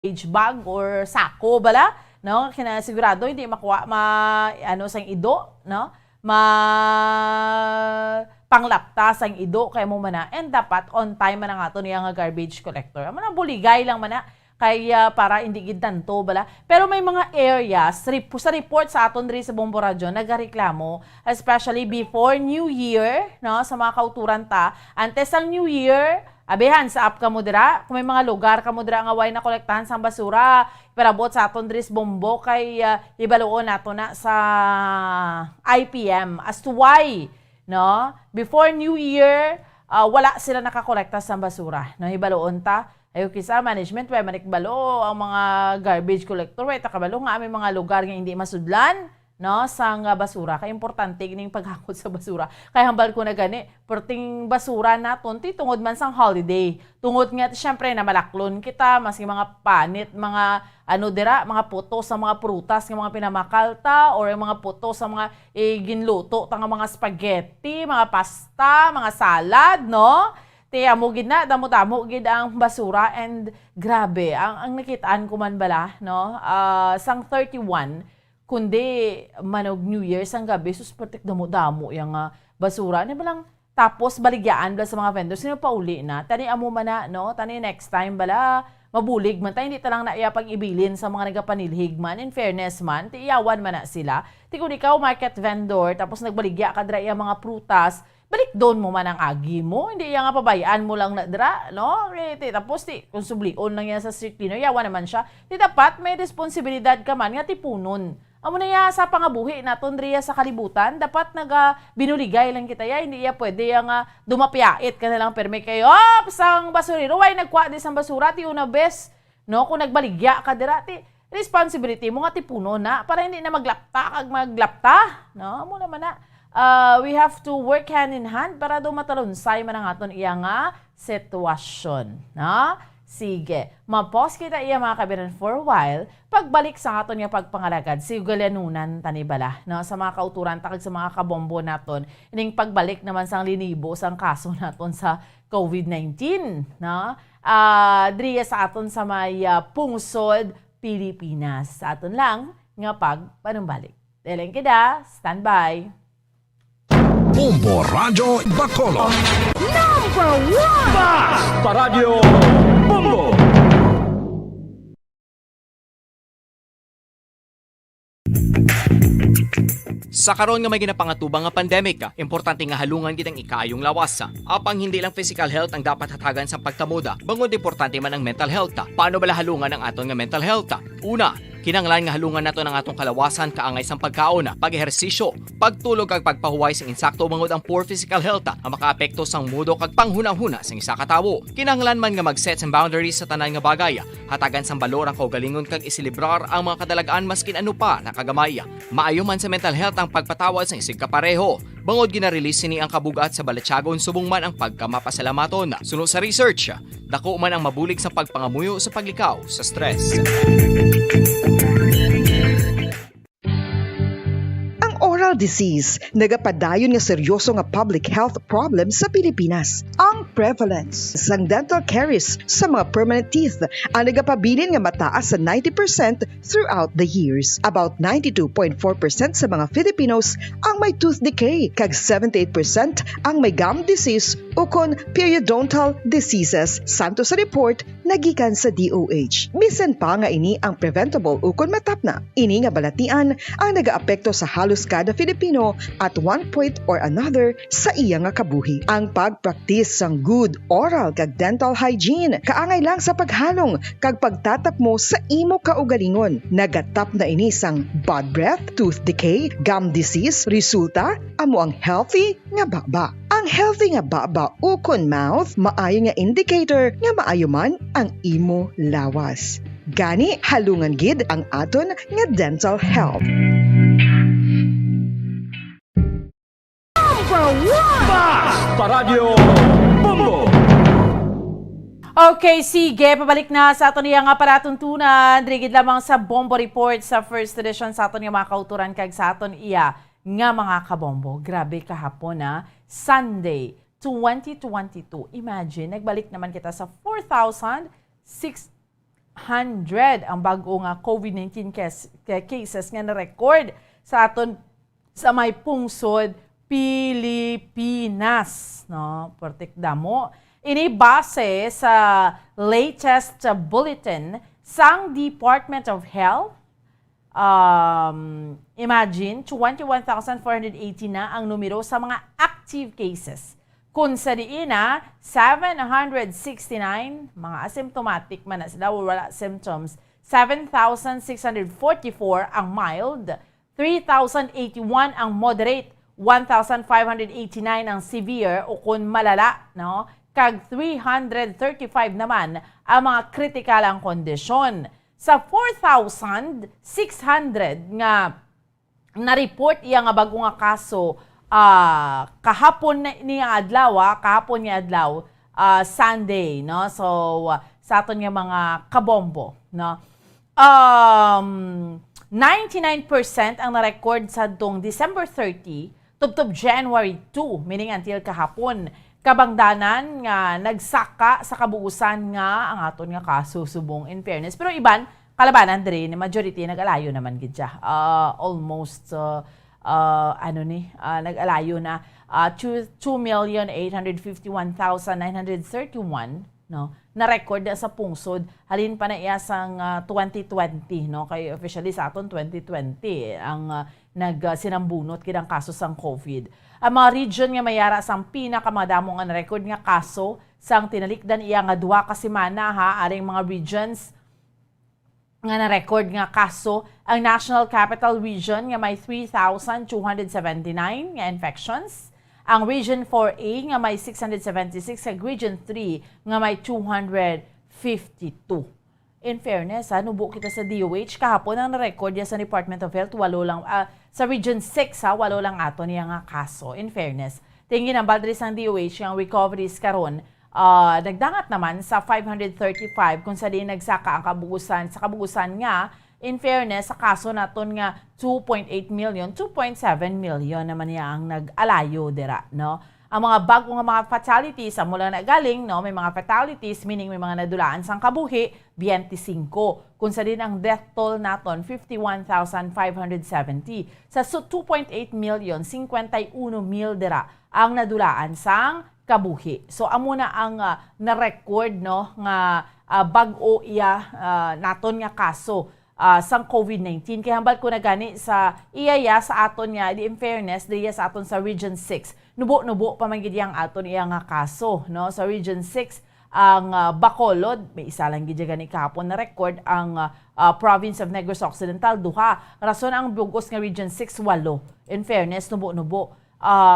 garbage bag or sako bala, no? Kinasigurado hindi makuha sang ido, no? Panglapta sang ido kay mo mana, and dapat on time man nga to niya nga garbage collector. Amo na buligay lang mana kaya para hindi gid tanto bala. Pero may mga areas sa report sa aton diri sa Bombo Radio nagareklamo, especially before New Year, no, sa mga kauturan ta. Antes ang New Year, abehan sa app ka mo dira, kung may mga lugar ka mo dira nga way na kolektahan sa basura, iparabot sa aton diri sa Bombo kay ibaluon nato na sa IPM as to why, no, before New Year wala sila nakakolekta sa basura, no, ibaluon ta. Ayo kisa management way manikbalo ang mga garbage collector way takabalo nga aming mga lugar nga hindi masudlan, no, sang basura. Kay importante kining paghakot sa basura. Kay hambal ko na gani, perting basura naton ti tungod man sang holiday. Tungod nga syempre na malaklon kita maski mga panit, mga mga puto sa mga prutas nga mga pinamakalta or yung mga puto sa mga ginluto tanga mga spaghetti, mga pasta, mga salad, no? Tiya mo gid na damo-damo gid ang basura, and grabe ang nakitaan ko man bala, no, sang 31 kundi manog New Year sang gabi suspertik damo-damo yang basura ni balang, tapos baligyaan bala sa mga vendors sino pauli na tani amo man na, no, tani next time bala mabulig man tayo, hindi talang naiya pang ibilin sa mga nagapanilhig man, in fairness man ti iyawan man na sila ti kung ikaw market vendor tapos nagbaligya ka dira iya mga prutas, balik doon mo man ang agi mo, hindi iya nga pabayaan mo lang na dira, no? Tapos kung sublion lang yan sa street cleaner, yawa naman siya. Di dapat may responsibilidad ka man nga tipunon. Amo na ya sa pangabuhi naton riya sa kalibutan, dapat binuligay lang kita ya, hindi iya pwede yang dumapyait ka na lang perme kayo. Sang basurero, way nagkuha di sang basura ti una bes, no? Kung nagbaligya ka dira ti responsibility mo nga tipuno na para hindi na maglapta, no? Amo naman na. We have to work hand in hand para dumatalunsay man ang aton iya nga sitwasyon, no? Sige, mapos kita iya mga kabiran for a while, pagbalik sa aton nga pagpangalagad, sigulanunan tanibala, no? Sa mga kauturan takag sa mga kabombo naton, ining pagbalik naman sang linibo sang kaso naton sa COVID-19, no? Driya sa aton sa may pungsod, Pilipinas. Sa aton lang nga pagpanumbalik. Deleng kita, standby. Bombo Radio Bacolod. Number 1! Basta Radio Bombo! Sa karon nga may ginapangatubang nga pandemic, importante nga halungan gid ang ikaayong lawas. Apang hindi lang physical health ang dapat hatagan sa pagtamuda, bangod importante man ang mental health. Paano bala halungan ang aton nga mental health? Una, kinanglan nga halungan nato ng atong kalawasan kaangay sang pagkaon, pag-ehersisyo, pagtulog kag pagpahuway sing insakto bangod ang poor physical health ang makaapekto sang mudo kag panghunahuna sang isa ka tawo. Kinanglan man nga mag-set sang boundaries sa tanan nga bagay, hatagan sang balor ang kaugalingon kag isilibrar ang mga kadalagaan maskin ano pa nakagamay. Maayo man sa mental health ang pagpatawad sa isig kapareho. Bangod gina-release ni ang kabugat sa balatsagon subong man ang pagkamapasalamaton. Sunod sa research, dako man ang mabulig sa pagpangamuyo sa paglikaw sa stress. Oral disease, nagapadayon nga seryoso nga public health problem sa Pilipinas. Ang prevalence sang dental caries sa mga permanent teeth ang nagapabilin nga mataas sa 90% throughout the years. About 92.4% sa mga Filipinos ang may tooth decay, kag 78% ang may gum disease o kon periodontal diseases, santo sa report nagikan sa DOH. Bisan pa nga ini ang preventable o kon matapna. Ini nga balatian ang nagaapekto sa halos kada Filipino at one point or another sa iya nga kabuhi. Ang pagpraktis sang good oral kag dental hygiene kaangay lang sa paghalong kag pagtatap mo sa imo kaugalingon. Nagatap na ini sang bad breath, tooth decay, gum disease, resulta amo ang healthy nga baba. Ang healthy nga baba ukon mouth maayo nga indicator nga maayo man ang imo lawas. Gani halungan gid ang aton nga dental health. Basta Radio Bombo! Okay, sige, pabalik na sa aton nga palatuntunan. Drigid lamang sa Bombo Report sa first edition sa aton nga mga kauturan kag sa aton iya nga mga kabombo. Grabe kahapon Sunday 2022. Imagine, nagbalik naman kita sa 4,600 ang bago nga COVID-19 cases nga na-record sa aton sa may pungsod Pilipinas, no? Portik damo. Ini base sa latest bulletin sang Department of Health. Imagine, 21,480 na ang numero sa mga active cases. Kung sa diin na, 769, mga asymptomatic man na sila, wala symptoms, 7,644 ang mild, 3,081 ang moderate, 1,589 ang severe o kung malala, no? Kag 335 naman ang mga critical ang kondisyon. Sa 4,600 nga na-report iya nga bago nga kaso kahapon niya adlaw, Sunday, no? So sa aton nga mga kabombo, no? 99% ang na-record sa dong December 30 tubtob January 2, meaning until kahapon. Kabangdanan nga nagsaka sa kabuusan nga ang aton nga kaso subong in fairness. Pero iban, kalabanan diri ni majority nag-alayo naman gid siya. Almost nag-alayo na 2,851,931 no na record sa pungsod halin pa na iya sang 2020 no kay officially sa aton 2020 ang nagsinambunot kidang kaso sang COVID. Ang mga region nga mayara sang pinakamadamo nga na-record nga kaso sang tinalikdan iya nga duha ka semana aring mga regions nga na-record nga kaso ang National Capital Region nga may 3,279 nga infections. Ang Region 4A nga may 676, ang Region 3 nga may 252. In fairness, nubo kita sa DOH, kahapon ang na-record niya sa Department of Health, walo lang, sa Region 6, walo lang ato niya nga kaso. In fairness, tingin ang baldris ng DOH, ang recoveries karon nagdangat naman sa 535 kung sa di nagsaka ang kabugusan. Sa kabugusan nga, in fairness, sa kaso naton nga 2.8 million, 2.7 million naman niya ang nag-alayo dira, no? Ang mga bago nga mga fatalities, mula na galing, no? May mga fatalities, meaning may mga nadulaan sang kabuhi, 25. Kung sa din ang death toll naton, 51,570. Sa 2.8 million, 51 mil dira ang nadulaan sang kabuhi. So, amo na ang na-record, no? Nga bag-o iya naton nga kaso sang COVID-19. Kaya hambal ko na gani sa iyaya sa aton nga, in fairness, diya sa aton sa Region 6. Nubo-nubo pa man gid yang aton iya nga kaso, no? Sa Region 6, ang Bacolod, may isa lang gid gani kahapon na record ang Province of Negros Occidental, duha. Rason ang bugos nga Region 6, 8. In fairness, nubo-nubo.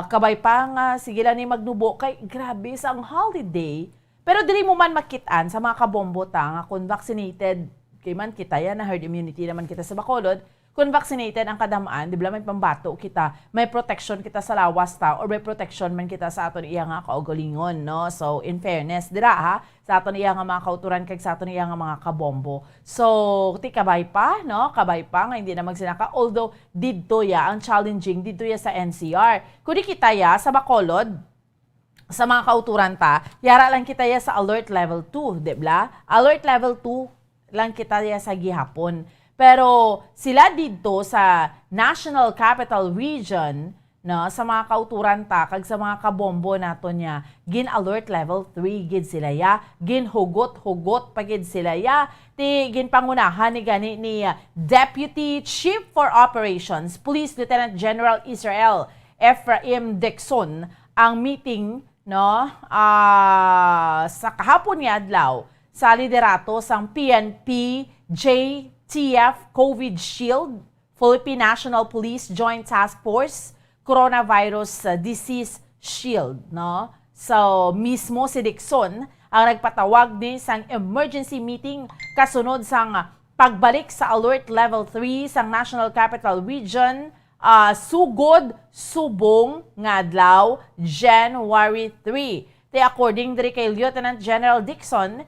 Kabay pa nga, sige lang ni magnubo kay grabe sa ang holiday. Pero dili mo man makitaan sa mga kabombo ta nga kung vaccinated kay man kita yan, na herd immunity naman kita sa Bacolod. Kung vaccinated ang kadamaan, di ba may pambato kita, may protection kita sa lawas ta, or may protection man kita sa aton iya nga kaugalingon, no? So, in fairness, dira sa aton iya nga mga kauturan kag sa aton iya nga mga kabombo. So, kabay pa, no? Kabay pa, nga hindi na magsinaka. Although, didto ya, ang challenging, didto ya sa NCR. Kung di kita ya, sa Bacolod, sa mga kauturan ta, yara lang kita ya sa alert level 2, di ba? Alert level 2, lang kita sa gihapon. Pero sila dito sa National Capital Region, no, sa mga kauturan ta, kag sa mga kabombo nato niya, gin alert level 3 gid sila ya, gin hugot pa gid sila ya, ti gin pangunahan ni gani ni Deputy Chief for Operations, Police Lieutenant General Israel Ephraim Dixon, ang meeting, no, sa kahapon ni adlaw sa liderato sang PNP, JTF, COVID Shield, Philippine National Police Joint Task Force, Coronavirus Disease Shield, no? So, mismo si Dixon ang nagpatawag din sang emergency meeting kasunod sang pagbalik sa Alert Level 3 sang National Capital Region, sugod subong nga adlaw, January 3. According diri kay Lieutenant General Dixon,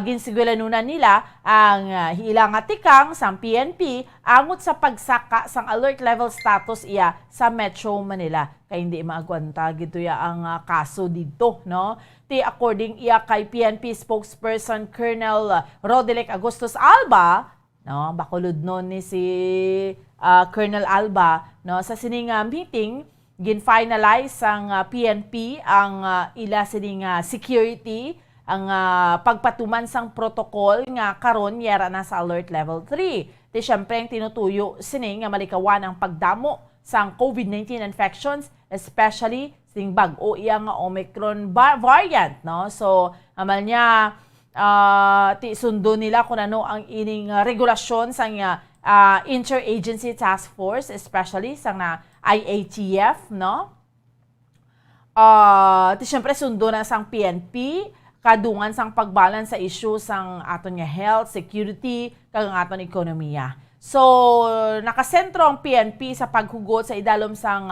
ginsigulanunan nila ang ilang atikang sang PNP angot sa pagsaka sang alert level status iya sa Metro Manila. Kaya hindi maagwanta gito ya ang kaso dito, no? According iya kay PNP spokesperson Colonel Roderick Agustus Alba, no, bakulod nun ni si Colonel Alba, no, sa sining meeting gin-finalize ang PNP ang ila sining security ang pagpatuman sang protocol nga karon yara na sa alert level 3. Di syempre ang tinutuyo sini nga malikawan ang pagdamo sang COVID-19 infections, especially sing bag-o iya nga Omicron variant, no? So amal niya ti sundo nila kung ano ang ining regulasyon sang interagency task force, especially sang IATF, no? Ti syempre sundo na sang PNP kadungan sang pagbalance sa issue sang aton nga health, security, kag ang aton ekonomiya. So, nakasentro ang PNP sa paghugot sa idalom sang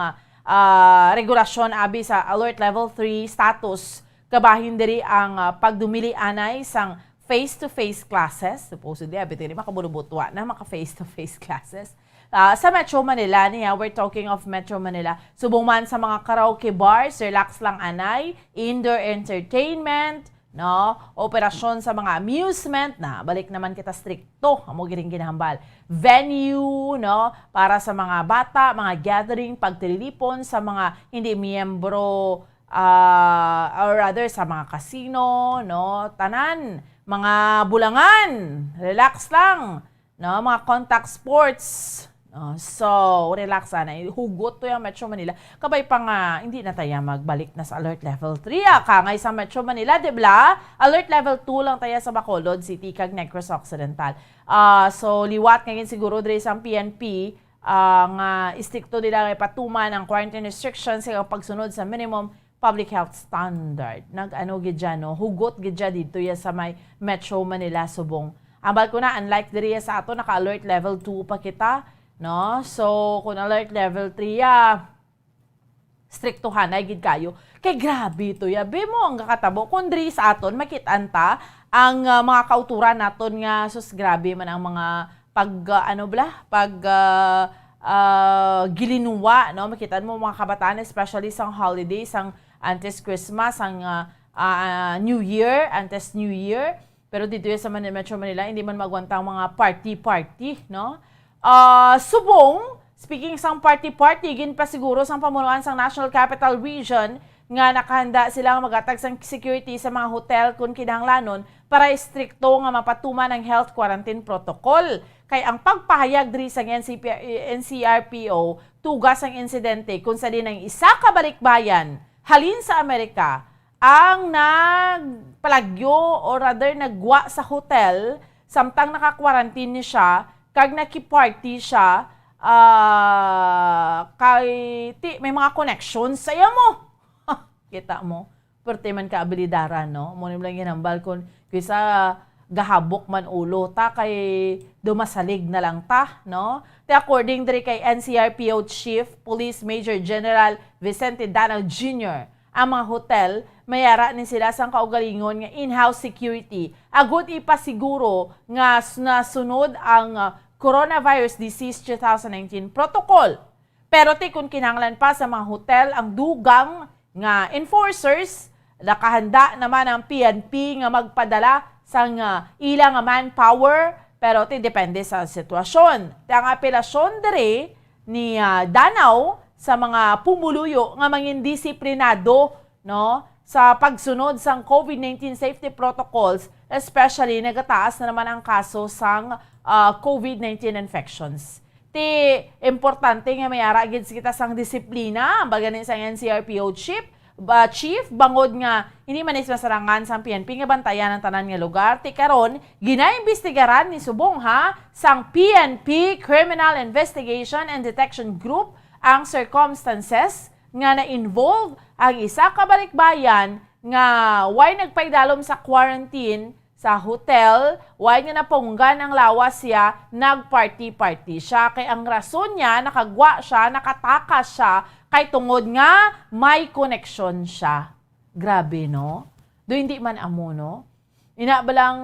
regulasyon abi sa alert level 3 status. Kabahin diri ang pagdumili anay sang face-to-face classes. Supposedly, abi tiri makabulubutwa na maka face-to-face classes. Sa Metro Manila niya, we're talking of Metro Manila. Subong man sa mga karaoke bars, relax lang anay, indoor entertainment, no, operasyon sa mga amusement na balik naman kita stricto amo giring ginahambal, venue, no, para sa mga bata, mga gathering, pagtililipon sa mga hindi miyembro or rather sa mga casino, no, tanan, mga bulangan, relax lang, no, mga contact sports. So, relax sana. Hugot to yung Metro Manila. Kabay pa nga, hindi na tayo magbalik na sa alert level 3. Kangay sa Metro Manila, dibla? Alert level 2 lang tayo sa Bacolod City, kag Negros Occidental. So, liwat ngayon siguro dre sa PNP, nga istikto nila ngay patuman ang quarantine restrictions sa pagsunod sa minimum public health standard. Nag-ano gidya, no? Hugot gidya dito ya sa may Metro Manila, subong. Ambal ko na, unlike diri sa ato, naka-alert level 2 pa kita, no? So, kung alert level 3 strictohan ay gid kayo. Kay grabe ito ya. Be mo ang kakatabo. Kung diri sa aton, makitanta ang mga kauturan naton nga sus grabe man ang mga gilinuwa, no? Makitaan mo mga kabataan, especially sa holidays, ang antes Christmas, ang New Year, antes New Year. Pero dito sa Metro Manila, hindi man magwanta ang mga party, no? Subong, speaking sang party, gin pa siguro sang pamunuan sang National Capital Region nga nakahanda silang magatag sang security sa mga hotel kung kinahanglanon para istrikto nga mapatuman ang health quarantine protocol. Kay ang pagpahayag diri sang NCRPO tugas ang insidente kung sa din ang isa ka balikbayan halin sa Amerika ang nagpalagyo or rather nagwa sa hotel samtang naka-quarantine ni siya kag nakiparty siya, may mga connections sa iya mo. Kita mo, perte man ka abilidaran, no? Muna lang ginambal kung kaysa gahabok man ulo ta, kay dumasalig na lang ta, no? According diri kay NCRPO Chief Police Major General Vicente Danal Jr., ang mga hotel, mayara ni sila sang kaugalingon nga in-house security. Agud ipasiguro nga nasunod ang Coronavirus Disease 2019 Protocol. Pero kung kinahanglan pa sa mga hotel ang dugang nga enforcers, nakahanda naman ang PNP nga magpadala sang ilang manpower, pero depende sa sitwasyon. Ang apelasyon dere ni Danau sa mga pumuluyo nga mangin disiplinado, no, sa pagsunod sang COVID-19 safety protocols, especially nagataas na naman ang kaso sang COVID-19 infections. Importante nga mayara gid kita sang disiplina, baganin sang NCRPO chief, bangod nga hindi man is masarangan sang PNP nga bantayan ang tanan nga lugar. Karon ginaimbestigaran ni subong sang PNP Criminal Investigation and Detection Group ang circumstances nga na-involve ang isa ka balikbayan nga why nagpaidalom sa quarantine sa hotel, why nga napunggan ang lawas siya, nagparty siya. Kay ang rason niya, nakagwa siya, nakatakas siya, kay tungod nga may connection siya. Grabe, no? Do hindi man amo, no? ina balang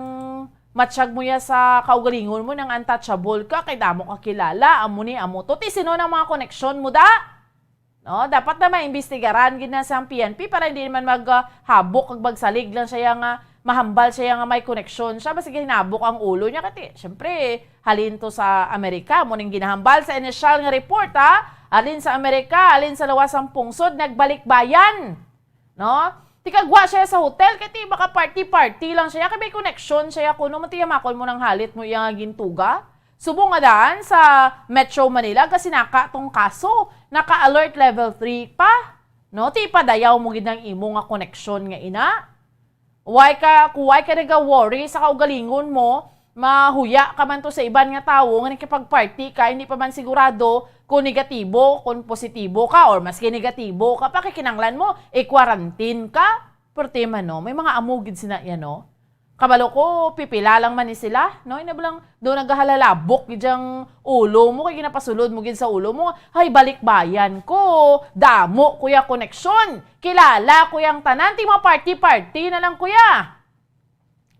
matsyag mo ya sa kaugalingon mo ng untouchable ka, kay damo ka kilala, amo ni amo to. Ti sino ng mga koneksyon mo da? No, dapat na maimbestigaran gid na sa PNP para hindi naman maghabok kag bagsalig lang siya nga mahambal siya nga may koneksyon siya basta hinabok ang ulo niya kati. Syempre, halin to sa Amerika mo ning ginahambal sa initial nga report ha. Alin sa Amerika, alin sa lawasang pungsod, nagbalik bayan. No? Tikagwa siya sa hotel, kaya baka party-party lang siya. Kaya may connection siya kuno, matiyamakon mo ng halit mo yung gintuga. Subo nga daan sa Metro Manila, kasi naka tong kaso, naka-alert level 3 pa. No? Ti padayaw mo ginang imo nga connection nga ina. Why ka nag-worry sa kaugalingon mo, mahuya ka man to sa iban nga tawo, nga nakipag-party ka, hindi pa man sigurado kung negatibo, kung positibo ka, or maski negatibo ka, pakikinanglan mo, quarantine ka. Pero tema, no, may mga amugid sina yan, no? Kabalo ko, pipila lang man ni sila, no? Inabalang doon naghahalalabok gidyang ulo mo, kaya ginapasulod mo gid sa ulo mo, hay, balik bayan ko, damo, kuya, koneksyon, kilala, kuyang tanan, ti mga party-party na lang, kuya.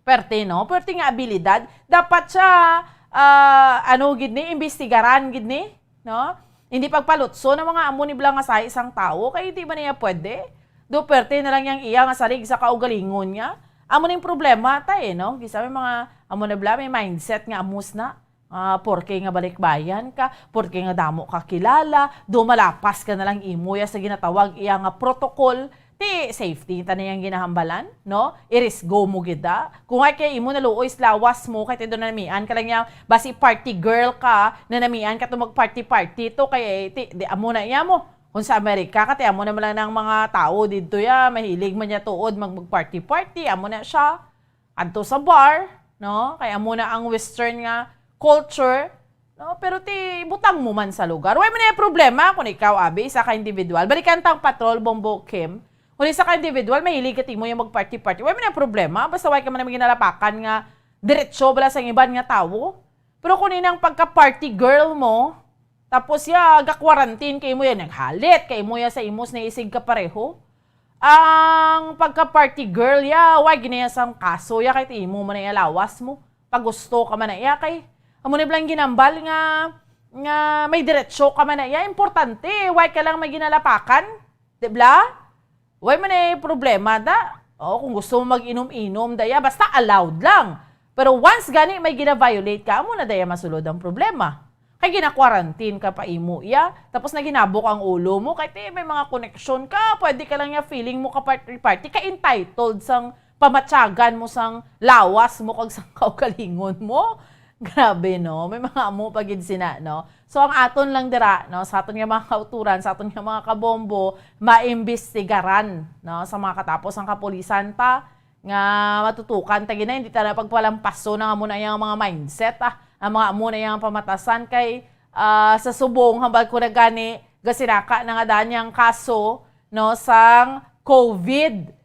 Perte, no? Perte nga abilidad, dapat siya, gid ni, imbestigaran, gid ni, no? Hindi pagpalutso ng mga amo ni blang nga sa isang tao, kaya hindi ba niya pwede? Do perte na lang yang iya nga salig sa kaugalingon niya. Amo ning problema tay, no? Gisa may mga amo na bla may mindset nga amos na. Porke nga balikbayan ka, porke nga damo ka kilala, do malapas ka na lang imo ya sa ginatawag iya nga protocol. Ti safety ta niyang ginahambalan, no? Iris go mo gida. Kung ay kay imo naluoy lawas mo kay tido na namian ka lang yang basi party girl ka na namian ka to magparty to kay di amo na iya mo. Kung sa Amerika kati amo na lang ng mga tao dito ya mahilig man niya tuod magparty amo na siya adto sa bar, no? Kay amo na ang western nga culture, no? Pero ti butang mo man sa lugar. Way man na problema kung ikaw abi isa ka individual. Balikan tang patrol Bombo Kim. Kung isa ka individual, mahilig ka mo yung mag-party. Way man na problema. Basta way ka man namin ginalapakan nga diretso bala sa iban nga tao. Pero kung inang pagka-party girl mo, tapos ga-quarantine kay mo yan, naghalit kay mo sa imos na isig ka pareho. Ang pagka-party girl, way ginayasang kaso, kay ti mo man na lawas mo. Pag gusto ka man na kay amo na blang ginambal nga may diretsyo ka man na importante, way ka lang may ginalapakan. Dibla? Way man na problema da. Kung gusto mo mag-inom-inom, daya, basta allowed lang. Pero once gani may gina-violate ka, amo na daya masulod ang problema. Kaya gina-quarantine ka pa imo, tapos na ginabok ang ulo mo, kahit may mga koneksyon ka, pwede ka lang feeling mo ka party-party, ka entitled sang pamatyagan mo sang lawas mo kag sang kaugalingon mo. Grabe, no? May mga amo pagid sina, no? So, ang aton lang dira, no? Sa aton nga mga kauturan, sa aton nga mga kabombo, maimbestigaran, no? Sa mga katapos ang kapulisan ta, nga matutukan, tagi na, hindi tayo pagpalampaso na muna yung mga mindset, ang mga muna yung pamatasan kay sa subong, hambal ko na gani, gasinaka na nga danyang kaso, no? Sang COVID,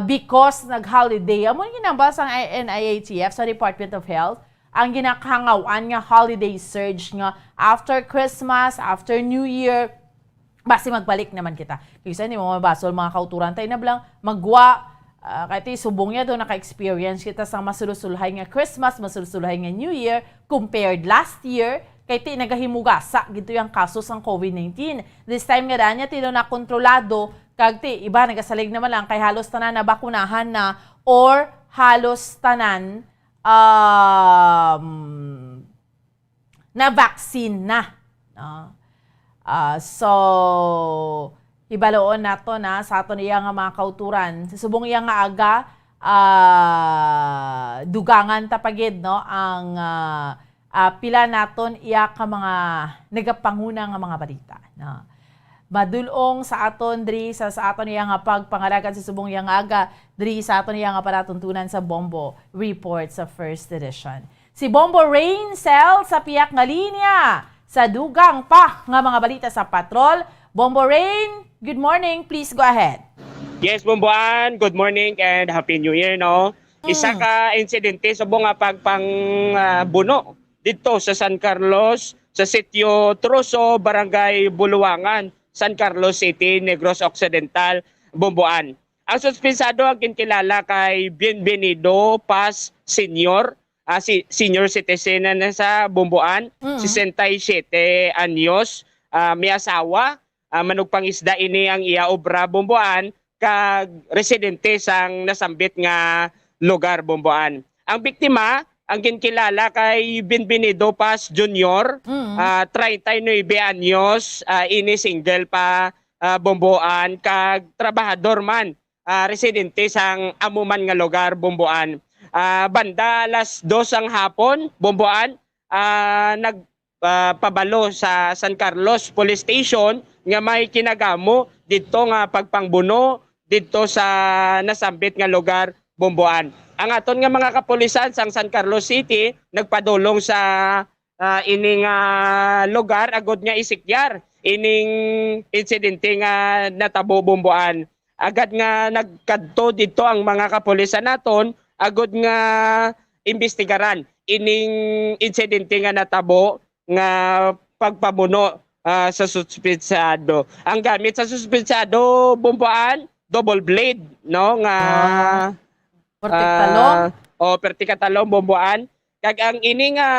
because nag-holiday. Amo yung ginambal sa NIATF, sa Department of Health, ang ginakahangawan nga holiday surge nga after Christmas, after New Year, basi magbalik naman kita. Kasi hindi mo mabasol mga kauturan tayo na blang magwa, kahit subong niya doon naka-experience kita sa masulusulhay nga Christmas, masulusulhay nga New Year, compared last year, kahit nagahimugasa, gito yung kaso sang COVID-19. This time nga daan niya, tino na kontrolado, kagti, iba nagasalig naman lang, kay halos tanan na bakunahan na, or halos tanan, na vaccine na. No? So, ibaloon nato na sa aton iya nga mga kauturan. Sa subong iya nga aga, dugangan tapagid, no? Ang pila naton iya ka mga nagapanguna nga mga balita. No? Madulong sa aton diri sa aton iya nga pagpangalagan sa subong iya nga aga diri sa aton iya nga palatuntunan sa Bombo Report sa First Edition. Si Bombo Rain Cell sa piyak nga linya sa dugang pa nga mga balita sa patrol. Bombo Rain, good morning. Please go ahead. Yes, Bomboan. Good morning and Happy New Year, no? Isa ka insidente sa bunga buno dito sa San Carlos, sa sitio Troso, Barangay Buluwangan, San Carlos City, Negros Occidental, Bomboan. Ang suspensado ang kinkilala kay Bienvenido Paz Senior, senior citizen na sa Bumbuan, 67 anyos, may asawa, manugpangisda ini ang iya obra Bumbuan, kag residente sang nasambit nga lugar Bumbuan. Ang biktima ang kinkilala kay Bienvenido Paz Jr., 39 anyos, ini single pa Bumbuan, kag trabahador man, residente sang amuman nga lugar Bumbuan. Banda alas 2 ang hapon Bumbuan, nagpabalo sa San Carlos Police Station nga may kinagamo dito nga pagpangbuno dito sa nasambit nga lugar Bumbuan. Ang aton nga mga kapulisan sang San Carlos City nagpadulong sa ining lugar agod nga isikyar ining insidente nga natabo Bumbuan. Agad nga nagkadto dito ang mga kapulisan naton agod nga imbestigaran ining insidente nga natabo nga pagpamuno sa suspensado. Ang gamit sa suspensado Bumbuan, double blade, no, nga Pertiktalong. pertikatalong Bumbuan. Kag ang ini nga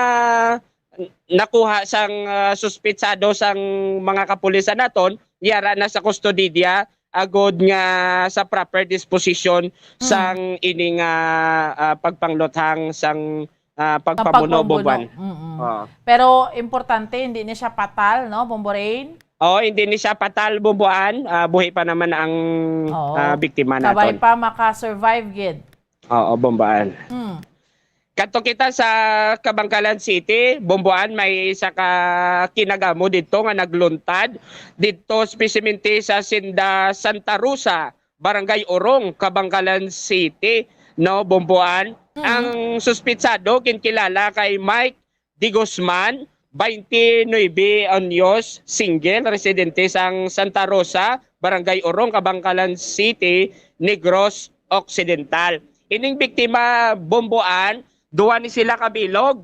nakuha sang suspensado sang mga kapulisan naton, yara na sa kustodiya agod nga sa proper disposition sang ini nga pagpangluthang sang pagpamuno Bumbuan. Pero importante, hindi na siya patal, no, Bomborain? Hindi ni siya patal Bumbuan, buhay pa naman ang biktima Sabay naton. pa maka-survive, gid. Oo, Bumbuan. Kadto kita sa Kabangkalan City, Bumbuan, may isa ka kinagamo dito nga nagluntad dito spesimente sa Sinda Santa Rosa, Barangay Orong, Kabangkalan City, no, Bumbuan. Ang suspitsado kinkilala kay Mike Di Guzman, 29 anyos, single, residente sang Santa Rosa, Barangay Orong, Kabangkalan City, Negros Occidental. Ining biktima Bumbuan, duwa ni sila kabilog,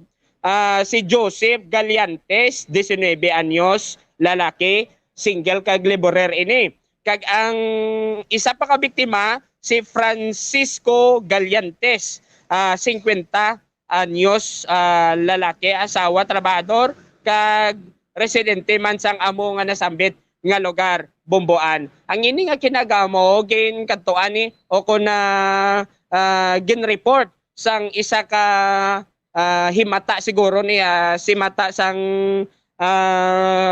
si Joseph Galiantes, 19 anyos, lalaki, single kag laborer ini. Kag ang isa pa ka biktima, si Francisco Galiantes, 50 anyos, lalaki, asawa, trabahador, kag residente man sang amo nga nasambit nga lugar Bumbuan. Ang ini nga kinagamo gin kadtuan ni o ko na gin-report sang isa ka himata siguro niya, si mata sang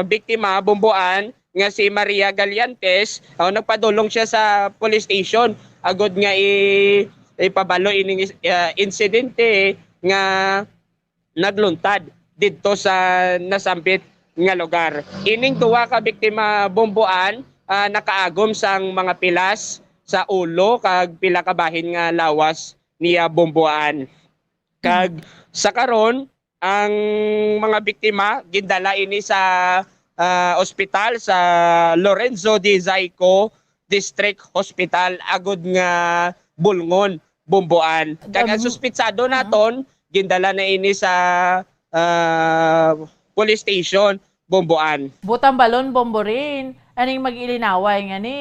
biktima Bumbuan nga si Maria Galiantes, nagpadulong siya sa police station agod nga ipabalo ining insidente nga nagluntad dito sa nasambit nga lugar. Ining duwa ka biktima Bumbuan, nakaagom sang mga pilas sa ulo kag pila ka bahin nga lawas niya Bumbuan. Kag sa karon ang mga biktima gindala ini sa ospital sa Lorenzo de Zaico District Hospital agod nga Bulngon Bumbuan. Kag ang suspitsado naton gindala na ini sa police station Bumbuan. Butang balon, Bomborain. Aning mag-ilinaway nga ni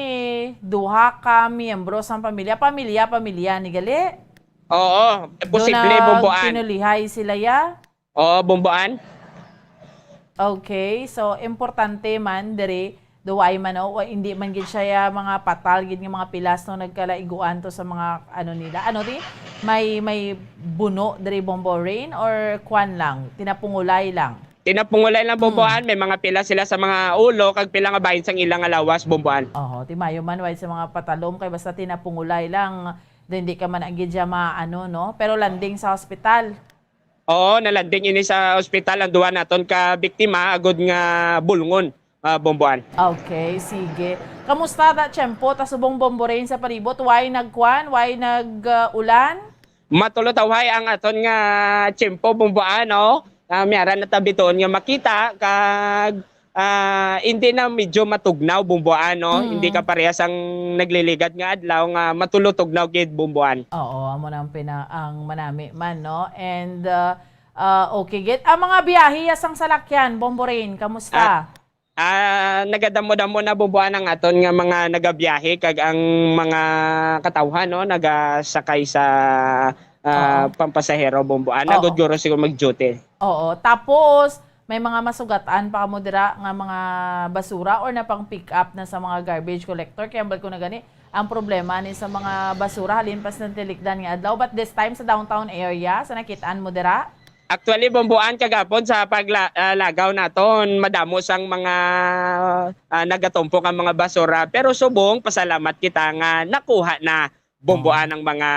duha ka miyembro sang pamilya ni gali. Oo, posible Bumbuan. Pinulihay sila ya. Oo, Bumbuan. Okay, so importante man diri duway man o hindi man gid siya ya mga patal gid nga mga pilas no nagkalaiguan to sa mga ano nila. Ano di? May buno diri Bomborain or kwan lang, tinapungulay lang. Tinapungulay lang Bumbuan, may mga pila sila sa mga ulo kag pila nga bahin sang ilang nga lawas Bumbuan. Timayo man wide sa mga patalom kay basta tinapungulay lang. Hindi ka man agid siya maano, no? Pero landing sa ospital. Oo, nalanding ini sa ospital ang duwa naton ka biktima agod nga Bulngon, Bumbuan. Okay, sige. Kamusta da tiyempo ta subong Bomborain sa palibot? Why nagkuan? Why nag-ulan? Matulo tawhay ang aton nga tiyempo Bumbuan, no? Miyara na tabiton nga makita kag hindi na medyo matugnaw Bumbuan, no? Hindi ka parehas ang nagliligad nga adlaw nga matulo tugnaw gid Bumbuan. Oo, amo nang ang manami man, no? And okay, get ang mga biyahe sang salakyan Bomborain, kamusta? nagadamo-damo na bubuan ang aton nga mga nagabiyahe kag ang mga katawhan no nagasakay sa pampasahero bumbuan. Oo. Nagudguro siguro mag-duty. Oo. Tapos, may mga masugatan pa kamo dira nga mga basura or na pang pick up na sa mga garbage collector. Kaya bal ko na gani, ang problema ni sa mga basura halimpas ng tilikdan nga adlaw. But this time sa downtown area, sa nakitaan mo dira? Actually, bumbuan kagapon sa paglagaw naton, madamo sang mga nagatumpok ang mga basura. Pero subong, pasalamat kita nga nakuha na bumbuan ang mga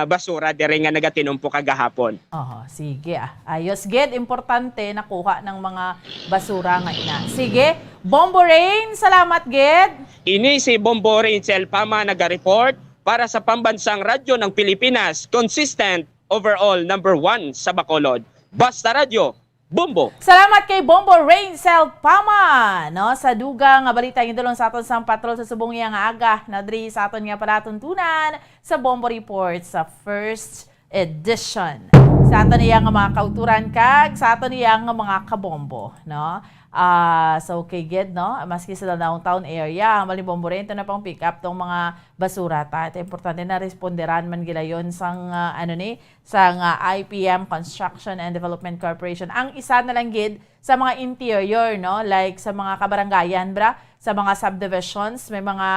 basura diri nga nagatinumpok kagahapon. Sige Ayos, Ged. Importante nakuha ng mga basura nga ina. Sige, Bombo Rain, salamat, Ged. Ini si Bombo Rachel Pama naga-report para sa Pambansang Radyo ng Pilipinas, consistent overall number 1 sa Bacolod. Basta Radyo, Bombo! Salamat kay Bombo Rainsel Pama, no? Sa dugang nga balita yung dulong sa aton sang patrol sa subong iya nga aga na diri sa aton nga palatuntunan sa Bombo Report sa first edition. Sa aton iya nga mga kauturan kag sa aton iya nga mga kabombo, no? So kay Ged, no? Maski sa downtown area, malibombo rin ito na pang pick up tong mga basura ta. Ito importante na responderan man gila yon sang sang IPM Construction and Development Corporation. Ang isa na lang, Ged, sa mga interior, no? Like sa mga kabaranggayan, bra, sa mga subdivisions, may mga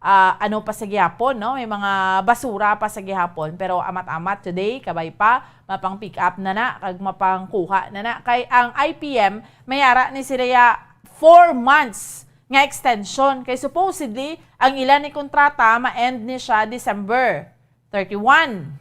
pa sa gihapon, no? May mga basura pa sa gihapon. Pero amat-amat today, kabay pa, mapang pick up na kag mapang kuha na. Kay ang IPM, mayara ni sila 4 months nga extension. Kay supposedly, ang ilan ni kontrata, ma-end ni siya December 31.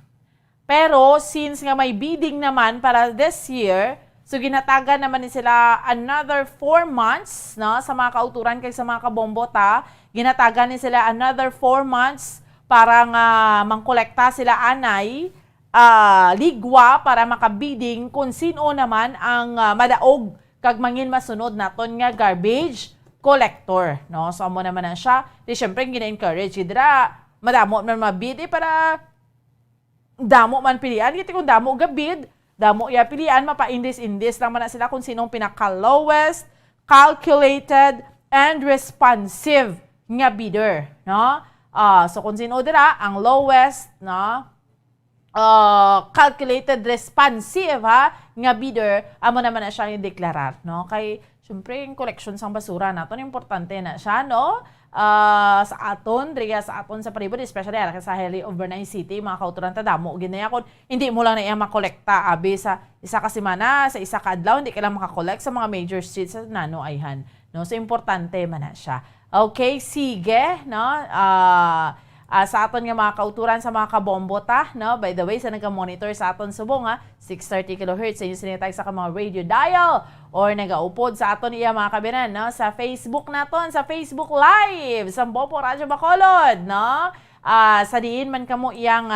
Pero since nga may bidding naman para this year, so ginatagan naman ni sila another 4 months, no? Sa mga kauturan kay sa mga kabombota, ginatagan ni sila another 4 months para nga mangkolekta sila anay, ligwa para makabidding kung sino naman ang madaog kag mangin masunod naton nga garbage collector, no? So amo naman na siya. Di syempre gina-encourage dira madamo man mabid para damo man pilian. Kiti kung damo gabid, damo ya pilian, mapa-indis-indis lang man na sila kung sinong pinaka-lowest, calculated, and responsive nga bidder, no? So kung sino dira ang lowest, no? Calculated, responsive, nga bidder, amo naman na siya i-deklarar, no? Kay syempre yung collection sang basura naton importante na siya, no? Sa aton, sa aton sa palibot, especially sa Heli Overnight City, mga kauturan tadamo, ginaya kung hindi mo lang na iya makolekta, abi sa isa ka semana, sa isa ka adlaw, hindi ka lang makakolekt sa mga major streets sa nano ayhan, no? So importante man na siya. Okay, sige, no? Sa aton nga mga kauturan sa mga kabombota, no? By the way, sa nag-monitor sa aton subong, 630 kHz sa inyo sinitag sa mga radio dial or nagaupod sa aton iya mga kabinan, no? Sa Facebook naton, sa Facebook Live, sa Bombo Radyo Bacolod, no? Sa diin man kamo iyang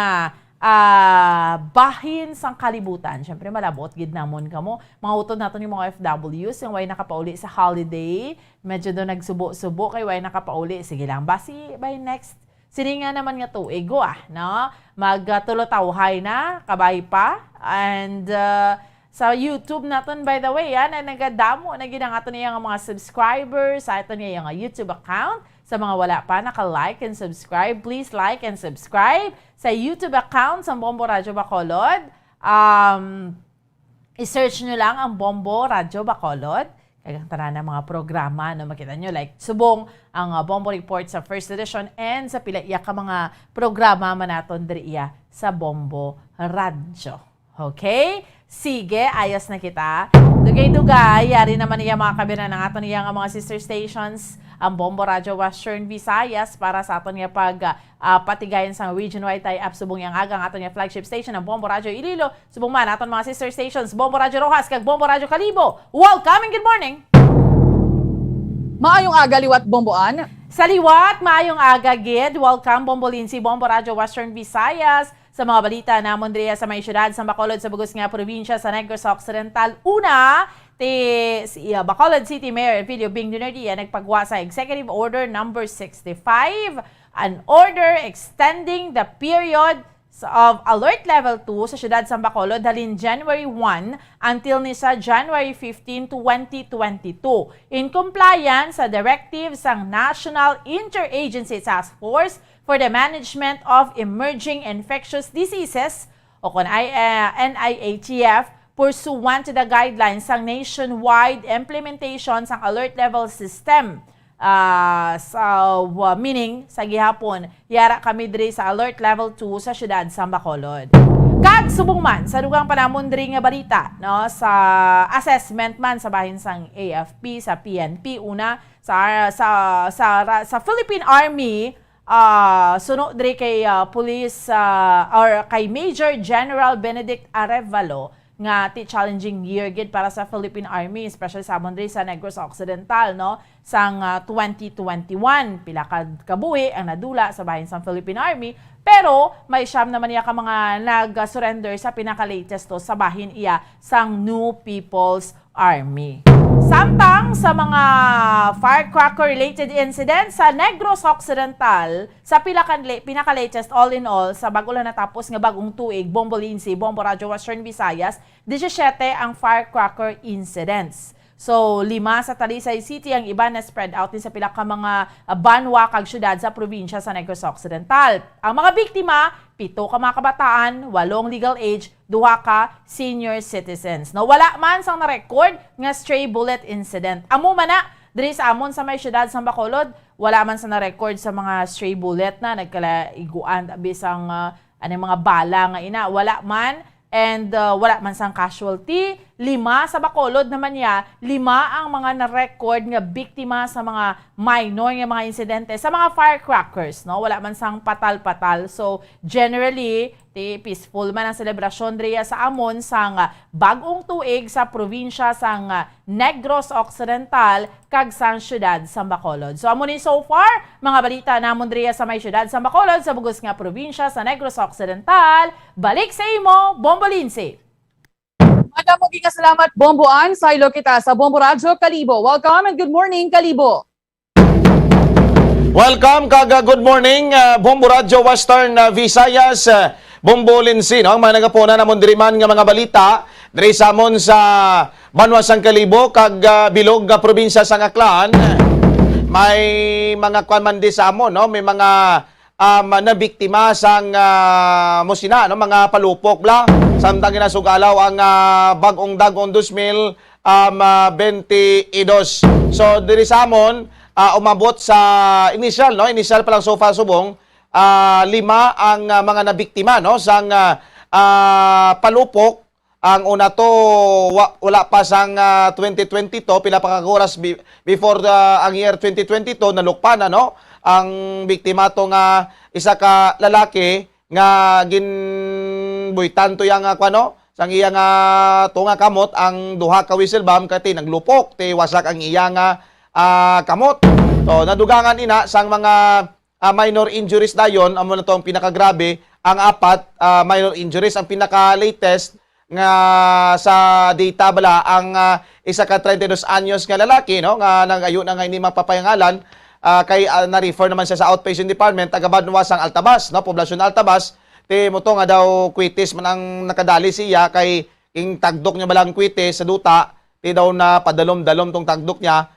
bahin sang kalibutan. Siyempre, malabot, gid namon kamo. Mga utod naton yung mga FWs, yung way nakapauli sa holiday, medyo doon nagsubo-subo, kay way nakapauli. Sige lang, basi by next sininga naman nga to, ego no? Magtulotawhay na, kabay pa. And sa YouTube naton, by the way, na nagadamo, naginang ato niya nga mga subscribers sa ito niya nga YouTube account. Sa mga wala pa, naka-like and subscribe. Please like and subscribe sa YouTube account sa Bombo Radyo Bacolod. I-search nyo lang ang Bombo Radyo Bacolod. Kagang tara na mga programa na makita nyo. Like, subong ang Bombo Report sa first edition and sa pila iya ka mga programa manaton diri iya sa Bombo Radyo. Okay? Sige, ayos na kita. Dugay-dugay, yari naman iya mga kabinan ng aton iya nga mga sister stations, ang Bombo Radyo Western Visayas para sa aton nga patigayan sa region-wide tie-up subong yang agang aton nga flagship station ang Bombo Radyo Iloilo. Subong man aton mga sister stations, Bombo Radyo Rojas kag Bombo Radyo Kalibo. Welcome and good morning! Maayong aga liwat bomboan. Sa liwat, maayong aga, Gid. Welcome, Bombo Lindsay, Bombo Radyo Western Visayas. Sa mga balita namon diriya sa may syudad sa Bacolod sa bugos nga probinsya sa Negros Occidental. Una, si Bacolod City Mayor Elpidio Bing Dinardia nagpagwa sa Executive Order number 65, an order extending the period of Alert Level 2 sa siyudad San Bacolod halin January 1 until ni sa January 15, 2022 in compliance sa directives ng National Interagency Task Force for the Management of Emerging Infectious Diseases o kung NIATF pursuant to the guidelines ng nationwide implementation ng Alert Level System. Meaning, sa gihapon, yara kami diri sa Alert Level 2 sa siyudad San Bacolod. Kag subong man, sa dugang panamon diri nga balita, no, sa assessment man sa bahin sang AFP, sa PNP, una, sa Philippine Army, suno diri kay Police, or kay Major General Benedict Arevalo, nga challenging year gid para sa Philippine Army, especially sa Mondre sa Negros Occidental, no, sang 2021 pila ka kabuhi ang nadula sa bahin sa Philippine Army, pero may siyam naman niya ka mga nag-surrender sa pinaka-latest to sa bahin iya sang New People's Army. Samtang sa mga firecracker-related incidents sa Negros Occidental, sa pinaka-latest all in all, sa bago lang natapos nga bagong tuig, Bombo Lindsay, Bombo Radyo Western Visayas, 17 ang firecracker incidents. So, 5 sa Talisay City, ang iba na spread out din sa pila ka mga banwa kag syudad sa probinsya sa Negros Occidental. Ang mga biktima, 7 ka mga kabataan, 8 legal age, 2 ka senior citizens. No, wala man sang na-record nga stray bullet incident. Amo man na, diri sa amon sa may syudad sa Bacolod, wala man sa na-record sa mga stray bullet na nagkalaiguan bisang mga bala nga ina, wala man. And wala man sang casualty. 5 sa Bacolod naman niya, 5 ang mga na-record nga biktima sa mga minor nga mga insidente sa mga firecrackers, no? Wala man sang patal-patal. So, generally, peaceful man ang selebrasyon diriya sa amon sang bagong tuig sa probinsya sang Negros Occidental kag sang syudad sa Bacolod. So, amon ni so far, mga balita namon diriya sa may syudad sa Bacolod sa bugos nga probinsya sa Negros Occidental. Balik sa imo, Bombo Lindsay. Madam, maging salamat, Bomboan. Sa ilo kita sa Bombo Radyo, Kalibo. Welcome and good morning, Kalibo. Welcome kag good morning Bombo Radyo Western Visayas, Bombo Lindsay, no? Ang mga nagapuna namon diri man nga mga balita diri sa amon sa Banwa sang Kalibo kag bilog nga probinsya sang Aklan. May mga kwan man di sa amon, no? May mga nabiktima sang musina, no? Mga palupok bla samtang ginasugalaw ang bagong dagong 2022. So diri sa amon umabot sa initial pa lang so far subong 5 ang mga nabiktima, no, sang palupok. Ang una to wala pa sang 2022, pila pa kaguras before ang year 2022 nalukpa na, no, ang biktima to nga isa ka lalaki nga ginbuitan to yang no, sang iya nga tunga kamot ang duha ka whistle bomb kati naglupok ti wasak ang iya nga kamot. So nadugangan ina sang mga minor injuries dayon, amo na to ang pinakagrabe, ang 4 minor injuries. Ang pinaka-latest nga sa data bala ang isa ka 32 anyos nga lalaki, no, nga nagayo na nga hindi mapapayangalan, kay na-refer naman siya sa outpatient department taga Banwa sang Altabas, no, poblasyon Altabas. Ti mo to nga daw kwitis man ang nakadali siya kay ing tagdok niya balang kwitis sa duta, ti daw na padalom-dalom tong tagdok niya.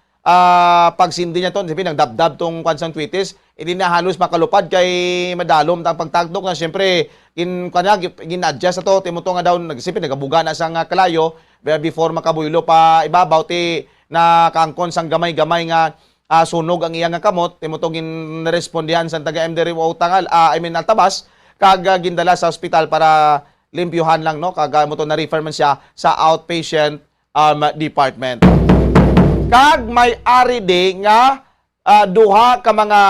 Pagsindi niya to, sabi nagdabdab tong kwansang kwitis, hindi na halos makalupad kay madalom tang pagtagdok na siyempre gin-adjust na to, ti mo to nga daw nagsipin nagabuga na sang kalayo before makabuylo pa ibabaw ti na kaangkon sang gamay-gamay nga sunog ang iyang kamot, ti mo to gin-respondihan sa taga MDR Altabas kag gindala sa ospital para limpyuhan lang, no, kag mo to na-refer man siya sa outpatient department. Kag may ari di nga duha ka mga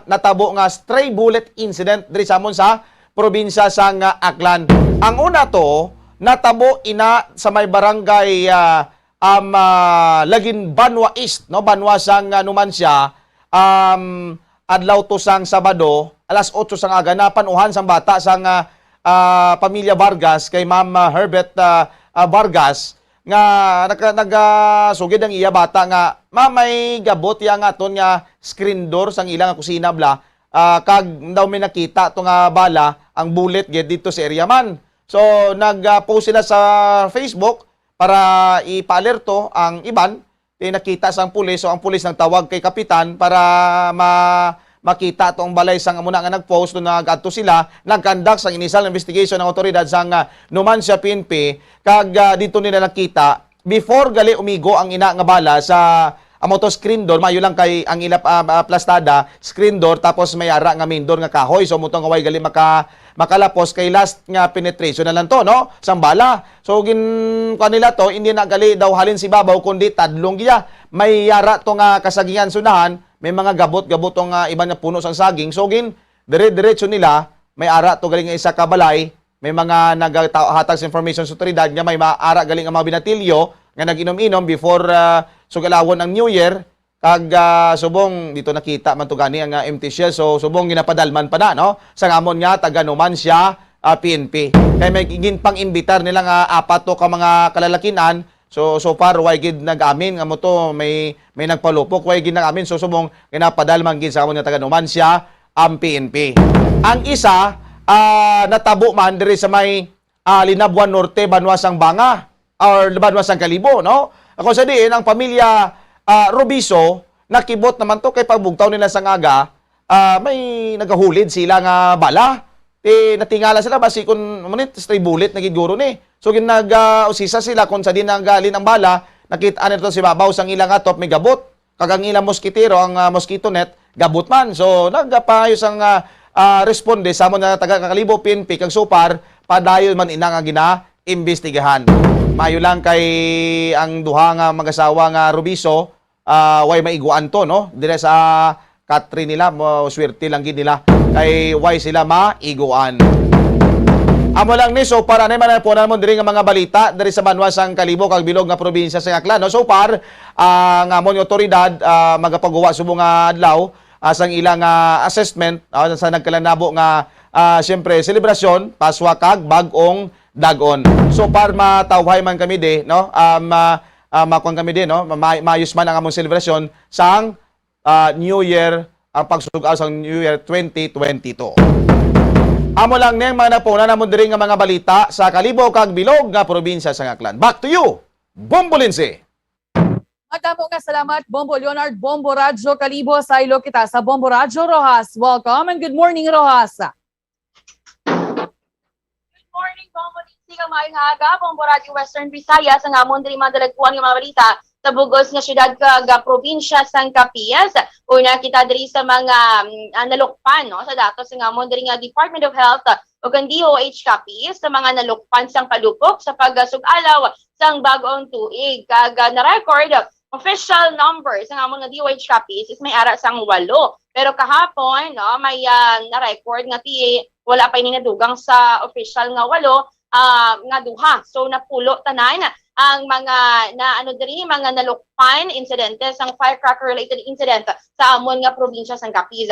natabo nga stray bullet incident diri sa amon sa probinsya sang Aklan. Ang una to natabo ina sa may barangay Lagin Banwa East, no, Banwa sang Numancia, adlaw to sang Sabado, alas 8 sang aga na panuhan sang bata sang pamilya Vargas kay Ma'am Herbert Vargas nga nagasugid ang iya bata nga may gabot yang aton nga screen door sang ilang kusina bla kag daw may nakita to nga bala ang bullet gid dito sa area man. So nag-post sila sa Facebook para ipa-alerto ang iban. Nakita sa pulis, so ang pulis nagtawag kay kapitan para makita tong balay sang muna nga nag-post no nagadto sila nag-conduct sang initial investigation ng otoridad sang Numancia PNP kag dito nila nakita before gali umigo ang ina nga bala sa amoto screen door mayo lang kay ang ila plastada screen door tapos may ara nga main door nga kahoy so muto nga way gali makalapos kay last nga penetration na lang to no sang bala so kanila to hindi na gali daw halin si babaw kundi tadlong giya may yara to nga kasagihan sunahan may mga gabot-gabot tong iba nga puno sang saging so dire-diretso nila may ara to galing nga isa ka balay may mga naghatag sa information sa otoridad nga may ara galing ang mga binatilyo nga nag-inom-inom before sugalawon ang New Year kag subong dito nakita man to gani ang empty shell so subong ginapadalman pa na no sa ngamon nga taga Numancia PNP kay may pang-imbitar nila nga apat to ka mga kalalakinan so far way gid nag-amin nga mo to may nagpalupok way gid nag-amin so subong ginapadalman gid sa ngamon nga taga Numancia ang PNP ang isa natabo man diri sa may Linabuan Norte Banwasang Banga or Banwasang Kalibo no ako sa diin ang pamilya Robiso nakibot naman to kay pagbugtaw nila sa ngaga may nagahulid sila nga bala natingala sila basi kun munit stray bullet na giguro ni so usisa sila kung sa din nanggalin ang bala nakita nito si babaw sang ilang atop may gabot kag ang ilang moskitero ang mosquito net gabot man so nagapayos ang responde sa mo na taga Kalibo PNP kag sopar padayon man ina nga gina-imbestigahan mayo lang kay ang duha nga mag-asawa nga Robiso way maiguan to no dire sa katri nila swerte lang gid nila kay way sila maiguan amo lang ni so para na man po namon diri nga mga balita diri sa Banwasang Kalibo kag bilog nga probinsya sa Aklan no so far ang amon otoridad magapagawa subong nga adlaw sang ilang assessment sa nagkalanabo nga siyempre selebrasyon Paswa kag bag-ong dagon. So par matawhay man kami di no makuan kami di no maayos man ang among selebrasyon sang New Year ang pagsugaw sang New Year 2022. Amo lang niyang mga napuna namon diri nga mga balita sa Kalibo kag bilog nga probinsya sa Aklan. Back to you, Bombo Lindsay. Magdamo nga salamat, Bombo Leonard, Bombo Radyo Kalibo, sa ilo kita sa Bombo Radyo Rojas. Welcome and good morning, Rojas. Good morning, Bombo Lindsay, kamayong aga, Bombo Radio Western Visayas, ang amon diri madalagpuan nga mga balita sa bugos nga syudad kag probinsya sang Capiz. Una kita diri sa mga nalukpan no sa datos nga amon diri nga Department of Health o kan DOH Capiz sa mga nalukpan sang palupok sa pagsugalaw sang bag-ong tuig kag na-record official numbers ng amon nga DOH Capiz is may ara sang 8. Pero kahapon no may na-record nga wala pa ini nadugang sa official nga 8 nga duha. So napulo tanan ang mga diri mga nalukpan insidente sang firecracker related incident sa amon nga probinsya sang Capiz.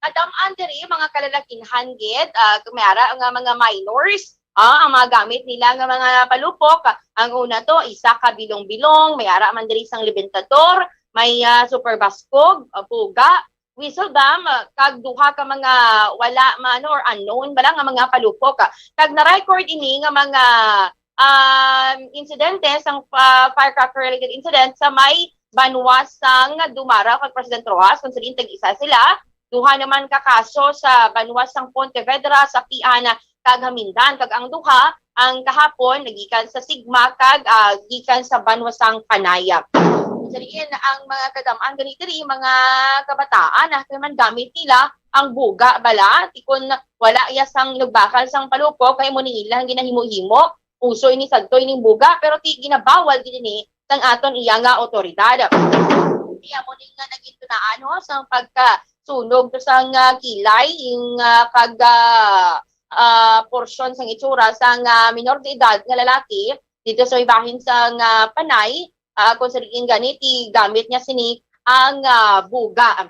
Kadam-an diri mga kalalakinhan gid may ara nga mga minors ang mga gamit nila nga mga palupok. Ang una to isa ka bilong-bilong, may ara man diri sang libentador, may super baskog, puga, whistle dam, kag duha ka mga wala man or unknown ba lang nga mga palupok. Kag na-record ini nga mga insidente sang firecracker related incident sa may Banwasang Dumara kag President Rojas kung sa tag-isa sila. Duha naman ka kaso sa Banwasang Pontevedra sa Piana kag Hamindan kag ang duha ang kahapon nagikan sa Sigma kag gikan sa Banwasang Panayap. Sariin ang mga kadam-an ganito mga kabataan kay man gamit nila ang buga bala tikon wala iya sang lugbakal sang palupok kay mo nila ginahimo-himo uso ini sadto ining buga pero ti ginabawal gid ni sang aton iya nga otoridad. Iya mo ning nga naging tunaan ho sang pagkasunog to sang kilay ing kag porsyon sang itsura sang minor de edad nga lalaki dito sa ibahin sang Panay kung sa rin ganiti gamit niya sini ang buga.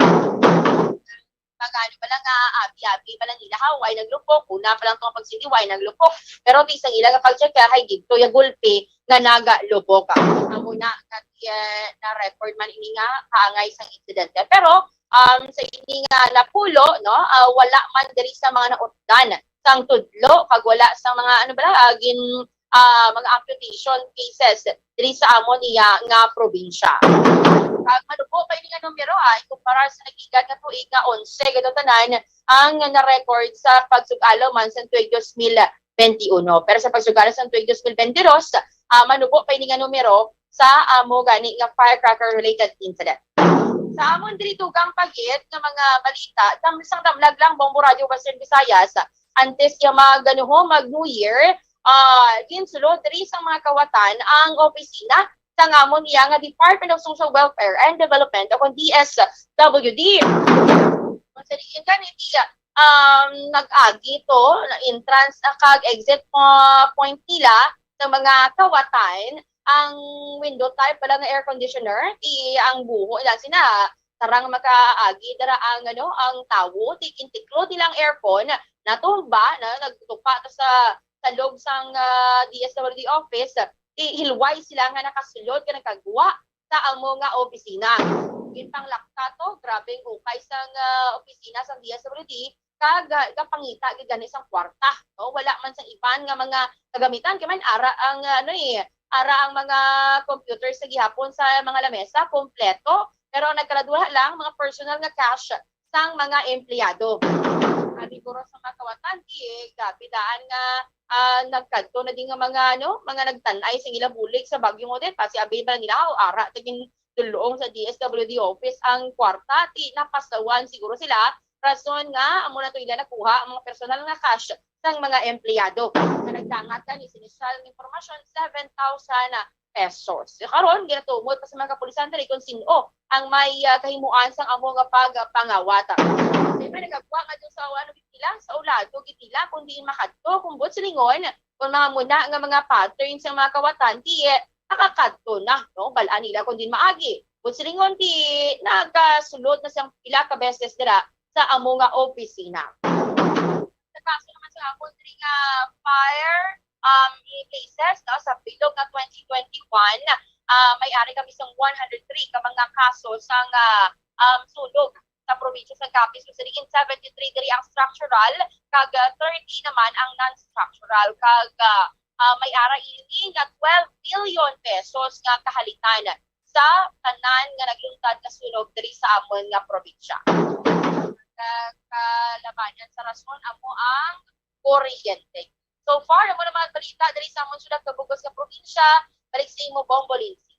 Pagano pa lang abi-abi pa lang nila way naglupok una pa lang tong pagsiliway naglupok pero bisang ila nga pag-check hay dito ya gulpi nga nagalupok amo na record man ini nga kaangay sang insidente pero sa ini nga napulo, no, wala man diri sa mga nautdan sang tudlo kag wala sa mga mga amputation cases diri sa amon iya nga probinsya. Kag manubo pa ini nga numero ikumpara sa nagikan nga tuig nga 11 gadto tanan ang na-record sa pagsugalo man sa tuig 2021. Pero sa pagsugalo sa tuig 2022, manubo pa ini nga numero sa amo gani nga firecracker related incident. Sa amon diri tugang pagit nga mga balita, isang damlag lang Bombo Radio Western Visayas antes yung mag New Year, ginsulod diri sa mga kawatan ang opisina sa ngamon iya nga Department of Social Welfare and Development o DSWD. Sa diin ganiti nag-agi to na entrance kag exit point nila sa mga kawatan ang window type pala nga air conditioner ang buho ila sina tarang makaagi dara ang ang tawo tikintiklo nilang aircon natumba na nagtupa ta sa loob sang DSWD office hilway sila nga nakasulod ka nagkagwa sa amo nga opisina. Gintang lakta to grabeng ukay sang opisina sang DSWD kag kapangita gid gani sang kwarta no wala man sang iban nga mga kagamitan kay man ara ang ara ang mga computer sa gihapon sa mga lamesa kompleto pero nagkaraduha lang mga personal nga cash sang mga empleyado. Siguro sa mga kawatan kapidaan nga nagkadto na din nga mga mga nagtanay sa ilang bulig sa Baguio Odette kasi abi ba nila ara tigin duluong sa DSWD office ang kwarta napasawan siguro sila rason nga amo na to ila nakuha ang mga personal nga cash sang mga empleyado. Nagdangat ni sinisal ng impormasyon 7,000 pesos. Karon ginatumod pa sa mga kapulisan diri kung sino ang may kahimuan sang amo nga pagpangawata. Kasi may nagagwa nga dun sa gitila sa ulado gitila kung diin makadto kung but silingon kung mga muna nga mga patterns sang mga kawatan nakakadto na no balaan nila kung diin maagi. But silingon nagasulod na siyang pila ka beses dira sa amo nga opisina. Sa kaso naman sa amon diri nga fire cases sa bilog nga 2021 may ari kami sang 103 ka mga kaso sang sulog sa probinsya sa Capiz so 73 diri ang structural kag 30 naman ang non-structural kag may ara ini nga 12 billion pesos nga kahalitan sa tanan nga naglungtad nga sunog diri sa amon nga probinsya. Kalabanan sa rason amo ang kuryente. So far, amo naman balita diri sa amon syudad Kabugos nga probinsya. Balik sa imo Bombo Lindsay.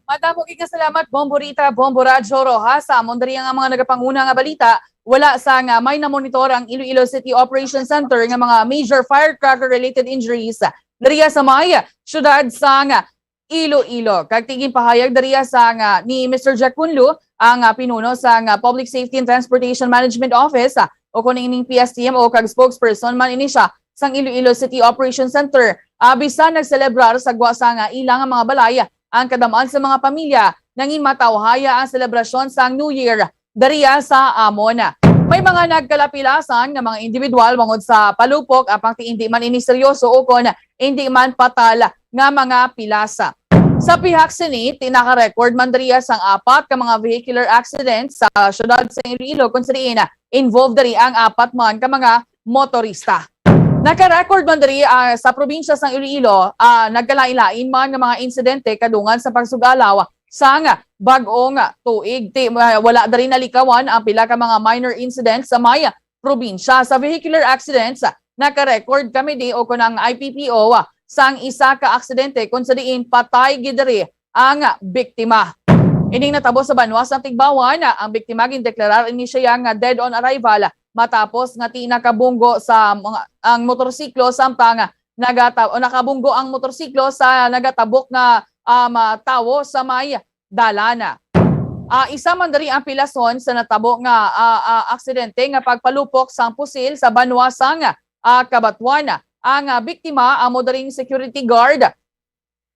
Madamo kay salamat Bombo Rita, Bombo Radyo Rojas sa amon diri nga mga nagapanguna nga balita. Wala sa nga may na-monitor ang Iloilo City Operation Center nga mga major firecracker related injuries diriya sa Maya, syudad sa nga Iloilo. Kag tigin pahayag diriya sa nga ni Mr. Jack Kunlu ang pinuno sa nga Public Safety and Transportation Management Office o kuning ining PSTM o kag spokesperson man ini siya sang Iloilo City Operation Center. Bisan nagselebrar sa gwasa nga ilang mga balaya ang kadamaan sa mga pamilya nangin matawhaya ang selebrasyon sang New Year dariya sa amon. May mga nagkalapilasan nga mga individual bangod sa palupok apang hindi man ini seryoso o kon hindi man patal nga mga pilasa. Sa pihak Senate, tinaka-record man dariya sang 4 ka mga vehicular accidents sa syudad sa Iloilo kung saan involved dari ang 4 man ka mga motorista. Naka-record man diri sa probinsya sang Iloilo, nagkalailain man nga mga insidente kadungan sa pagsugalaw sang bag-ong tuig. Wala dari nalikawan ang pila ka mga minor incidents sa Maya probinsya. Sa vehicular accidents, naka-record kami di o kunang IPPO sang isa ka aksidente kung sa diin patay gidari ang biktima. Ining natabo sa Banwas ng Tigbawan, ang biktima gindeklarar ini siya nga dead on arrival matapos nga tinakabunggo sa ang motorsiklo samtang nakabunggo ang motorsiklo sa nagatabok nga tawo sa may dalana. Isa man diri ang pilason sa natabo nga aksidente nga pagpalupok sang pusil sa Banwasang Kabatuan. Ang biktima amo daring security guard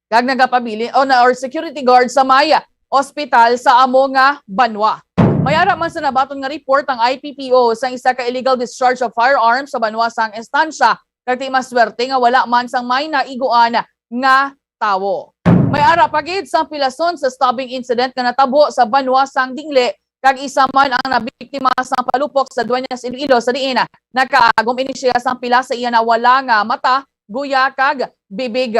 kag nagapabili or security guard sa Maya Hospital sa amo nga Banwa. Mayara man sa nabaton nga report ang IPPO sa isa ka illegal discharge of firearms sa Banwasang estansya kag ti maswerte nga wala man sang may naiguan nga tawo. May ara pagid sang pilason sa stabbing incident nga natabo sa Banwasang Dingle kag isa man ang nabiktima sa palupok sa Dueñas Iloilo sa diin nakaagom ini siya sang pila sa iya na wala nga mata, guya kag bibig.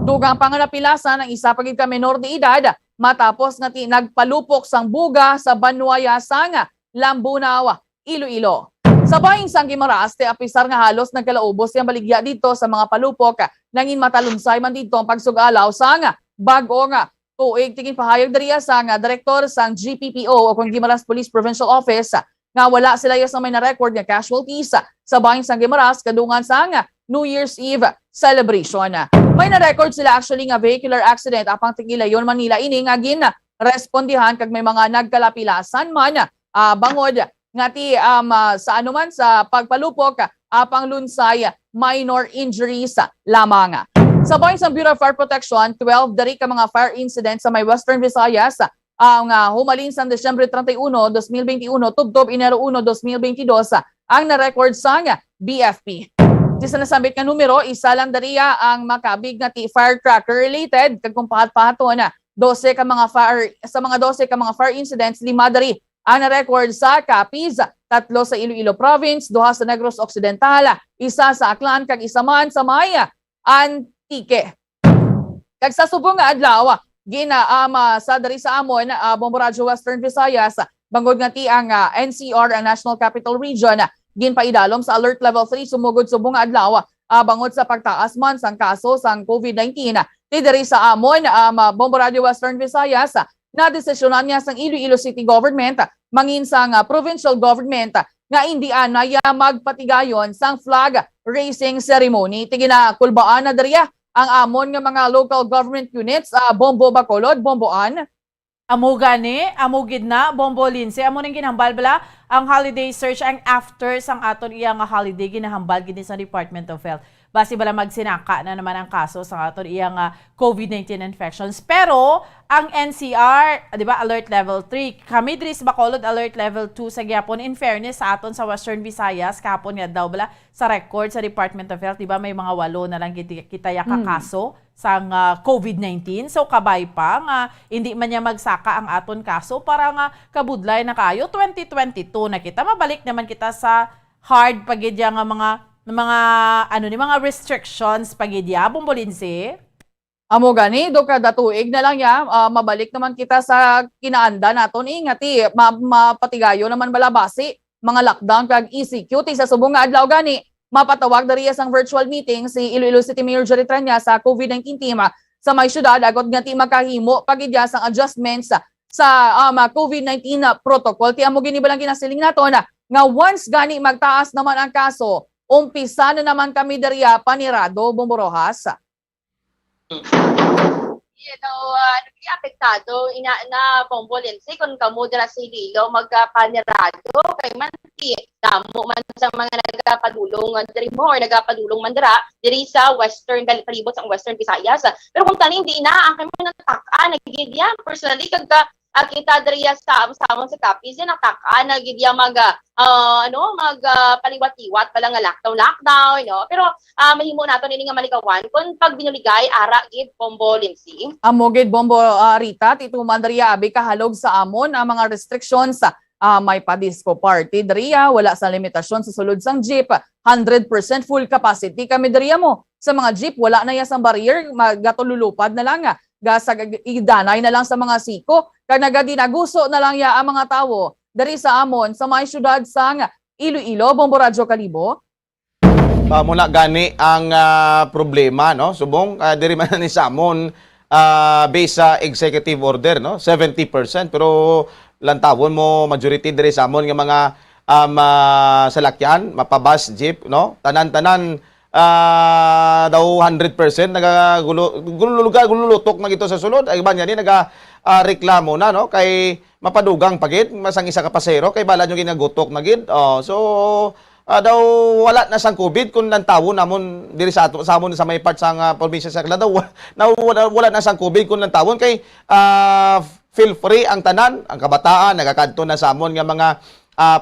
Dugang panganapilasa ng isa pagid ka menor de edad matapos nga nagpalupok sang buga sa Banuaya sang Lambunaw, Iloilo. Sa bahin sang Guimaras, te apisar nga halos nagkalaubos yung baligya dito sa mga palupok nangin matalunsay man dito ang pagsugalaw sang bago nga tuig tingin pahayag dariya sang direktor sang GPPO o kung Guimaras Police Provincial Office nga wala sila yung may na-record nga casualties sa bahin sang Guimaras kadungan sang New Year's Eve celebration. May na-record sila actually nga vehicular accident apang Tigilayon, Manila ini nga respondihan kag may mga nagkalapilasan man bangod nga ti sa anuman sa pagpalupok apang lunsay minor injuries lamang. Sa bahin sa Bureau of Fire Protection, 12 dari ka mga fire incidents sa may Western Visayas ang humalin sa Desyembre 31, 2021 tubtob Enero 1, 2022 ang na-record sang BFP. Di sa nasambit nga numero, isa lang dariya ang makabig nga ti firecracker related kag kung pahat-pahaton 12 ka mga fire sa mga 12 ka mga fire incidents, 5 dari ang na-record sa Capiz, 3 sa Iloilo Province, 2 sa Negros Occidental, 1 sa Aklan kag isa man sa Maya, Antique. Kag sa subong nga adlaw, ginaama sa dari sa amon Bombo Radio Western Visayas, bangod nga ti ang NCR, ang National Capital Region, ginpaidalom sa Alert Level 3 sumugod subong nga adlaw bangod sa pagtaas man sang kaso sang COVID-19. Ti diri sa amon Bombo Radio Western Visayas, na desisyonan niya sang Iloilo City Government mangin sang provincial government nga hindi anaya magpatigayon sang flag raising ceremony. Tigina kulbaan na diriya ang amon nga mga local government units Bombo Bacolod, Bomboan. Amo gani, amo gid na, Bombo Lindsay, amo nang ginhambal bala ang holiday search ang after sang aton iya nga holiday ginahambal gid sa Department of Health. Basi bala magsinaka na naman ang kaso sa aton iya nga COVID-19 infections. Pero ang NCR, di ba, alert level 3. Kami diri sa Bacolod alert level 2 sa gyapon. In fairness sa aton sa Western Visayas kahapon nga daw bala sa record sa Department of Health, di ba, may mga 8 na lang kita kaso sang COVID-19. So kabay pa nga hindi man niya magsaka ang aton kaso para nga kabudlay na kayo 2022 na kita mabalik naman kita sa hard pagidya nga mga restrictions pagidya Bombo Lindsay. Amo gani do kada tuig na lang ya mabalik naman kita sa kinaanda naton ingati mapatigayo naman balabasi mga lockdown kag ECQ ti sa subong nga adlaw gani mapatawag dariya sang virtual meeting si Iloilo City Mayor Jerry Tranya sa COVID-19 team sa may syudad agot nga ti makahimo pagidya sang adjustments sa COVID-19 protocol. Ti amo gini balang kinasiling naton nga once gani magtaas naman ang kaso, umpisa na naman kami dariya panirado Bombo Rojas. Apektado na Bombo Lindsay kung kamo dira sa Iloilo magkapanirado kay man ti damo man sa mga nagapadulong diri mo or nagapadulong man diri sa Western palibot sa Western Visayas. Pero kung tani hindi na ang kami nataka nagigidya personally kag kita diriya sa amon sa Capiz nataka nagigidya paliwat-iwat pala nga lockdown no. Pero mahimo nato ini nga malikawan kung pag binuligay ara gid Bombo Lindsay. Amo gid Bombo Rita tituman diriya abi kahalog sa amon ang mga restrictions may pa-disco party diriya, wala sa limitasyon sa sulod sang jeep, 100% full capacity kami diriya mo. Sa mga jeep wala na ya sang barrier, magatululupad na lang gasag idanay na lang sa mga siko kag nagadinaguso na lang ya ang mga tawo diri sa amon sa may syudad sang Iloilo. Bombo Radyo Kalibo. Muna gani ang problema, no? Subong diri man ni sa amon based sa executive order, no? 70%, pero lantawon mo majority diri sa amon nga mga salakyan, mapabas, jeep, no? Tanan-tanan daw 100% gululutok na gito sa sulod. Ay ba niya ni reklamo na, no? Kay mapadugang pagid masang isa ka pasero kay bala nyo ginagutok na gid. Daw wala na sang COVID kung nantawo namon diri sa amon sa may part sang probinsya sa Aklan daw wala na sang COVID kung nantawon kay feel free ang tanan, ang kabataan nagakadto na sa amon nga mga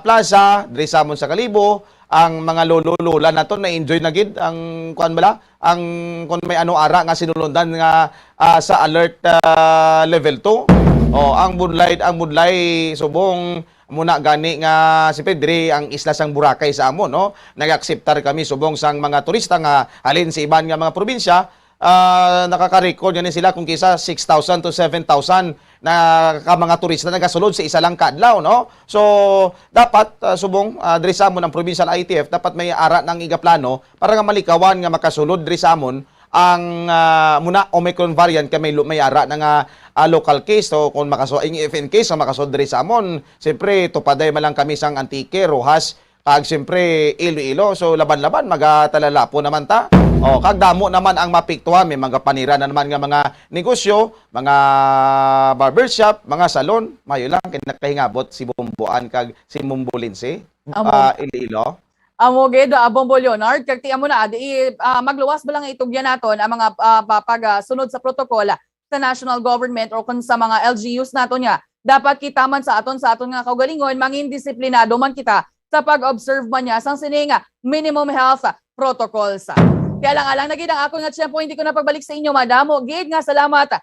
plaza diri sa amon sa Kalibo, ang mga lolo-lola nato na enjoy na gid ang kuan bala ang kun may ano ara nga sinulundan nga sa alert level 2 ang budlay subong muna gani nga si Pedri ang isla sang Boracay sa amon, no? Nag-akseptar kami subong sang mga turista nga halin sa iban nga mga probinsya. Nakaka-record yan sila kung kisa 6,000 to 7,000 na mga turista na nagasulod sa isa lang kadlaw, no? So, dapat subong diri sa amon ang provincial ITF dapat may ara ng igaplano para nga malikawan nga makasulod diri sa amon ang muna Omicron variant kay may ara na nga local case. So kung if in case makasulod diri sa amon, siyempre tupaday man lang kami sang Antique, Rojas, kag siyempre Iloilo. So laban-laban magatalala po naman ta. Kag damo naman ang mapiktuhan, may mga panira na naman nga mga negosyo, mga barbershop, mga salon. Mayo lang kinakahingabot si Bumbuan kag si Mumbulinsi, Iloilo. Amo gid Bombo Leonard, kag tiyan mo na magluwas ba lang itugyan naton ang mga pagsunod sa protokol sa national government or kung sa mga LGUs naton nga. Dapat kita man sa aton nga kaugalingon, mangin disiplinado man kita sa pag-observe man niya sang sininga minimum health protocols. Kaya lang alang nagid ang ako nga tiyempo, hindi ko na pagbalik sa inyo, madamo gid nga salamat.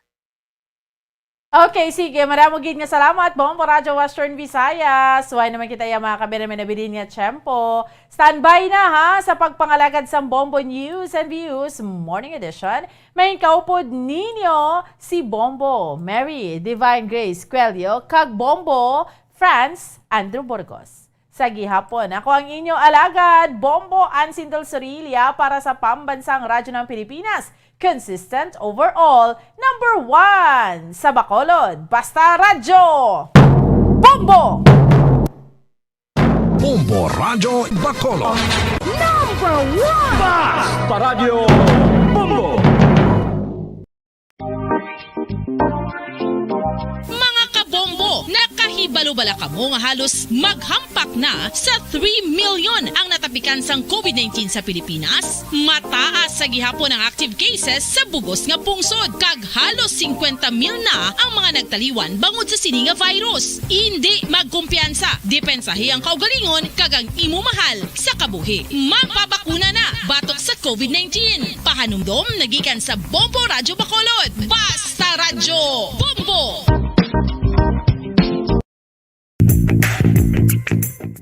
Okay, sige. Maraming gid nga salamat, Bombo Radyo Western Visayas. Suway naman kita yung mga kabiramin na bilin nga tiyempo. Standby na ha sa pagpangalagad sa Bombo News and Views Morning Edition. May kaupod ninyo si Bombo Mary Divine Grace Quelio kag Bombo France Andrew Burgos. Sa gihapon, ako ang inyong alagad, Bombo Ansindol Sorilia para sa Pambansang Radyo ng Pilipinas. Consistent overall, number 1 sa Bacolod. Basta Radyo! Bombo! Bombo Radyo Bacolod. Basta Radio Bombo! Mga kabombo, nakahibalo-bala kamo nga halos maghampak na sa 3 million ang natapikan sang COVID-19 sa Pilipinas. Mataas sa gihapon ang active cases sa bugos nga pungsod, kag halos 50,000 na ang mga nagtaliwan bangod sa sini nga virus. Hindi magkumpiyansa, depensahi ang kaugalingon kag ang imo mahal sa kabuhi. Magpabakuna na batok sa COVID-19. Pahanumdom nagikan sa Bombo Radyo Bacolod. Basta Radyo Bombo!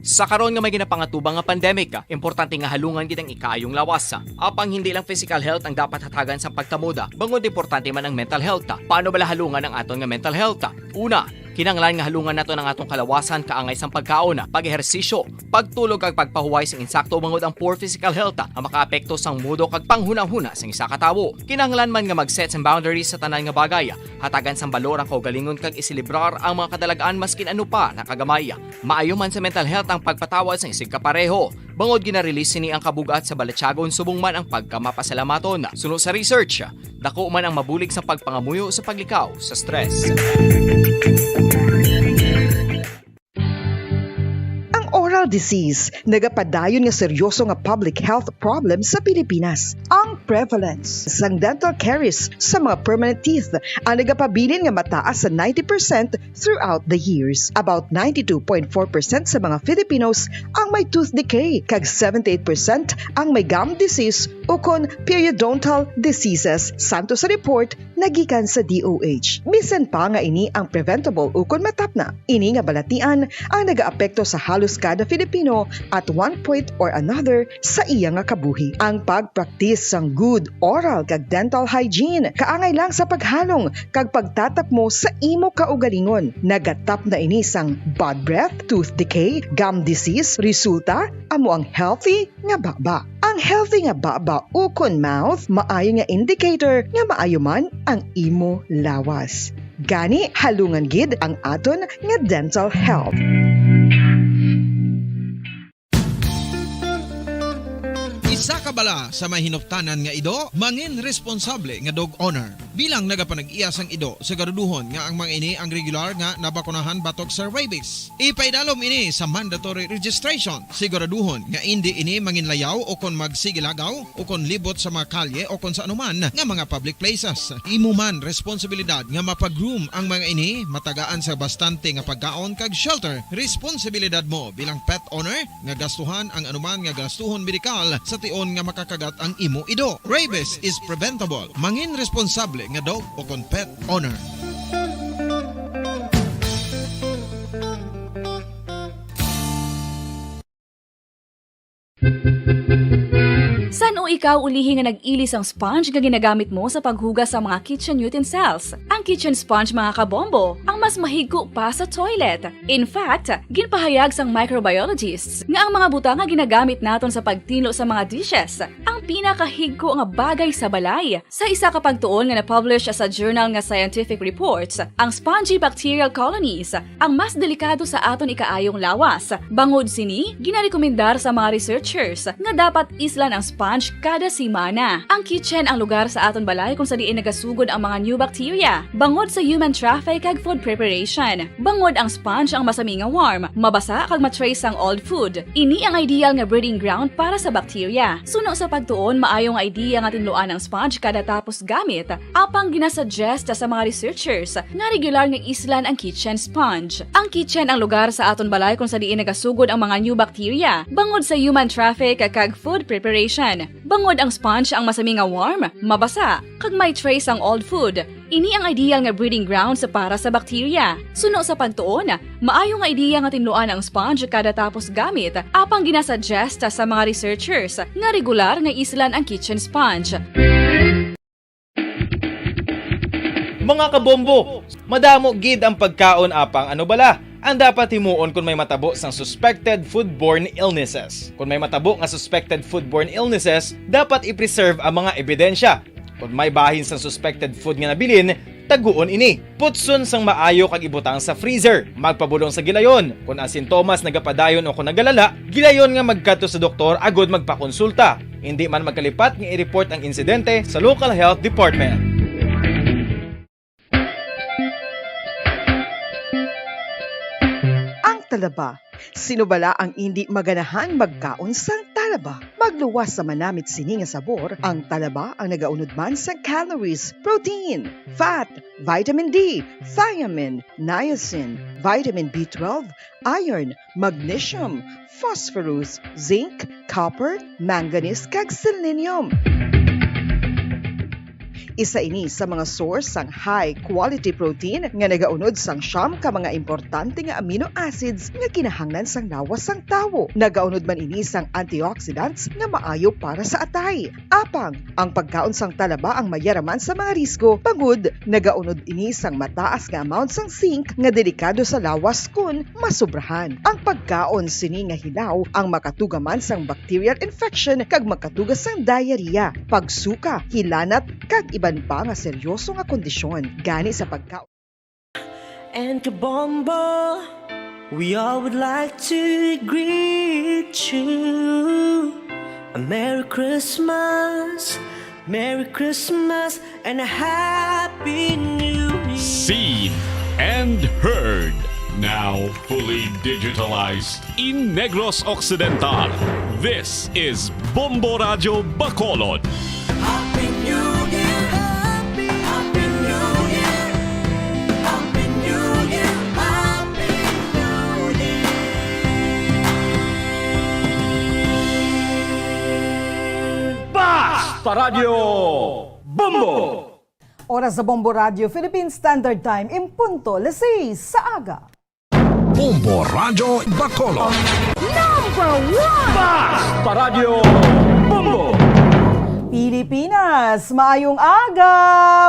Sa karon nga may ginapangatubang nga pandemic, importante nga halungan gid ang ikayong lawas. Apang hindi lang physical health ang dapat hatagan sa pagtamuda, bangod importante man ang mental health. Paano bala halungan ang aton nga mental health? Una, kinanglan nga halungan nato ng atong kalawasan kaangay sang pagkaon, pag-ehersisyo, pagtulog kag pagpahuway sang insakto bangod ang poor physical health ang makaapekto sang mudo kag panghunahuna sang isa ka tawo. Kinanglan man nga mag-set sang boundaries sa tanan nga bagay, hatagan sang balor ang kaugalingon kag isilibrar ang mga kadalagaan maskin ano pa nakagamay. Maayo man sa mental health ang pagpatawad sang isig kapareho. Bangod gina-release ni ang kabugat sa balatsagon subong man ang pagkamapasalamaton. Suno sa research, dako man ang mabulig sa pagpangamuyo sa paglikaw sa stress. Oral disease, nagapadayon nga seryoso nga public health problem sa Pilipinas. Ang prevalence sang dental caries sa mga permanent teeth ang nagapabilin nga mataas sa 90% throughout the years. About 92.4% sa mga Filipinos ang may tooth decay, kag 78% ang may gum disease o kon periodontal diseases. Santo sa report nagikan sa DOH. Bisan pa nga ini ang preventable o kon matapna. Ini nga balatian ang nagaapekto sa halos kada Filipino at one point or another sa iya nga kabuhi. Ang pagpractice sang good oral kag dental hygiene kaangay lang sa paghalong kag pagtatap mo sa imo kaugalingon. Nagatap na ini sang bad breath, tooth decay, gum disease, resulta amo ang healthy nga baba. Ang healthy nga baba ukon mouth maayo nga indicator nga maayo man ang imo lawas. Gani halungan gid ang aton nga dental health. Isa ka bala sa mahinuptanan nga ido, mangin responsable nga dog owner. Bilang nagapanag-iyas ang ido, siguraduhon nga ang mga ini ang regular nga nabakunahan batok sa rabies. Ipaidalom ini sa mandatory registration. Siguraduhon nga hindi ini manginlayaw o kon magsigilagaw o kon libot sa mga kalye o kon sa anuman nga mga public places. Imo man responsibilidad nga mapag-groom ang mga ini, matagaan sa bastante nga pagkaon kag shelter. Responsibilidad mo bilang pet owner nga gastuhan ang anuman nga gastuhon medikal sa tion nga makakagat ang imo ido. Rabies is preventable. Mangin responsable nga dog o kon pet owner. Mao ikaw ulihi nga nag-ilis ang sponge nga ginagamit mo sa paghugas sa mga kitchen utensils. Ang kitchen sponge mga kabombo, ang mas mahigko pa sa toilet. In fact, ginpahayag sang microbiologists nga ang mga butang nga ginagamit naton sa pagtilo sa mga dishes ang pinakahigko nga bagay sa balay. Sa isa ka pagtuon nga na-publish sa journal nga Scientific Reports, ang spongy bacterial colonies ang mas delikado sa aton ikaayong lawas. Bangod sini, ginarekomendar sa mga researchers nga dapat islan ang sponge kada simana. Ang kitchen ang lugar sa aton balay kung sa diin nagasugod ang mga new bacteria. Bangod sa human traffic kag food preparation. Bangod ang sponge ang masami nga warm, mabasa kag matrace ang old food. Ini ang ideal nga breeding ground para sa bacteria. Suno sa pagtuon, maayong idea nga tinluan ang sponge kada tapos gamit. Apang ginasuggest sa mga researchers nga regular nga islan ang kitchen sponge. Ang kitchen ang lugar sa aton balay kung sa diin nagasugod ang mga new bacteria. Bangod sa human traffic kag food preparation. Bangod ang sponge ang masami nga warm, mabasa, kag may trace ang old food. Ini ang ideal nga breeding ground sa para sa bacteria. Suno sa pagtuon, maayong nga idea nga tinluan ang sponge kada tapos gamit. Apang ginasuggest sa mga researchers nga regular nga islan ang kitchen sponge. Mga kabombo, madamo gid ang pagkaon apang ano bala ang dapat himuon kung may matabo sang suspected foodborne illnesses. Kung may matabo nga suspected foodborne illnesses, dapat i-preserve ang mga ebidensya. Kung may bahin sang suspected food nga nabilin, taguon ini. Putson sang maayo kag ibutang sa freezer. Magpabulong sa gilayon. Kung ang sintomas nagapadayon o kung nagalala, gilayon nga magkadto sa doktor agod magpakonsulta. Hindi man magkalipat nga i-report ang insidente sa local health department. Talaba. Sino bala ang hindi maganahan magkaon sang talaba? Magluwas sa manamit sini nga sabor, ang talaba ang nagaunod man sa calories, protein, fat, vitamin D, thiamine, niacin, vitamin B12, iron, magnesium, phosphorus, zinc, copper, manganese kag selenium. Isa ini sa mga source sang high-quality protein nga nagaunod sang siyam ka mga importante nga amino acids nga kinahanglan sang lawas sang tawo. Nagaunod man ini sang antioxidants nga maayo para sa atay. Apang, ang pagkaon sang talaba ang mayaraman sa mga risko. Pagud, nagaunod ini sang mataas nga amount sang zinc nga delikado sa lawas kun masubrahan. Ang pagkaon sini nga hilaw ang makatugaman sang bacterial infection kag makatugas sang diarrhea, pagsuka, hilanat kag iban pa nga seryoso nga kondisyon gani sa pagkaon. And kabombo, we all would like to greet you. A Merry Christmas, and a Happy New Year. Seen and heard. Now fully digitalized in Negros Occidental. This is Bombo Radio Bacolod. Happy New Year, Happy New Year, Happy New Year, Happy New Year. Basta Radio Bombo! Oras sa Bombo Radio, Philippine Standard Time, impunto, 6 sa aga. Bombo Radio Bacolod. Number 1! Basta Radio Bombo! Pilipinas, maayong aga!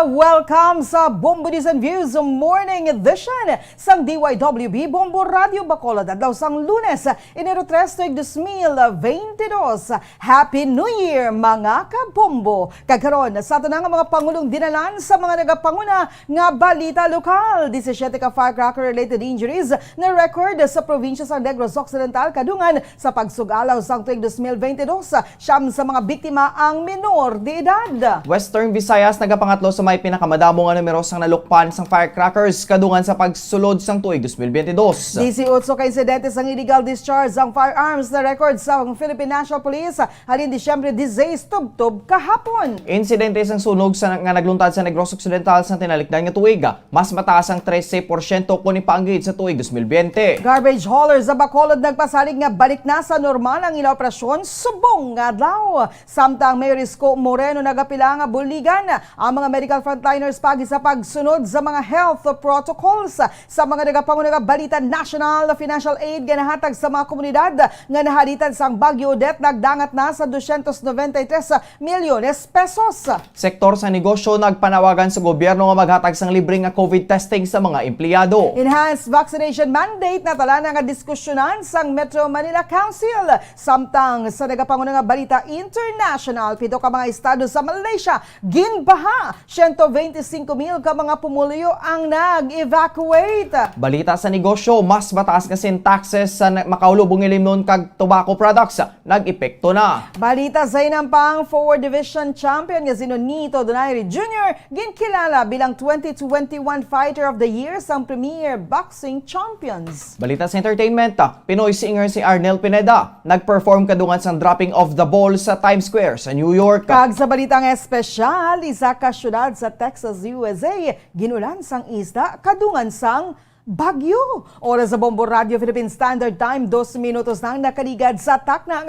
Welcome sa Bombo News and Views Morning Edition sang DYWB Bombo Radio Bacolod adlaw sang Lunes, Enero 3, 2022. Happy New Year mga kabombo! Kagkaron sa ato nga mga pangulong dinalan sa mga nagapanguna nga balita lokal. 17 ka firecracker related injuries na record sa probinsya sa Negros Occidental kadungan sa pagsugalaw sang tuig 2022. Siyam sa mga biktima ang minor de edad. Western Visayas nagapangatlo sa may pinakamadamo nga numero sang nalukpan sang firecrackers kadungan sa pagsulod sang tuig 2022. 18 ka insidente sang illegal discharge ang firearms na record sa Philippine National Police halin Disyembre 16 tubtob kahapon. Insidente sang sunog sa nga nagluntad sa Negros Occidental sa tinalikdan nga tuig, mas mataas ang 13% kung ipaanggid sa tuig 2020. Garbage haulers sa Bacolod nagpasalig nga balik na sa normal ang ilang operasyon subong nga adlaw. Samtang Mayor's Isko Moreno nagapila nga buligan ang mga medical frontliners pagi sa pagsunod sa mga health protocols sa mga nagapangunang balita national financial aid ganahatag sa mga komunidad nga nahalitan sang Bagyo Odette nagdangat na sa 293 milyones pesos. Sektor sa negosyo nagpanawagan sa gobyerno nga maghatag sang libreng nga COVID testing sa mga empleyado. Enhanced vaccination mandate na tala nga diskusyonan sang Metro Manila Council. Samtang sa nagapangunang balita international, 7 ka mga estado sa Malaysia ginbaha. 125,000 ka mga pumuluyo ang nag-evacuate. Balita sa negosyo, mas mataas kasi taxes sa makaulubong ilimnon kag tobacco products nag-epekto na. Balita sa inampang forward division champion nga sino Nito Donaire Jr. ginkilala bilang 2021 Fighter of the Year sa Premier Boxing Champions. Balita sa entertainment, Pinoy singer si Arnel Pineda nag-perform kadungan sa dropping of the ball sa Times Square sa New York. Kag sa balitang espesyal, isa ka syudad sa Texas, USA, ginulan sang isda kadungan sang Bagyo. Oras sa Bombo Radio Philippine Standard Time, 2 minutos nang nakaligad sa takna ang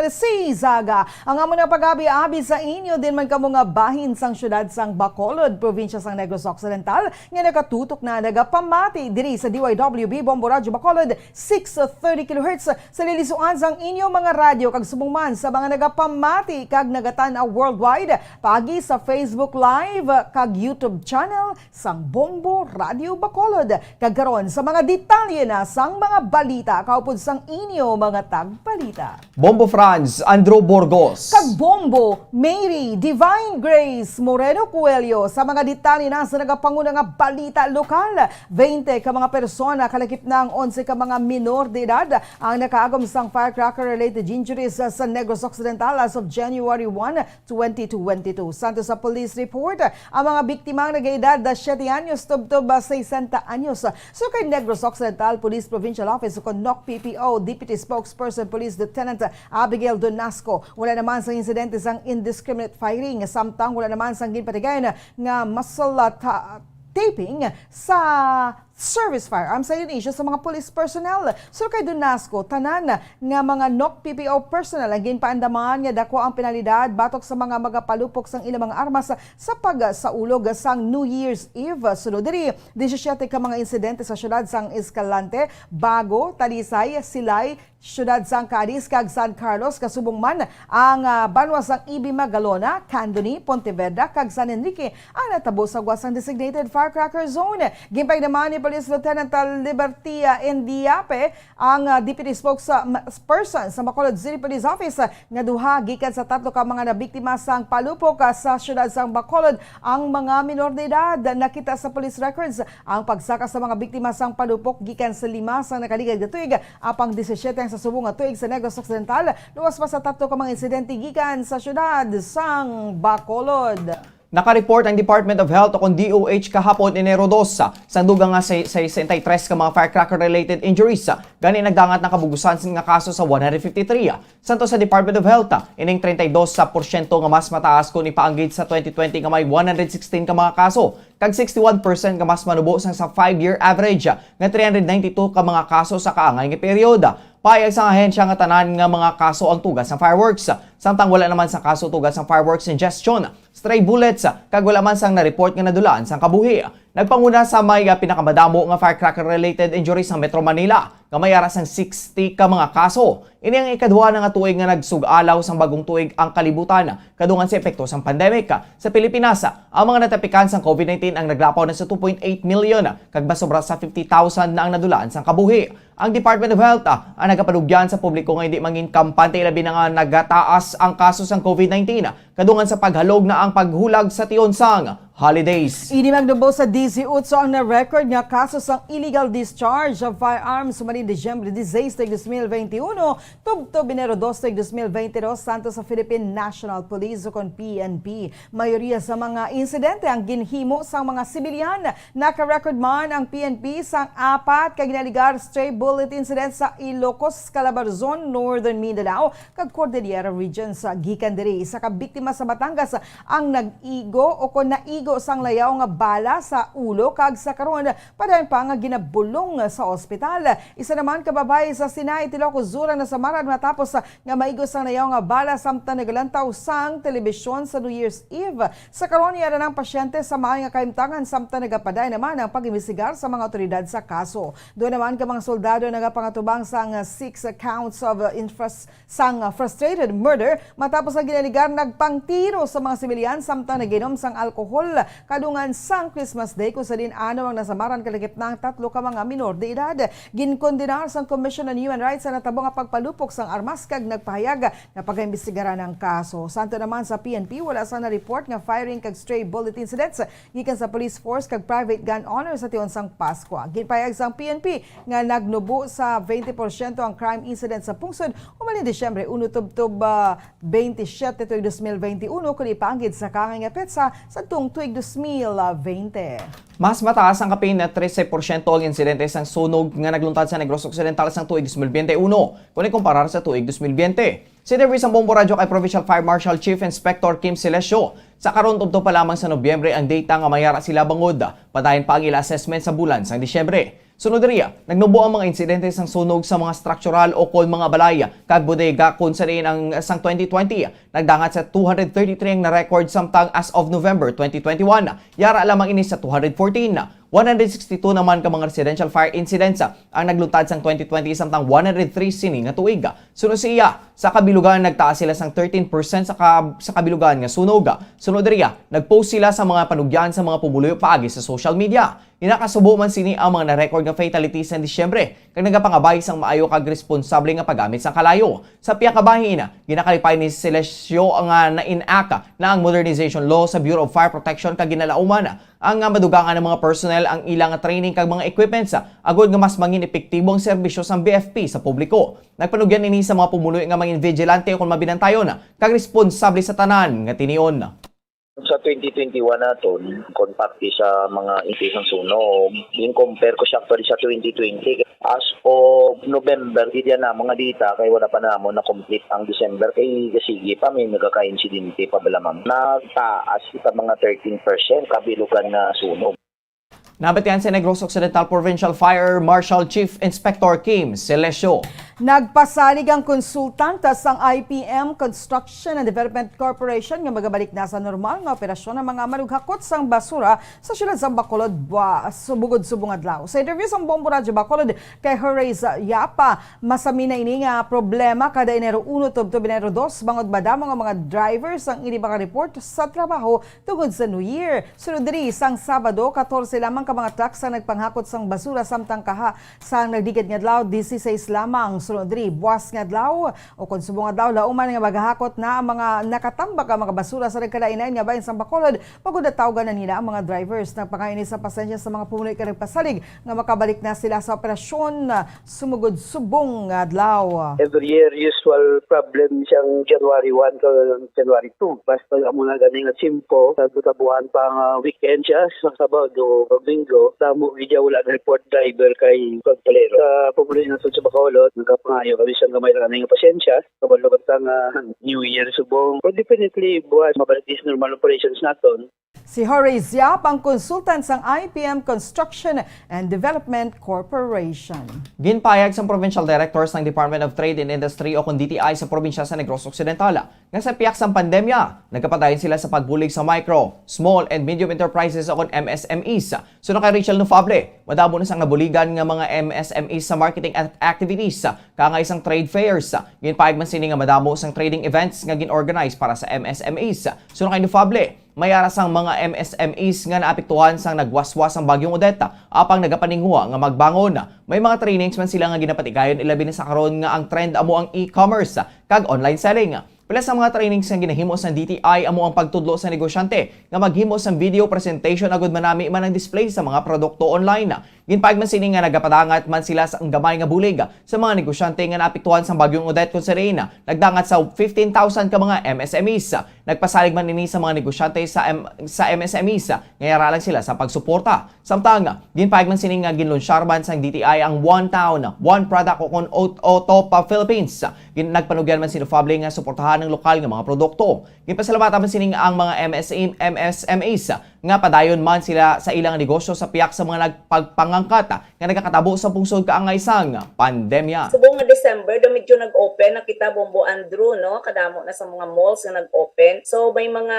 Zaga. Ang amo na pag-abi-abi sa inyo din man kamo nga bahin sang syudad sang Bacolod, probinsya sang Negros Occidental, nga nakatutok na nagapamati diri sa DYWB Bombo Radio Bacolod 630 kHz sa lilisuan sang inyo mga radyo kag subong man sa mga nagapamati kag nagatan-aw worldwide pagi sa Facebook Live kag YouTube channel sang Bombo Radio Bacolod. Kag karon sa mga detalye na sang mga balita kaupod sang inyo mga tagbalita. Bombo Franz, Andrew Burgos. Kag Bombo, Mary, Divine Grace, Moreno Coelho sa mga detalye na sa nagapanguna nga balita lokal. 20 ka mga persona kalakip na ang 11 ka mga minor de edad ang nakaagom sang firecracker-related injuries sa Negros Occidental as of January 1, 2022. Santo sa police report, ang mga biktimang nag-edad 7 anyos tubtob 60 anyos. So kay Negros Occidental Police Provincial Office o NOC PPO Deputy Spokesperson Police Lieutenant Abigail Donasco. Wala naman sa insidente sang indiscriminate firing, samtang wala naman sang ginpatigayon nga muscle taping sa service firearms sa Indonesia sa mga police personnel. So kay Donasco, tanan nga mga NOC PPO personnel ang ginpaandaman nga dako ang penalidad batok sa mga magapalupok sang ilang mga armas sa pagsaulog sang New Year's Eve. Sunod diri 17 ka mga insidente sa syudad sang Escalante, Bago, Talisay, Silay, syudad sang Cadiz kag San Carlos, kasubong man ang banwa sang Ibi Magalona, Candoni, Pontevedra kag San Enrique ang natabo sa wasang designated firecracker zone. Gimpay naman ni Police Lieutenant Libertia Endiape ang deputy spokesperson sa Bacolod City Police Office nga duha gikan sa 3 ka mga nabiktima sang palupok sa syudad sang Bacolod ang mga minor de edad. Nakita sa police records ang pagsaka sa mga biktima sang palupok gikan sa 5 sang nakaligad nga tuig apang 17 ang sa subong nga tuig sa Negros Occidental. Luwas pa sa 3 ka mga insidente gikan sa syudad sang Bacolod. Nakareport ang Department of Health o kung DOH kahapon Enero 2 sa dugang nga sa 63 ka mga firecracker-related injuries. Gani nagdangat ng kabugusan nga kaso sa 153. Santo sa Department of Health, ining 32% nga mas mataas kung ipaanggit sa 2020 nga may 116 ka mga kaso. Kag 61% nga mas manubo sang sa 5-year average nga 392 ka mga kaso sa kaangay nga peryodo. Payag sa ahensya nga tanan nga mga kaso ang tugas ng fireworks. Samtang wala naman sa kaso tugas ng fireworks ingestion, stray bullets, kag wala man sang na-report nga nadulaan sang kabuhi. Nagpanguna sa may pinakamadamo nga firecracker-related injuries sa Metro Manila nga may aras ng 60 ka mga kaso. Ini ang ikaduha na nga tuig nga nagsug-alaw sang bagong tuig ang kalibutan kadungan sa epekto sang pandemic. Sa Pilipinas, ang mga natapikan sang COVID-19 ang naglapaw na sa 2.8 million kag basobra sa 50,000 na ang nadulaan sang kabuhi. Ang Department of Health ang nagapadugyan sa publiko nga hindi mangin kampante labi na nga nagataas ang kaso sang COVID-19 kadungan sa paghalog na ang paghulag sa tiyon sang holidays. Ini magdubo sa DCUT so ang na-record nga kaso sang illegal discharge of firearms sumanin Disyembre 16, 2021, tubtob Enero 2, 2022, santo sa Philippine National Police o kon PNP. Mayoriya sa mga insidente ang ginhimo sang mga sibilyan. Naka-record man ang PNP sang 4 ka ginaligar stray bullet incident sa Ilocos, Calabarzon, Northern Mindanao, kag Cordillera Region sa gikan diri. Isa ka biktima sa Batangas ang nag-igo o kon naigo maigo sang layaw nga bala sa ulo kag sa karon padayon pa nga ginabulong sa ospital. Isa naman kababay sa Sinay Ilocos Sur na samaran matapos nga maigo sang layaw nga bala samtang nagalantaw sang telebisyon sa New Year's Eve. Sa karon yara ng pasyente sa mga nga kaimtangan samtang nagapaday naman ang pag-imbestigar sa mga otoridad sa kaso. Doon naman ka mga soldado nagapangatubang sang 6 counts of frustrated murder matapos ang ginaligar nagpangtiro sa mga sibilyan samtang naginom sang alkohol kadungan sang Christmas Day kung sa din ano ang nasamaran kalagip ng 3 ka mga minor de edad. Ginkondenar sang Commission on Human Rights sa natabo nga pagpalupok sang armas kag nagpahayag nga pag-imbestigaran ang kaso. Santo naman sa PNP wala sa na-report nga firing kag stray bullet incidents gikan sa police force kag private gun owner sa tiyon sang Pasko. Ginpahayag sang PNP nga nagnubo sa 20% ang crime incident sa pungsod umalin Disyembre 1 tubtob 27 tuig 2021 kundi paanggid sa kangay nga petsa sa tuig 2020. Mas mataas ang kapin na 13% ang insidente sang sunog nga nagluntad sa Negros Occidental sang tuig 2021 kung ikumparar sa tuig 2020. Si Dervis ang Bombo Radio kay Provincial Fire Marshal Chief Inspector Kim Celesio. Sa karon tubto pa lamang sa Nobyembre ang data nga mayara sila bangod. Padayon pa ang ila assessment sa bulan sang Disyembre. Sunod diriya, nagnubo ang mga insidente sang sunog sa mga structural o kol mga balay kag bodega kun sa diin ang sang 2020 nagdangat sa 233 ang na-record samtang as of November 2021 yara lamang ini sa 214. 162 naman ka mga residential fire incidents ang nagluntad sang 2020 samtang 103 sini nga tuig. Sunod siya, sa kabilugan nagtaas sila sang 13% sa kabilugan nga sunog. Sunod diriya, nagpost sila sa mga panugyan sa mga pumuloy paagi sa social media. Inakasubo man sini ang mga na-record nga fatalities sa Disyembre kag nagapangabay sang maayo kag responsable nga paggamit sang kalayo. Sa piya ka bahin, ginakalipay ni Celesio nga na-enact na ang modernization law sa Bureau of Fire Protection kag ginalauman ang madugangan ng mga personnel ang ilang training kag mga equipments agod nga mas mangin epektibo ang serbisyo sang BFP sa publiko. Nagpanugyan ini sa mga pumuloy nga mga vigilante kung mabinantayon kag responsable sa tanan nga tinion. Sa 2021 naton, kontakti sa mga intisang sunog, yung compare ko siya actually sa 2020. As of November, hindi na mga data, kaya wala pa namon na complete ang December. Kaya sige pa, may nagkaka-insidente pa bala ma'am. Nagtaas sa mga 13% kabilugan na sunog. Nabatian sa Negros Occidental Provincial Fire Marshal Chief Inspector Kim Celesio. Nagpasalig ang konsultanta sang IPM Construction and Development Corporation nga magabalik na sa normal nga operasyon ng mga manughakot sang basura sa siyudad sang Bacolod subugod-subong adlaw. Sa interview sang Bombo Radio Bacolod kay Horace Yapa, masami na ini nga problema kada Enero 1 tubtob Enero 2 bangod badamo nga mga drivers ang ini report sa trabaho tungod sa New Year. Sunod diri sang Sabado 14 lamang ka mga trucks ang nagpanghakot sang basura samtang kaha sang nagdikit nga adlaw 16 lamang. Sunod diri buwas nga adlaw o konsumong adlaw lauman nga maghahakot na ang mga nakatambak ang mga basura sa nagkalain-lain nga bahin sa Bacolod pagod tawgan na nila ang mga drivers. Nagpakaini sa pasensya sa mga pumunoy ka nagpasalig nga makabalik na sila sa operasyon sumugod-subong adlaw. Every year usual problem siyang January 1 to January 2. Basta muna ganing at simpo sa buwan pang weekend siya sa Sabado o Linggo. Tamo gidya wala na report driver kay pagpalero. Sa pumuloy na sa Bacolod pangayo kami siyang gamay lang ng pasensya kabalubag ang New Year subong. But definitely buwas mabalik is normal operations naton. Si Horace Yap ang konsultant sang IPM Construction and Development Corporation. Ginpayag sa Provincial Directors ng Department of Trade and Industry o kung DTI sa probinsya sa Negros Occidental nga sa piyak sang pandemya, nagkapadayon sila sa pagbulig sa micro, small and medium enterprises o kung MSMEs. Suno kay Rachel Nufable, madabo na sang nabuligan nga mga MSMEs sa marketing activities kanga isang trade fairs. Ginpayag man sini nga madamo sang trading events nga ginorganize para sa MSMEs. Suno kay Nufable, mayara sang mga MSMEs nga naapektuhan sang nagwaswas ang bagyong Odetta apang nagapaninghuwa nga magbangon. May mga trainings man sila nga ginapatigayon ilabi na sa karon nga ang trend amo ang e-commerce kag online selling. Pila sa mga trainings nga ginahimo sa DTI amo ang pagtudlo sa negosyante nga maghimo sang video presentation agud manami man ang display sa mga produkto online. Ginpayag man sini nga nagapadangat man sila sa ang gamay nga bulig sa mga negosyante nga naapektuhan sang bagyong Odette kun sa Reyna. Nagdangat sa 15,000 ka mga MSMEs. Nagpasalig man nini sa mga negosyante sa MSMEs nga yara lang sila sa pagsuporta. Samtang ginpayag man sini nga ginlunsyar man sang DTI ang One Town, One Product o kon Top Philippines. Nagpanugyan man si Fable nga suportahan ng lokal nga mga produkto. Ginpasalamatan man sini ang mga MSMEs nga padayon man sila sa ilang negosyo sa piyak sa mga nagpagpangangkat nga nagakatabo sa pungsod kaangay sang pandemya. Subong nga December, do medyo nag-open na kita Bombo Andrew, no? Kadamo na sa mga malls nga nag-open. So may mga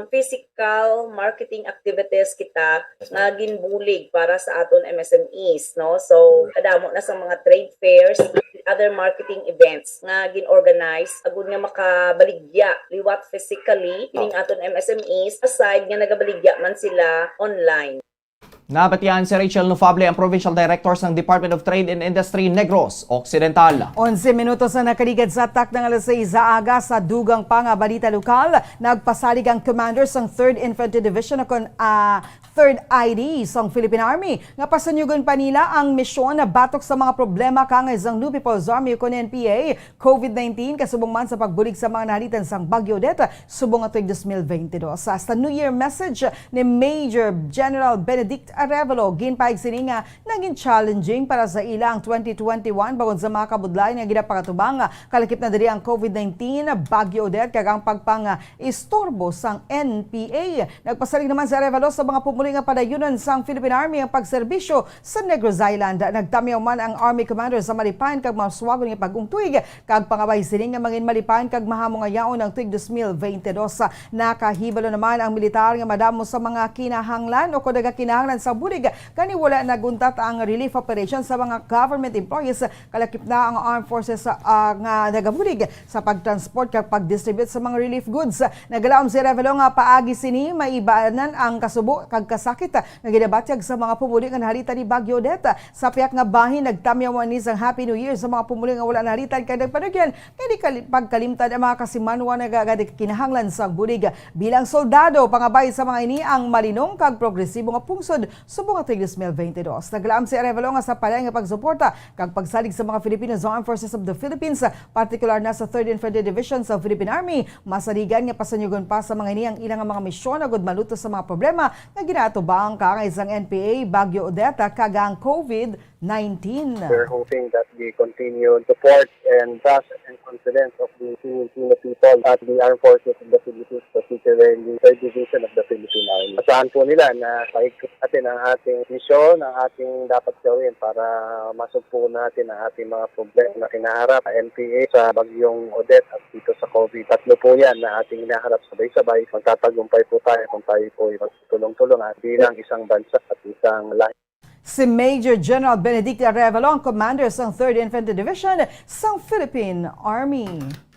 physical marketing activities kita nga ginbulig para sa aton MSMEs, no? So kadamo na sa mga trade fairs, other marketing events nga gin-organize agud nga makabaligya liwat physically kining aton MSMEs aside nga nagabaligya man sila online. Nabatian si Rachel Nufable, ang Provincial Director ng Department of Trade and Industry Negros Occidental. 11 minutos na nakaligid sa atak ng alas 6 sa aga sa dugang balita lokal. Nagpasalig ang commanders ng 3rd Infantry Division akon 3rd ID sa Philippine Army. Nga pasanyugan pa nila ang misyon na batok sa mga problema kangay sang New People's Army akon NPA, COVID-19 kasubong man sa pagbulig sa mga nahalitan sang Bagyo Odette subong atong 2022. Sa New Year message ni Major General Benedict Arevalo, ginpaig sini nga naging challenging para sa ilang 2021 bagon sa mga kabudlay nga ginapakatubang kalakip na diri ang COVID-19, Bagyo Odette kag ang istorbo sang NPA. Nagpasalig naman si Arevalo sa mga pumuli nga padayunan sang Philippine Army ang pagserbisyo sa Negros Island. Nagtamyaw man ang Army Commander sa Malipayan kag maswagon nga pagungtuig kag pangabay sini nga mangin Malipayan kag mahamo nga yaon ng tuig 2022. Nakahibalo naman ang militar nga madamo sa mga kinahanglan o kudaga kinahanglan sa bulig kani wala naguntat ang relief operation sa mga government employees kalakip na ang armed forces nga nagabulig sa pagtransport kag pagdistribute sa mga relief goods. Nagalaom si Revelo nga paagi sini maibaanan ang kasubo kag kasakit nga ginabatyag sa mga pumuli nga nahalita ni Bagyo Odette. Sa piyak nga bahin nagtamyaw ni sang Happy New Year sa mga pumuli nga wala nahalitan kag nagpanugyan kay pagkalimtad ang mga kasimanwa nga kinahanglan sa bulig. Bilang soldado pangabay sa mga ini ang malinong kag progresibo nga pungsod subong atong 2022. Naglaam si Arevalo nga sa palay nga pagsuporta kag pagsalig sa mga Filipino Armed Forces of the Philippines, partikular na sa 3rd Infantry Division sa Philippine Army. Masaligan nga pasanyugon pa sa mga ini ang ilang mga misyon agud maluto sa mga problema nga ginaatubang kangay sang NPA, Bagyo Odette kag ang COVID-19. We're hoping that the continued support and trust and confidence of the Filipino people at the Armed Forces of the Philippines, particularly the 3rd Division of the Philippine Army. Asahan po nila na paikot natin ang ating misyon, ang ating dapat gawin para masugpo natin ang ating mga problema na kinaharap sa NPA, sa Bagyong Odette at dito sa COVID. Tatlo po yan na ating hinaharap sabay-sabay. Magtatagumpay po tayo kung tayo po ay magtulong-tulong at bilang isang bansa at isang lahi. Si Major General Benedict Arevalo, ang commander ng 3rd Infantry Division sa Philippine Army.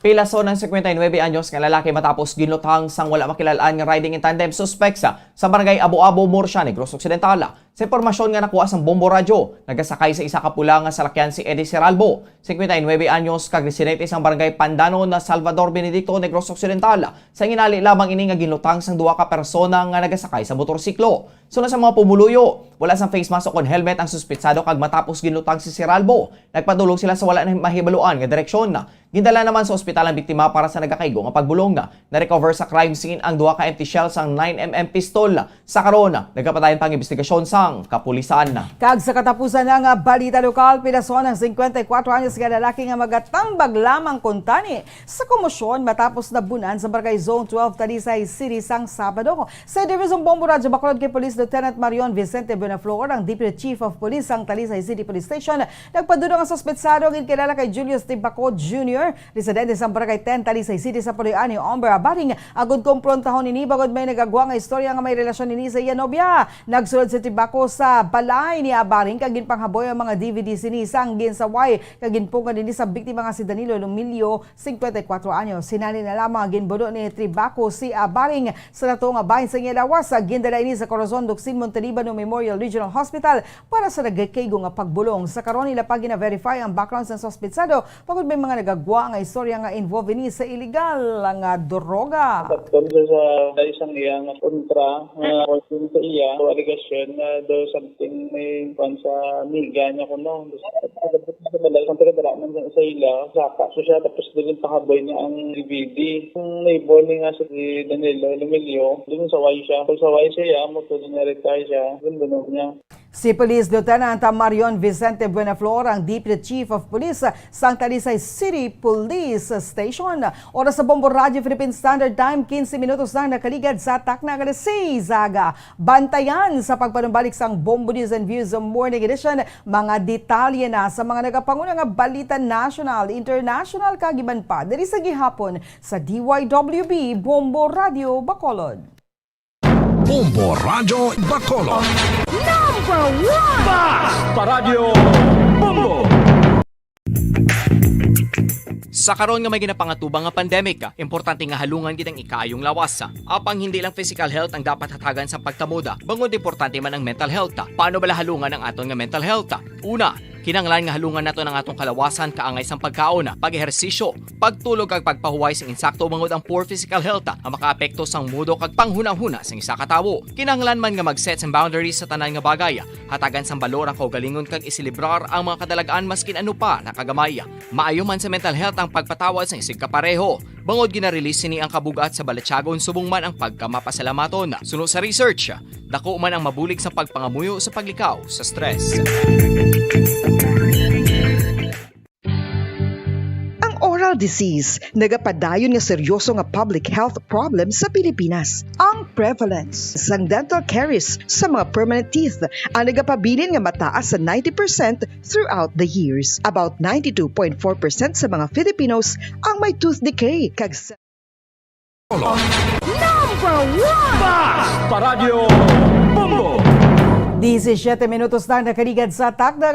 Pilaso ng 59 anyos nga lalaki matapos ginlutang sang wala makilalaan nga riding in tandem suspect sa barangay Abo-Abo, Murcia, Negros Occidental. Sa impormasyon nga nakuha sang Bombo Radyo, nagasakay sa isa ka pula nga salakyan si Eddie Seralbo, 59 anyos kag residente sang barangay Pandano na Salvador Benedicto, Negros Occidental. Sa inali lamang ini nga ginlutang sang duha ka persona nga nagasakay sa motorsiklo. Suna sa mga pumuluyo, wala sang face mask o helmet ang suspitsado kag matapos ginlutang si Seralbo. Nagpadulog sila sa wala na mahibaluan nga direksyon na. Gindala naman sa ospital ang biktima para sa nagakaigo nga pagbulong na. Na-recover sa crime scene ang duha ka empty shells ang 9mm pistol. Sa karona, nagkapatayon pang investigasyon sang kapulisan na. Kag sa katapusan ng balita lokal, pilason ng 54 anyos nga lalaki nga magatambag lamang kuntani sa komosyon matapos nabunan sa Barangay Zone 12 Talisay City sang Sabado. Sa Division Bombo Radyo Bacolod kay Police Lieutenant Marion Vicente Buenaflor, ang Deputy Chief of Police sang Talisay City Police Station, nagpadulong ang suspetsado ang kilala kay Julius Tibaco Jr., residente sa Barangay 10 Talisay City sa Puloy-Ani, Omber Abaring. Agud komprontahon nini bagod may nagagwa nga istorya nga may relasyon nini sa Yanobia. Nagsulod si Tibaco sa balay ni Abaring kag ginpanghaboy ang mga DVD sini sang ginsaway kag ginpungan nini sa biktima nga si Danilo Lumilio, 54 anyos. Sinali na lamang ginbudo ni Tibaco si Abaring sa nato nga bahin sa Ngelawas. Gindala ini sa Corazon Duxin Montelibano Memorial Regional Hospital para sa nagkaigo nga pagbulong. Sa karon nila pa gina-verify ang background sa suspetsado pagod may mga nagagwa nga istorya nga involved ni sa illegal nga droga. Tapos sa isang iyang kontra working sa iya so allegation na daw something may sa miga niya ko no. Sa taga-dalaman sa ila saka so siya tapos din pakaboy niya ang DVD. Yung neighbor nga sa si Danilo Lumilio, dun sa way siya. Pag sa way siya, mo to na retire siya. Dun niya. Si Police Lieutenant Marion Vicente Buenaflor ang Deputy Chief of Police sa Talisay City Police Station. Oras sa Bombo Radio Philippine Standard Time, 15 minutos na nakaligad sa Tacna, Zaga. Bantayan sa pagpanumbalik sang Bombo News and Views Morning Edition, mga detalye na sa mga nagapangunang balita national, international kagiban pa diri sa gihapon sa DYWB Bombo Radio Bacolod. Bombo Radio Bacolod. Number 1! Mas Paradyo Bombo! Sa karon nga may ginapangatubang nga pandemic, importante nga halungan gid ang ikaayong lawas. Apang hindi lang physical health ang dapat hatagan sa pagtamuda, bangod importante man ang mental health. Paano bala halungan ang aton nga mental health? Una, kinanglan nga halungan nato ng atong kalawasan kaangay sang pagkaon, pag-ehersisyo, pagtulog kag pagpahuway sang insakto bangod ang poor physical health ang makaapekto sang mudo kag panghunahuna sang isa ka tawo. Kinanglan man nga mag-set sang boundaries sa tanan nga bagay, hatagan sang balor ang kaugalingon kag isilibrar ang mga kadalagaan maskin ano pa nakagamay. Maayo man sa mental health ang pagpatawad sang isig kapareho. Bangod gina-release ni ang kabugat sa balatsagon subong man ang pagkamapasalamaton. Suno sa research, dako man ang mabulig sa pagpangamuyo sa paglikaw sa stress. Oral disease, nagapadayon nga seryoso nga public health problem sa Pilipinas. Ang prevalence sang dental caries sa mga permanent teeth ang nagapabilin nga mataas sa 90% throughout the years. About 92.4% sa mga Filipinos ang may tooth decay kag Number 1! Mas Paradyo Bombo! 17 minutos na nakaligad sa Tacna,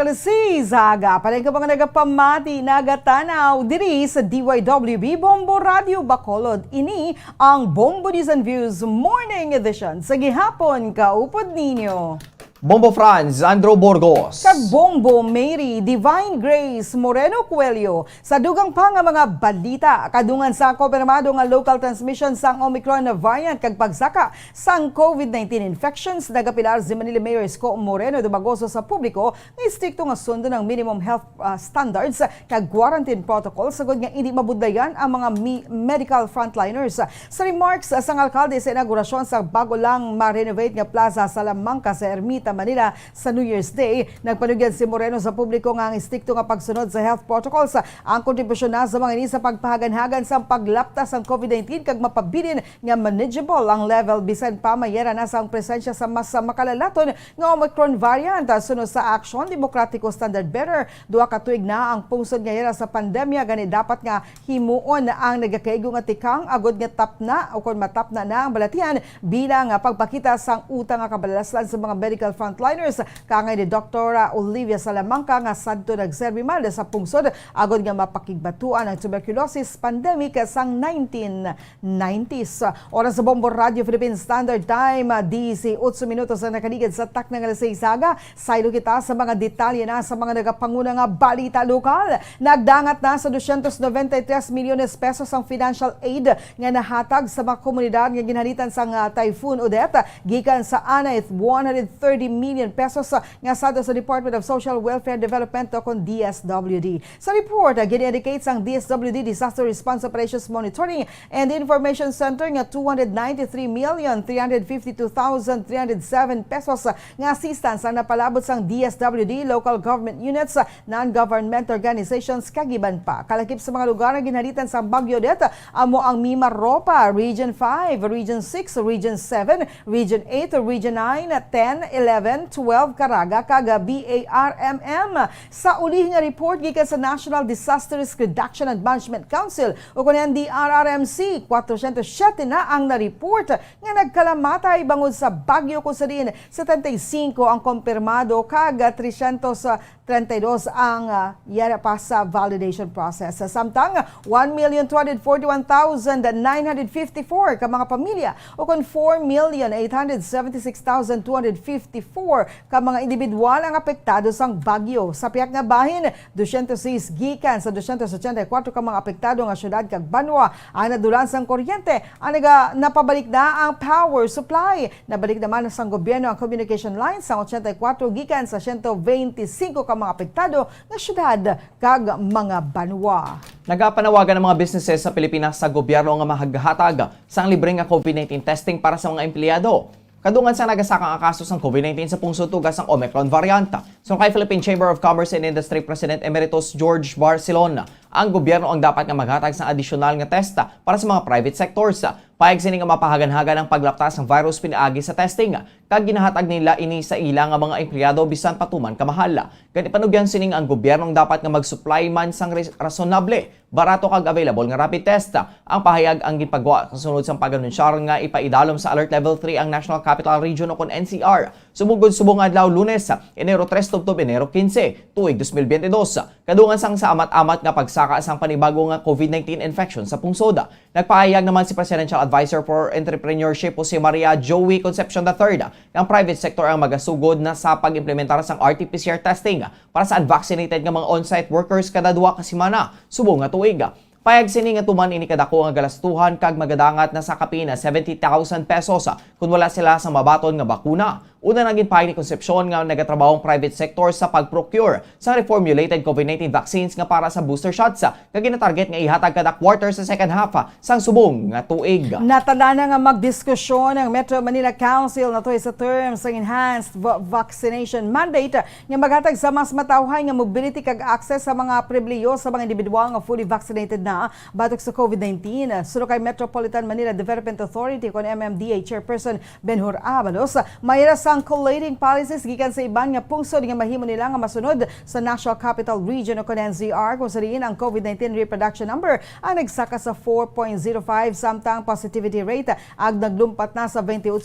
Zaga. Paleng ka mga nagapamati, nagatanaw diri sa DYWB Bombo Radio Bacolod. Ini ang Bombo News and Views Morning Edition. Sa gihapon, kaupod ninyo. Bombo Franz, Andrew Burgos. Kag Bombo Mary, Divine Grace Moreno Coelho. Sa dugang pa nga mga balita, kadungan sa kompirmado nga local transmission sang Omicron na variant kag pagsaka sang COVID-19 infections, nagapilar si Manila Mayor Isko Moreno Dumagoso sa publiko nga istrikto nga sundo ng minimum health standards kag quarantine protocol sagod nga hindi mabudlayan ang mga medical frontliners. Sa remarks sang alkalde sa inaugurasyon sa bago lang ma-renovate nga Plaza Salamanca sa Ermita, Manila sa New Year's Day, nagpanugyan si Moreno sa publiko nga ang istrikto nga pagsunod sa health protocols ang kontribusyon na sa mga ini sa pagpahagan-hagan sa paglaptas ng COVID-19 kag mapabilin nga manageable ang level bisan pa mayera na sa presensya sa mas makalalaton nga Omicron variant. Sunod sa Action Demokratiko Standard Bearer, duha ka tuig na ang pungsod nga yera sa pandemya, gani dapat nga himuon ang nagakaigo nga tikang agod nga tapna o kon matapna na ang balatian bilang pagpakita sang utang nga kabalaslan sa mga medical frontliners kangay ni Dr. Olivia Salamanca nga sadto nagserbi man sa pungsod agod nga mapakigbatuan ang tuberculosis pandemic sang 1990s. Oras sa Bombo Radio Philippine Standard Time, 18 minutos na nakaligid sa Tacna, Zaga. Saylo kita sa mga detalye na sa mga nagapanguna nga balita lokal. Nagdangat na sa 293 milyones pesos ang financial aid nga nahatag sa mga komunidad nga ginhalitan sang Typhoon Odette gikan sa anay 130 million pesos nga sada sa Department of Social Welfare and Development o kon DSWD. Sa report, gini-indicate ang DSWD Disaster Response Operations Monitoring and Information Center nga 293,352,307 pesos nga assistance ang napalabot sang DSWD, local government units, non-government organizations kagiban pa. Kalakip sa mga lugar na ginhalitan sa Bagyo Odette amo ang Mimaropa, Region 5, Region 6, Region 7, Region 8, Region 9, 10, 11, 12 Caraga kag BARMM. Sa ulihing nga report gikan sa National Disaster Risk Reduction and Management Council o kunin DRRMC, 407 na ang na-report nga nagkalamatay bangod sa bagyo kung sa din 75 ang kumpirmado kag 332 ang yara pa sa validation process. Samtang 1,241,954 ka mga pamilya o kung 4,876,254 ka mga individual ang apektado sang bagyo. Sa piyak nga bahin, 206 gikan sa 284 ka mga apektado nga syudad kag Banwa ang nadulan sang kuryente. Ang napabalik na ang power supply. Nabalik naman sang gobyerno ang communication lines sang 84 gikan sa 125 ka mga apektado nga syudad kag mga Banwa. Nagapanawagan ng mga businesses sa Pilipinas sa gobyerno nga mahaghatag sang libre nga COVID-19 testing para sa mga empleyado. kadungan sa nagasakang kaso ng COVID-19 sa pungsod tugas ng Omicron varianta. So kay Philippine Chamber of Commerce and Industry President Emeritus George Barcelona, ang gobyerno ang dapat nga maghatag sa adisyonal nga testa para sa mga private sectors. Payag sini nga mapahagan-hagan ang paglaptas ng virus pinaagi sa testing. Kag ginahatag nila ini sa ila nga mga empleyado bisan patuman kamahala. Gani panugyan sining ang gobyernong dapat nga mag-supply man sang rasonable, barato kag available nga rapid test. Ang pahayag ang gipagawa kasunod sang pag-anunsyar nga ipaidalom sa Alert Level 3 ang National Capital Region o kon NCR. Sumugod subong adlaw Lunes, Enero 3 tubtob Enero 15, tuig 2022. Kadungan sang sa amat-amat nga pagsaka sang panibago nga COVID-19 infection sa pungsod. Nagpahayag naman si Presidential Advisor for Entrepreneurship o si Maria Joey Concepcion III ang private sector ang magasugod na sa pag-implementar sang RT-PCR testing para sa unvaccinated nga mga on-site workers kada duwa ka semana subong nga tuig. Payag sini nga tuman ini kadako nga galastuhan kag magadangat na sa kapina 70,000 pesos kung wala sila sa mabaton nga bakuna. Una naging pahay ni Concepcion nga nagatrabahong private sector sa pag-procure sa reformulated COVID-19 vaccines nga para sa booster shots nga ginatarget nga ihatag kada quarter sa second half sang subong nga tuig. Natala na nga magdiskusyon ang Metro Manila Council na to sa terms ng enhanced vaccination mandate nga maghatag sa mas matawhay nga mobility kag access sa mga pribileyo sa mga individual nga fully vaccinated na batok sa COVID-19. Suno kay Metropolitan Manila Development Authority kon MMDA Chairperson Benhur Abalos, mayra sang collating policies gikan sa iban nga pungsod nga mahimo nila nga masunod sa National Capital Region o kon NCR kung sariin ang COVID-19 reproduction number ang nagsaka sa 4.05 samtang positivity rate ag naglumpat na sa 28%.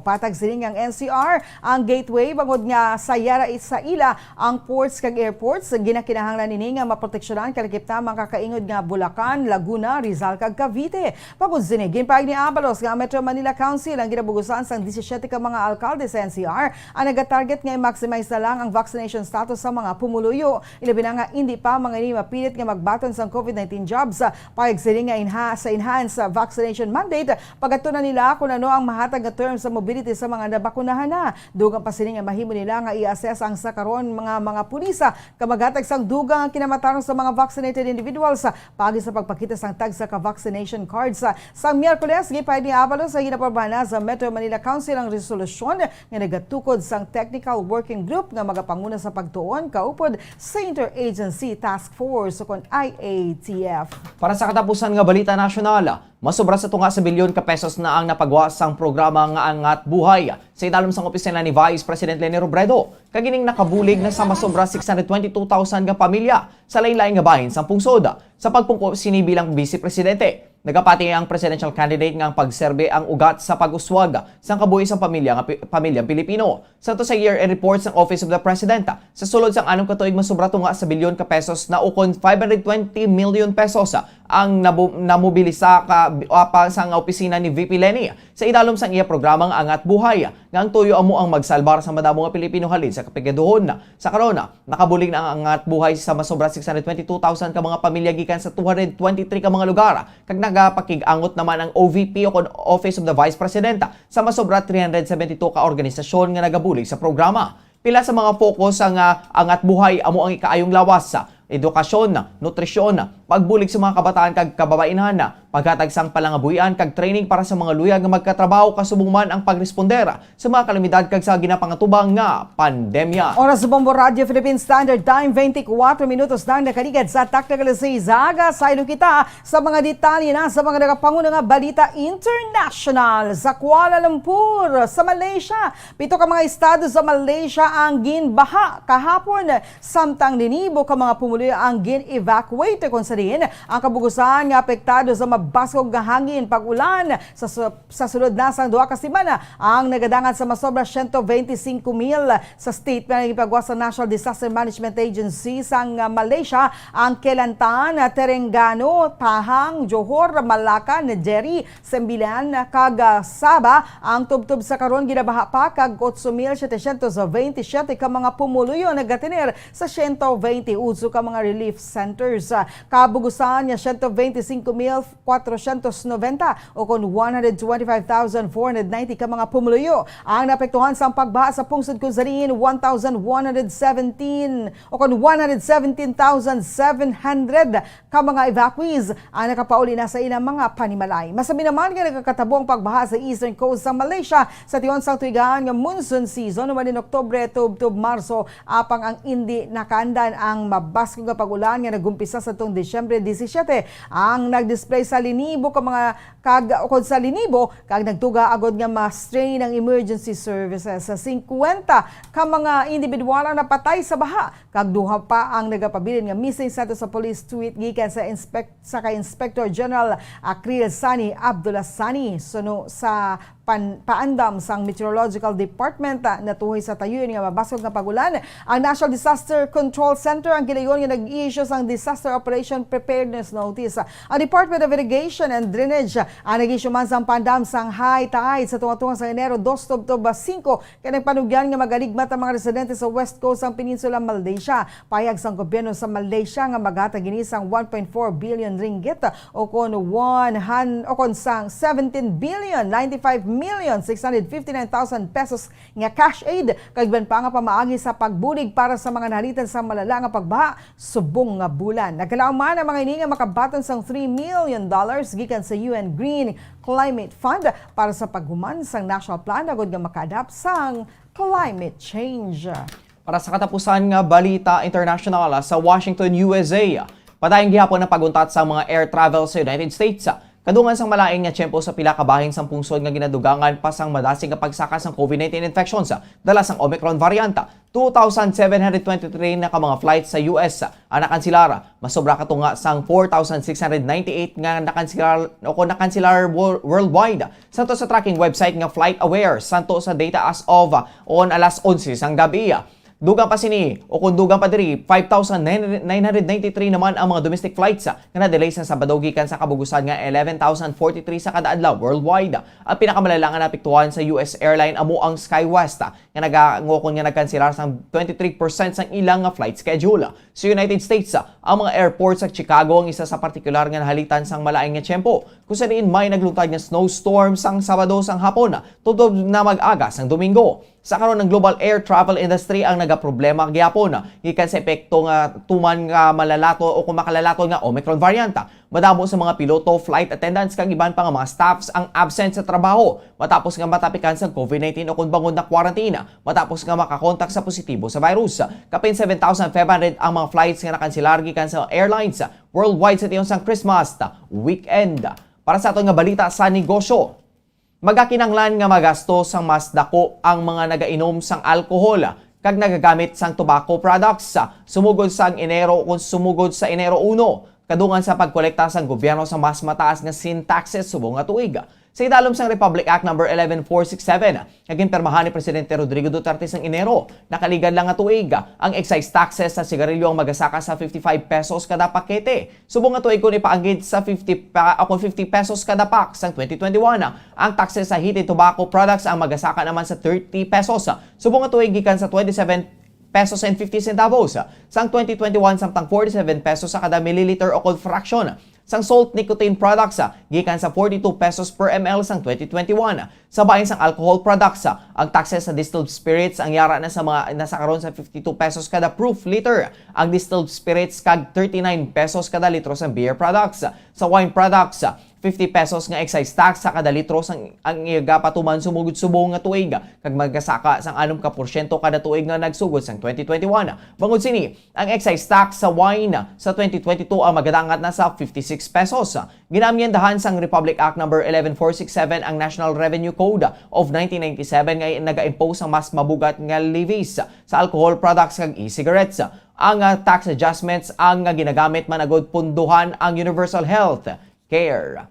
Patag sining ang NCR ang gateway bangod nga sayara sa ila ang ports kag airports ginakinahanglan nini nga maproteksyonan kalakip ta mga kakaingod nga Bulacan, Laguna, Rizal kag Cavite. Pagod sining ginpaig ni Abalos nga Metro Manila Council ang ginabugusan sang 17 ka mga alkalde sa NCR ang nagatarget nga i-maximize na lang ang vaccination status sa mga pumuluyo. Ilabi na nga hindi pa mga ini mapilit nga magbaton sa COVID-19 jobs. Payag sila nga sa enhanced vaccination mandate pagatunan nila kung ano ang mahatag nga terms sa mobility sa mga nabakunahan na. Dugang pa sila nga mahimo nila nga i-assess ang sakaron mga pulisa kamaghatag sang dugang ang kinamatarong sa mga vaccinated individuals pagi sa pagpakita sang tag sa ka-vaccination cards. Sa Miyerkules, gipay ni Abalos sa ginaporbahan sa Metro Manila Council ang resolusyon nga nagatukod sang Technical Working Group nga magapanguna sa pagtuon kaupod sa Interagency Task Force o kon IATF. Para sa katapusan nga balita nasyonal, masobra sa tunga sa bilyon ka pesos na ang napagawa sang programa nga Angat Buhay sa idalom sang opisina ni Vice President Leni Robredo. Kagining nakabulig na sa masobra 622,000 nga pamilya sa lain-lain nga bahin sang pungsod. Sa pagpungko sini bilang Vice Presidente, nagapati ang presidential candidate nga ang pagserbe ang ugat sa pag-uswag sa kabuhi sa pamilyang Pilipino. Sa to sa year-end reports ng Office of the President, sa sulod sang anong katuig masobra tunga sa bilyon ka pesos na ukon 520 million pesos ang namobilisa sa opisina ni VP Leni sa idalom sang iya programang Angat Buhay nga ang tuyo amo ang magsalbar sa madamo nga Pilipino halin sa kapigaduhon. Sa karona, nakabulig na ang Angat Buhay sa masobra 622,000 ka mga pamilya gikan sa 223 ka mga lugar. Kag nagapakig-angot naman ang OVP o Office of the Vice President sa masobra 372 ka organisasyon nga nagabulig sa programa. Pila sa mga focus ang Angat Buhay amo ang ikaayong lawas sa edukasyon, nutrisyon, pagbulig sa mga kabataan kag kababainan, paghatag sang palangabuhian kag training para sa mga luyag nga magkatrabaho kasubong man ang pagresponder sa mga kalamidad kag sa ginapangatubang nga pandemya. Oras sa Bombo Radio Philippine Standard Time 24 minutos nang nakaligid sa Tactical Zaga. Saylo kita sa mga detalye na sa mga nagapanguna nga balita international sa Kuala Lumpur sa Malaysia. 7 ka mga estado sa Malaysia ang ginbaha kahapon samtang ninibo ka mga pumuloy ang gin-evacuate kung sariin ang kabugusan nga apektado sa mabasog nga hangin pag-ulan sa sulod na sang 2 ka semana ang nagadangat sa masobra 125,000 sa statement ng ipagawa sa National Disaster Management Agency sang Malaysia ang Kelantan, Terengganu, Pahang, Johor, Malacca, Negeri, Sembilan, kag Sabah ang tubtub sa karon ginabaha pa kag 8,727 ka mga pumuluyo nagatinir sa 120 ka mga relief centers. Kabugusan niya 125,400 490 o kung 125,490 ka mga pumuluyo. Ang napektuhan sa pagbaha sa pungsod Kuzarin, 1,117 o kung 117,700 ka mga evacuees ang nakapauli na sa ilang mga panimalay. Masabi naman nga nagkakatabo ang pagbaha sa eastern coast ng Malaysia sa tiyon sang tuigaan nga monsoon season naman din Oktubre tub Marso apang ang hindi nakaandan ang mabasko nga pagulan nga nagumpisa sa tong Disyembre 17 ang nagdisplay sa linibo ka mga ukod sa linibo kag nagtuga agod nga ma-strain ang emergency services sa 50 ka mga individual ang napatay sa baha kag duha pa ang nagapabilin nga missing sa police tweet gikan sa Inspector General Akril Sani Abdullah Sani suno sa paandam sang Meteorological Department na tuhoy sa tayuyon nga mabasog nga pagulan. Ang National Disaster Control Center ang gilayon nga nag-issue sang Disaster Operation Preparedness Notice. Ang Department of Irrigation and Drainage ang nag-issue man sang pandam sang high tide sa tunga-tunga sa Enero 2 to 5 kaya nagpanugyan nga magaligmat ang mga residente sa west coast sang Peninsula Malaysia. Payag sang gobyerno sa Malaysia nga maghatag kini sang 1.4 billion ringgit o kon sang 17 billion 95,659,000 pesos nga cash aid kag ban pa nga pamaagi sa pagbulig para sa mga nalitan sa malala nga pagbaha subong nga bulan. Nagkalaom man ang mga ini nga makabaton sang $3 million gikan sa UN Green Climate Fund para sa paghuman sang national plan agud nga makaadapt sang climate change. Para sa katapusan nga balita international sa Washington, USA, padayong gihapon ang paguntat sa mga air travel sa United States. Kadungan sang malaing nga tiyempo sa pila ka bahing sang pungsod nga ginadugangan pa sang madasig nga pagsaka sang COVID-19 infections dala sang Omicron varianta. 2,723 na ka mga flights sa US ang nakansilar. Masobra katunga sang 4,698 nga nakansilar worldwide. Santo sa tracking website nga FlightAware, santo sa data as of on alas 11 sang gabi. Dugang pa sini o kung dugang pa diri 5,993 naman ang mga domestic flights nga na-delay sa Sabado gikan sa kabugusan nga 11,043 sa kada adlaw worldwide. Ang pinakamalala nga napiktuhan sa US airline amo ang SkyWest nga nagangokon nga nagkanselar sang 23% sang ilang nga flight schedule. Sa United States, ang mga airports sa Chicago ang isa sa partikular nga nahalitan sang malaing nga tiyempo. Kung sa diin may naglutad nga snowstorm sang Sabado sang hapon tutob na mag-aga sang Domingo. Sa karon ng global air travel industry ang nagaproblema gyapon gikan sa epekto nga tuman nga malalato o kung makalalato nga Omicron varianta. Madamo sa mga piloto, flight attendants kag iban pa nga mga staffs ang absent sa trabaho matapos nga matapikan sa COVID-19 o kung bangon na quarantine matapos nga makakontak sa positibo sa virus. Kapin 7,500 ang mga flights nga nakanselar gikan sa airlines worldwide sa tiyon sang Christmas weekend. Para sa aton nga balita sa negosyo, magakinanglan nga magastos sang mas dako ang mga nagainom sang alkohol kag nagagamit sang tobacco products. Sumugod sang Enero kung sumugod sa Enero 1, kadungan sa pagkolekta sang gobyerno sa mas mataas nga sin taxes subong nga tuig. Sa idalom sang Republic Act No. 11467, naging permahan ni Presidente Rodrigo Duterte sang Enero, nakaligan lang nga tuig ang excise taxes sa sigarilyo ang magasaka sa 55 pesos kada pakete. Subong nga tuig kung ipaanggid sa 50 pesos kada pack sang 2021. Ang taxes sa heated tobacco products ang magasaka naman sa 30 pesos. Subong nga tuig gikan sa 27 pesos and 50 centavos. Sang 2021 samtang 47 pesos sa kada milliliter o cold fraction. Sang salt nicotine products gikan sa 42 pesos per ml sang 2021. Sa bahin sang alcohol products, ang taxes sa distilled spirits ang yara na sa mga nasa karon sa 52 pesos kada proof liter. Ang distilled spirits kag 39 pesos kada litro sang beer products. Sa wine products, 50 pesos nga excise tax sa kada litro sang ang igapatuman sumugod subong nga tuig kag magasaka sang 6% kada tuig nga nagsugod sang 2021. Bangod sini, ang excise tax sa wine sa 2022 ang magadangat na sa 56 pesos. Ginamyendahan sang Republic Act No. 11467 ang National Revenue Code of 1997 nga naga-impose ang mas mabugat nga levies sa alcohol products kag e-cigarettes. Ang tax adjustments ang ginagamit managod punduhan ang universal health care.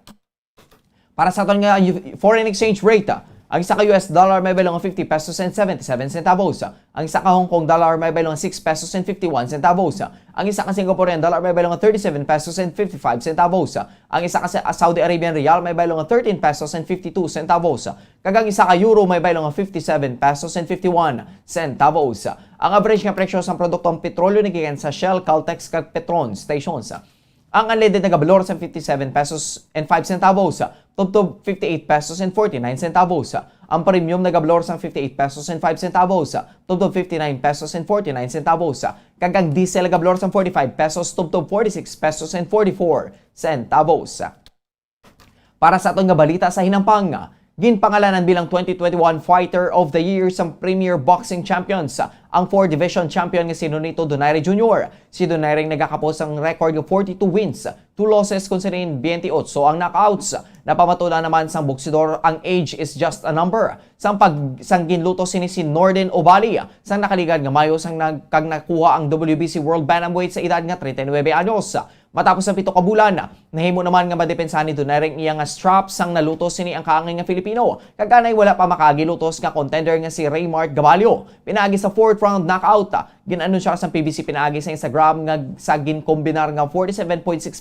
Para sa aton nga foreign exchange rate, ang isa ka US dollar may balong 50 pesos and 77 centavos. Ang isa ka Hong Kong dollar may balong 6 pesos and 51 centavos. Ang isa ka Singaporean dollar may balong 37 pesos and 55 centavos. Ang isa ka Saudi Arabian Riyal may balong 13 pesos and 52 centavos. Kag ang isa ka Euro may balong 57 pesos and 51 centavos. Ang average nga presyo sa produktong petrolyo nagikan sa Shell, Caltex kag Petron stations. Ang unleaded na gabalor sa 57 pesos and 5 centavos, tubtob 58 pesos and 49 centavos. Ang premium na gabalor sa 58 pesos and 5 centavos, tubtob 59 pesos and 49 centavos. Kagang diesel na gabalor sa 45 pesos, tubtob 46 pesos and 44 centavos. Para sa atong nga balita sa hinampang, ginpangalanan bilang 2021 Fighter of the Year sa Premier Boxing Champions ang 4-division champion nga si Nonito Donaire Jr. Si Donaire nagakapos ang record ng 42 wins, 2 losses considering 28 ang knockouts. Napamatula naman sang boksidor ang age is just a number. Sang ginluto si Norden Obali, sang nakaligad nga Mayo sang nakuha ang WBC World Bantamweight sa edad nga 39 anyos. Matapos ang 7 ka bulan, nahimo naman nga madepensa ni Donaire ang iyang strap sang nalutos sini ang kaangay nga Filipino. Kaganay wala pa makagilutos nga contender nga si Raymart Gabalio. Pinaagi sa 4th round knockout. Ginanunsya sa PBC pinaagi sa Instagram nga sa ginkombinar nga 47.6%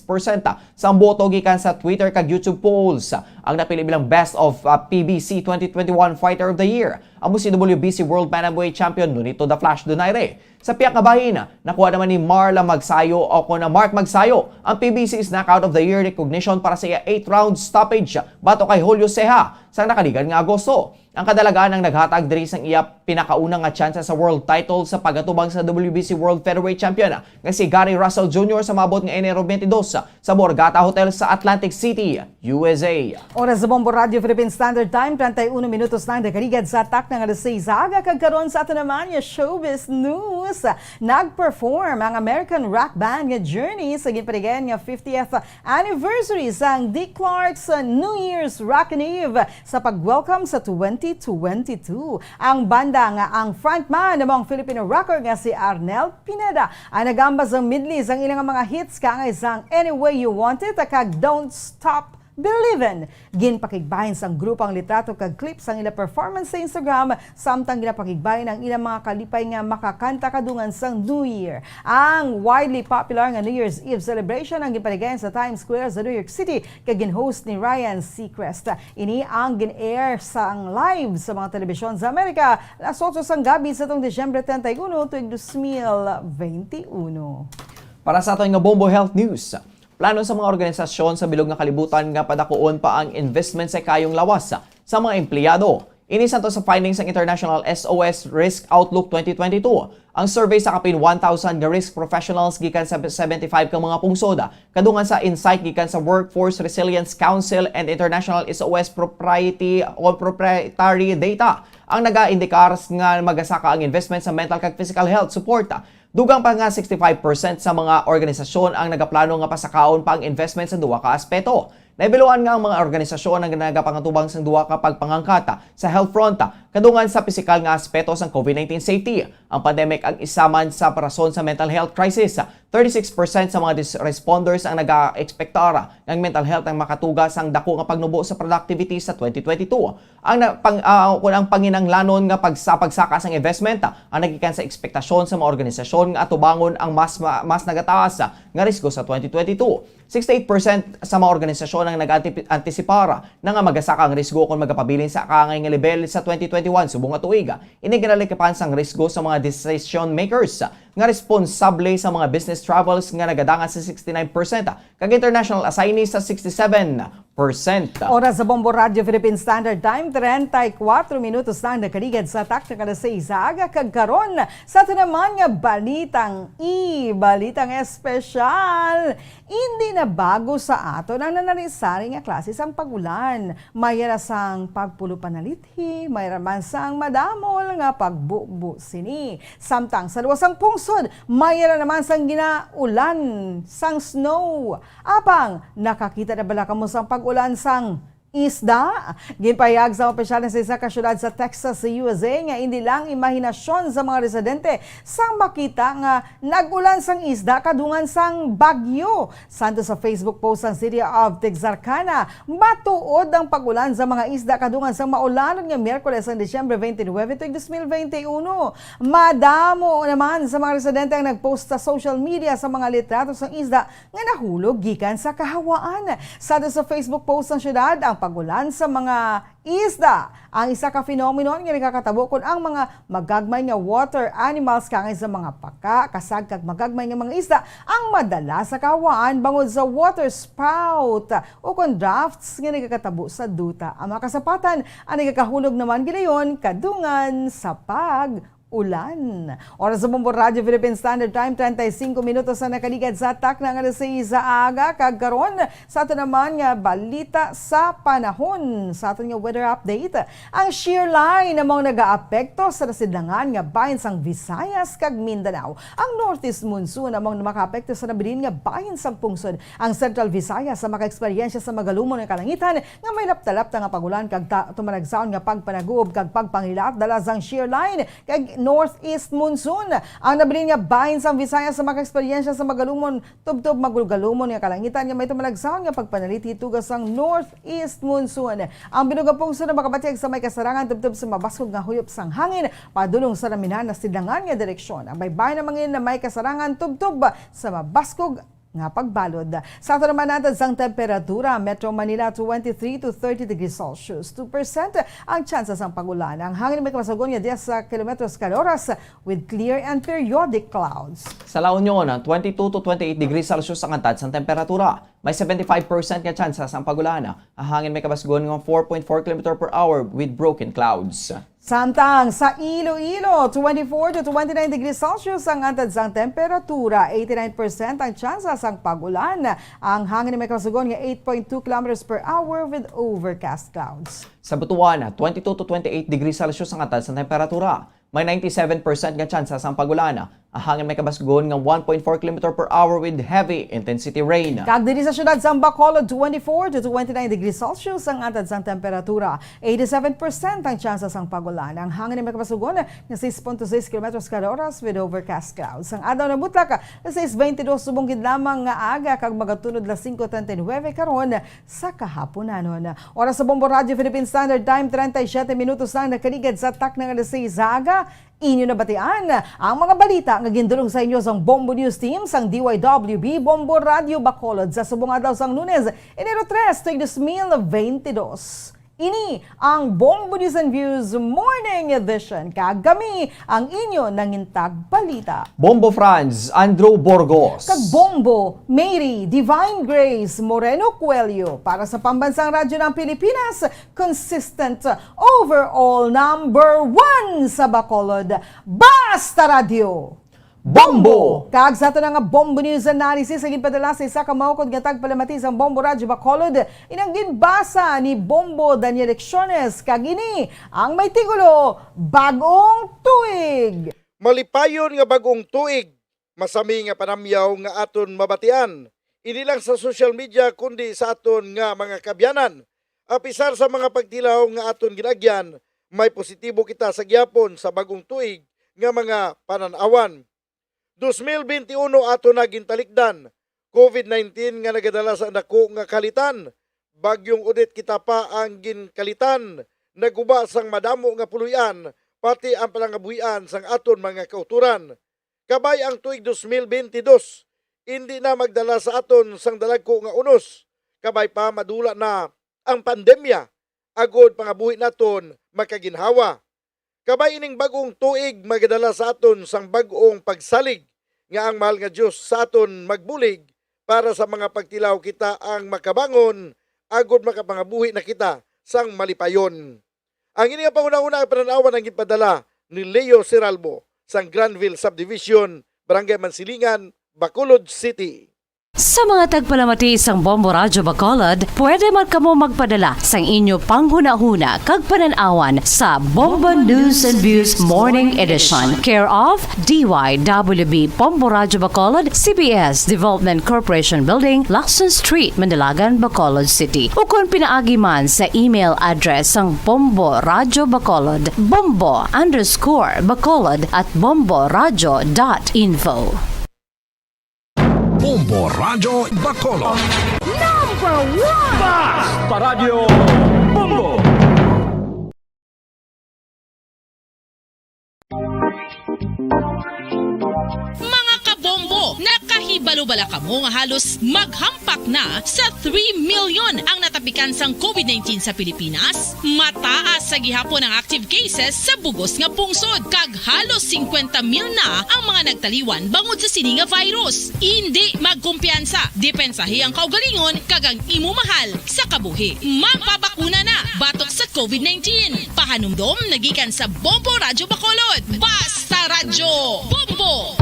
sa boto gikan sa Twitter kag YouTube polls. Ang napili bilang Best of PBC 2021 Fighter of the Year amo si WBC World Bantamweight Champion Nonito The Flash Donaire. Sa piyak nga bahin, nakuha naman ni Marla Magsayo o kuna Mark Magsayo ang PBC's Knockout of the Year recognition para sa iya 8-round stoppage bato kay Julio Ceja sa nakaligan nga Agosto. Ang kadalagaan ang naghatag diri sang iya pinakaunang nga tsansa sa world title sa pagatubang sa WBC World Featherweight Champion nga si Gary Russell Jr. sa mabot nga Enero 22 sa Borgata Hotel sa Atlantic City, USA. Oras sa Bombo Radio Philippine Standard Time, 31 minutos na nakaligad sa atak ng alas 6. Aga kagkaroon sa ato naman yung showbiz news. Nag-perform ang American rock band nga Journey sa ginparigan nga 50th anniversary sang Dick Clark's New Year's Rockin' Eve sa pag-welcome sa 2022. Ang banda nga ang frontman ng mga Filipino rocker nga si Arnel Pineda ay nagambas ang midlis ang ilang mga hits ka nga isang Any Way You Want It kag Don't Stop Believin'. Ginpakigbahin sang grupang litrato kag clips ang ila performance sa Instagram samtang ginapakigbahin ang ilang mga kalipay nga makakanta kadungan sang New Year. Ang widely popular nga New Year's Eve celebration ang ginpaligayan sa Times Square sa New York City kag gin-host ni Ryan Seacrest. Ini ang gin-air sang live sa mga telebisyon sa Amerika alas 8 sang gabi sa tong Disyembre 31 tuig 2021. Para sa ating nga Bombo Health News, plano sa mga organisasyon sa bilog nga kalibutan nga padakuon pa ang investment sa kayong lawas sa mga empleyado. Inisan to sa findings ng International SOS Risk Outlook 2022. Ang survey sa kapin 1,000 nga risk professionals gikan sa 75 ka mga pungsod, kadungan sa insight gikan sa Workforce Resilience Council and International SOS proprietary data. Ang naga-indikar nga magasaka ang investment sa mental kag physical health support. Dugang pa nga 65% sa mga organisasyon ang nagaplano nga pasakaon pa ang investment sa duwa ka aspeto. Naibiluan nga ang mga organisasyon ang nagapangatubang sa duwa ka pagpangangkata sa health front, kadungan sa pisikal nga aspeto sa COVID-19 safety. Ang pandemic ang isaman sa parason sa mental health crisis. 36% sa mga responders ang nag-expectara ng mental health ang makatuga sang dako nga pagnubo sa productivity sa 2022. Ang panginanglanon nga pagsaka sang investment ang nagikan sa ekspektasyon sa mga organisasyon nga atubangon ang mas nagataas nga risgo sa 2022. 68% sa mga organisasyon ang nag-antisipara na nga magasaka ang risgo kung magapabilin sa akangay nga level sa 2021 subong nga tuig. Ini ginalikapan sang risgo sa mga decision makers nga responsable sa mga business travels nga nagadangan sa 69%, kag international assignees sa 67%. Oras sa Bombo Radio Philippine Standard Time, 34 minutos na nakaligad sa atak ng alas 6 sa aga kagkaron sa ito naman nga balitang espesyal. Hindi na bago sa ato nang nanarisari nga klase sang pagulan. Mayara sang pagpulo panalithi, mayara man sang madamol nga pagbubu sini. Samtang sa luwasang pungsod, mayara naman sang ginaulan sang snow. Apang nakakita na bala kamo sang pag-ulan sang isda? Ginpayag sa opisyal sa isa ka syudad sa Texas sa USA nga hindi lang imahinasyon sa mga residente sang makita nga nag-ulan sang isda kadungan sang bagyo. Santo sa Facebook post ng City of Texarkana, matuod ang pag-ulan sa mga isda kadungan sang maulanon nga Miyerkules ang Disyembre 29 tuig 2021. Madamo naman sa mga residente ang nagpost sa social media sa mga litrato sang isda nga nahulog gikan sa kahawaan. Santo sa Facebook post ng syudad, ang pagulan sa mga isda. Ang isa ka phenomenon nga nakakatabo kung ang mga magagmay nga water animals kangay sa mga paka, kasag kag magagmay nga mga isda ang madala sa kawaan bangod sa water spout o kung drafts nga nakakatabo sa duta. Ang mga kasapatan ang nakakahulog naman ginayon kadungan sa ulan. Oras sa Bombo Radio Philippine Standard Time, 35 minutos na nakaligad sa atak ng alas 6 sa aga. Kagkaroon sa ato naman nga balita sa panahon. Sa ato nga weather update, ang shear line namang nag-aapekto sa nasidlangan nga bahin sang Visayas kag Mindanao. Ang northeast monsoon namang maka-apekto sa nabilin nga bahin sang pungsod. Ang central Visayas sa maka-eksperyensya sa magalumon nga kalangitan nga may laptalapta nga pagulan kag tumanagsaon nga pagpanaguob kag pagpangilat dala sang shear line kag northeast monsoon. Ang nabilin nga bahin sa Visayas sa maka-eksperyensya sa magalumon tubtob magulgalumon nga kalangitan nga may tumalagsaon nga pagpanaliti tugas ang northeast monsoon. Ang binugapong na makabatyag sa may kasarangan tubtob sa mabaskog nga huyop sang hangin padulong sa naminahan na sidlangan nga direksyon. Ang baybayin na mangin na may kasarangan tubtob sa mabaskog nga pagbalod. Sa ato naman natin sang temperatura, Metro Manila 23 to 30 degrees Celsius. 2% ang chances ng pagulan. Ang hangin may kamasagon nga 10 kilometros kada oras with clear and periodic clouds. Sa La Union, 22 to 28 degrees Celsius ang antad sa temperatura. May 75% nga chances ang pagulan. Ang hangin may kabasgon ng 4.4 km per hour with broken clouds. Samtang sa Iloilo, 24 to 29 degrees Celsius ang antad sang temperatura, 89% ang chances ang pagulan. Ang hangin may kasugon nga 8.2 km per hour with overcast clouds. Sa Butuan, 22 to 28 degrees Celsius ang antad sa temperatura. May 97% nga chances ang pagulan. Ang hangin may kabasgon ng 1.4 km per hour with heavy intensity rain. Kag diri sa syudad sa Bacolod, 24 to 29 degrees Celsius ang antad sang temperatura. 87% ang chances ang pagulan. Ang hangin may kabasgon ng 6.6 km kada oras with overcast clouds. Ang adlaw na butlak, 6:22 subong gid lamang nga aga kag magatunod 5:39 karon sa kahaponanon. Oras sa Bombo Radio Philippine Standard Time, 37 minutos lang nakaligid sa tak ng alas 6 sa aga. Inyo na batian ang mga balita nga gindulong sa inyo sang Bombo News Team sang DYWB Bombo Radio Bacolod sa subong adlaw sang Lunes, Enero 3, 2022. Ini ang Bombo News and Views Morning Edition. Kagami ang inyo nangintag balita. Bombo Franz, Andrew Borgos. Kag Bombo, Mary, Divine Grace, Moreno Coelho. Para sa Pambansang Radyo ng Pilipinas, consistent overall number 1 sa Bacolod. Basta Radio! Bombo! Kag sa ito nga Bombo News Analysis, ang ginpadala sa isa ka maukod nga tagpalamati sa Bombo Radyo Bacolod, inang ginbasa ni Bombo Daniel Lecciones, kag ini ang may tigulo, Bagong Tuig. Malipayon nga bagong tuig, masami nga panamyaw nga aton mabatian. Ini lang sa social media kundi sa aton nga mga kabyanan. Apisar sa mga pagtilaw nga aton ginagyan, may positibo kita sa gyapon sa bagong tuig nga mga pananawan. 2021 ato na gintalikdan, COVID-19 nga nagadala sa dako nga kalitan, bagyong udit kita pa ang ginkalitan, naguba sang madamo nga puluyan, pati ang palangabuhian sang aton mga kauturan. Kabay ang tuig 2022, hindi na magdala sa aton sang dalagko nga unos, kabay pa madula na ang pandemya, agod pangabuhi naton makaginhawa. Kabay ining bagong tuig magadala sa aton sang bagong pagsalig nga ang mahal nga Dios sa aton magbulig para sa mga pagtilaw kita ang makabangon agod makapangabuhi na kita sang malipayon. Ang ini nga panguna-una pananawan ang gipadala ni Leo Seralbo sang Granville Subdivision, Barangay Mansilingan, Bacolod City. Sa mga tagpalamati sang Bombo Radyo Bacolod, pwede man kamo magpadala sang inyo panghuna-huna kag pananawan sa Bombo News and Views Morning Edition. Care of DYWB Bombo Radyo Bacolod, CBS Development Corporation Building, Lacson Street, Mandilagan, Bacolod City. O kung pinaagi man sa email address sang Bombo Radyo Bacolod, bombo_bacolod@bomboradyo.info. Bombo Radio Bacolod. Number 1! Basta Radio Bombo! Mga kabombo, Bombo, nakahibalo-bala kamo nga halos maghampak na sa 3 million ang natapikan sang COVID-19 sa Pilipinas. Mataas sa gihapon ang active cases sa bugos nga pungsod, kag halos 50 mil na ang mga nagtaliwan bangod sa sini nga virus. Hindi magkumpiyansa, depensahi ang kaugalingon kag ang imo mahal sa kabuhi. Magpabakuna na batok sa COVID-19. Pahanumdom nagikan sa Bombo Radyo Bacolod. Basta Radyo Bombo!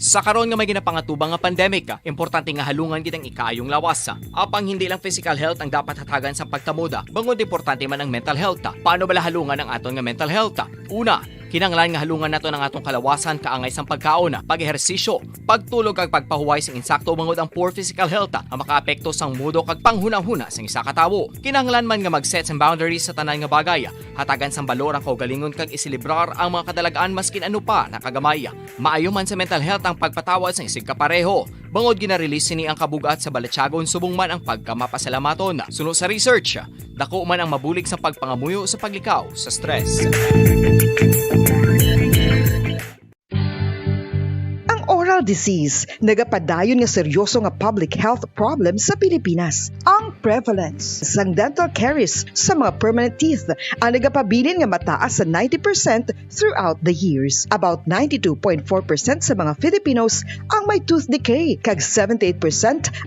Sa karon nga may ginapangatubang nga pandemic, importante nga halungan kitang ikayong lawas. Apang hindi lang physical health ang dapat hatagan sa pagtamuda, bangod importante man ang mental health. Paano bala halungan ang aton nga mental health? Una, kinanglan nga halungan nato ng atong kalawasan kaangay sang pagkaon, pag-ehersisyo, pagtulog kag pagpahuway sang insakto bangod ang poor physical health ang makaapekto sang mudo kag panghunahuna sang isa ka tawo. Kinanglan man nga mag-set sang boundaries sa tanan nga bagay, hatagan sang balor ang kaugalingon kag isilibrar ang mga kadalagaan maskin ano pa nakagamay. Maayo man sa mental health ang pagpatawad sang isig kapareho. Bangod gina-release ni ang kabugat sa balatsagon subong man ang pagkamapasalamaton. Sunod sa research, dako man ang mabulig sa pagpangamuyo sa paglikaw sa stress. Oral disease, nagapadayon nga seryoso nga public health problem sa Pilipinas. Ang prevalence sang dental caries sa mga permanent teeth ang nagapabilin nga mataas sa 90% throughout the years. About 92.4% sa mga Filipinos ang may tooth decay, kag 78%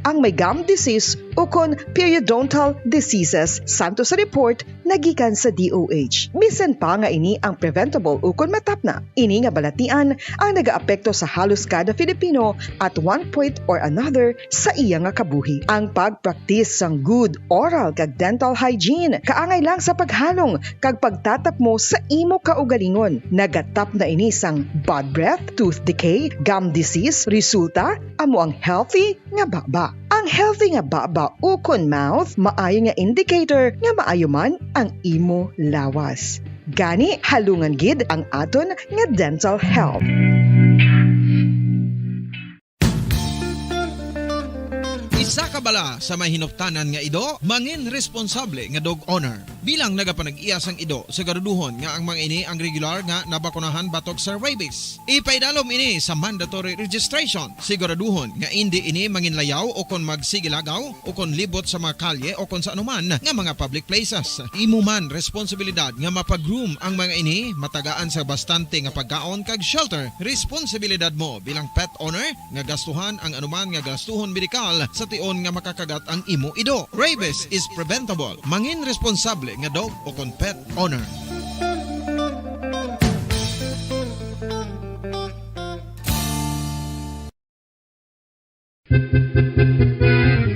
ang may gum disease o kon periodontal diseases, santo sa report nagikan sa DOH. Bisan pa nga ini ang preventable o kon matapna. Ini nga balatian ang nagaapekto sa halos kada Filipino at one point or another sa iya nga kabuhi. Ang pagpractice sang good oral kag dental hygiene kaangay lang sa paghalong kag pagtatap mo sa imo kaugalingon. Nagatap na ini sang bad breath, tooth decay, gum disease, resulta amo ang healthy nga baba. Ang healthy nga baba ukon mouth maayo nga indicator nga maayo man ang imo lawas. Gani halungan gid ang aton nga dental health. Isa ka bala sa may hinuptanan nga ido, mangin responsable nga dog owner. Bilang nagapanag-iyas ang ido, siguraduhon nga ang mga ini ang regular nga nabakunahan batok sa rabies. Ipaidalom ini sa mandatory registration. Siguraduhon nga hindi ini manginlayaw o kon magsigilagaw o kon libot sa mga kalye o kon sa anuman nga mga public places. Imo man responsibilidad nga mapag-groom ang mga ini, matagaan sa bastante nga pagkaon kag shelter. Responsibilidad mo bilang pet owner nga gastuhan ang anuman nga gastuhon medikal sa tion nga makakagat ang imo ido. Rabies is preventable. Mangin responsable nga dog o kon pet owner.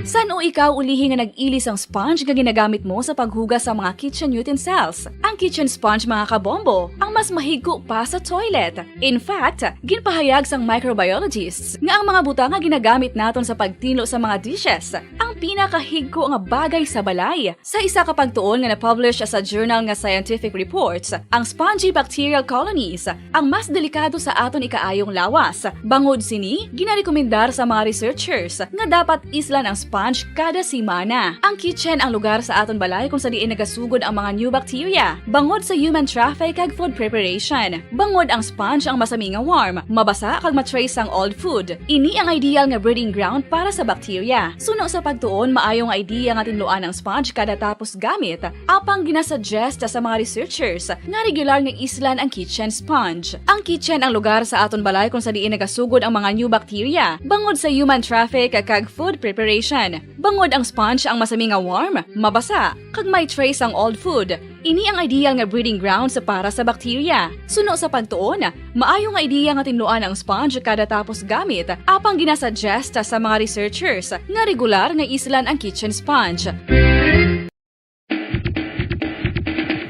San o ikaw ulihi nga nag-ilis ang sponge nga ginagamit mo sa paghugas sa mga kitchen utensils? Ang kitchen sponge mga kabombo, ang mas mahigko pa sa toilet. In fact, ginpahayag sang microbiologists nga ang mga butang nga ginagamit naton sa pagtino sa mga dishes ang pinakahigko nga bagay sa balay. Sa isa ka pagtuon nga na-publish sa journal nga Scientific Reports, ang spongy bacterial colonies ang mas delikado sa aton ikaayong lawas. Bangod sini, ginarekomendar sa mga researchers nga dapat islan ang sponge kada simana. Ang kitchen ang lugar sa aton balay kung sa diin nagasugod ang mga new bacteria. Bangod sa human traffic kag food preparation. Bangod ang sponge ang masami nga warm, mabasa kag matrace ang old food. Ini ang ideal nga breeding ground para sa bacteria. Suno sa pagtuon, maayo nga idea nga tinluan ang sponge kada tapos gamit. Apang ginasuggest sa mga researchers nga regular nga islan ang kitchen sponge. Ang kitchen ang lugar sa aton balay kung sa diin nagasugod ang mga new bacteria. Bangod sa human traffic kag food preparation. Bangod ang sponge ang masami nga warm, mabasa, kag may trace ang old food. Ini ang ideal nga breeding ground sa para sa bacteria. Suno sa pagtuon, maayo nga idea nga tinluan ang sponge kada tapos gamit, apang ginasuggest sa mga researchers nga regular nga islan ang kitchen sponge.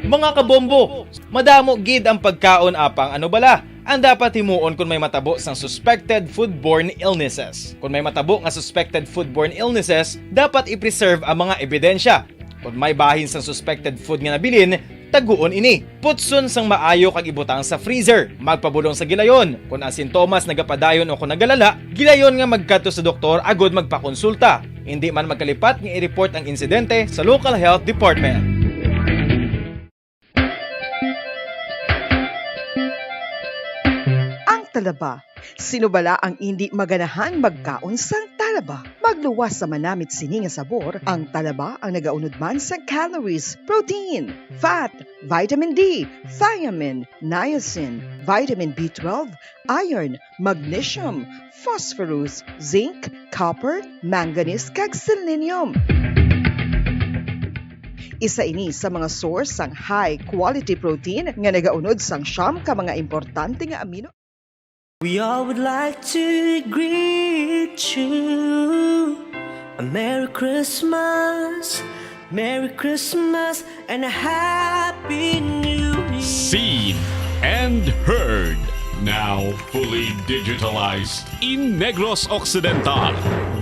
Mga kabombo, madamo gid ang pagkaon apang ano bala ang dapat himuon kung may matabo sang suspected foodborne illnesses. Kung may matabo nga suspected foodborne illnesses, dapat i-preserve ang mga ebidensya. Kung may bahin sang suspected food nga nabilin, taguon ini. Putson sang maayo kag ibutang sa freezer. Magpabulong sa gilayon. Kung ang sintomas nagapadayon o kung nagalala, gilayon nga magkadto sa doktor agud magpakonsulta. Hindi man magkalipat nga i-report ang insidente sa local health department. talaba. Sinubala ang hindi maganahang magkaon sang talaba. Magluwas sa manamit sini nga sabor, ang talaba ang nagaunod man sa calories, protein, fat, vitamin D, thiamine, niacin, vitamin B12, iron, magnesium, phosphorus, zinc, copper, manganese kag selenium. Isa ini sa mga source sang high quality protein nga nagaunod sang siyam ka mga importante nga amino. We all would like to greet you a Merry Christmas, and a Happy New Year. Seen and heard. Now fully digitalized in Negros Occidental.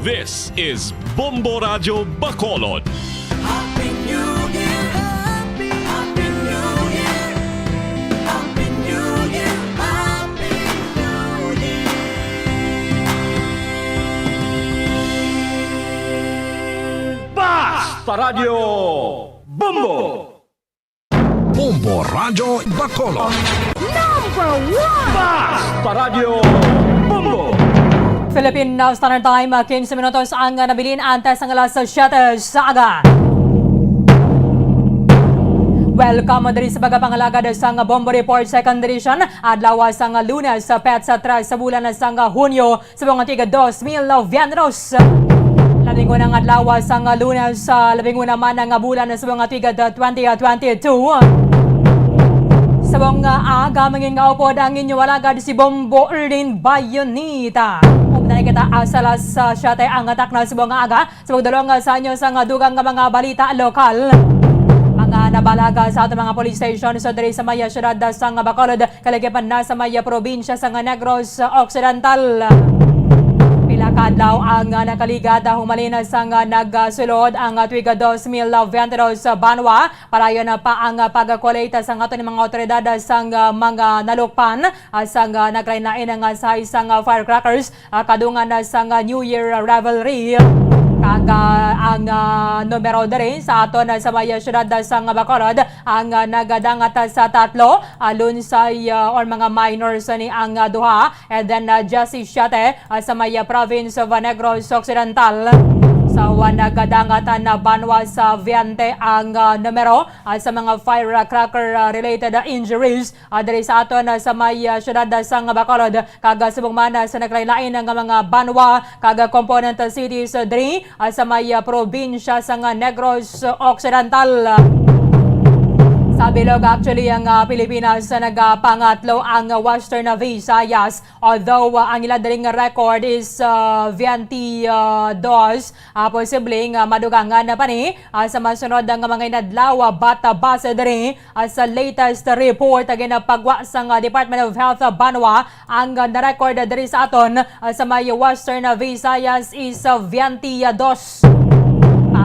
This is Bombo Radio Bacolod. Happy New Year, Happy New Year, Happy New Year, Happy New Year. Basta Radio Bombo! Bombo Radio Bacolod. Number 1! Basta Radio Bombo! Philippine Standard Time, 15 minutos ang nabilin antes ng alas 7 sa aga. Welcome diri sa pagpangalaga sang Bombo Report Second Edition. Adlaw sang Lunes, petsa 3 sa bulan sang Hunyo sa buong tiga 2022. Labing unang adlaw sang Lunes, labing una man ang bulan sa buong tiga 2022. Sa buong aga, mangin nga upod ang inyong walagad si Bombo Erlin Bayonita. Updahan kita asalas siya tayo ang atak na sa buong aga. Sa pagdalong sa inyo sa dugang mga balita lokal. Mga nabalaga sa ating mga police station sa diri sa Maya Syudad sa Bacolod, kalagipan na sa Maya probinsya sa Negros Occidental. Pila kadlaw ang nakaligada humalina sang nagsulod ang tuiga 2022 sa Banwa. Parayon na pa ang pagkolekta sang ato ng mga otoridad sang mga nalukpan sang naglain-lain nga sa isang firecrackers kadungan sang New Year revelry. Kaga ang numero dere sa aton sa Maya Syudad sa Bacolod ang nagadangat sa 3 alunsay or mga minors ni ang duha, and then Jesse Siate sa Maya Province of Negros Occidental. Sa nagadangatan na Banwa sa Viente ang numero sa mga firecracker related injuries diri sa aton sa Maya Syudad sa Bacolod. Kaga subong man sa naglain-lain ng mga Banwa kaga component cities diri sa Maya probinsya sa Negros Occidental. Sa bilog actually ang Pilipinas nagapangatlo ang Western Visayas, although ang ilang daling record is 22, posibleng madugangan na pa ni sa masunod ang mga inadlaw bata base diri sa latest report ginapagwa sa Department of Health Banwa. Ang na-record diri sa aton sa may Western Visayas is 22.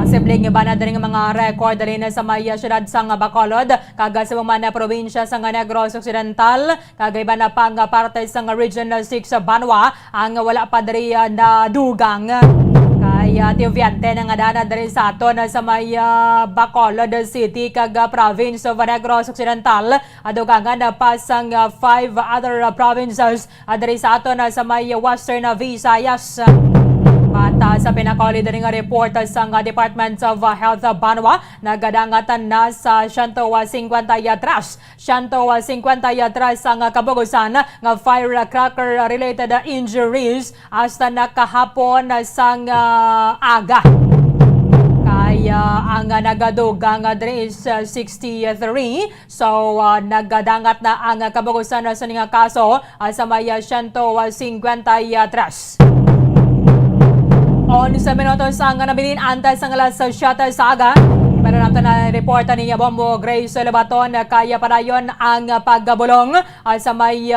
Posibleng iba na din mga record rin sa Maya Syudad sa Bacolod, kaga sa mga probinsya sa Negros Occidental, kaga iba na pang parte sa Regional 6 sa Banwa, ang wala pa diri na dugang. Kaya Viente na nga dana diri sa aton sa Maya Bacolod City, kaga Province of Negros Occidental, adugangan na pa sang 5 other provinces diri sa aton sa Maya Western Visayas. At sa pinakuli din nga report sa Department of Health Banwa, nagadangatan na sa 153 ang kabugusan nga firecracker related injuries hasta nakahapon sang aga. Kaya ang nagadugang diri is 63. So nagadangat na ang kabugusan sa nga kaso sa Maya 153. On sa minutos ang nabilin antes ang alas 7 sa aga. Pero nato na reporta ni Bombo Grace Lebaton kaya padayon ang paggabulong sa may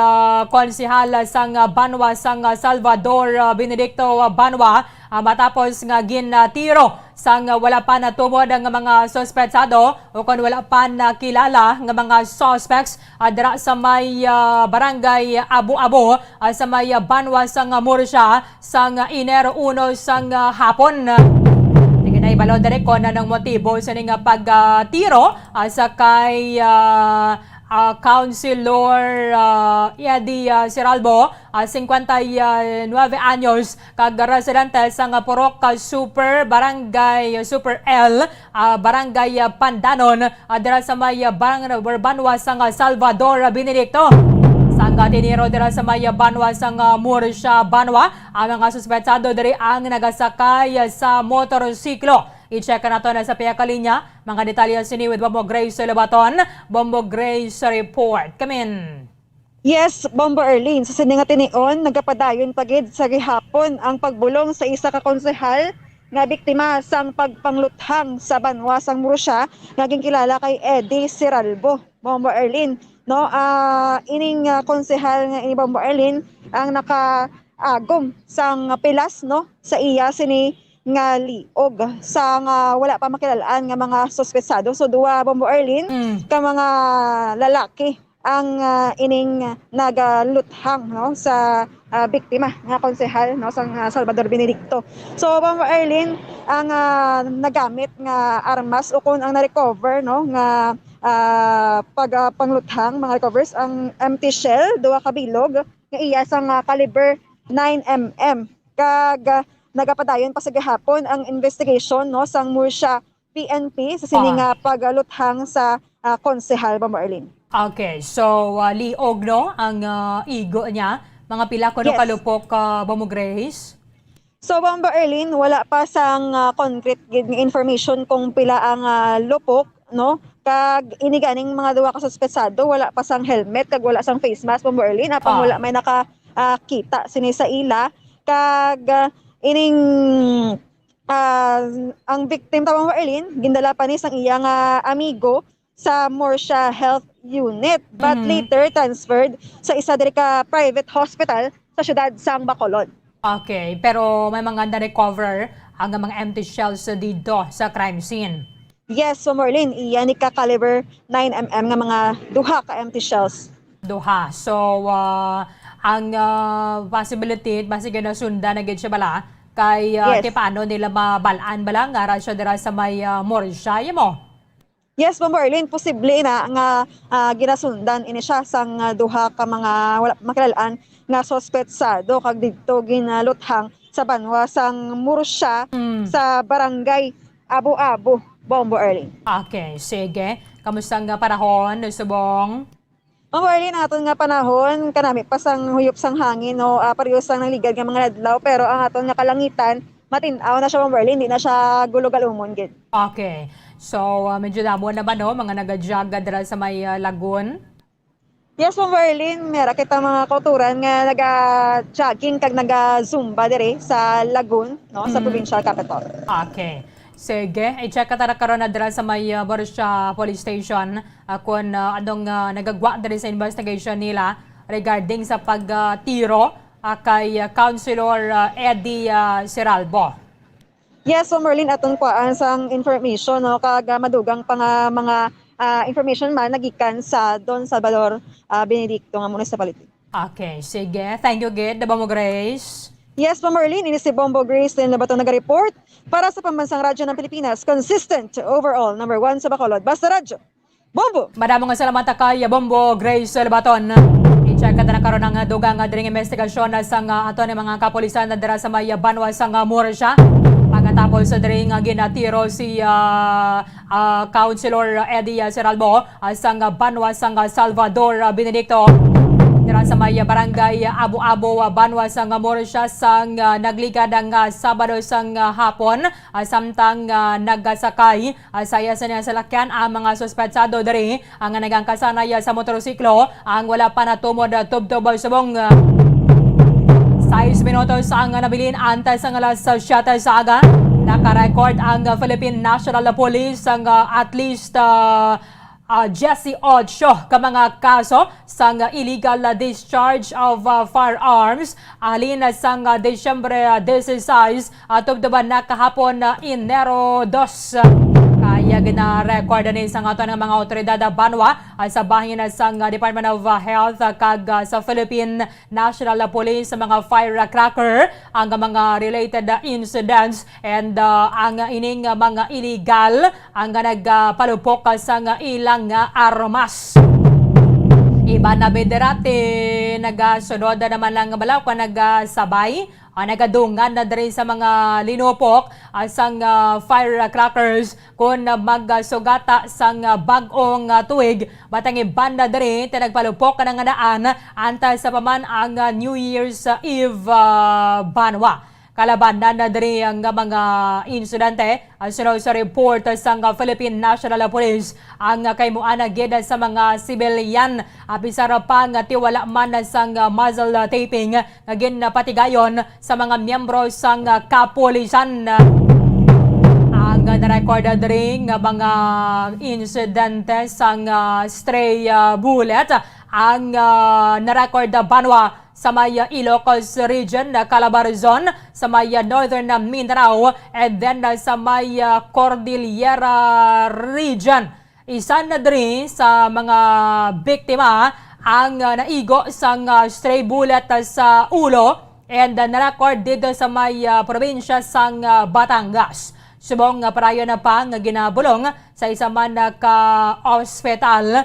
konsehal sang Banwa sang Salvador Benedicto Banwa matapos nga ginatiro sang wala pa natumod ang mga suspetsado o kung wala pa nakilala ng mga suspects dira sa may barangay Abu-Abo sa may Banwa sang Murcia sang Enero 1 sang hapon. Ibalo dire ko na ng motibo sa nga pagtiro sa kay Councilor Eddie Siralbo, 59 anyos, kag residente sa Purok Super Barangay Super L, Barangay Pandanon, dira sa may Banwa sa Salvador Benedicto. Sangga tiniro dira sa may Banwa sa Murcia, Banwa, ang mga suspetsado diri ang nagasakay sa motorsiklo. I-check na to na sa Piyakalinya. Mga detalye siniwid Bombo Grace Lebaton, Bombo Grace Report. Kamin. Yes, Bombo Erlene. Sa siningatinion, nagapadayon pagid sa gihapon ang pagbulong sa isa ka konsehal nga biktima sang pagpangluthang sa Banwa sang Murcia, naging kilala kay Eddie Siralbo. Bombo Erlene, no? Ining konsehal nga ini Bombo Erlene ang nakaagom sang pilas, no, sa iya sini nga liog sa nga wala pa makilalaan nga mga suspetsado. So duwa Bombo Erlene ka mga lalaki ang ining nagaluthang, no, sa biktima nga konsehal, no, sa Salvador Benedicto. So Bombo Erlene ang nagamit nga armas o kung ang na-recover, no, nga pagpangluthang mga recovers ang empty shell, duwa ka bilog nga iya sa caliber 9mm kag nagapadayon pa sa gihapon ang investigation, no, sang Murcia PNP sa sining pagluthang sa konsehal Bombo Erlene. Okay, so liog, no, ang igo niya. Mga pila ko no kalupok Bombo Grace? So Bombo Erlene, wala pa sang concrete gid nga information kung pila ang lupok, no? Kag iniganing mga duwa ka suspetsado, wala pa sang helmet kag wala sang face mask Bombo Erlene, apang wala may nakakita sini sa ila. Kag ining ang victim ta Bombo Erlene, gindala pa ni sang iyang amigo sa Murcia Health Unit but later transferred sa isa diri ka private hospital sa syudad sang Bacolod. Okay, pero may mga na-recover ang mga empty shells dito sa crime scene. Yes, so Merlin, iya ni ka caliber 9mm nga mga duha ka empty shells. Duha. So ang possibility basig na sunda na gid siya bala kay Yes. paano nila mabalaan bala nga ra siya dira sa may Murcia mo. Yes, Ma'am Merlin, posible na nga ginasundan ini siya sang duha ka mga wala makilalaan nga suspetsado kag didto ginaluthang sa Banwa sang Murcia sa barangay Abu-Abu, Bombo Erlene. Okay, sige. Kamusta nga panahon, subong? Ma'am Erlene, aton nga panahon kanami pa sang huyop sang hangin, no, parehas sang nangligad nga mga adlaw pero ang aton nga kalangitan matin-aw na siya Ma'am Erlene, hindi na siya gulo-galumon gid. Okay. So, medyo damo naman, no? Mga nag-jog dira sa may lagoon. Yes, Ma'am Merlin, meron kita mga kauturan nga naga-jogging kag naga-zumba dire sa lagoon, no, sa provincial capital. Okay. Sige, i-check ka tara karon na dira sa may Murcia Police Station kung anong nagagwa diri sa investigation nila regarding sa pagtiro kay Councilor Eddie Siralbo. Yes, so Merlin, aton kuhaan sang information, no, kag madugang pa nga mga information man nagikan sa Don Salvador Benedicto nga municipality. Okay, sige. Thank you, Gid. Bombo Grace. Yes, Ma'am Merlin, ini si Bombo Grace din na bato nag-report para sa Pambansang Radyo ng Pilipinas. Consistent overall, number 1 sa Bacolod. Basta Radyo, Bombo! Madamo nga salamat kay Bombo Grace Lebaton. I-check ka na karon ang dugang dring investigasyon sa ato ni mga kapulisan na dira sa may Banwa sa Murcia. Pagkatapos sa diri nga ginatiro si Councilor Eddie Siralbo sa Banwa sa Salvador Benedicto. Dira sa may barangay Abu-Abu, Banwa sa Murcia sang nagligad ang Sabado sang hapon samtang nagasakay saya sa niya salakyan ang mga suspetsado diri ang nagangkasanay sa motorsiklo ang wala pa natumod tubtob subong 6 minutos ang nabilin antes ang alas 7 sa aga. Naka-record ang Philippine National Police ang at least 18 ka mga kaso sang illegal discharge of firearms alin sang Desyembre 16 tubtoban na kahapon Enero 2. Kaya gina-record ni sang ato ng mga otoridad Banwa sa bahin sang Department of Health kag sa Philippine National Police sa mga firecracker ang mga related incidents and ang ining mga illegal ang nagpalupok sa ilang armas. Iba na bederate, nagasunod na naman lang balaw kung nagasabay, nagadungan na diri sa mga linupok sang firecrackers kung magsugata sang bag-ong tuig. Batang iban na diri, tinagpalupok ka ng daan anta sa paman ang New Year's Eve banwa. Kalabanan na diri ang mga insidente sunod sa report sang Philippine National Police ang kaymuan gid sa mga civilian apisar pa nga tiwala man sang muzzle taping nga ginpatigayon sa mga miyembro sang kapulisan. Ang na-record diri nga mga insidente sang stray bullet ang na-record banwa sa may Ilocos Region, Calabarzon, sa may Northern Mindanao, and then sa may Cordillera Region. Isa na diri sa mga biktima ang naigo sang stray bullet sa ulo and na-record dito sa may probinsya sang Batangas. Subong parayon na pa nga ginabulong sa isa man ka-hospital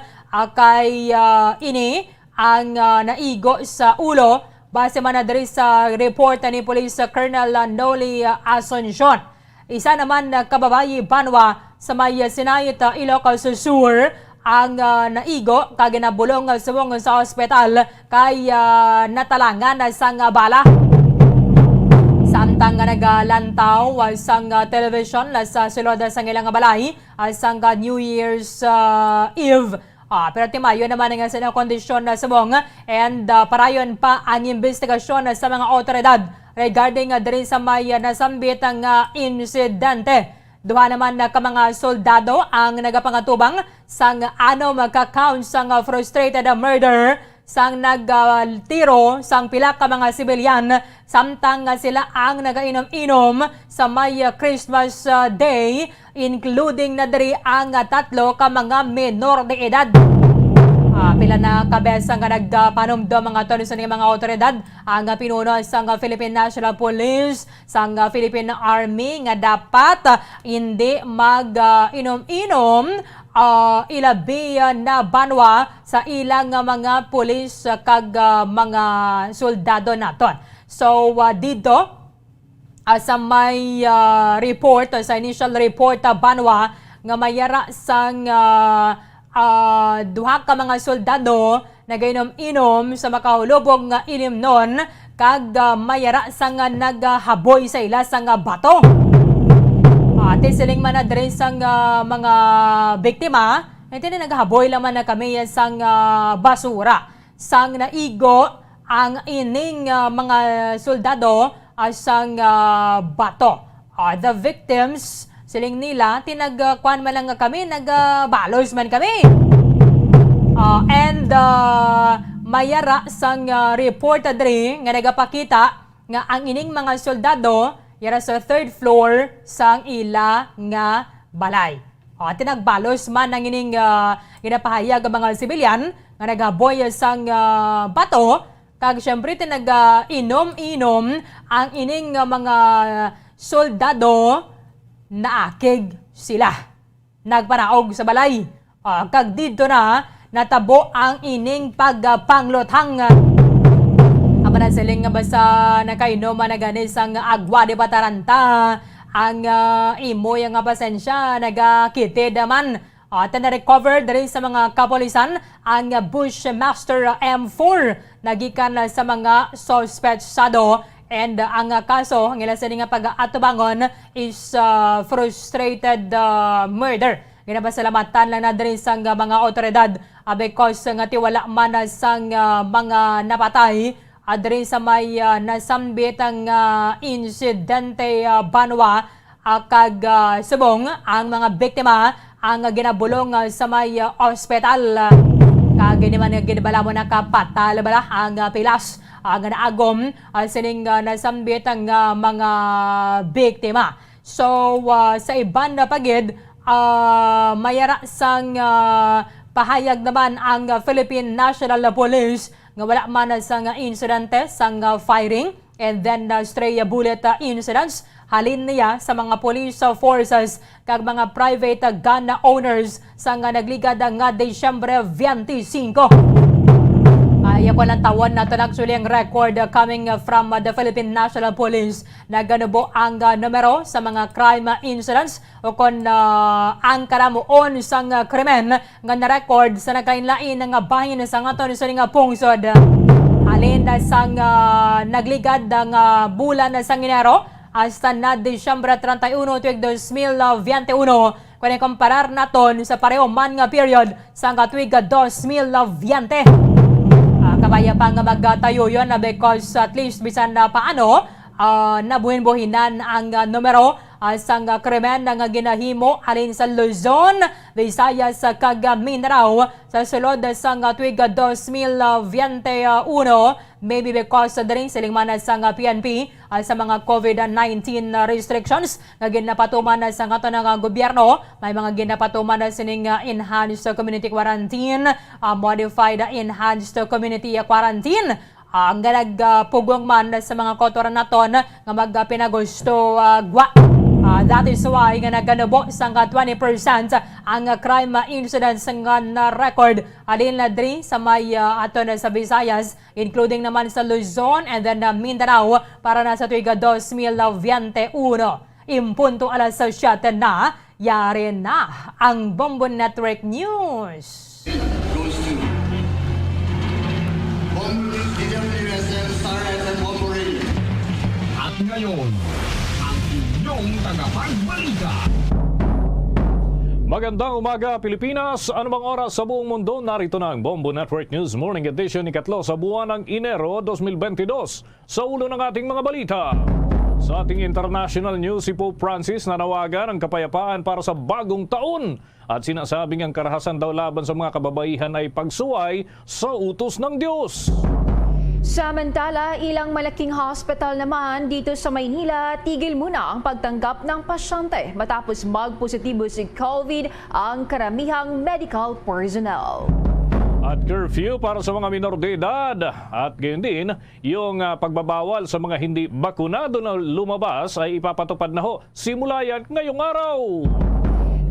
kay ini ang naigo sa ulo base man na diri sa report ni Police Colonel Noli Asuncion. Isa naman na kababayi banwa sa may Sinayit, Ilocos Sur ang naigo kag ginabulong subong sa ospital kay natalangan sang bala. Samtang nagalantaw sang television sa sulod sang ilang balay sang New Year's Eve. Pero timayo naman nga sa kondisyon na subong and parayon pa ang investigasyon sa mga otoridad regarding diri sa may nasambit ang insidente. Duha naman ka mga soldado ang nagapangatubang sang magka-count sang frustrated murder sang nagtiro sang pila ka mga sibilyan samtang sila ang nagainom-inom sa may Christmas Day including na diri ang tatlo ka mga menor de edad. Pila na kabesa nga nagpanumdum mga tono sa mga otoridad ang pinuno sang Philippine National Police sang Philippine Army nga dapat hindi mag-inom-inom ilabi na banwa sa ilang mga pulis kag mga soldado naton. So dito sa may report, sa initial report banwa nga mayara sang duha ka mga soldado nagainom-inom sa makahulubog nga inimnon kag mayara sang naghaboy sa ila sang bato. Siling man na diri sang mga biktima, hindi na naghaboy laman na kami sang basura. Sang naigo ang ining mga soldado sang bato. The victims, siling nila, tinagkuan man lang kami, nagbalos man kami. And mayara sang report diri nga nagapakita nga ang ining mga soldado yara sa third floor sang ila nga balay. Tinagbalos man ang ining ginapahayag ang mga sibilyan nga nagaboy sang bato kag syempre tinag-inom-inom ang ining mga soldado naakig sila. Nagpanaog sa balay. Kag dito na natabo ang ining pagpangluthang. Amana siling nga basta nakainom na ganis ang agwa de Bataranta ang imoy nga pasensya nagakitid naman na-recover diri sa mga kapulisan ang Bushmaster M4 nagikan sa mga suspetsado and ang kaso ang ilang nga pag-atubangon is frustrated murder. Ginapasalamatan lang na diri sa mga otoridad because nga tiwala man sang mga napatay adri sa may nasambit ang insidente banwa kag subong ang mga biktima ang ginabulong sa may ospital. Kag naman ginabala mo nakapatal bala ang pilas ang naagom sining nasambit ang mga biktima. So sa iban na pagid mayara sang pahayag naman ang Philippine National Police nga wala man sang insidente sang firing and then stray bullet incidents halin niya sa mga police forces kag mga private gun owners sang nagligad nga Disyembre 25. Ay ako lang tawon na ito actually ang record coming from the Philippine National Police na ganubo ang numero sa mga crime incidents o kung ang karamuon sang krimen nga na-record sa nakainlain ng bahin sa ngaton sa nga pungsod. Alin na sang nagligad ng bulan sang Enero hasta na Disyembre 31 tuig 2021 kung ikumparar naton sa pareho man nga period sa tuig 2020. Kabaya pa nga magtayo yun because at least bisan na paano nabuhin-buhinan ang numero sa krimen nga ginahimo alin sa Luzon, Visayas kag Mindanao sa sulod sa tuig 2021 maybe because din siling man sa PNP sa mga COVID-19 restrictions nga ginapatuman sa ngato ng gobyerno. May mga ginapatuman na sining enhanced community quarantine, modified enhanced community quarantine. Ang nagpugong man sa mga kotoran naton nga magpinagusto gwa. That is why nga naganubo sa 20% ang crime incidents nga na-record alin na diri sa may aton sa Visayas, including naman sa Luzon and then Mindanao para na sa tuig 2021. Impunto alas 7 na, yari na ang Bombo Network News. At ngayon, ang inyong tagapagbalita. Magandang umaga Pilipinas, anumang oras sa buong mundo, narito na ang Bombo Network News Morning Edition ikatlo sa buwan ng Enero 2022. Sa ulo ng ating mga balita. Sa ating international news, si Pope Francis nanawagan ng kapayapaan para sa bagong taon at sinasabing ang karahasan daw laban sa mga kababaihan ay pagsuway sa utos ng Diyos. Samantala, ilang malaking hospital naman dito sa Maynila, tigil muna ang pagtanggap ng pasyente matapos magpositibo si COVID ang karamihang medical personnel. At curfew para sa mga minor de edad at gayon din yung pagbabawal sa mga hindi bakunado na lumabas ay ipapatupad na ho simula yan ngayong araw.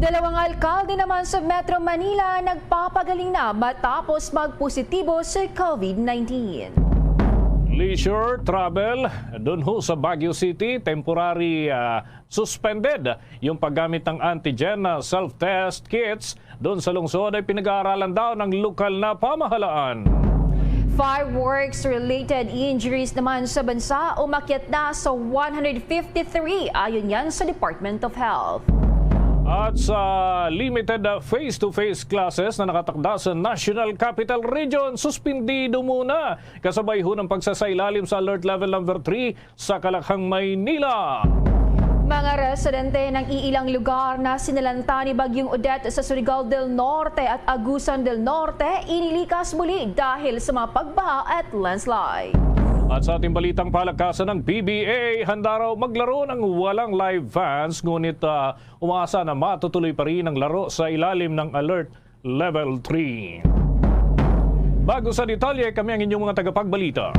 Dalawang alkalde naman sa Metro Manila nagpapagaling na matapos magpositibo sa COVID-19. Leisure travel doon ho sa Baguio City, temporary suspended yung paggamit ng antigen na self-test kits. Doon sa lungsod ay pinag-aaralan daw ng lokal na pamahalaan. Fireworks-related injuries naman sa bansa umakyat na sa 153 ayon yan sa Department of Health. At sa limited face-to-face classes na nakatakda sa National Capital Region, suspindido muna kasabay ho ng pagsasailalim sa Alert Level number 3 sa Kalakhang, Maynila. Mga residente ng iilang lugar na sinalanta ni Bagyong Odette sa Surigao del Norte at Agusan del Norte inilikas muli dahil sa mga pagbaha at landslide. At sa ating balitang palakasan ng PBA, handa raw maglaro ng walang live fans, ngunit umaasa na matutuloy pa rin ang laro sa ilalim ng Alert Level 3. Bago sa detalye, kami ang inyong mga tagapagbalita.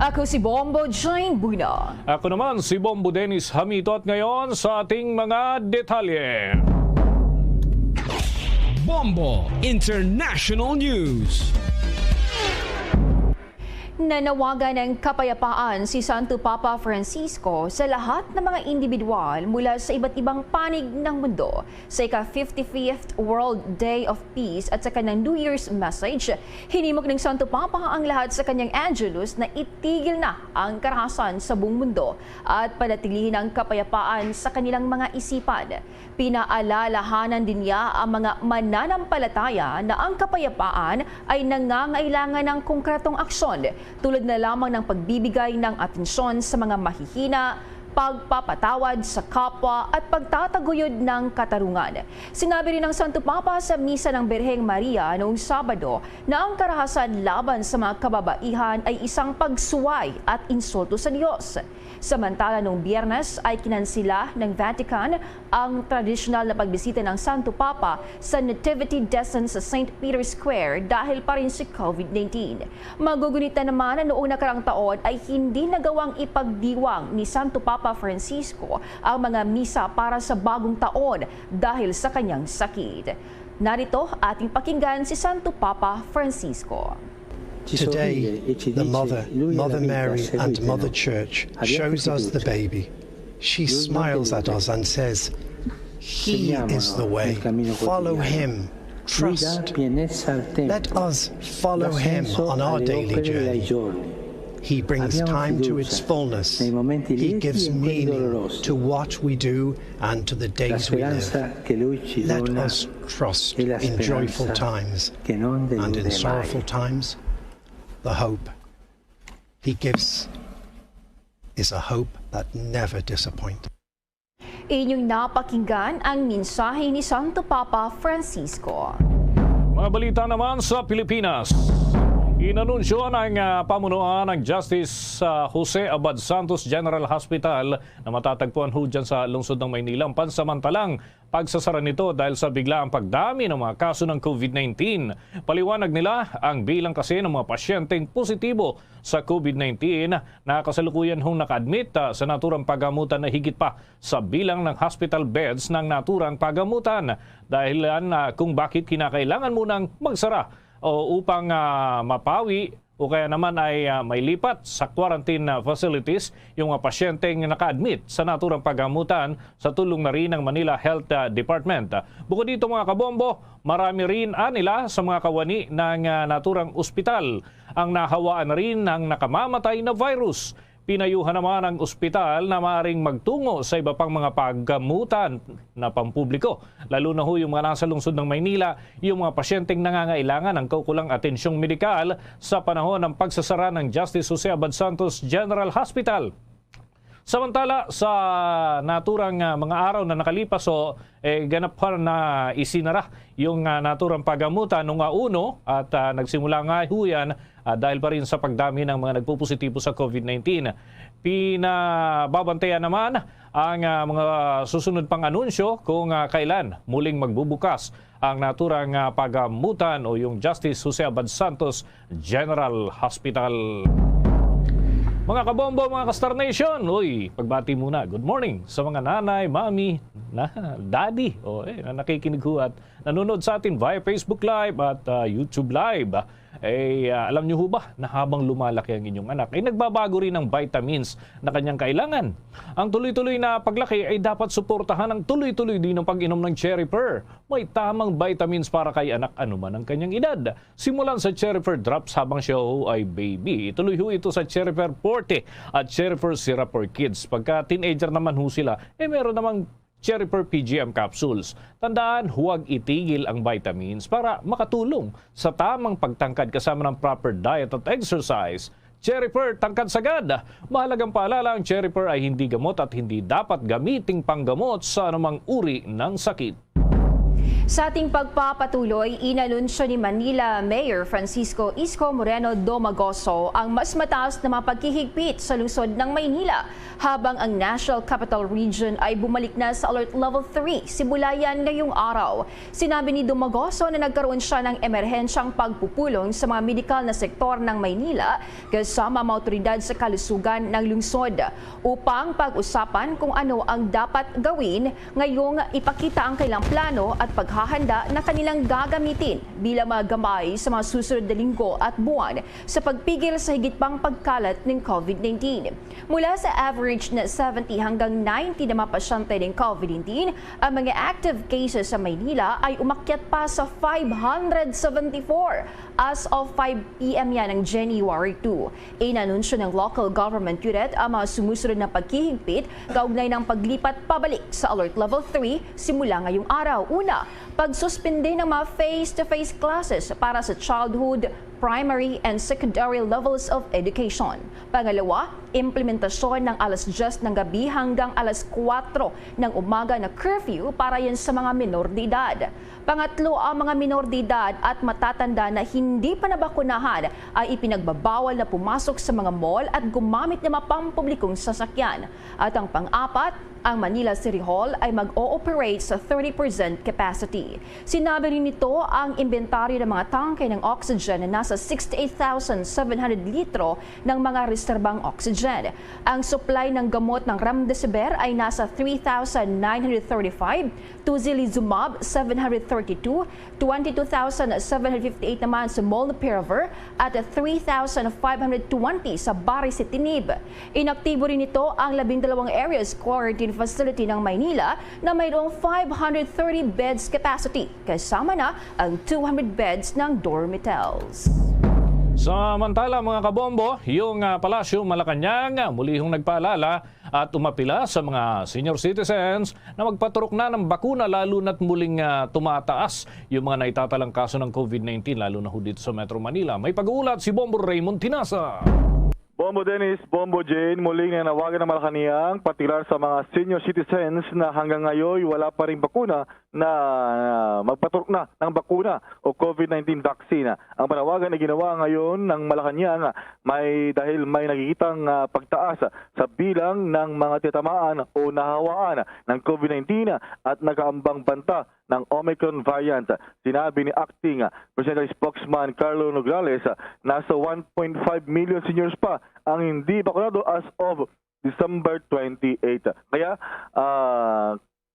Ako si Bombo Jane Buna. Ako naman si Bombo Dennis Hamito at ngayon sa ating mga detalye. Bombo International News. Nanawagan ng kapayapaan si Santo Papa Francisco sa lahat ng mga individual mula sa iba't ibang panig ng mundo sa ika-55th World Day of Peace at sa kanyang New Year's message. Hinimok ng Santo Papa ang lahat sa kanyang Angelus na itigil na ang karahasan sa buong mundo at panatilihin ang kapayapaan sa kanilang mga isipan. Pinaalalahanan din niya ang mga mananampalataya na ang kapayapaan ay nangangailangan ng konkretong aksyon tulad na lamang ng pagbibigay ng atensyon sa mga mahihina, pagpapatawad sa kapwa at pagtataguyod ng katarungan. Sinabi rin ng Santo Papa sa Misa ng Birheng Maria noong Sabado na ang karahasan laban sa mga kababaihan ay isang pagsuway at insulto sa Diyos. Samantala noong Biyernes ay kinansila ng Vatican ang tradisyonal na pagbisita ng Santo Papa sa Nativity Descent sa St. Peter's Square dahil pa rin si COVID-19. Magugunita naman na noong nakarang taon ay hindi nagawang ipagdiwang ni Santo Papa Francisco ang mga misa para sa bagong taon dahil sa kanyang sakit. Narito ating pakinggan si Santo Papa Francisco. Today, the Mother Mary and Mother Church shows us the baby. She smiles at us and says, He is the way. Follow Him. Trust. Let us follow Him on our daily journey. He brings time to its fullness. He gives meaning to what we do and to the days we live. Let us trust in joyful times and in sorrowful times. The hope He gives is a hope that never disappoints. Inyong napakinggan ang mensahe ni Santo Papa Francisco. Mga balita naman sa Pilipinas. Inanunsyo ng pamunuan ng Justice Jose Abad Santos General Hospital na matatagpuan ho dyan sa lungsod ng Maynila ang pansamantalang pagsasara nito dahil sa biglaang pagdami ng mga kaso ng COVID-19. Paliwanag nila ang bilang kasi ng mga pasyenteng positibo sa COVID-19 na kasalukuyan hong naka-admit sa naturang pagamutan na higit pa sa bilang ng hospital beds ng naturang pagamutan. Dahilan kung bakit kinakailangan munang magsara o upang mapawi o kaya naman ay may lipat sa quarantine facilities yung pasyenteng naka-admit sa naturang paggamutan sa tulong na rin ng Manila Health Department. Bukod dito mga kabombo, marami rin nila sa mga kawani ng naturang ospital ang nahawaan na rin ng nakamamatay na virus. Pinayuhan naman ang ospital na maaaring magtungo sa iba pang mga paggamutan na pampubliko. Lalo na ho yung mga nasa lungsod ng Maynila, yung mga pasyenteng nangangailangan ng kaukulang atensyong medikal sa panahon ng pagsasara ng Justice Jose Abad Santos General Hospital. Samantala, sa naturang mga araw na nakalipas ganap pa na isinara yung naturang paggamutan noong uno at nagsimula nga yan dahil pa rin sa pagdami ng mga nagpupositibo sa COVID-19. Pinababantayan naman ang mga susunod pang anunsyo kung kailan muling magbubukas ang naturang paggamutan o yung Justice Jose Abad Santos General Hospital. Mga kabombo, mga ka-Star Nation, pagbati muna. Good morning sa mga nanay, mami, daddy, na nakikinig ho at nanonood sa atin via Facebook Live at YouTube Live. Alam niyo ho ba na habang lumalaki ang inyong anak, ay nagbabago rin ng vitamins na kanyang kailangan. Ang tuloy-tuloy na paglaki ay dapat suportahan ng tuloy-tuloy din ng pag-inom ng Cherry Pearl. May tamang vitamins para kay anak anuman ang kanyang edad. Simulan sa Cherry Pearl Drops habang siya ay baby. Ituloy ho ito sa Cherry Pearl Forte at Cherry Pearl Syrup for Kids. Pagka teenager naman ho sila, meron namang Cherry Pearl PGM capsules. Tandaan, huwag itigil ang vitamins para makatulong sa tamang pagtangkad kasama ng proper diet at exercise. Cherry Pearl, tangkad sagad. Mahalagang paalala, ang Cherry Pearl ay hindi gamot at hindi dapat gamiting panggamot sa anumang uri ng sakit. Sa ating pagpapatuloy, inanunsyo ni Manila Mayor Francisco Isko Moreno Domagoso ang mas mataas na mga pagkihigpit sa lungsod ng Maynila habang ang National Capital Region ay bumalik na sa Alert Level 3 simula yan ngayong araw. Sinabi ni Domagoso na nagkaroon siya ng emerhensyang pagpupulong sa mga medikal na sektor ng Maynila kasama mga otoridad sa kalusugan ng lungsod upang pag-usapan kung ano ang dapat gawin ngayong ipakita ang kailang plano at paghahanda na kanilang gagamitin bilang mga gamay sa mga susunod na linggo at buwan sa pagpigil sa higit pang pagkalat ng COVID-19. Mula sa average na 70 hanggang 90 na mga pasyente ng COVID-19, ang mga active cases sa Maynila ay umakyat pa sa 574 as of 5 p.m. yan ng January 2. Inanunsyo ng local government unit ang mga sumusunod na pagkihigpit kaugnay ng paglipat pabalik sa Alert Level 3 simula ngayong araw. Una, pagsuspende ng mga face-to-face classes para sa childhood, primary and secondary levels of education. Pangalawa, implementasyon ng alas 10 ng gabi hanggang alas 4 ng umaga na curfew para yan sa mga minor de edad. Pangatlo, ang mga minor de edad at matatanda na hindi pa nabakunahan ay ipinagbabawal na pumasok sa mga mall at gumamit ng mga pampublikong sasakyan. At ang pang-apat, Ang Manila City Hall ay mag-ooperate sa 30% capacity. Sinabi rin nito ang inventaryo ng mga tangke ng oxygen na nasa 68,700 litro ng mga reserbang oxygen. Ang supply ng gamot ng Remdesivir ay nasa 3,935, Tocilizumab 732, 22,758 naman sa Molnupiravir at 3,520 sa Baricitinib. Inaktibo rin ito ang 12 areas quarantine facility ng Maynila na mayroong 530 beds capacity, kasama na ang 200 beds ng dormitels. Samantala mga kabombo, yung Palasyo Malacanang muli hong nagpaalala at umapila sa mga senior citizens na magpaturok na ng bakuna lalo na't muling tumataas yung mga naitatalang kaso ng COVID-19 lalo na dito sa Metro Manila. May pag-uulat si Bombo Raymond Tinasa. Bombo Dennis, Bombo Jane, muling nanawagan ng Malacanang particular sa mga senior citizens na hanggang ngayon wala pa rin bakuna na magpaturok na ng bakuna o COVID-19 vaccine. Ang panawagan ay ginawa ngayon ng Malacanang dahil may nakikitang pagtaas sa bilang ng mga titamaan o nahawaan ng COVID-19 at nakaambang banta ng Omicron variant. Sinabi ni Acting Presidential Spokesman Carlo Nograles, nasa 1.5 million seniors pa ang hindi bakunado as of December 28. Kaya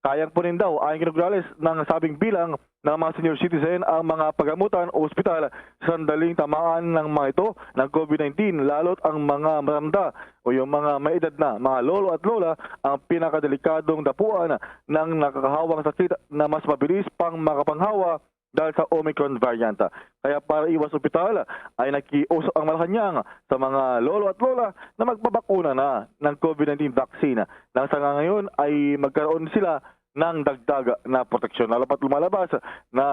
kayang punin daw ayon kay Nograles ng sabing bilang ng mga senior citizen ang mga pagamutan o ospital sa sandaling tamaan ng mga ito ng COVID-19, lalo't ang mga maranda o yung mga may edad na mga lolo at lola ang pinakadelikadong dapuan ng nakakahawang sakit na mas mabilis pang makapanghawa dahil sa Omicron variant. Kaya para iwas ospital ay nakiusap ang Malacanang sa mga lolo at lola na magpabakuna na ng COVID-19 vaccine. Nang sa ngayon ay magkaroon sila ng dagdag na proteksyon. Lalapat lumalabas na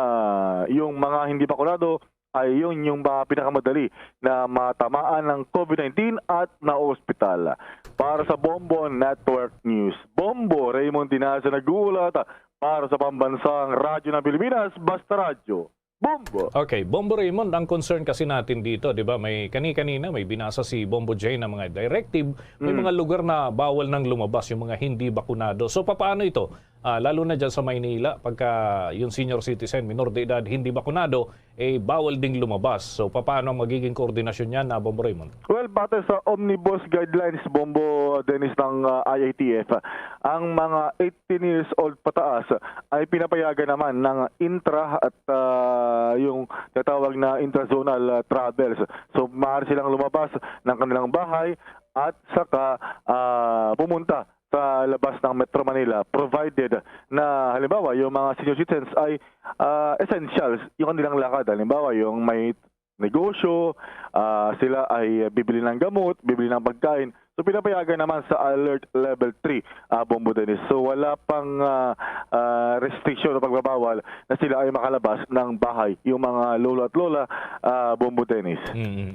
yung mga hindi bakunado ay yung pinakamadali na matamaan ng COVID-19 at na-ospital. Para sa Bombo Network News, Bombo Raymond Tinasa nag-uulat para sa pambansang radyo ng Pilipinas, Basta Radyo. Bombo. Okay, Bombo Raymond, ang concern kasi natin dito, 'di ba? May kanina may binasa si Bombo Jay na mga directive, may mga lugar na bawal nang lumabas yung mga hindi bakunado. So paano ito? Lalo na dyan sa Maynila, pagka yung senior citizen, minor de edad, hindi bakunado, bawal ding lumabas. So paano ang magiging koordinasyon niyan, Bombo Raymond? Well, batay sa Omnibus Guidelines, Bombo Dennis ng IATF, ang mga 18 years old pataas ay pinapayagan naman ng intra at yung tatawag na intrazonal travels. So maaari silang lumabas ng kanilang bahay at saka pumunta sa labas ng Metro Manila, provided na halimbawa yung mga senior citizens ay essentials yung kanilang lakad. Halimbawa yung may negosyo, sila ay bibili ng gamot, bibili ng pagkain. So pinapayagan naman sa Alert Level 3, Bombo Dennis. So wala pang restriction o pagbabawal na sila ay makalabas ng bahay. Yung mga lolo at lola, Bombo Dennis.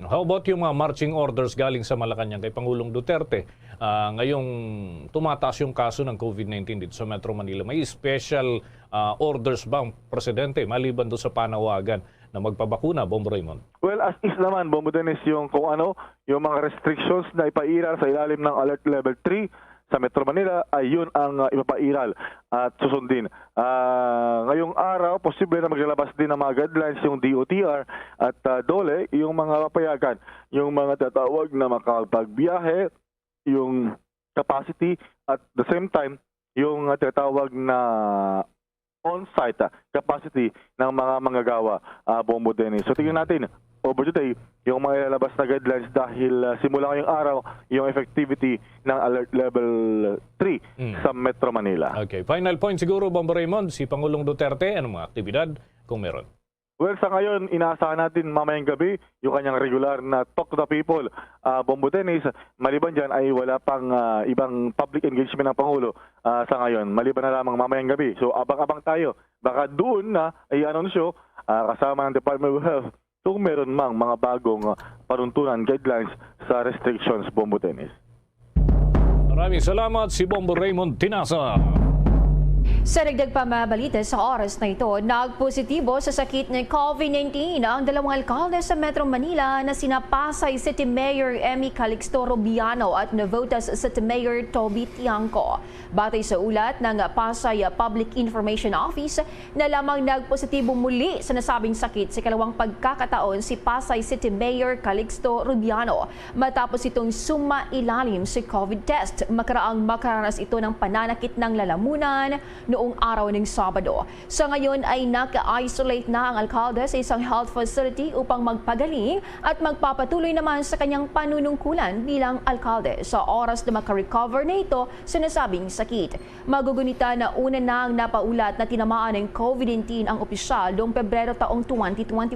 How about yung mga marching orders galing sa Malacanang kay Pangulong Duterte? Ngayong tumataas yung kaso ng COVID-19 dito sa Metro Manila, may special orders ba ang Presidente maliban doon sa panawagan na magpabakuna, Bombo Raymond? Well, as is naman, Bombo Dennis, yung kung ano, yung mga restrictions na ipairal sa ilalim ng Alert Level 3 sa Metro Manila ay yun ang ipapairal at susundin. Ngayong araw, posible na maglalabas din ng mga guidelines yung DOTR at DOLE, yung mga papayagan, yung mga tatawag na makapagbiyahe, yung capacity at the same time, yung tatawag na on-site capacity ng mga manggagawa, Bombo Dennis. So tingnan natin, over today, yung mga ilalabas na guidelines dahil simula ngayong araw, yung effectivity ng Alert Level 3 sa Metro Manila. Okay, final point siguro, Bombo Raymond, si Pangulong Duterte, anong mga aktibidad kung meron? Well, sa ngayon, inaasahan natin mamayang gabi yung kanyang regular na talk to the people. Bombo Dennis, maliban dyan ay wala pang ibang public engagement ng Pangulo sa ngayon. Maliban na lamang mamayang gabi. So, abang-abang tayo. Baka doon na ay anunsyo kasama ng Department of Health kung meron mang mga bagong panuntunan, guidelines sa restrictions, Bombo Dennis. Maraming salamat si Bombo Raymond Tinasa. Sa dagdag pa mabalita sa oras na ito, nagpositibo sa sakit ng COVID-19 ang dalawang alkalde sa Metro Manila na sina Pasay City Mayor Emmy Calixto Rubiano at Navotas City Mayor Toby Tiangco. Batay sa ulat ng Pasay Public Information Office na lamang nagpositibo muli sa nasabing sakit sa kalawang pagkakataon si Pasay City Mayor Calixto Rubiano matapos itong sumailalim sa COVID test. Makaranas ito ng pananakit ng lalamunan noong araw ng Sabado. Sa ngayon ay naka-isolate na ang alkalde sa isang health facility upang magpagaling at magpapatuloy naman sa kanyang panunungkulan bilang alkalde sa oras na makarecover na ito sa nasabing sakit. Magugunita na una na ang napaulat na tinamaan ng COVID-19 ang opisyal noong Pebrero taong 2021.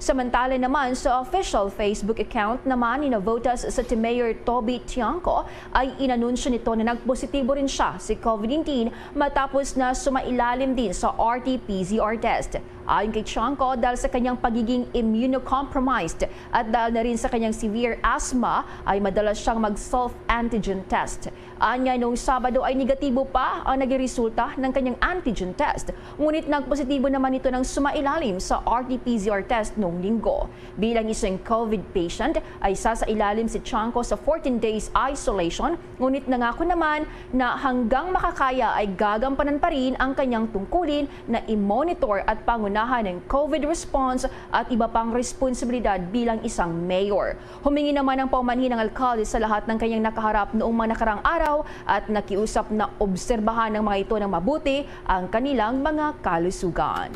Samantala naman sa official Facebook account naman ni Navotas City Mayor Toby Tiangco ay inanunsyo nito na nagpositibo rin siya si COVID-19 matapos na sumailalim din sa RT-PCR test. Ayon kay Tiangco, dahil sa kanyang pagiging immunocompromised at dahil na rin sa kanyang severe asthma ay madalas siyang mag-self-antigen test. Anya noong Sabado ay negatibo pa ang naging resulta ng kanyang antigen test. Ngunit nagpositibo naman ito ng sumailalim sa RT-PCR test noong Linggo. Bilang isang COVID patient ay sasailalim si Tiangco sa 14 days isolation. Ngunit nangako naman na hanggang makakaya ay gagampanan pa rin ang kanyang tungkulin na i-monitor at pangunahan ng COVID response at iba pang responsibilidad bilang isang mayor. Humingi naman ng paumanhin ng alkalde sa lahat ng kanyang nakaharap noong mga nakarang araw at nakiusap na obserbahan ng mga ito ng mabuti ang kanilang mga kalusugan.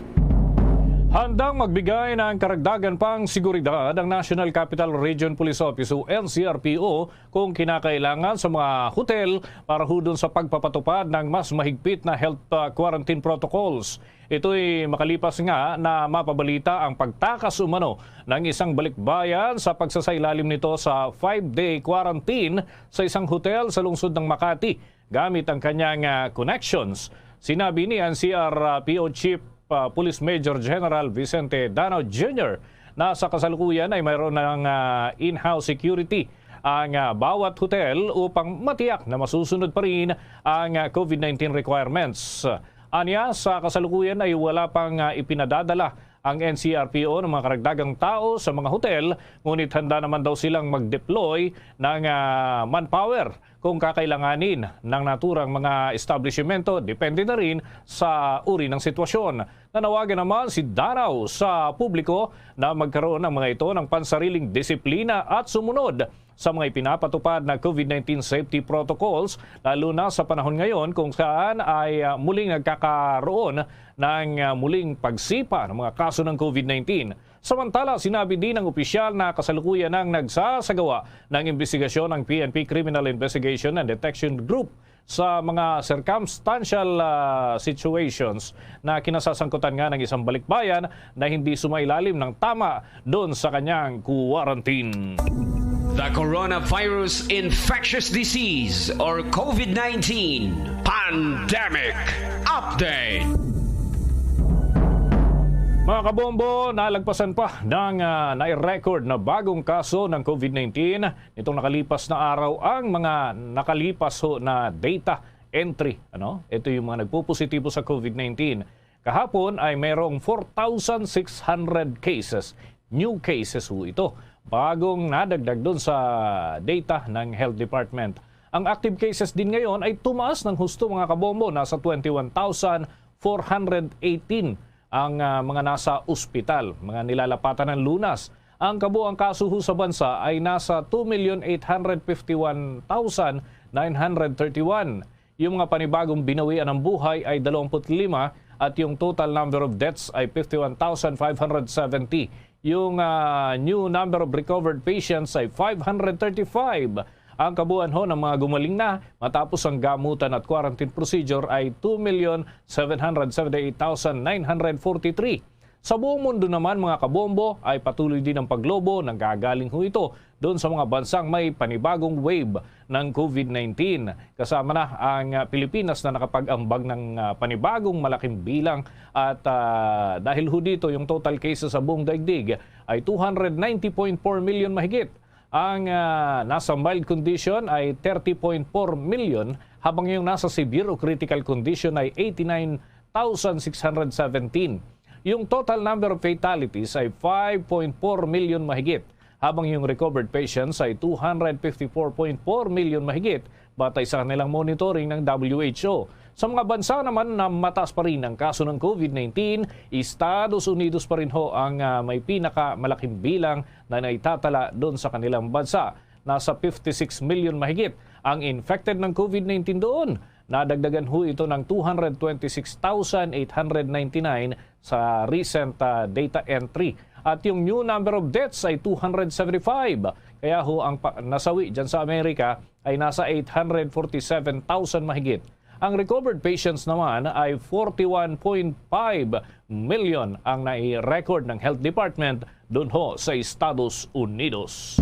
Handang magbigay ng karagdagan pang seguridad ang National Capital Region Police Office o NCRPO kung kinakailangan sa mga hotel para hudon sa pagpapatupad ng mas mahigpit na health quarantine protocols. Ito'y makalipas nga na mapabalita ang pagtakas umano ng isang balikbayan sa pagsasailalim nito sa 5-day quarantine sa isang hotel sa lungsod ng Makati gamit ang kanyang connections. Sinabi ni NCRPO Chief Police Major General Vicente Danao Jr. na sa kasalukuyan ay mayroon ng in-house security ang bawat hotel upang matiyak na masusunod pa rin ang COVID-19 requirements. Anya, sa kasalukuyan ay wala pang ipinadadala ang NCRPO ng mga karagdagang tao sa mga hotel, ngunit handa naman daw silang mag-deploy ng manpower kung kakailanganin ng naturang mga establishmento, depende na rin sa uri ng sitwasyon. Nanawagan naman si Danao sa publiko na magkaroon ng mga ito ng pansariling disiplina at sumunod sa mga ipinapatupad na COVID-19 safety protocols, lalo na sa panahon ngayon kung saan ay muling nagkakaroon ng muling pagsipa ng mga kaso ng COVID-19. Samantala, sinabi din ng opisyal na kasalukuyan ng nagsasagawa ng investigasyon ng PNP Criminal Investigation and Detection Group sa mga circumstantial situations na kinasasangkutan nga ng isang balikbayan na hindi sumailalim ng tama doon sa kanyang quarantine. The Coronavirus Infectious Disease or COVID-19 Pandemic Update. Mga kabombo, nalagpasan pa ng nai-record na bagong kaso ng COVID-19 nitong nakalipas na araw ang mga nakalipas na data entry. Ito yung mga nagpupositibo sa COVID-19. Kahapon ay mayroong 4,600 cases. New cases ito. Bagong nadagdag doon sa data ng Health Department. Ang active cases din ngayon ay tumaas ng husto mga kabombo. Nasa 21,418 ang mga nasa ospital, mga nilalapatan ng lunas. Ang kabuang kaso sa bansa ay nasa 2,851,931. Yung mga panibagong binawian ng buhay ay 25 at yung total number of deaths ay 51,570. Yung new number of recovered patients ay 535. Ang kabuuan ng mga gumaling na matapos ang gamutan at quarantine procedure ay 2,778,943. Sa buong mundo naman mga kabombo ay patuloy din ang paglobo ng gagaling ito doon sa mga bansang may panibagong wave ng COVID-19. Kasama na ang Pilipinas na nakapag-ambag ng panibagong malaking bilang at dahil dito yung total cases sa buong daigdig ay 290.4 million mahigit. Ang nasa mild condition ay 30.4 million habang yung nasa severe o critical condition ay 89,617. Yung total number of fatalities ay 5.4 million mahigit, habang yung recovered patients ay 254.4 million mahigit batay sa kanilang monitoring ng WHO. Sa mga bansa naman na mataas pa rin ang kaso ng COVID-19, Estados Unidos pa rin ho ang may pinakamalaking bilang na naitatala doon sa kanilang bansa. Nasa 56 million mahigit ang infected ng COVID-19 doon. Nadagdagan ho ito ng 226,899 sa recent data entry. At yung new number of deaths ay 275. Kaya ho ang nasawi dyan sa Amerika ay nasa 847,000 mahigit. Ang recovered patients naman ay 41.5 million ang nai-record ng Health Department doon ho sa Estados Unidos.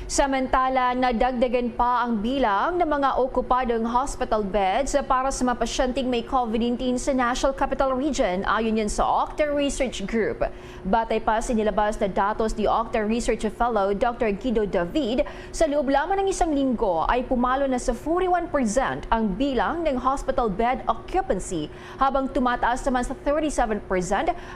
Samantala, nadagdagan pa ang bilang ng mga okupadong hospital beds para sa mga pasyenteng may COVID-19 sa National Capital Region ayon yan sa Octa Research Group. Batay pa sa nilabas na datos ni Octa Research Fellow Dr. Guido David, sa loob lamang ng isang linggo ay pumalo na sa 41% ang bilang ng hospital bed occupancy, habang tumataas naman sa 37%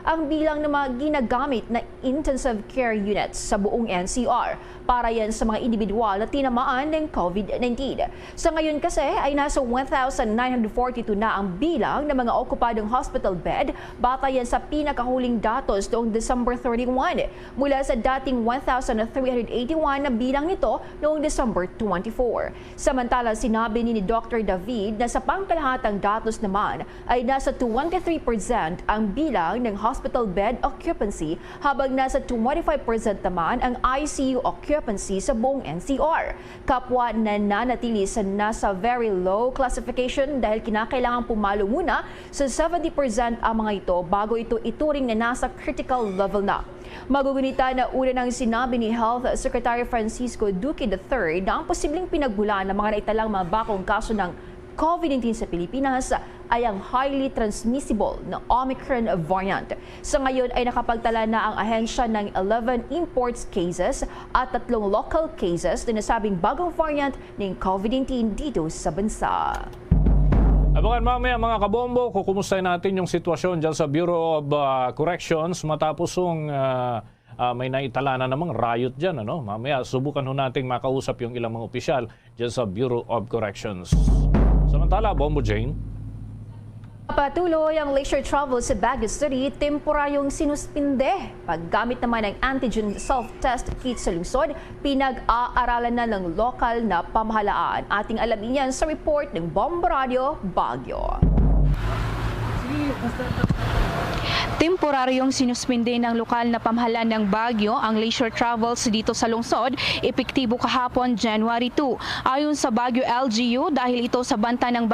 ang bilang ng mga ginagamit na intensive care units sa buong NCR para yan sa mga individual na tinamaan ng COVID-19. Sa ngayon kasi ay nasa 1,942 na ang bilang ng mga okupadong hospital bed batay yan sa pinakahuling datos noong December 31 mula sa dating 1,381 na bilang nito noong December 24. Samantala, sinabi ni Dr. David na sa pangkalahatang datos naman ay nasa 23% ang bilang ng hospital bed occupancy, habang nasa 25% naman ang ICU occupancy sa buong NCR. Kapwa na nanatili sa nasa very low classification dahil kinakailangan pumalo muna sa 70% ang mga ito bago ito ituring na nasa critical level na. Magugunita na una nang sinabi ni Health Secretary Francisco Duque III na ang posibleng pinagbulaan ng mga naitalang mga bakong kaso ng COVID-19 sa Pilipinas ay ang highly transmissible na Omicron variant. Sa ngayon ay nakapagtala na ang ahensya ng 11 imports cases at 3 local cases na nasabing bagong variant ng COVID-19 dito sa bansa. Abangan mamaya mga kabombo, kukumustahin natin yung sitwasyon dyan sa Bureau of Corrections matapos yung may naitala na namang riot dyan. Mamaya subukan ho natin makausap yung ilang mga opisyal dyan sa Bureau of Corrections. Samantala, Bombo Jane. Patuloy ang leisure travel sa Baguio City, temporaryong sinuspinde. Paggamit naman ng antigen self-test kit sa lungsod, pinag-aaralan na ng lokal na pamahalaan. Ating alamin yan sa report ng Bombo Radio Baguio. Temporaryong sinuspinde ng lokal na pamahalaan ng Baguio ang leisure travels dito sa lungsod, epektibo kahapon January 2. Ayon sa Baguio LGU, dahil ito sa banta ng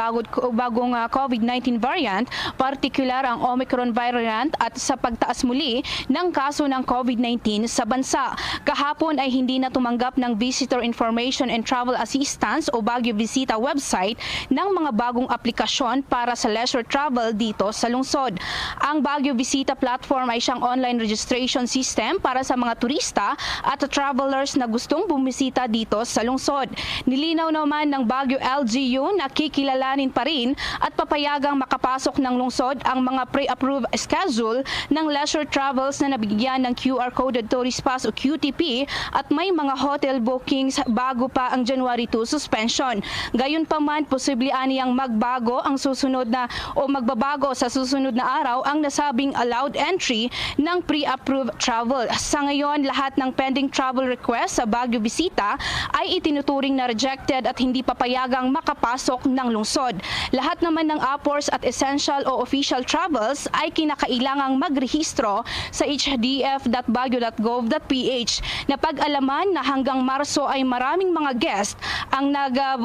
bagong COVID-19 variant, partikular ang Omicron variant at sa pagtaas muli ng kaso ng COVID-19 sa bansa. Kahapon ay hindi na tumanggap ng Visitor Information and Travel Assistance o Baguio Visita website ng mga bagong aplikasyon para sa leisure travel dito sa lungsod. Ang Baguio Visita platform ay siyang online registration system para sa mga turista at travelers na gustong bumisita dito sa lungsod. Nilinaw naman ng Baguio LGU na kikilalanin pa rin at papayagang makapasok ng lungsod ang mga pre-approved schedule ng leisure travels na nabigyan ng QR Coded Tourist Pass o QTP at may mga hotel bookings bago pa ang January 2 suspension. Gayunpaman, posible aniyang magbago ang susunod na o magbabago sa susunod na araw ang nasabing allowed entry ng pre-approved travel. Sa ngayon, lahat ng pending travel request sa Baguio Visita ay itinuturing na rejected at hindi papayagang makapasok ng lungsod. Lahat naman ng appors at essential o official travels ay kinakailangang magrehistro sa hdf.baguio.gov.ph. Napag-alaman na hanggang Marso ay maraming mga guest ang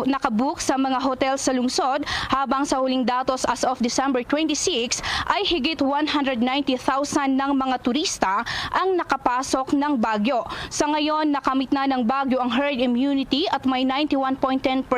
nakabook sa mga hotel sa lungsod, habang sa huling datos as of December 26 ay higit 190 90,000 ng mga turista ang nakapasok ng Baguio. Sa ngayon, nakamit na ng Baguio ang herd immunity at may 91.10%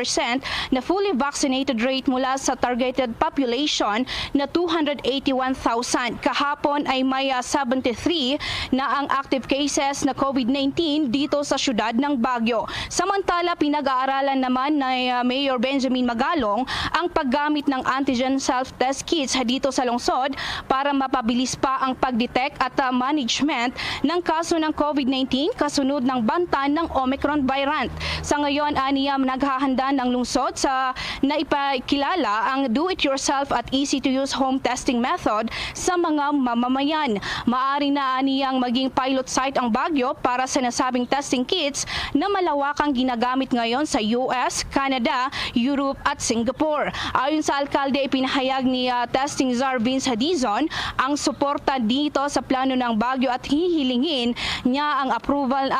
na fully vaccinated rate mula sa targeted population na 281,000. Kahapon ay may 73 na ang active cases na COVID-19 dito sa syudad ng Baguio. Samantala, pinag-aaralan naman ni Mayor Benjamin Magalong ang paggamit ng antigen self-test kits dito sa lungsod para mapabilis pa ang pag-detect at management ng kaso ng COVID-19 kasunod ng banta ng Omicron variant. Sa ngayon, aniyam naghahanda ng lungsod sa naipakilala ang do-it-yourself at easy-to-use home testing method sa mga mamamayan. Maari na aniyang maging pilot site ang Baguio para sa nasabing testing kits na malawakang ginagamit ngayon sa US, Canada, Europe at Singapore. Ayon sa alkalde, ipinahayag ni Testing Czar Vince Hadizon ang suporta dito sa plano ng Baguio at hihilingin niya ang approval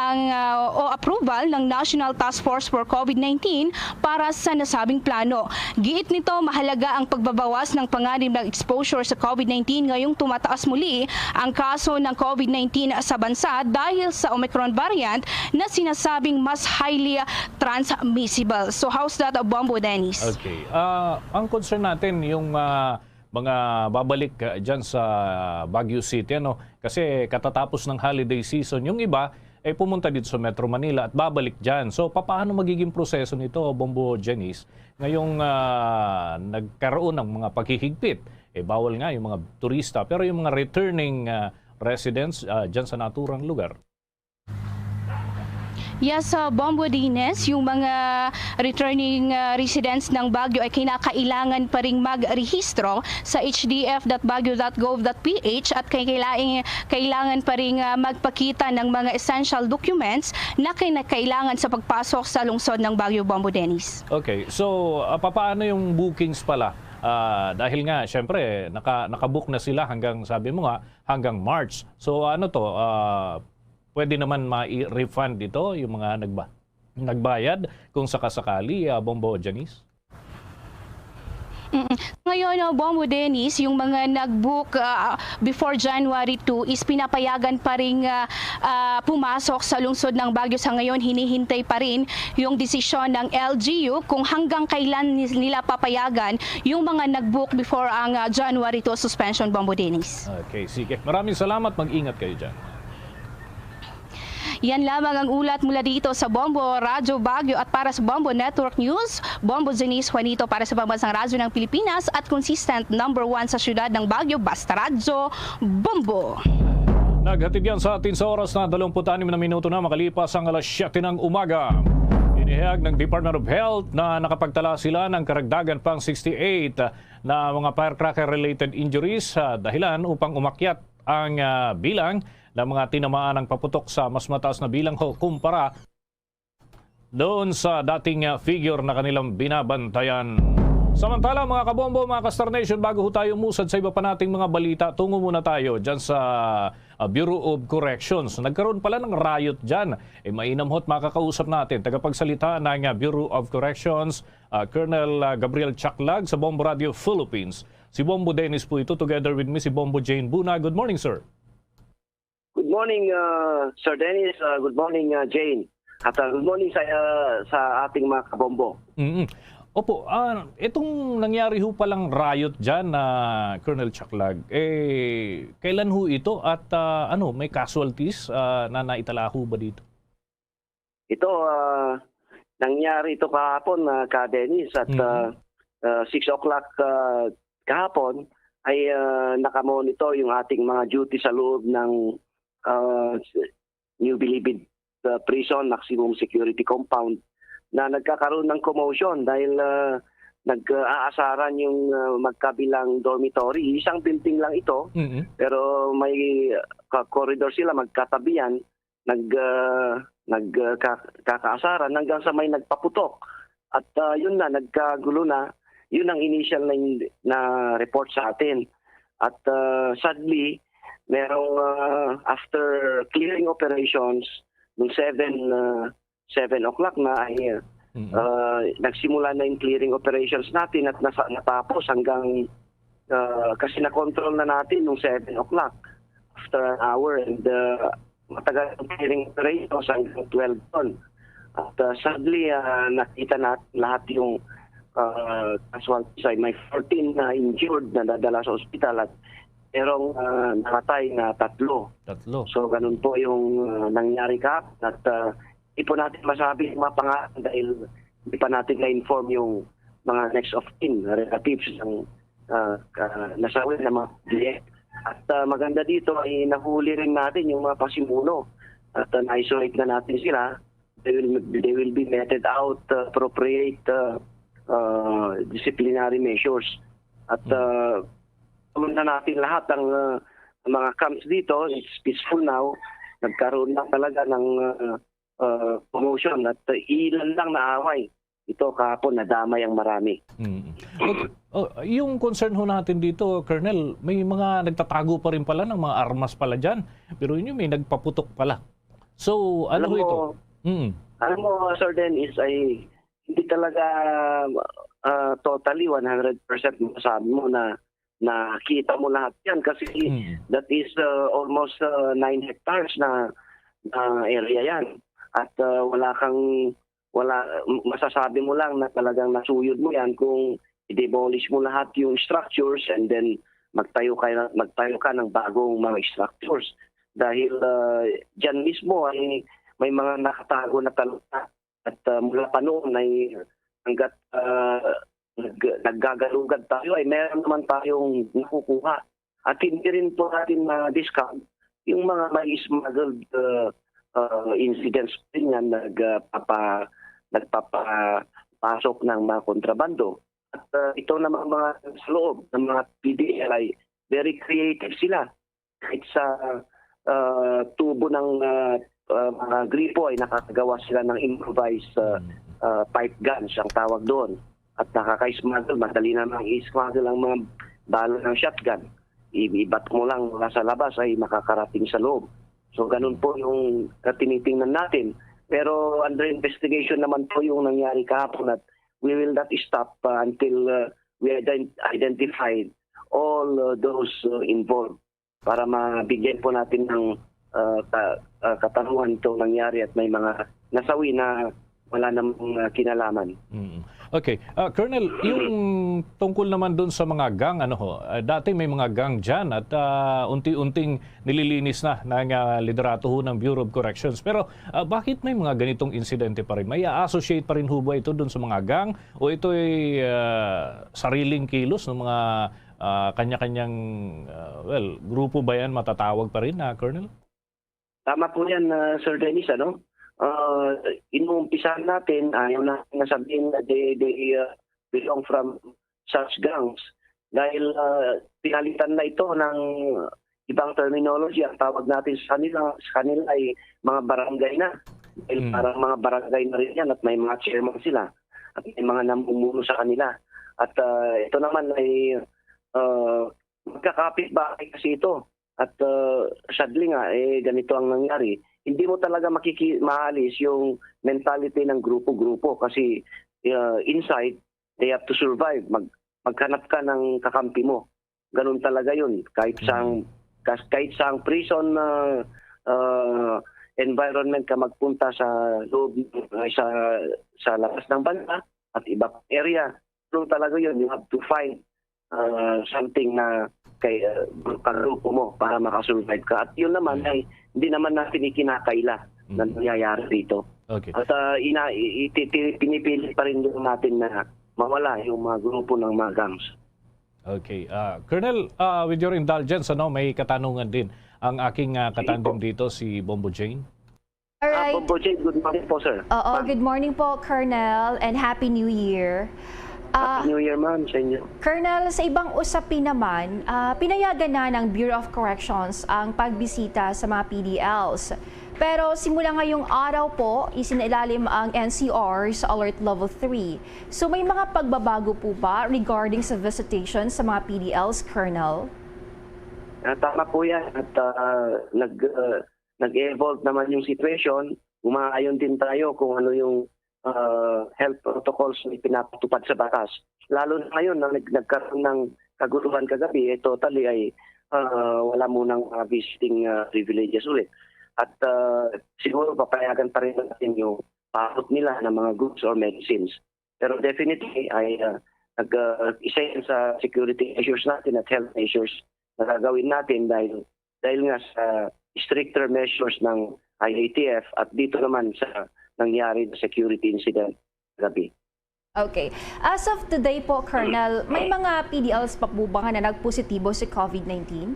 ng National Task Force for COVID-19 para sa nasabing plano. Giit nito, mahalaga ang pagbabawas ng panganib ng exposure sa COVID-19 ngayong tumataas muli ang kaso ng COVID-19 sa bansa dahil sa Omicron variant na sinasabing mas highly transmissible. So how's that, Bombo Dennis? Okay. Ang concern natin yung mga babalik dyan sa Baguio City, ano? Kasi katatapos ng holiday season, yung iba ay pumunta dito sa Metro Manila at babalik dyan. So paano magiging proseso nito, Bombo Janice, ngayong nagkaroon ng mga paghihigpit? Bawal nga yung mga turista, pero yung mga returning residents dyan sa naturang lugar. Yes, Bombo Dines, yung mga returning residents ng Baguio ay kinakailangan pa ring magrehistro sa hdf.baguio.gov.ph at kailangan pa ring magpakita ng mga essential documents na kailangan sa pagpasok sa lungsod ng Baguio, Bombo Dennis. Okay, so papaano yung bookings pala? Dahil nga, syempre, nakabook na sila hanggang, sabi mo nga, hanggang March. So ano to, pwede naman ma-refund dito yung mga nagbayad kung sakasakali, Bombo Janice? Ngayon, Bombo Dennis, yung mga nag-book before January 2 is pinapayagan pa rin pumasok sa lungsod ng Baguio. Sa ngayon, hinihintay pa rin yung desisyon ng LGU kung hanggang kailan nila papayagan yung mga nag-book before ang January 2 suspension, Bombo Dennis. Okay, sige. Maraming salamat. Mag-ingat kayo dyan. Yan lamang ang ulat mula dito sa Bombo Radyo Baguio at para sa Bombo Network News, Bombo Janice Juanito para sa Pambansang Radyo ng Pilipinas at consistent number 1 sa syudad ng Baguio, basta Radyo Bombo. Naghatid yan sa atin sa oras na 26 na minuto na makalipas ang alas 7 ng umaga. Inihayag ng Department of Health na nakapagtala sila ng karagdagan pang 68 na mga firecracker-related injuries dahilan upang umakyat ang bilang ng mga tinamaan ng paputok sa mas mataas na bilang kumpara doon sa dating figure na kanilang binabantayan. Samantala mga kabombo, mga Kastar Nation, bago tayo musad sa iba pa nating mga balita, tungo muna tayo dyan sa Bureau of Corrections. Nagkaroon pala ng riot dyan. Mainam hot makakausap natin. Tagapagsalita ng Bureau of Corrections, Colonel Gabriel Chaklag sa Bombo Radio Philippines. Si Bombo Dennis po ito, together with me si Bombo Jane Buna. Good morning, sir. Good morning, Sir Dennis. Good morning, Jane. At good morning sa ating mga kabombo. Opo, itong nangyari ho palang riot dyan na Colonel Chaklag, kailan ho ito at may casualties na naitala ho ba dito? Ito, nangyari ito kahapon, ka Dennis, at 6 o'clock kahapon ay nakamonitor yung ating mga duty sa loob ng New Bilibid Prison Maximum Security Compound na nagkakaroon ng commotion dahil nag-aasaran yung magkabilang dormitory. Isang building lang ito, pero may corridor sila, magkatabihan, nagkakaasaran hanggang sa may nagpaputok. At yun na, nagkagulo na. Yun ang initial na report sa atin. At sadly, merong after clearing operations noong 7 o'clock na ay nagsimula na yung clearing operations natin at natapos hanggang kasi na-control na natin nung 7 o'clock after an hour, and matagal ang clearing operation hanggang 12 ton. At sadly, nakita natin lahat yung casualties ay may 14 na injured na nadala sa ospital at merong namatay na 3. So ganun po yung nangyari kahapon at hindi po natin masabi yung mga pangalan dahil hindi pa natin na-inform yung mga next of kin relatives ng nasawi na mga biyek. At maganda dito ay nahuli rin natin yung mga pasimuno at na-isolate na natin sila. They will be meted out appropriate disciplinary measures. At na natin lahat ng mga camps dito. It's peaceful now. Nagkaroon na talaga ng promotion at ilan lang naaway. Ito kahapon nadamay ang marami. Yung concern ho natin dito, Colonel, may mga nagtatago pa rin pala ng mga armas pala dyan. Pero yun may nagpaputok pala. So, ano ho ito? Alam mo, Sir Dennis, ay hindi talaga totally 100% masabi mo na nakita mo lahat yan kasi that is almost 9 hectares na area yan. At masasabi mo lang na talagang nasuyod mo yan kung i-demolish mo lahat yung structures and then magtayo ka ng bagong mga structures. Dahil dyan mismo ay may mga nakatago na talata at mula pa noon ay hanggat naggagalugad tayo ay meron naman tayong nakukuha. At hindi rin po natin na-discount yung mga may smuggled incidents din yan nagpapasok ng mga kontrabando. At ito naman mga sa loob ng mga PDL ay very creative sila. Kahit sa tubo ng mga gripo ay nakakagawa sila ng improvised pipe guns ang tawag doon. At nakaka-smuggle, madali namang i-smuggle ang mga bala ng shotgun. Ibat mo lang mula sa labas ay makakarating sa loob. So ganun po yung tinitingnan natin. Pero under investigation naman po yung nangyari kahapon at we will not stop until we identify all those involved para mabigyan po natin ng katanungan itong nangyari at may mga nasawi na wala namang kinalaman. Okay. Colonel, yung tungkol naman doon sa mga gang, dati may mga gang dyan at unti-unting nililinis na ng liderato ho ng Bureau of Corrections. Pero bakit may mga ganitong insidente pa rin? May associate pa rin ho ba ito doon sa mga gang? O ito ay sariling kilos ng mga kanya-kanyang, grupo ba yan matatawag pa rin, Colonel? Tama po yan, Sir Dennis, inuumpisahan natin, ayaw na sabihin na they belong from such gangs dahil pinalitan na ito ng ibang terminology. Ang tawag natin sa kanila ay mga barangay na. Dahil parang mga barangay na rin yan at may mga chairman sila at may mga namumuno sa kanila. At ito naman ay magkakapit-bahay kasi ito. At sadly nga, ganito ang nangyari. Hindi mo talaga maalis yung mentality ng grupo-grupo kasi inside, they have to survive. Maghanap ka ng kakampi mo. Ganun talaga yun. Kahit sa prison environment ka magpunta sa loob, sa labas ng bansa at iba area, ganun talaga yun. You have to find something na kay grupo mo para makasurvive ka. At yun naman ay hindi naman natin ikinakaila na nangyayari dito. Okay. At pinipilit pa rin natin na mawala yung mga grupo ng mga gangs. Okay. Colonel, with your indulgence, may katanungan din ang aking katandem dito, si Bombo Jane. Alright. Bombo Jane, good morning po, sir. Good morning po, Colonel, and Happy New Year. Happy New Year, ma'am, sa inyo. Colonel, sa ibang usapin naman, pinayagan na ng Bureau of Corrections ang pagbisita sa mga PDLs. Pero simula ngayong araw po, isinailalim ang NCR sa Alert Level 3. So may mga pagbabago po ba regarding sa visitation sa mga PDLs, Colonel? Tama po yan. At nag-evolve naman yung situation. Umaayon din tayo kung ano yung health protocols na pinapatupad sa batas. Lalo na ngayon na nagkaroon ng kaguluhan kagabi, totally ay wala munang visiting privileges ulit. At siguro papayagan pa rin natin yung paakot nila ng mga goods or medicines. Pero definitely ay isa yan sa security measures natin at health measures na gagawin natin dahil nga sa stricter measures ng IATF at dito naman sa nangyari na security incident gabi. Okay. As of today po, Colonel, may mga PDLs pa po ba na nagpositibo sa COVID-19?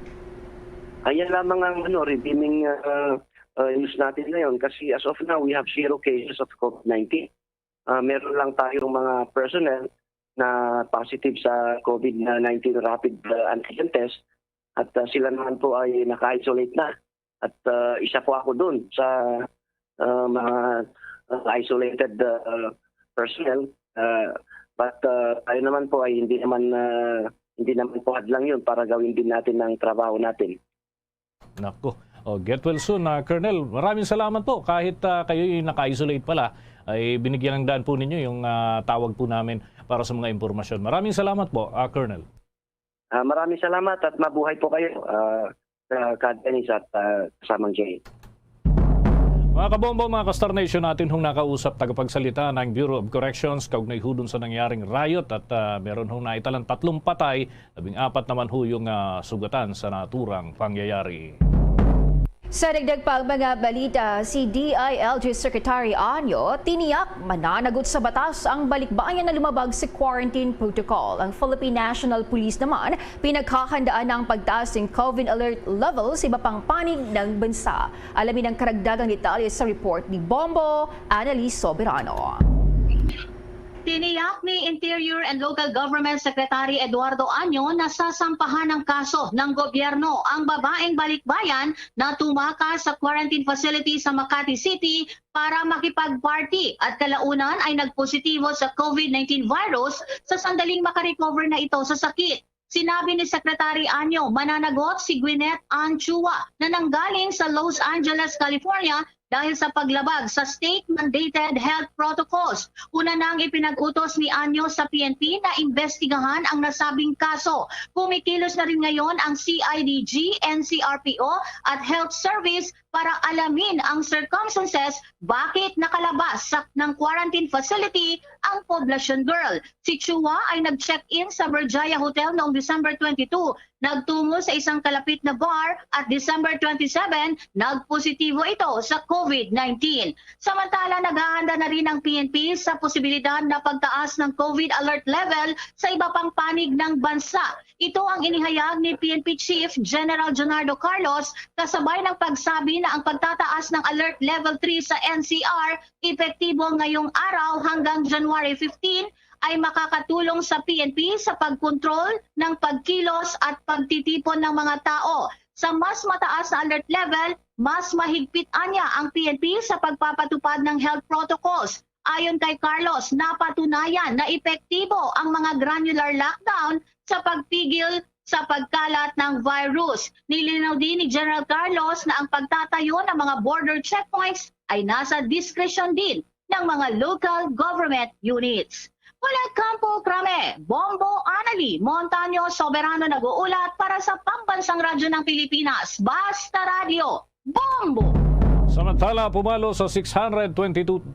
Ayan lamang ang redeeming news natin ngayon kasi as of now, we have 0 cases of COVID-19. Meron lang tayong mga personnel na positive sa COVID-19 rapid antigen test at sila naman po ay naka-isolate na. At isa po ako dun sa mga isolated personnel. But tayo naman po ay hindi naman po hadlang yun para gawin din natin ang trabaho natin. Nako. Get well soon, Colonel. Maraming salamat po. Kahit kayo naka-isolate pala, ay binigyan ng daan po ninyo yung tawag po namin para sa mga impormasyon. Maraming salamat po, Colonel. Maraming salamat at mabuhay po kayo, Dennis at kasamang Jay. Mga kabombo, mga ka-Star Nation, natin hong nakausap tagapagsalita ng Bureau of Corrections kaugnay ho dun sa nangyaring riot at meron hong naitalang 3 patay, 14 naman ho yung sugatan sa naturang pangyayari. Sa dagdag pang mga balita, si DILG Secretary Anyo tiniyak mananagot sa batas ang balikbayan na lumabag sa quarantine protocol. Ang Philippine National Police naman pinagkakandaan ng pagtaas ng COVID alert level sa iba pang panig ng bansa. Alamin ang karagdagang detalye sa report ni Bombo Annalise Soberano. Tiniyak ni Interior and Local Government Secretary Eduardo Anyo na sasampahan ng kaso ng gobyerno ang babaeng balikbayan na tumakas sa quarantine facility sa Makati City para makipag-party at kalaunan ay nagpositibo sa COVID-19 virus sa sandaling makarecover na ito sa sakit. Sinabi ni Secretary Anyo, mananagot si Gwyneth Anchua na nanggaling sa Los Angeles, California dahil sa paglabag sa state-mandated health protocols. Una nang ipinag-utos ni Anyo sa PNP na imbestigahan ang nasabing kaso. Kumikilos na rin ngayon ang CIDG, NCRPO at Health Service para alamin ang circumstances bakit nakalabas ng quarantine facility ang poblacion girl. Si Chua ay nag-check-in sa Berjaya Hotel noong December 22, nagtungo sa isang kalapit na bar at December 27, nagpositibo ito sa COVID-19. Samantala, naghahanda na rin ang PNP sa posibilidad na pagtaas ng COVID alert level sa iba pang panig ng bansa. Ito ang inihayag ni PNP Chief General Jonardo Carlos kasabay ng pagsabi na ang pagtataas ng alert level 3 sa NCR epektibo ngayong araw hanggang January 15 ay makakatulong sa PNP sa pagkontrol ng pagkilos at pagtitipon ng mga tao. Sa mas mataas na alert level, mas mahigpit anya ang PNP sa pagpapatupad ng health protocols. Ayon kay Carlos, napatunayan na epektibo ang mga granular lockdown sa pagpigil sa pagkalat ng virus. Nilinaw din ni General Carlos na ang pagtatayo ng mga border checkpoints ay nasa discretion din ng mga local government units. Mula Campo Crame, Bombo Anali, Montaño Soberano nag-uulat para sa Pambansang Radyo ng Pilipinas. Basta Radio, Bombo! Samantala, pumalo sa 622,000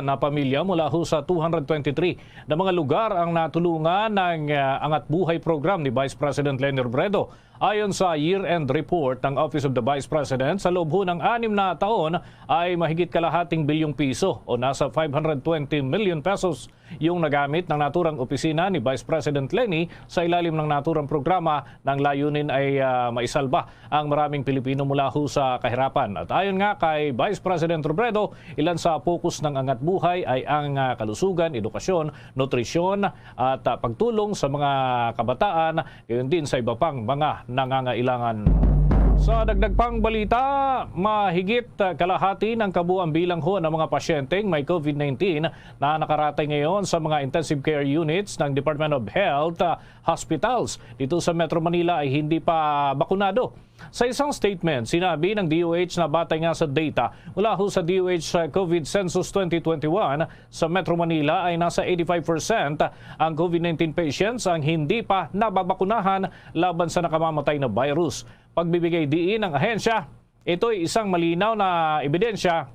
na pamilya mula ho sa 223 na mga lugar ang natulungan ng Angat Buhay program ni Vice President Leni Robredo. Ayon sa year-end report ng Office of the Vice President, sa loob ho ng 6 na taon ay mahigit kalahating bilyong piso o nasa 520 million pesos yung nagamit ng naturang opisina ni Vice President Leni sa ilalim ng naturang programa ng layunin ay maisalba ang maraming Pilipino mula ho sa kahirapan. At ayon nga kay Vice President Robredo, ilan sa focus ng Angat Buhay ay ang kalusugan, edukasyon, nutrisyon at pagtulong sa mga kabataan, gayon din sa iba pang mga nangangailangan. Sa dagdag pang balita, mahigit kalahati ng kabuuan bilang ho ng mga pasyenteng may COVID-19 na nakaratay ngayon sa mga intensive care units ng Department of Health hospitals dito sa Metro Manila ay hindi pa bakunado. Sa isang statement, sinabi ng DOH na batay nga sa data mula ho sa DOH COVID Census 2021 sa Metro Manila ay nasa 85% ang COVID-19 patients ang hindi pa nababakunahan laban sa nakamamatay na virus. Pagbibigay diin ng ahensya, ito ay isang malinaw na ebidensya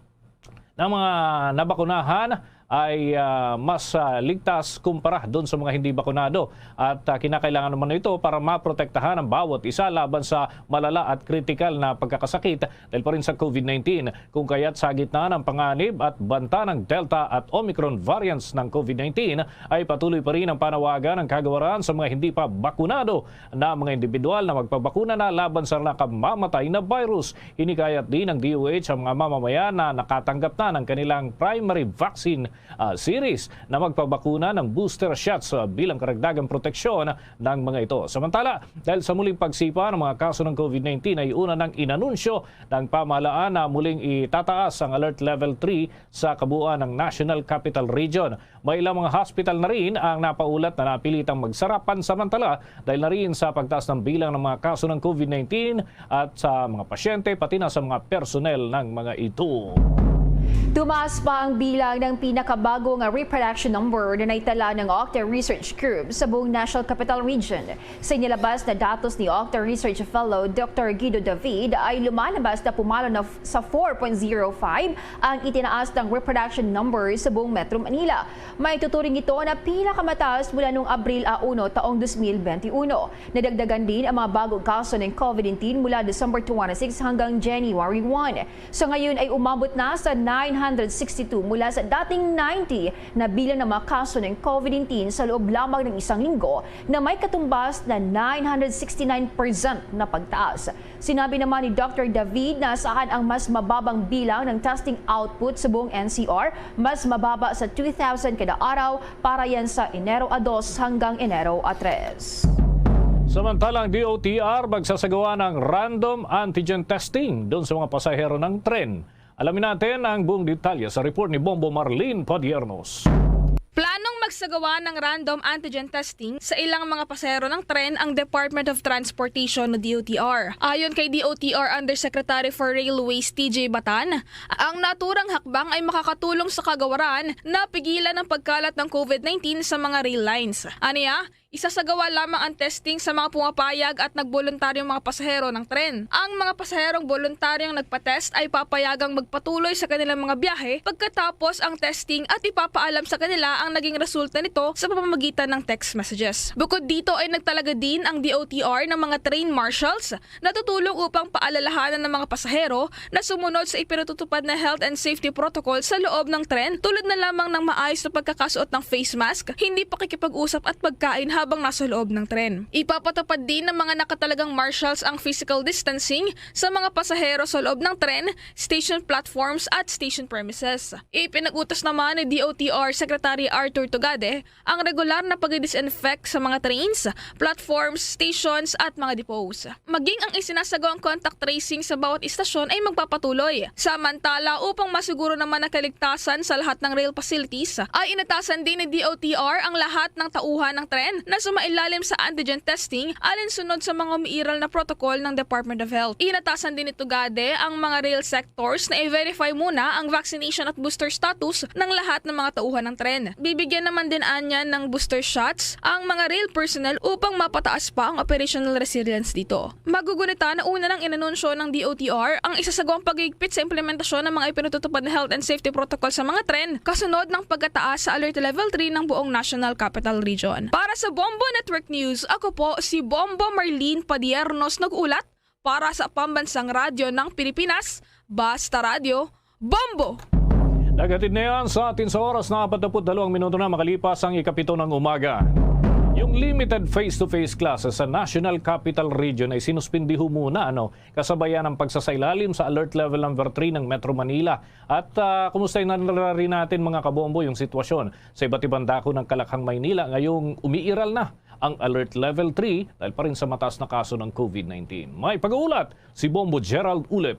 na mga nabakunahan ay mas ligtas kumpara doon sa mga hindi bakunado. At kinakailangan naman ito para maprotektahan ang bawat isa laban sa malala at kritikal na pagkakasakit dahil pa rin sa COVID-19. Kung kaya't sa gitna ng panganib at banta ng Delta at Omicron variants ng COVID-19 ay patuloy pa rin ang panawagan ng kagawaran sa mga hindi pa bakunado na mga individual na magpabakuna na laban sa nakamamatay na virus. Hinikayat din ng DOH ang mga mamamayan na nakatanggap na ng kanilang primary vaccine series na magpabakuna ng booster shots bilang karagdagang proteksyon ng mga ito. Samantala, dahil sa muling pagsipa ng mga kaso ng COVID-19 ay una nang inanunsyo ng pamahalaan na muling itataas ang Alert Level 3 sa kabuuan ng National Capital Region. May ilang mga hospital na rin ang napaulat na napilitang magsara pansamantala dahil na rin sa pagtaas ng bilang ng mga kaso ng COVID-19 at sa mga pasyente pati na sa mga personnel ng mga ito. Tumaas pa ang bilang ng pinakabagong reproduction number na naitala ng Octa Research Group sa buong National Capital Region. Sa inilabas na datos ni Octa Research Fellow Dr. Guido David ay lumalabas na pumalo na sa 4.05 ang itinaas ng reproduction number sa buong Metro Manila. May tuturing ito na pinakamataas mula noong Abril 1 taong 2021. Nadagdagan din ang mga bagong kaso ng COVID-19 mula December 26 hanggang January 1. So ngayon ay umabot na sa 962 mula sa dating 90 na bilang ng mga kaso ng COVID-19 sa loob lamang ng isang linggo na may katumbas na 969% na pagtaas. Sinabi naman ni Dr. David na saan ang mas mababang bilang ng testing output sa buong NCR, mas mababa sa 2,000 kada araw para yan sa Enero 2 hanggang Enero 3. Samantalang DOTR magsasagawa ng random antigen testing doon sa mga pasahero ng tren. Alamin natin ang buong detalye sa report ni Bombo Marlene Padiernos. Planong magsagawa ng random antigen testing sa ilang mga pasahero ng tren ang Department of Transportation o DOTR. Ayon kay DOTR Undersecretary for Railways TJ Batan, ang naturang hakbang ay makakatulong sa kagawaran na pigilan ang pagkalat ng COVID-19 sa mga rail lines. Aniya, isasagawa lamang ang testing sa mga pumapayag at nagboluntaryong mga pasahero ng tren. Ang mga pasaherong voluntaryong nagpatest ay papayagang magpatuloy sa kanilang mga biyahe pagkatapos ang testing at ipapaalam sa kanila ang naging resulta nito sa pamamagitan ng text messages. Bukod dito ay nagtalaga din ang DOTR ng mga train marshals na tutulong upang paalalahanan ng mga pasahero na sumunod sa ipinatutupad na health and safety protocol sa loob ng tren tulad na lamang ng maayos na pagkakasuot ng face mask, hindi pakikipag-usap at pagkain habang nasa loob ng tren. Ipapatupad din ng mga nakatalagang marshals ang physical distancing sa mga pasahero sa loob ng tren, station platforms at station premises. Ipinag-utos naman ni DOTR Secretary Arthur Tugade ang regular na pag-disinfect sa mga trains, platforms, stations at mga depots. Maging ang isinasagawang contact tracing sa bawat istasyon ay magpapatuloy. Samantala, upang masiguro naman ang kaligtasan sa lahat ng rail facilities, ay inatasan din ni DOTR ang lahat ng tauhan ng tren na sumailalim sa antigen testing alinsunod sa mga umiiral na protocol ng Department of Health. Inatasan din ni Tugade ang mga rail sectors na i-verify muna ang vaccination at booster status ng lahat ng mga tauhan ng tren. Bibigyan naman din anya ng booster shots ang mga rail personnel upang mapataas pa ang operational resilience dito. Magugunita na una nang inanunsyo ng DOTR ang isasagawang pagigpit sa implementasyon ng mga ipinatutupad na health and safety protocol sa mga tren kasunod ng pagkataas sa Alert Level 3 ng buong National Capital Region. Para sa Bombo Network News, ako po si Bombo Marlene Padiernos nag-ulat para sa Pambansang Radyo ng Pilipinas, Basta Radio, Bombo! Nagatid na yan sa atin sa oras na 42 minuto na makalipas ang ikapito ng umaga. Yung limited face-to-face classes sa National Capital Region ay sinuspindiho muna kasabayan ng pagsasailalim sa Alert Level number 3 ng Metro Manila. At kumusta na rin natin mga kabombo yung sitwasyon sa iba't ibang dako ng Kalakhang, Maynila ngayong umiiral na ang Alert Level 3 dahil pa rin sa mataas na kaso ng COVID-19. May pag-uulat si Bombo Gerald Ulep.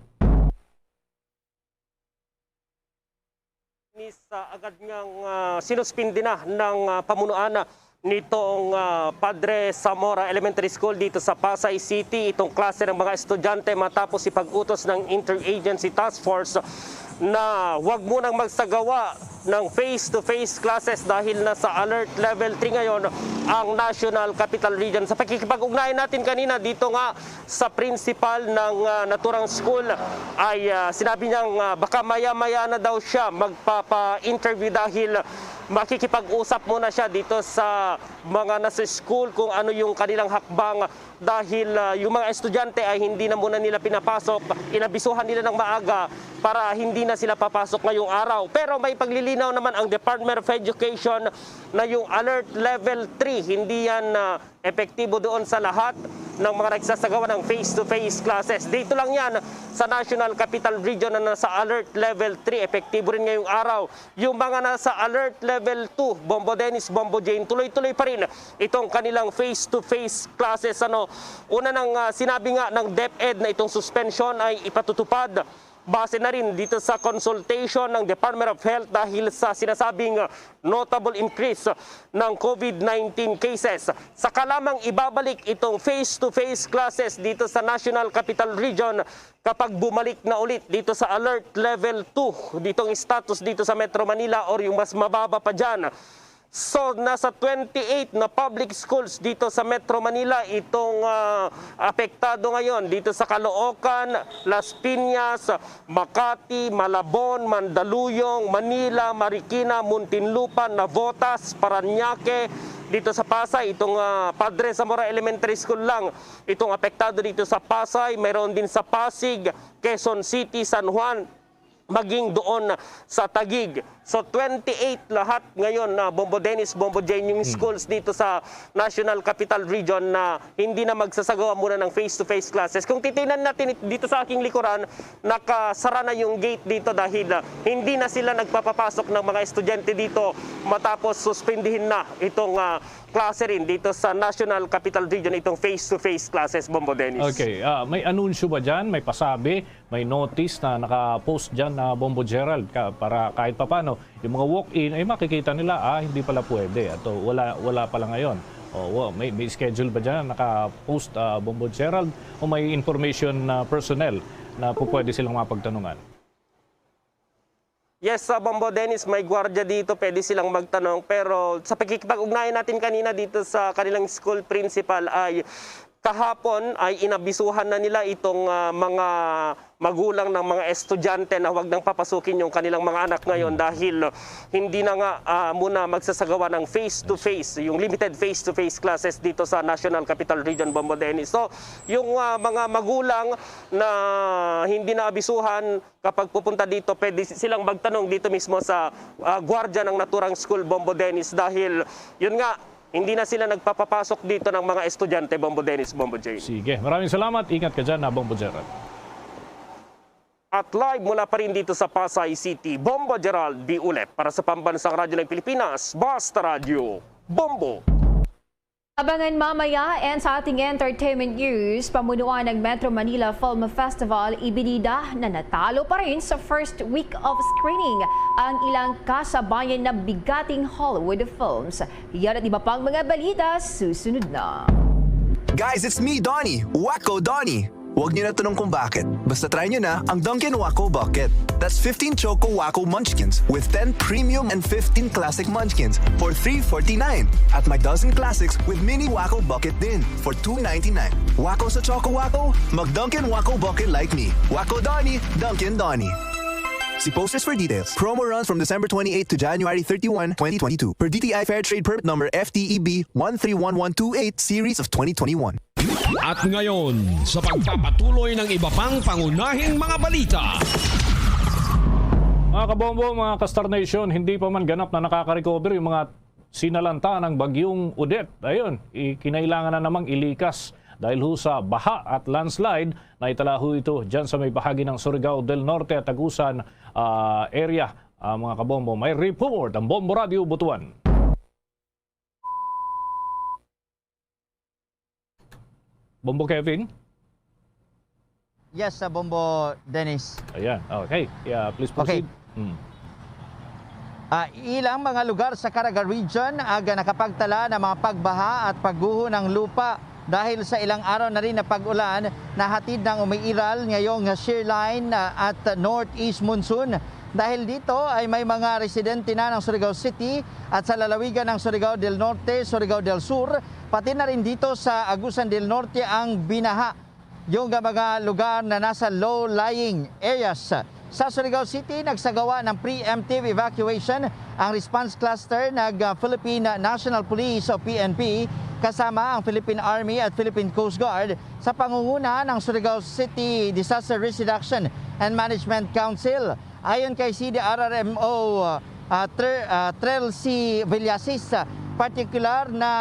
Agad ngang sinuspindi na ng pamunuan nitong Padre Zamora Elementary School dito sa Pasay City itong klase ng mga estudyante matapos ipag-utos ng Interagency Task Force na huwag munang magsagawa ng face-to-face classes dahil nasa Alert Level 3 ngayon ang National Capital Region. Sa pakikipag-ugnayan natin kanina dito nga sa principal ng naturang school ay sinabi niyang baka maya-maya na daw siya magpapa-interview dahil makikipag-usap muna siya dito sa mga nasa school kung ano yung kanilang hakbang dahil yung mga estudyante ay hindi na muna nila pinapasok, inabisuhan nila ng maaga para hindi na sila papasok ngayong araw. Pero may paglilinaw naman ang Department of Education na yung Alert Level 3, hindi yan epektibo doon sa lahat ng mga nagsasagawa ng face-to-face classes. Dito lang yan sa National Capital Region na nasa Alert Level 3, epektibo rin ngayong araw. Yung mga nasa Alert Level 2, Bombo Dennis, Bombo Jane, tuloy-tuloy pa rin itong kanilang face-to-face classes. Una nang sinabi nga ng DepEd na itong suspension ay ipatutupad base na rin dito sa consultation ng Department of Health dahil sa sinasabing notable increase ng COVID-19 cases. Saka lamang ibabalik itong face-to-face classes dito sa National Capital Region kapag bumalik na ulit dito sa Alert Level 2, ditong status dito sa Metro Manila or yung mas mababa pa dyan. So, nasa 28 na public schools dito sa Metro Manila itong apektado ngayon dito sa Caloocan, Las Piñas, Makati, Malabon, Mandaluyong, Manila, Marikina, Muntinlupa, Navotas, Parañaque, dito sa Pasay, itong Padre Zamora Elementary School lang itong apektado dito sa Pasay, mayroon din sa Pasig, Quezon City, San Juan, maging doon sa Taguig. So 28 lahat ngayon na Bombo Dennis, Bombo Jane yung schools dito sa National Capital Region na hindi na magsasagawa muna ng face-to-face classes. Kung titingnan natin dito sa aking likuran, nakasara na yung gate dito dahil hindi na sila nagpapapasok ng mga estudyante dito matapos suspindihin na itong klase rin dito sa National Capital Region, itong face-to-face classes, Bombo Dennis. Okay, may anunsyo ba dyan? May pasabi? May notice na naka-post dyan na Bombo Gerald para kahit papano yung mga walk-in ay makikita nila hindi pala pwede at wala pala ngayon. May schedule ba dyan naka-post Bombo Gerald o may information personnel na pwede silang mapagtanungan? Yes, Bombo Dennis, may gwardiya dito, pwede silang magtanong. Pero sa pagkikipag-ugnayan natin kanina dito sa kanilang school principal ay kahapon ay inabisuhan na nila itong mga magulang ng mga estudyante na huwag nang papasukin yung kanilang mga anak ngayon dahil hindi na nga muna magsasagawa ng face-to-face, yung limited face-to-face classes dito sa National Capital Region, Bombo Dennis. So, yung mga magulang na hindi na abisuhan, kapag pupunta dito, pwede silang magtanong dito mismo sa gwardiya ng naturang school, Bombo Dennis, dahil yun nga, hindi na sila nagpapapasok dito ng mga estudyante, Bombo Dennis, Bombo Jane. Sige, maraming salamat. Ingat ka dyan, Bombo Gerald. At live mula pa rin dito sa Pasay City, Bombo Gerald D. Ulep para sa Pambansang Radyo ng Pilipinas, Basta Radio, Bombo. Abangan mamaya and sa ating entertainment news, pamunuan ng Metro Manila Film Festival ibinida na natalo pa rin sa first week of screening ang ilang kasabayan na bigating Hollywood films. Yan at iba pang mga balita susunod na. Guys, it's me, Donnie. Wacko Donnie. Huwag niyo na tanong kung bakit. Basta try niyo na ang Dunkin' Wacko Bucket. That's 15 Choco Wacko Munchkins with 10 Premium and 15 Classic Munchkins for $3.49. At may dozen Classics with Mini Wacko Bucket din for $2.99. Wacko sa Choco Wacko? Mag Dunkin' Wacko Bucket like me. Wacko Donnie, Dunkin' Donnie. See posters for details. Promo runs from December 28 to January 31, 2022. Per DTI Fair Trade Permit Number FTEB 131128 Series of 2021. At ngayon, sa pagpapatuloy ng iba pang pangunahing mga balita. Mga kabombo, mga Kastar Nation, hindi pa man ganap na nakaka-recover yung mga sinalanta ng bagyong Odette. Ayun, kinailangan na namang ilikas dahil ho sa baha at landslide na itala ho ito dyan sa may bahagi ng Surigao del Norte at Tagusan area. Mga kabombo, may report ang Bombo Radio Butuan. Bombo Kevin? Yes, Bombo Dennis. Ayan, okay. Yeah, please proceed. Ilang mga lugar sa Caraga Region aga nakapagtala ng mga pagbaha at pagguho ng lupa dahil sa ilang araw na rin na pag-ulan na hatid ng umiiral ngayong shear line at northeast monsoon. Dahil dito ay may mga residente na ng Surigao City at sa lalawigan ng Surigao del Norte, Surigao del Sur, pati na rin dito sa Agusan del Norte ang binaha yung mga lugar na nasa low-lying areas. Sa Surigao City, nagsagawa ng preemptive evacuation ang response cluster ng Philippine National Police o PNP kasama ang Philippine Army at Philippine Coast Guard sa pangunguna ng Surigao City Disaster Risk Reduction and Management Council. Ayon kay CDRRMO Trel C. Villasis, partikular na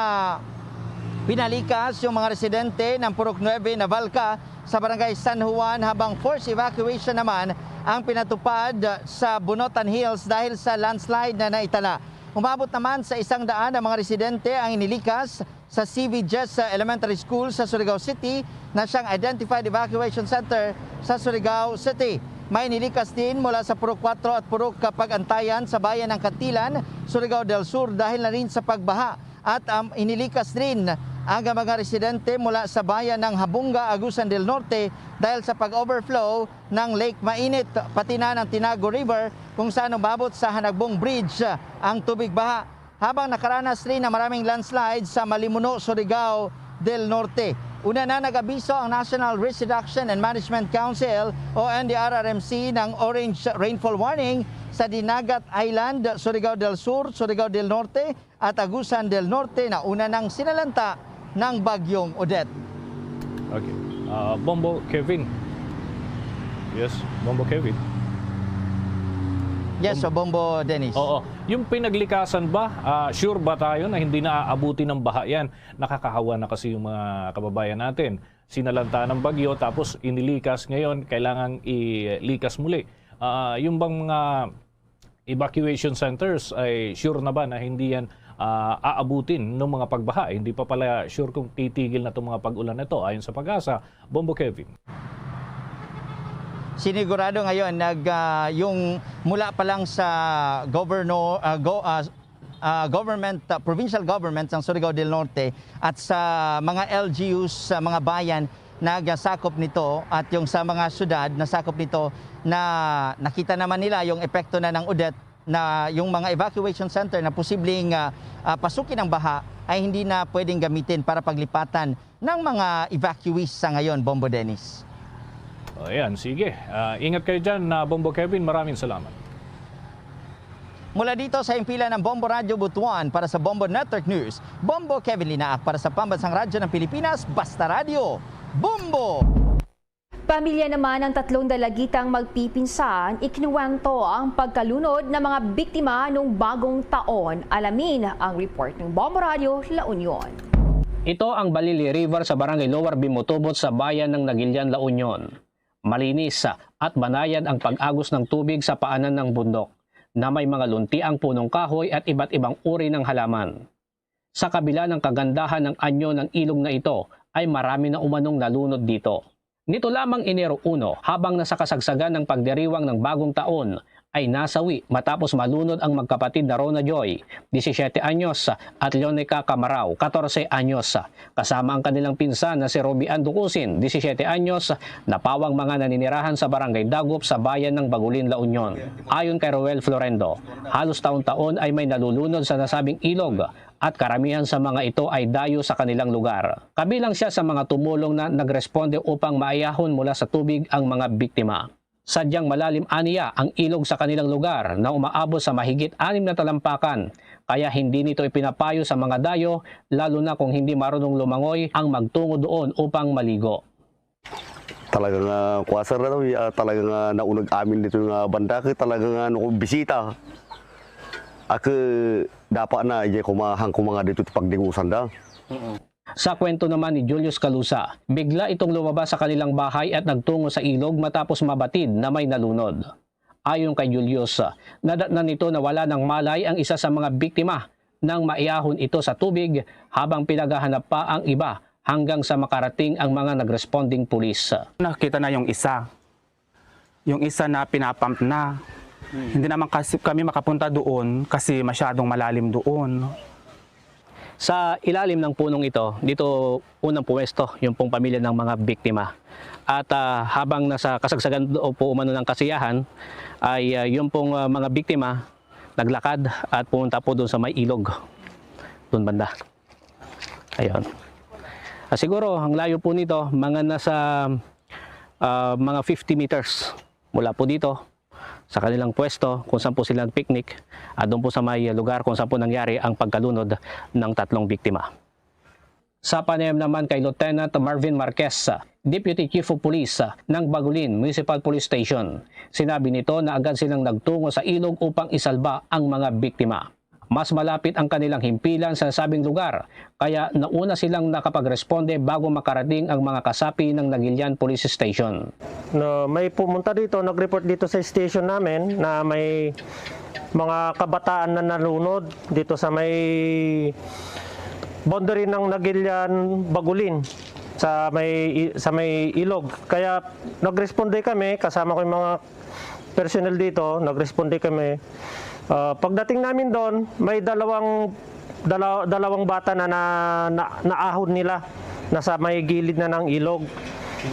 pinalikas yung mga residente ng Purok 9 na Valca sa barangay San Juan habang forced evacuation naman ang pinatupad sa Bunotan Hills dahil sa landslide na naitala. Umabot naman sa 100 na mga residente ang inilikas sa CV Jess Elementary School sa Surigao City na siyang Identified Evacuation Center sa Surigao City. May inilikas din mula sa Purok 4 at Purok Pag-Antayan sa bayan ng Katilan, Surigao del Sur dahil na rin sa pagbaha at inilikas rin ang mga residente mula sa bayan ng Habunga, Agusan del Norte dahil sa pag-overflow ng Lake Mainit pati na ng Tinago River kung saan umabot sa Hanagbong Bridge ang tubig baha. Habang nakaranas rin ng maraming landslide sa Malimuno, Surigao del Norte. Una na nag-abiso ang National Risk Reduction and Management Council o NDRRMC ng orange rainfall warning sa Dinagat Island, Surigao del Sur, Surigao del Norte at Agusan del Norte na una nang sinalanta ng bagyong Odette. Okay. Bombo Kevin. Yes, Bombo Kevin. Yes, so Bombo Dennis. Oo. Yung pinaglikasan ba, sure ba tayo na hindi na aabuti ng baha yan? Nakakahawa na kasi yung mga kababayan natin. Sinalanta ng bagyo tapos inilikas ngayon, kailangang ilikas muli. Yung bang mga evacuation centers ay sure na ba na hindi yan aabutin ng mga pagbaha? Hindi pa pala sure kung titigil na itong mga pag-ulan na ito ayon sa Pag-asa. Bombo Kevin. Sinigurado ngayon yung mula pa lang sa provincial government ng Surigao del Norte at sa mga LGUs sa mga bayan nagsakop nito at yung sa mga syudad na sakop nito na nakita naman nila yung epekto na ng Odette na yung mga evacuation center na posibleng pasukin ng baha ay hindi na pwedeng gamitin para paglipatan ng mga evacuees sa ngayon, Bombo Dennis. Ayan, sige. Ingat kayo dyan, Bombo Kevin. Maraming salamat. Mula dito sa impila ng Bombo Radio Butuan para sa Bombo Network News, Bombo Kevin Linaak para sa Pambansang Radyo ng Pilipinas, Basta Radio, Bombo! Pamilya naman ng 3 dalagitang magpipinsan, ikinuwento ang pagkalunod ng mga biktima noong bagong taon. Alamin ang report ng Bombo Radio La Union. Ito ang Balili River sa Barangay Lower Bimutubot sa bayan ng Nagilian, La Union. Malinis at banayad ang pag-agos ng tubig sa paanan ng bundok na may mga luntiang punong kahoy at iba't ibang uri ng halaman. Sa kabila ng kagandahan ng anyo ng ilog na ito ay marami na umanong nalunod dito. Nito lamang Enero 1 habang nasa kasagsagan ng pagdiriwang ng bagong taon ay nasawi matapos malunod ang magkapatid na Rona Joy, 17 anyos at Leonica Camarao, 14 anyos. Kasama ang kanilang pinsan na si Roby Andukusin, 17 anyos, na pawang mga naninirahan sa Barangay Dagup sa bayan ng Bagulin, La Union. Ayon kay Roel Florendo, halos taon-taon ay may nalulunod sa nasabing ilog at karamihan sa mga ito ay dayo sa kanilang lugar. Kabilang siya sa mga tumulong na nagresponde upang maayahon mula sa tubig ang mga biktima. Sadyang malalim aniya ang ilog sa kanilang lugar na umaabot sa mahigit 6 na talampakan, kaya hindi nito ipinapayo sa mga dayo lalo na kung hindi marunong lumangoy ang magtungo doon upang maligo. Talagang kuwasar na daw, talagang naunag amin dito yung banda, talagang bisita. Ako dapat na kumahang mga dito pagdingusan daw. Sa kwento naman ni Julius Calusa, bigla itong lumabas sa kanilang bahay at nagtungo sa ilog matapos mabatid na may nalunod. Ayon kay Julius, nadatnan nito na wala ng malay ang isa sa mga biktima nang maiyahon ito sa tubig habang pinaghahanap pa ang iba hanggang sa makarating ang mga nagresponding pulis. Nakita na yung isa na pinapump na. Hindi naman kasi kami makapunta doon kasi masyadong malalim doon. Sa ilalim ng punong ito, dito unang puwesto yung pong pamilya ng mga biktima. At habang nasa kasagsagan po umano ng kasiyahan, ay yung pong mga biktima naglakad at pumunta po doon sa may ilog. Doon banda. Ayun. Siguro ang layo po nito, mga nasa mga 50 meters mula po dito sa kanilang pwesto kung saan po sila nag-picnic at doon po sa may lugar kung saan po nangyari ang pagkalunod ng 3 biktima. Sa panayam naman kay Lieutenant Marvin Marquez, Deputy Chief of Police ng Bagulin Municipal Police Station, sinabi nito na agad silang nagtungo sa ilog upang isalba ang mga biktima. Mas malapit ang kanilang himpilan sa nasabing lugar, kaya nauna silang nakapagresponde bago makarating ang mga kasapi ng Nagilian Police Station. May pumunta dito, nag-report dito sa station namin na may mga kabataan na nalunod dito sa may boundary ng Nagilian Bagulin sa may ilog. Kaya nagresponde kami, kasama ko yung mga personnel dito, nagresponde kami. Pagdating namin doon, may dalawang bata na naahon nila nasa may gilid na ng ilog.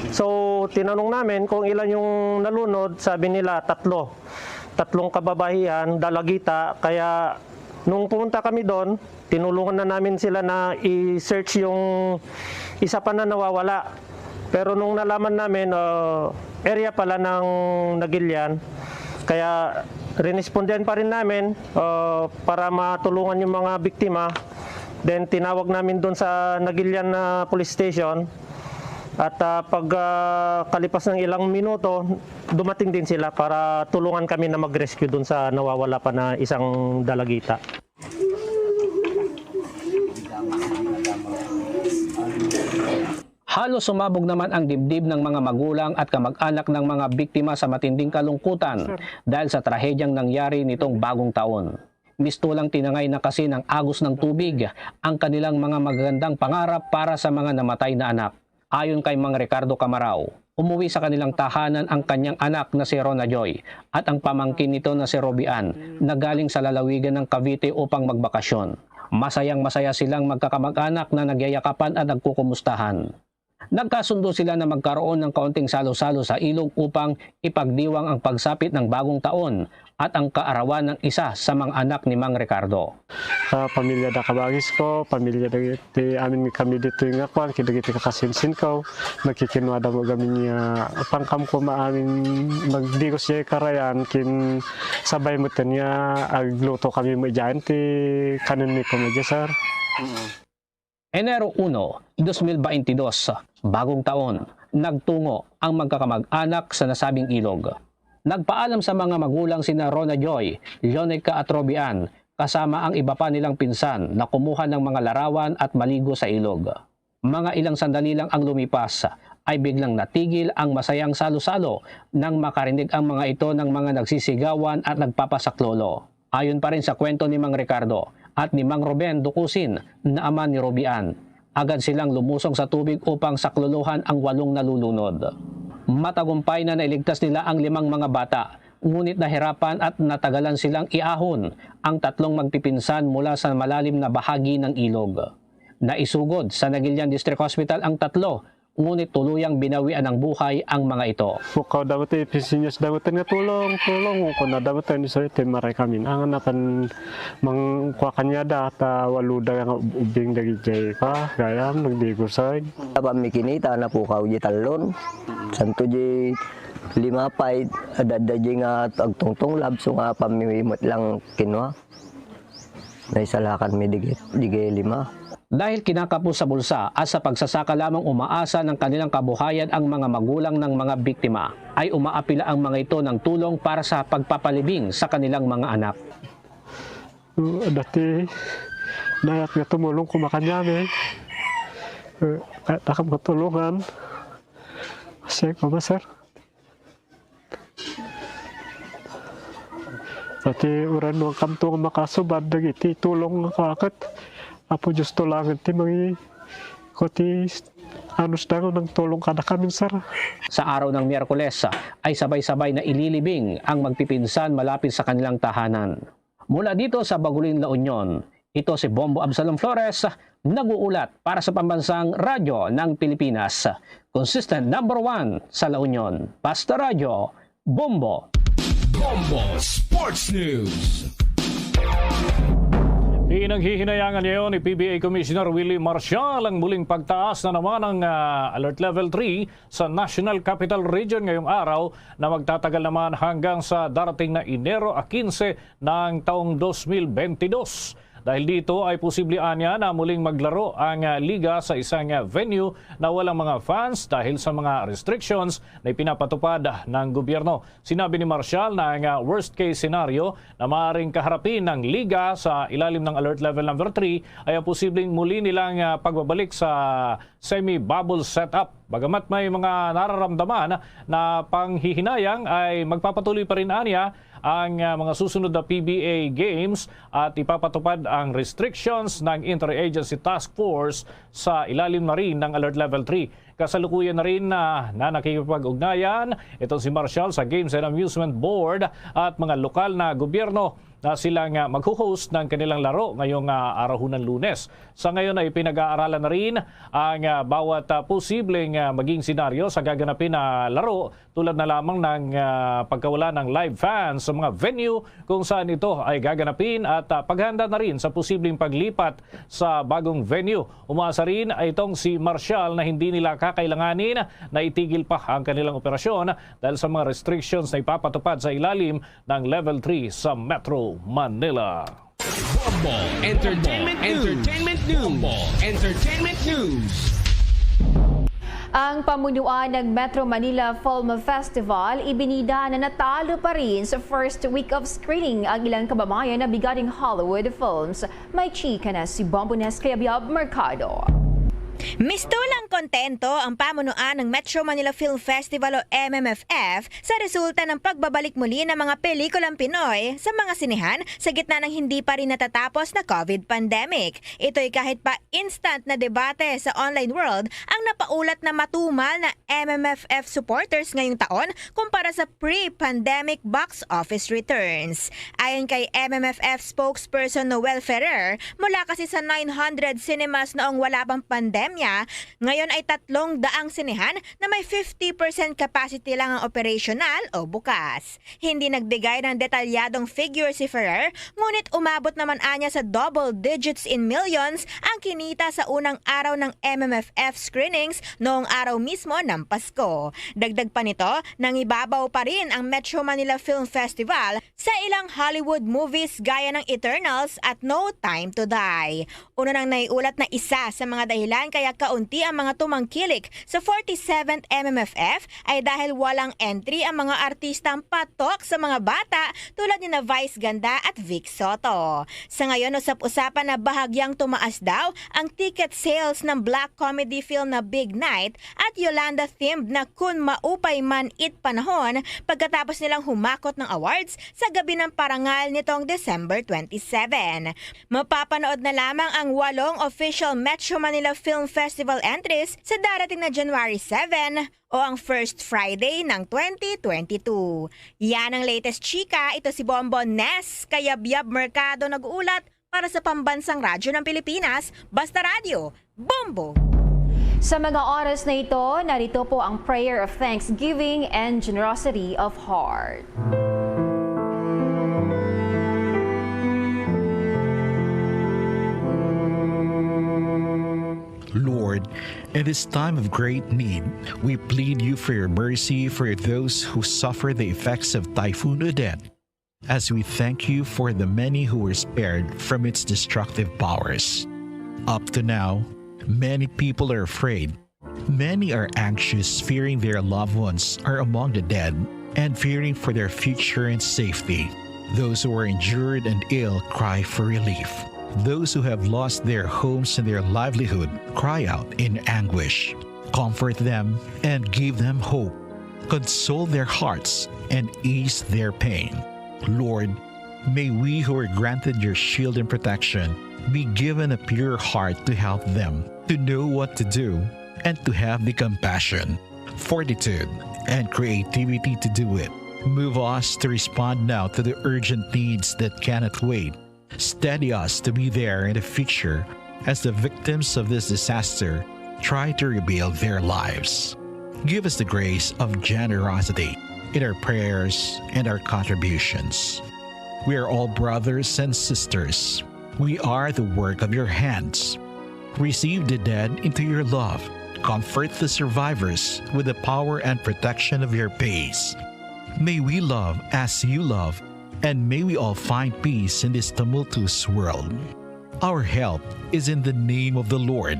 So tinanong namin kung ilan yung nalunod, sabi nila 3. 3 kababayan, dalagita. Kaya nung pumunta kami doon, tinulungan na namin sila na i-search yung isa pa na nawawala. Pero nung nalaman namin, area pala ng Nagilian, kaya rinespondihan pa rin namin para matulungan yung mga biktima. Then tinawag namin doon sa Nagilian Police Station. At pagkalipas ng ilang minuto, dumating din sila para tulungan kami na mag-rescue doon sa nawawala pa na isang dalagita. Halos sumabog naman ang dibdib ng mga magulang at kamag-anak ng mga biktima sa matinding kalungkutan dahil sa trahedyang nangyari nitong bagong taon. Mistulang tinangay na kasi ng agos ng tubig ang kanilang mga magagandang pangarap para sa mga namatay na anak. Ayon kay Mang Ricardo Camarao, umuwi sa kanilang tahanan ang kanyang anak na si Rona Joy at ang pamangkin nito na si Robian na galing sa lalawigan ng Cavite upang magbakasyon. Masayang-masaya silang magkakamag-anak na nagyayakapan at nagkukumustahan. Nagkasundo sila na magkaroon ng kaunting salo-salo sa ilog upang ipagdiwang ang pagsapit ng bagong taon at ang kaarawan ng isa sa mga anak ni Mang Ricardo. Pamilya da kabagis ko, pamilya da amin kami dito yung akuan, kidagiti kakasinsin ko, magkikinwa da mo gamin niya, pangkam ko maamin magdigos siya karayan, kin sabay mo niya, agluto kami mo dyan, ti kanin mi komedya, sir. Enero 1, 2022, bagong taon, nagtungo ang magkakamag-anak sa nasabing ilog. Nagpaalam sa mga magulang sina Rona Joy, Leonica at Robian, kasama ang iba pa nilang pinsan na kumuha ng mga larawan at maligo sa ilog. Mga ilang sandali lang ang lumipas, ay biglang natigil ang masayang salo-salo nang makarinig ang mga ito ng mga nagsisigawan at nagpapasaklolo. Ayon pa rin sa kwento ni Mang Ricardo at ni Mang Ruben Dukusin na ama ni Robian, agad silang lumusong sa tubig upang saklolohan ang 8 nalulunod. Matagumpay na nailigtas nila ang 5 mga bata, ngunit nahirapan at natagalan silang iahon ang 3 magpipinsan mula sa malalim na bahagi ng ilog. Naisugod sa Nagilian District Hospital ang 3, ngunit tuluyang binawian ng buhay ang mga ito. Mukaw dapat ipisinyas dapat nga tulong ko na dapat ni sa maray kami. Ang anapan mangkuha kanya data waluda nga ubing dagijay pa gayam nagdigusay. Aba mikinita na po kaw di talon. Santo di 5 pay adadaji nga agtungtong labso nga pamimot lang kinwa. Naisalakan mi digay 5. Dahil kinakapos sa bulsa at sa pagsasaka lamang umaasa ng kanilang kabuhayan ang mga magulang ng mga biktima, ay umaapila ang mga ito ng tulong para sa pagpapalibing sa kanilang mga anak. Dati, nayak nga tumulong kumakanyami. Kahit akam katulungan. Kasi ko sir. Dati uran mo kamtong makasubad, nagiti tulong nga kakit. Apo Diyos to lang iti Kuti anos na ng tulong ka na kami, sir. Sa araw ng Miyerkules ay sabay-sabay na ililibing ang magpipinsan malapit sa kanilang tahanan. Mula dito sa Bagulin, La Union, ito si Bombo Absalom Flores, nag-uulat para sa Pambansang Radyo ng Pilipinas. Consistent number 1 sa La Union. Basta Radyo, Bombo. Bombo Sports News. Pinanghihinayangan ngayon ni PBA Commissioner Willie Marcial ang muling pagtaas na naman ng Alert Level 3 sa National Capital Region ngayong araw na magtatagal naman hanggang sa darating na Enero 15 ng taong 2022. Dahil dito ay posible anya na muling maglaro ang liga sa isang venue na walang mga fans dahil sa mga restrictions na ipinapatupad ng gobyerno. Sinabi ni Marcial na ang worst case scenario na maaaring kaharapin ng liga sa ilalim ng Alert Level number 3 ay ang posibleng muli nilang pagbabalik sa semi-bubble setup. Bagamat may mga nararamdaman na panghihinayang ay magpapatuloy pa rin anya ang mga susunod na PBA games at ipapatupad ang restrictions ng Interagency Task Force sa ilalim na rin ng Alert Level 3. Kasalukuyan na rin na nakikipag-ugnayan itong si Marcial sa Games and Amusement Board at mga lokal na gobyerno na silang mag-host ng kanilang laro ngayong araw ng Lunes. Sa ngayon ay pinag-aaralan na rin ang bawat posibleng maging senaryo sa gaganapin na laro tulad na lamang ng pagkawala ng live fans sa mga venue kung saan ito ay gaganapin at paghanda na rin sa posibleng paglipat sa bagong venue. Umasa rin ay itong si Marcial na hindi nila kakailanganin na itigil pa ang kanilang operasyon dahil sa mga restrictions na ipapatupad sa ilalim ng Level 3 sa Metro Manila. Bombo Entertainment News. Entertainment News. Ang pamunuan ng Metro Manila Film Festival ibinida na natalo pa rin sa first week of screening ang ilang kababayan na bigating Hollywood films. May chika na si Bombo Nes Kayabyab Mercado. Mistulang kontento ang pamunuan ng Metro Manila Film Festival o MMFF sa resulta ng pagbabalik muli ng mga pelikulang Pinoy sa mga sinehan sa gitna ng hindi pa rin natatapos na COVID pandemic. Ito'y kahit pa instant na debate sa online world ang napaulat na matumal na MMFF supporters ngayong taon kumpara sa pre-pandemic box office returns. Ayon kay MMFF spokesperson Noel Ferrer, mula kasi sa 900 cinemas noong wala pang pandemic, ngayon ay 300 sinehan na may 50% capacity lang ang operational o bukas. Hindi nagbigay ng detalyadong figure si Ferrer, ngunit umabot naman anya sa double digits in millions ang kinita sa unang araw ng MMFF screenings noong araw mismo ng Pasko. Dagdag pa nito, nangibabaw pa rin ang Metro Manila Film Festival sa ilang Hollywood movies gaya ng Eternals at No Time to Die. Una nang naiulat na isa sa mga dahilan kaya kaunti ang mga tumangkilik sa 47th MMFF ay dahil walang entry ang mga artistang patok sa mga bata tulad ni Vice Ganda at Vic Soto. Sa ngayon, usap-usapan na bahagyang tumaas daw ang ticket sales ng black comedy film na Big Night at Yolanda-themed na Kun Maupay Man It Panahon pagkatapos nilang humakot ng awards sa gabi ng parangal nitong December 27. Mapapanood na lamang ang 8 official Metro Manila Film Festival entries sa darating na January 7 o ang first Friday ng 2022. Yan ang latest chika. Ito si Bombo Nes Kayabyab Mercado nag-uulat para sa Pambansang Radyo ng Pilipinas, Basta Radio, Bombo! Sa mga oras na ito, narito po ang prayer of thanksgiving and generosity of heart. Lord, in this time of great need, we plead you for your mercy for those who suffer the effects of Typhoon Odette, as we thank you for the many who were spared from its destructive powers. Up to now, many people are afraid. Many are anxious, fearing their loved ones are among the dead and fearing for their future and safety. Those who are injured and ill cry for relief. Those who have lost their homes and their livelihood cry out in anguish. Comfort them and give them hope. Console their hearts and ease their pain. Lord, may we who are granted your shield and protection be given a pure heart to help them. to know what to do, and to have the compassion, fortitude, and creativity to do it. Move us to respond now to the urgent needs that cannot wait. Steady us to be there in the future as the victims of this disaster try to rebuild their lives. Give us the grace of generosity in our prayers and our contributions. We are all brothers and sisters. We are the work of your hands. Receive the dead into your love. Comfort the survivors with the power and protection of your peace. May we love as you love, and may we all find peace in this tumultuous world. Our help is in the name of the Lord,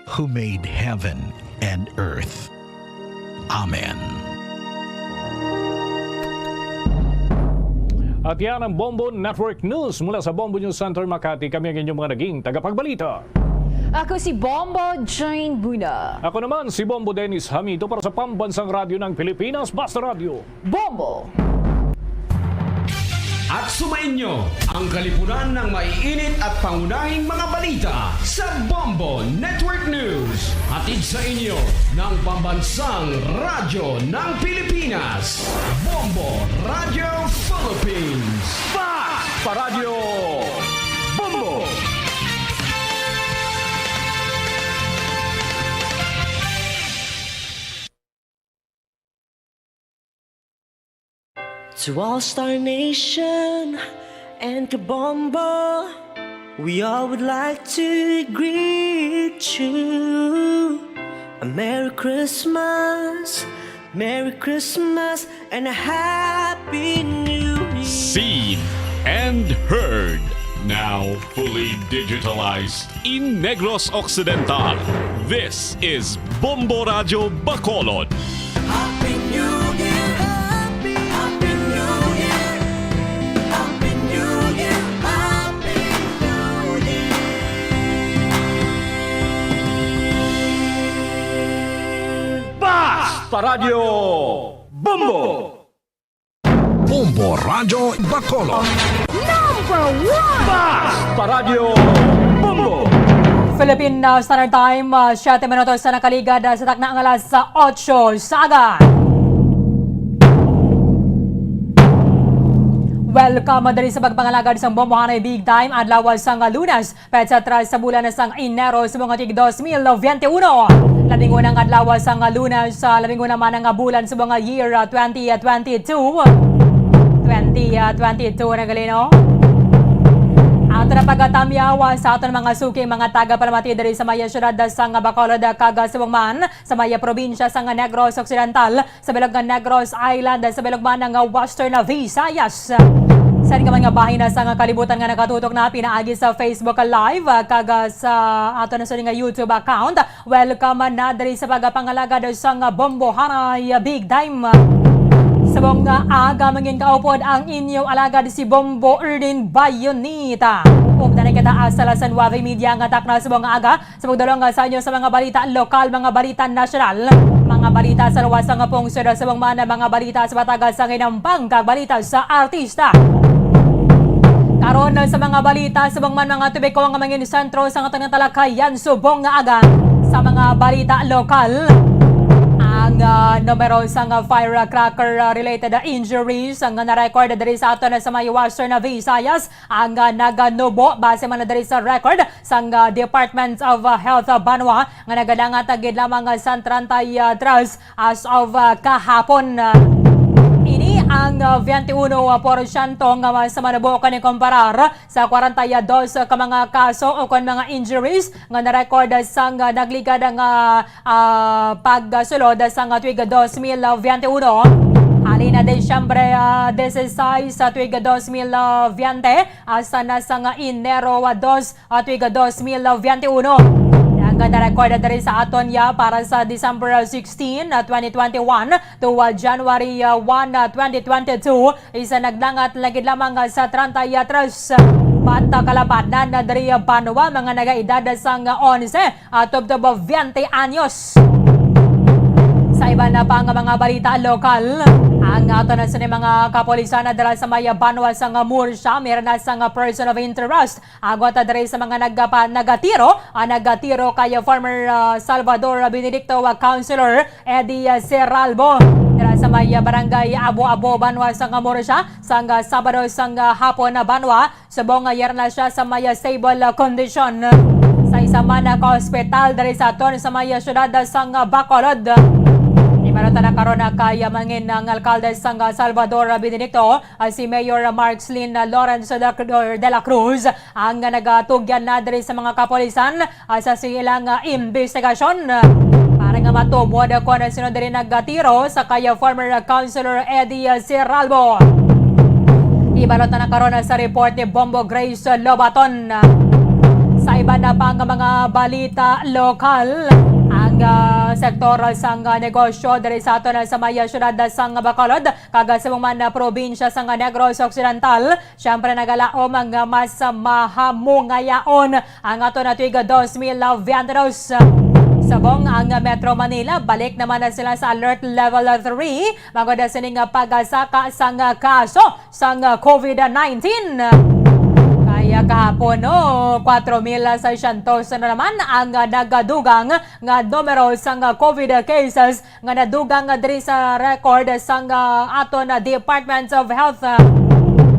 who made heaven and earth. Amen. At yan ang Bombo Network News mula sa Bombo News Center Makati. Kami ang inyong mga naging tagapagbalita. Ako si Bombo Jane Buna. Ako naman si Bombo Dennis Hamido para sa Pambansang Radyo ng Pilipinas, Basta Radio. Bombo! At sumainyo ang kalipunan ng maiinit at pangunahing mga balita sa Bombo Network News. Hatid sa inyo ng Pambansang Radyo ng Pilipinas, Bombo Radio Philippines. Basta Radio Bombo! To All Star Nation and Kabombo, we all would like to greet you. A Merry Christmas, and a Happy New Year. Seen and heard. Now fully digitalized in Negros Occidental. This is Bombo Radio Bacolod. Happy New Year, Happy New Year, Happy New Year, Happy New Year. Basta Radio Bombo! Bombo Radio Bacolod. Number 1! Basta Radio Bombo! Philippine Standard Time, 7 minutos sa nakaligad sa takna ang alas 8 sa aga. Welcome dali sa pagpangalagad sa Bombohanay Big Time adlaw sang Lunes, petsa atras sa bulan sang Enero sa mga tig 2021. Labing unang adlaw sang Lunes sa labing unang man nga bulan sa mga year 2022. 2022 na galino. Ato na pagkatamyawa sa aton mga suking mga taga-palamati diri sa maya syudad sang Bacolod kaga Subangman, sa maya probinsya sang Negros Occidental, sa bilog nga Negros Island, sa bilog man nga Western Visayas. Sa nga mga bahin na sang kalibutan nga nakatutok na pinaagi sa Facebook Live kaga sa ato na sa nga YouTube account. Welcome na diri sa pagpangalagad sang Bombohanay Big Time. Sa mga aga mangin kaupod ang inyong alagad si Bombo Erdin Bayonita. Umtanay kita sa San Nueve Media nga takna sa mga aga sa pagdulong sa inyo sa mga balita lokal, mga balita nasyonal, mga balita sa luwas nga pungsod sa mga balita sa batagas sa nginampang kag balita sa artista. Karon sa mga balita sa mga tubiko nga mangin sentro sa nga tanang talakayan subong nga aga sa mga balita lokal. Ang numero sa firecracker related injuries ang na-record diri sa ato na sa may Western Visayas ang naganubo base man diri sa record sa Department of Health Banwa nga nagadangat agid lamang sa 33 as of kahapon. Ini ang 21% nga sa manabukan ni komparar sa 42 ka mga kaso o kon mga injuries nga na-record sa nagligad nga pagsulod sa tuig 2021. Halin na Desyembre 16 sa tuig 2020 hasta na sa Enero 2 tuig 2021. Ang na-record diri sa aton para sa December 16, 2021 to January 1, 2022 isa nagdangat lagid lamang sa 33 bata kalabanan na diri Banwa mga nagaedad sang 11 at 20 anyos. Sa iba na pang mga balita lokal, ang ato na sa mga kapolisan na dala sa maya Banwa sa Murcia, meron na sa person of interest. Agot na dala sa mga nagatiro kay former Salvador Benedicto Councilor Eddie Serralbo. Dala sa maya barangay Abo-Abo, Banwa sa Murcia, sang Sabado sang hapon na Banwa, subong yer na siya sa maya stable condition. Sa isa man na hospital dali sa aton sa maya syudad sang Bacolod. Ibalota na karon kay mangin ng alkalde sang Salvador Benedicto, si Mayor Marcelin Lawrence de la Cruz ang nagatugyan na diri sa mga kapolisan sa silang investigasyon para nga matubod kung sino diri naggatiro sa kay former Councilor Eddie Serralbo. Ibalota na karon sa report ni Bombo Grace Lobaton. Sa iba na pang mga balita lokal, ang sektor sang negosyo diri sa aton sa maya syudad sang Bacolod kaga sa mga probinsya sang Negros Occidental, syempre nagalaom ang mas mahamungayaon ang aton na tuig 2022. Sabong ang Metro Manila, balik naman na sila sa alert level 3 magod sining pagasaka sang kaso sang COVID-19. Kaya kahapon, 4,600 na naman ang nagadugang nga numero sang COVID cases nga nadugang diri sa record sang aton Department of Health.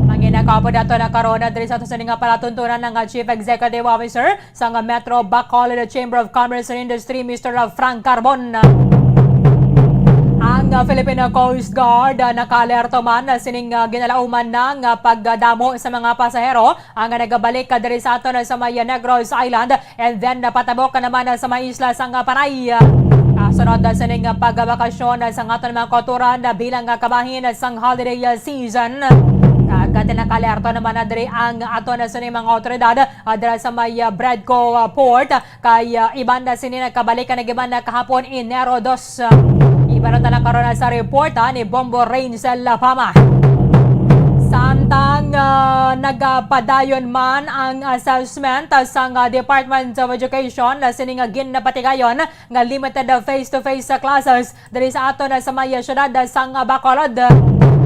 Manginakapod ato na karon diri sa ato sa palatuntunan ng Chief Executive Officer sang Metro Bacolod Chamber of Commerce and Industry, Mr. Frank Carbon. Ang Philippine Coast Guard nakalerto man sining ginalauman ng pagdamo sa mga pasahero ang nagabalik diri sa aton sa may Negros Island and then napatabok naman sa may isla sang Panay. Kasunod sining pagbakasyon sa aton mga koturan bilang kabahin sang holiday season. Kagad nakalerto naman na diri ang aton sa mga otoridad dira sa may Bradco Port kay iban na sini nakabalik na giban na kahapon Enero 2. Ibalota na karon sa report ni Bombo Rainsel Pama. Samtang nagpadayon man ang assessment sang Department of Education na sining ginapatigayon nga limited face-to-face classes diri sa aton sa maya syudad sang Bacolod.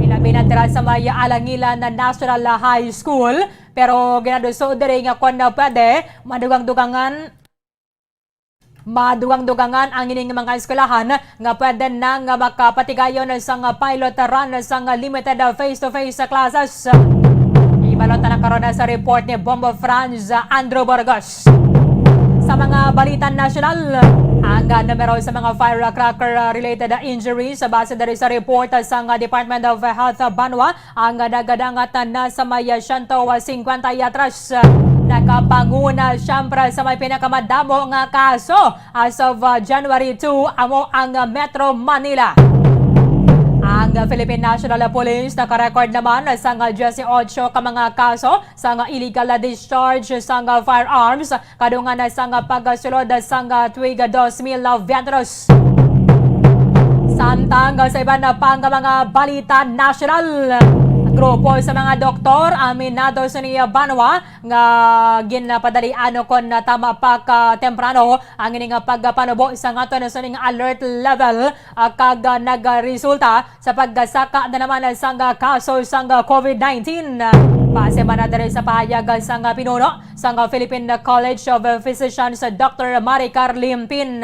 Ilabi na dira sa maya Alangilan na National High School, pero ginaduso diri nga kun pwede madugang-dugangan ang ining mga eskwelahan nga pwede nang makapatigayon sang pilot run sang limited face-to-face classes. Ibalota na karon sa report ni Bombo Franz Andrew Burgos. Sa mga balitan nasyonal, ang numero sa mga firecracker-related injuries sa base diri sa report sa Department of Health Banwa ang nagadangat na sa may 153. Nakapanguna siyempre sa may pinakamadamo nga kaso as of January 2 amo ang Metro Manila. Ang Philippine National Police nakarecord naman sa 18 ka mga kaso sa illegal discharge sa firearms kadungan sa pagsulod sa tuig 2022. Samtang sa iba na pang mga balita national, grupo sa mga doktor aminado sa niya Banwa nga ginapadalian kon tama pa ka temprano ang ining pagpanubo sa aton sa ning alert level kag nagresulta sa paggasaka na naman sang kaso sang COVID-19. Base man na diri sa pahayag sang pinuno sang Philippine College of Physicians Dr. Maricar Limpin.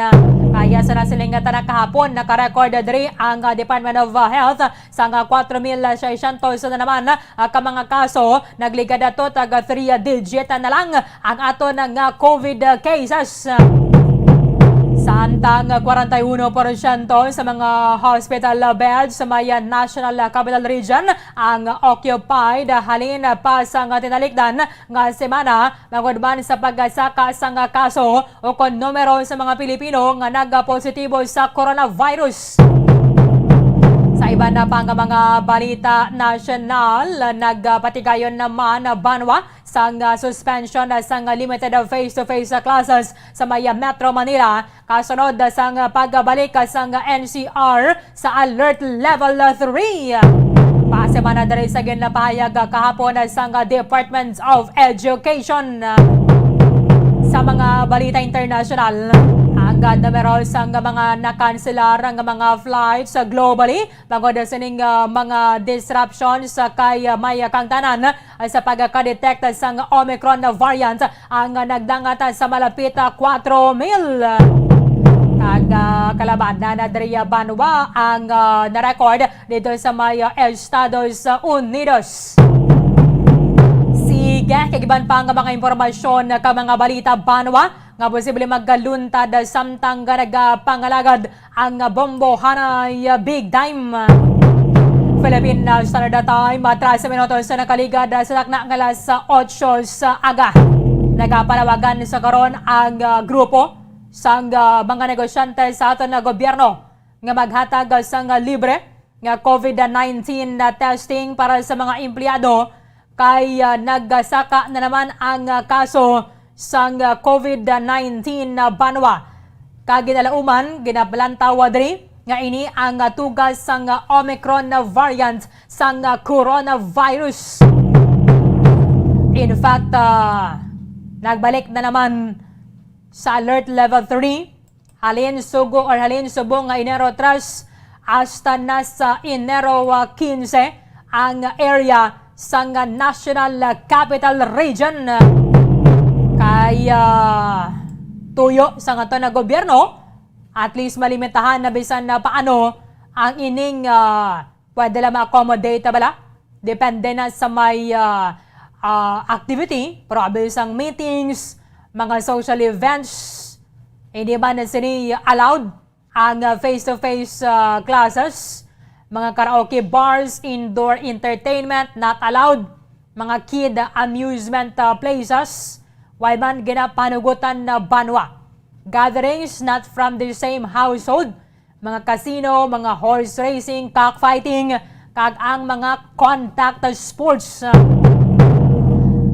Kaya sa nasiling tanak kahapon nakarecord diri ang Department of Health sang 4,600 na naman ka mga kaso. Nagligad ato tag 3 digit na lang ang ato ng COVID cases. Samtang 41% sa mga hospital beds sa may National Capital Region ang occupied halin pa sa tinalikdan nga semana magudman sa paggasaka sa kaso o kon numero sa mga Pilipino nga nagpositibo sa coronavirus. Sa iba na pang mga balita national, nagpatigayon naman Banwa sang suspension sang limited face-to-face classes sa may Metro Manila kasunod sang pagbalik sang NCR sa alert level 3. Base man na diri sa ginapahayag kahapon sang Department of Education. Sa mga balita international, Agad na meron sa mga nakanselar ang mga flights globally bago na sining mga disruptions kay may kangtanan sa pagkadetect sa Omicron variant ang nagdangat sa malapit 4,000. Kalaban na Nadria Banwa ang na-record dito sa may Estados Unidos. Sige, kagiban pa ang mga impormasyon ka mga balita Banwa nga posible magkaluntad samtang nagpangalagad ang bombo hanay big time. Philippine Standard Time, 13 minutos sa nakaligad sa takna ng alas 8 sa aga. Nagapalawagan sa karon ang grupo sa mga negosyante sa aton na gobyerno nga maghatag sa libre nga COVID-19 na testing para sa mga empleyado kay nagsaka na naman ang kaso sa COVID-19 na Banwa. Kaginalauman, ginabalantawa diri nga ini ang tugas sang Omicron na variant sang coronavirus. In fact, nagbalik na naman sa alert level 3 halin subong nga Enero 3 hasta nasa Enero 15 ang area sang National Capital Region. Kaya tuyo sa nga to na gobyerno, at least malimitahan na bisan na paano ang ining pwede lang ma-accommodate bala. Depende na sa may activity, probably sang meetings, mga social events, hindi ba na sini allowed ang face-to-face classes, mga karaoke bars, indoor entertainment not allowed, mga kid amusement places, while man ginapanugutan na Banwa. Gatherings not from the same household, mga casino, mga horse racing, cockfighting, kag ang mga contact sports.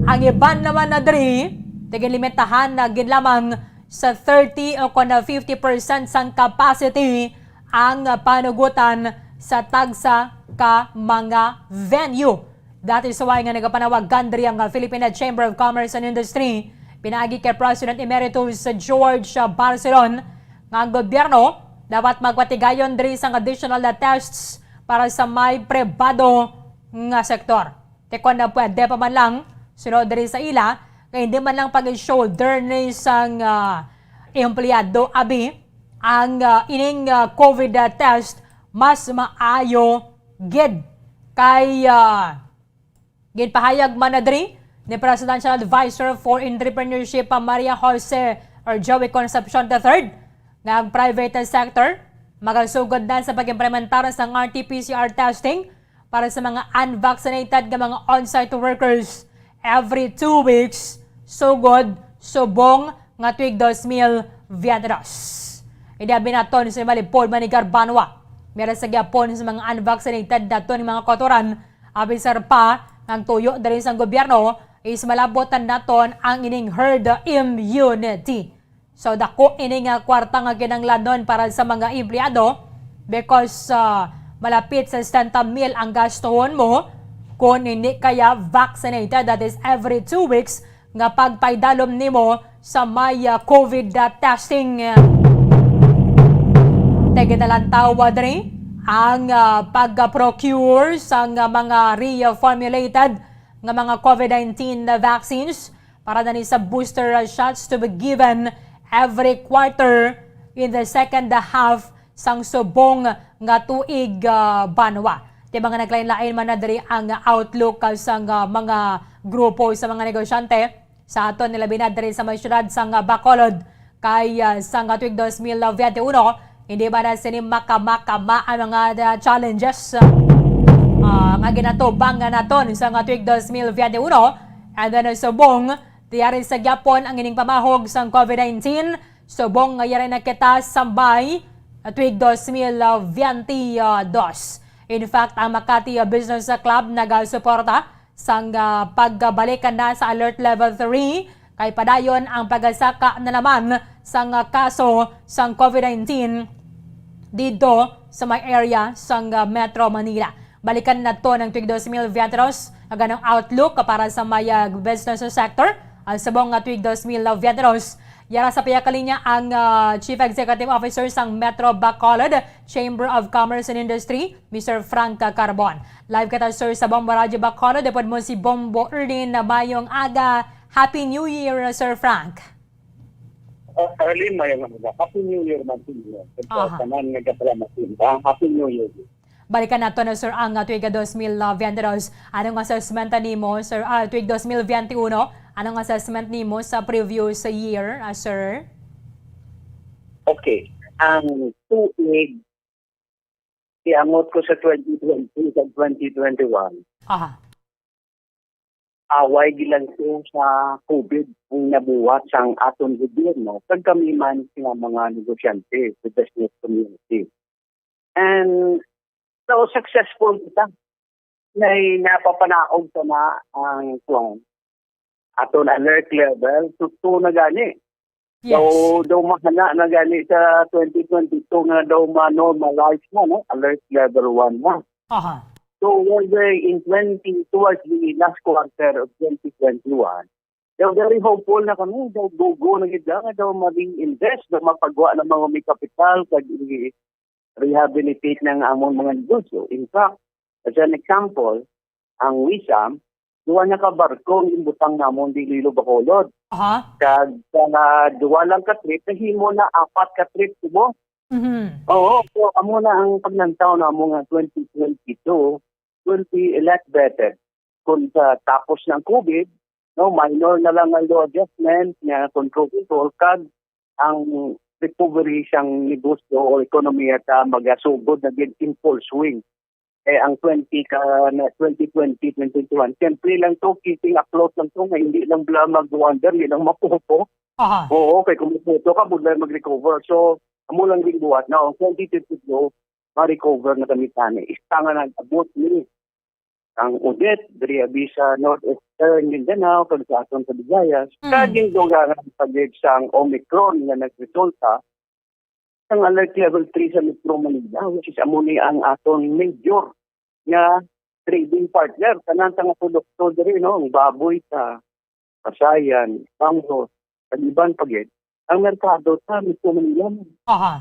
Ang iban naman na diri, limitahan na ginlamang sa 30 o 50% sang capacity ang panugutan sa tagsa ka mga venue. That is why nga nagapanawagan diri ang Philippine Chamber of Commerce and Industry pinaagi kay President Emeritus George Barcelon nga ang gobyerno dapat magpatigayon diri sang additional tests para sa may pribado nga sektor. Tekon na pwede pa man lang sunod diri sa ila kay hindi man lang pag-shoulder ni sang empleyado abi ang ining COVID test mas maayo gid kay ginpahayag man na diri ni Presidential Advisor for Entrepreneurship Maria Jose or Joey Concepcion III nga ang private sector magasugod na sa pag-implementar sa RT-PCR testing para sa mga unvaccinated nga mga on-site workers every 2 weeks sugod subong nga tuig 2022. Idabi naton sa Malipol Manigar Banwa. Meron sa gyapon sa mga unvaccinated naton mga kotoran abisar pa ang tuyo diri sa gobyerno is malabotan naton ang ining herd immunity. So dako ining kwarta nga kinahanglanon para sa mga empleyado because malapit sa 60,000 ang gastohon mo kung hindi kaya vaccinated, that is every 2 weeks nga pagpaydalom nimo sa may COVID testing. Teginalantawa diri ang pag-procure sa mga reformulated nga mga COVID-19 vaccines para na sa booster shots to be given every quarter in the second half sang subong nga tuig Banwa. Di mga naglain-lain man na diri ang outlook sa mga grupo sa mga negosyante sa aton nila binadiri sa may syudad sang Bacolod kay sang tuig 2021 hindi ba na sini makama ang mga challenges nga ginatubang naton sa tuig 2021 and then subong tiyari sa gyapon ang ining pamahog sa COVID-19 subong nga yari na kita sambay tuig 2022. In fact, ang Makati Business Club nagasuporta sang pagbalikan na sa alert level 3 kay padayon ang pagasaka na naman sang kaso sang COVID-19 dito sa may area sang Metro Manila. Balikan na to ng tuig 2022 ang ganong outlook para sa may business sector. Ang sabong tuig 2022 Yara sa piyakalinya ang Chief Executive Officer sang Metro Bacolod Chamber of Commerce and Industry, Mr. Frank Carbon. Live kita sir sa Bombo Radio Bacolod, depod mo si Bombo Erlin na mayong aga. Happy New Year, Sir Frank. Early mayong aga. Happy New Year man tinyo. Tanan nga kasalamat tinyo. Happy New Year. Balikan nato na sir ang tuig 2022. Anong assessment nimo sir tuig 2021? Anong assessment nimo sa previous year, sir? Okay. Ang tuig iamot ko sa 2020 sa 2021. Aha. Away gilang sa COVID ang nabuhat sang aton gobyerno kag kami man nga mga negosyante sa business community. And so successful kita. Napapanaog sa na ang kung aton alert level to na gani. Yes. So daw mahana na gani sa 2022 nga daw ma-normalize na no? Alert level 1 na. Aha. So in towards the last quarter of 2021, daw very hopeful na kami, daw go na gid nga daw ma-invest, daw mapagawa ng mga may kapital kag rehabilitate ng among mga negosyo. In fact, as an example, ang Wisam, duwa na ka barko ang imbutang namon di Lilo Bacolod. Kag duwa lang ka trip, nahimo na 4 ka trip mo. Oo, so amo na ang pagnantaw na mo nga 2022 will be a lot better. Kung tapos ng COVID, no, minor na lang ang adjustment nga control kag ang recovery siyang negosyo o ekonomiya ta magasugod na gid in full swing. Ang 2020-2021, simple lang to, keeping afloat lang to, nga hindi lang bla mag-wonder, hindi lang mapupo. Oo, kay kung mapupo ka, budlay mag-recover. So, amo lang din buhat na, ang 2022, ma-recover na kami tani. Istanga nag-abot ni ang Udet, Diriabi sa Northeastern Mindanao, Pagkakon sa Visayas, kaging dugangan pagig sa Omicron na nagresulta, ang alert level 3 sa Metro Manila, which is amuni ang aton major nga trading partner. Tanan sa nga produkto diri, no? Ang baboy sa Pasayan, Bangos, Taliban pagid. Ang merkado sa Metro Manila,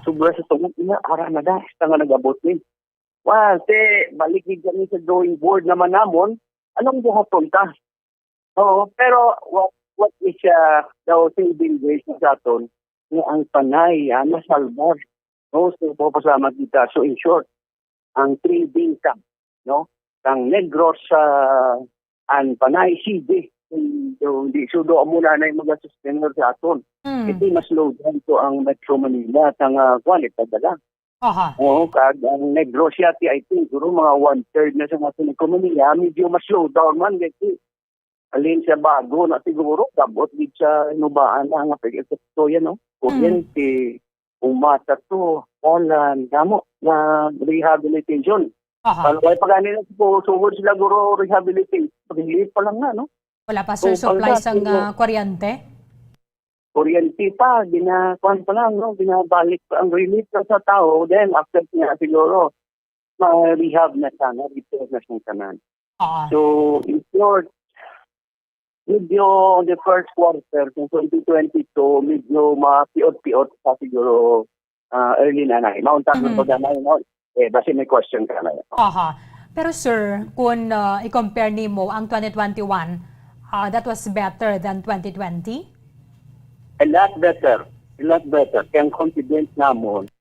sobra sa tungkol na, ara na da, sa nga nag-abot ni. Well, balik kami sa drawing board naman namon, anong buhaton ta? Oo, pero what is daw saving grace sa aton nga ang panay nasalbar. No, so papasalamat kita. So in short, ang trading ka, no, ang Negros ang panay CD, hindi sudo muna na yung mga sustainer sa aton. Ito mas slow down to ang Metro Manila at ang quality dala. Oo, kag ang Negros yati, I think, guro mga 1/3 na sa mga ekonomiya, medyo mas slow down man. Kasi alin sa bago na siguro, dabot din sa inubaan na nga pag-epekto yan, no? Kuryente, umata to, Poland, damo, na rehabilitation. Palaway pa ganila po, sugod sila guro rehabilitation. Pag-relief pa lang na, no? Wala pa sir, supply sang kuryente? Kuryente pa, ginakuan pa lang, no? Binabalik pa ang relief sa tao. Then, after niya, siguro, ma-rehab na sana, repair na siyang tanan. So, in short, medyo the first quarter ng 2022, medyo mapiot-piot pa siguro early na na. Mauntan mo na na yun. Basi may question ka na yun. Pero sir, kung i-compare nimo ang 2021, that was better than 2020? A lot better. Kaya ang confidence namon,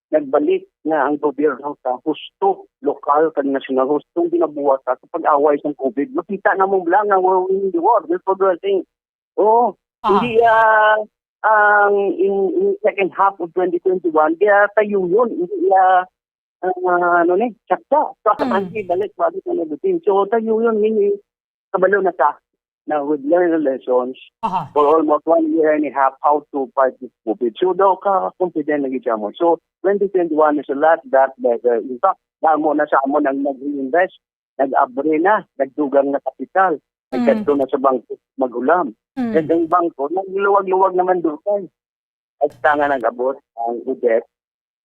nagbalik na ang gobyerno sa husto, lokal, kag national, hustong ginabuhat sa pag-away sa COVID. Makita na mong lang ang we're winning the war. We're progressing. Hindi in second half of 2021, kaya tayo yun. Hindi tsakta. So, balik na nagutin. So, tayo yun, kabalo na sa na with learned lessons for almost 1 year and a half how to fight this COVID. So daw ka confident na gitya mo. So 2021 is a lot that better. In fact, damo na sa amon ang nag-reinvest, nag-abre na, nagdugang na kapital, nagkadto na sa bangko magulam. At ang bangko, nagluwag-luwag naman doon. At tanga nag-abot ang Udet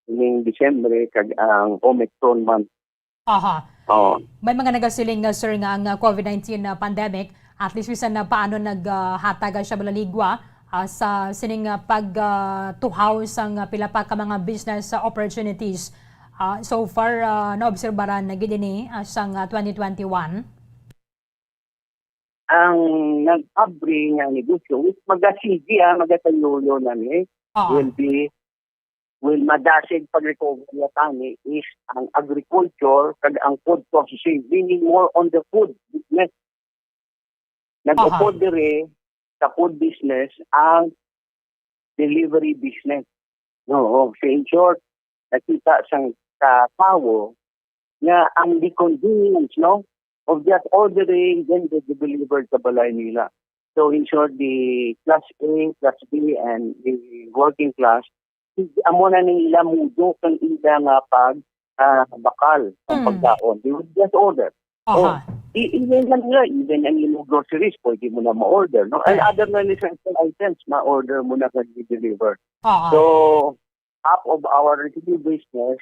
ng Disyembre kag ang Omicron month. May mga nagasiling nga sir nga ang COVID-19 pandemic, at least bisan na paano naghatag siya balaligwa, sa sining pag-tuhaw sang pila pa ka mga business opportunities. So far, naobserbaran na gini sang 2021. Ang nag-abri nga negosyo, mag-asigi, mag-atayulo na ni, will madasig pag-recover na tani is ang agriculture kag ang food processing, meaning more on the food business. Nag-upod dire sa food business ang delivery business. No, so in short, nakita sang tao nga ang the convenience, no, of just ordering, then they delivered sa balay nila. So in short, the class A, class B, and the working class, amo na nila mudo kang ila nga bakal ang pagkaon. They would just order. Even lang nila, even ang inyong groceries, pwede mo na ma-order. No? And other non-essential items, ma-order mo na deliver. So, half of our retail business,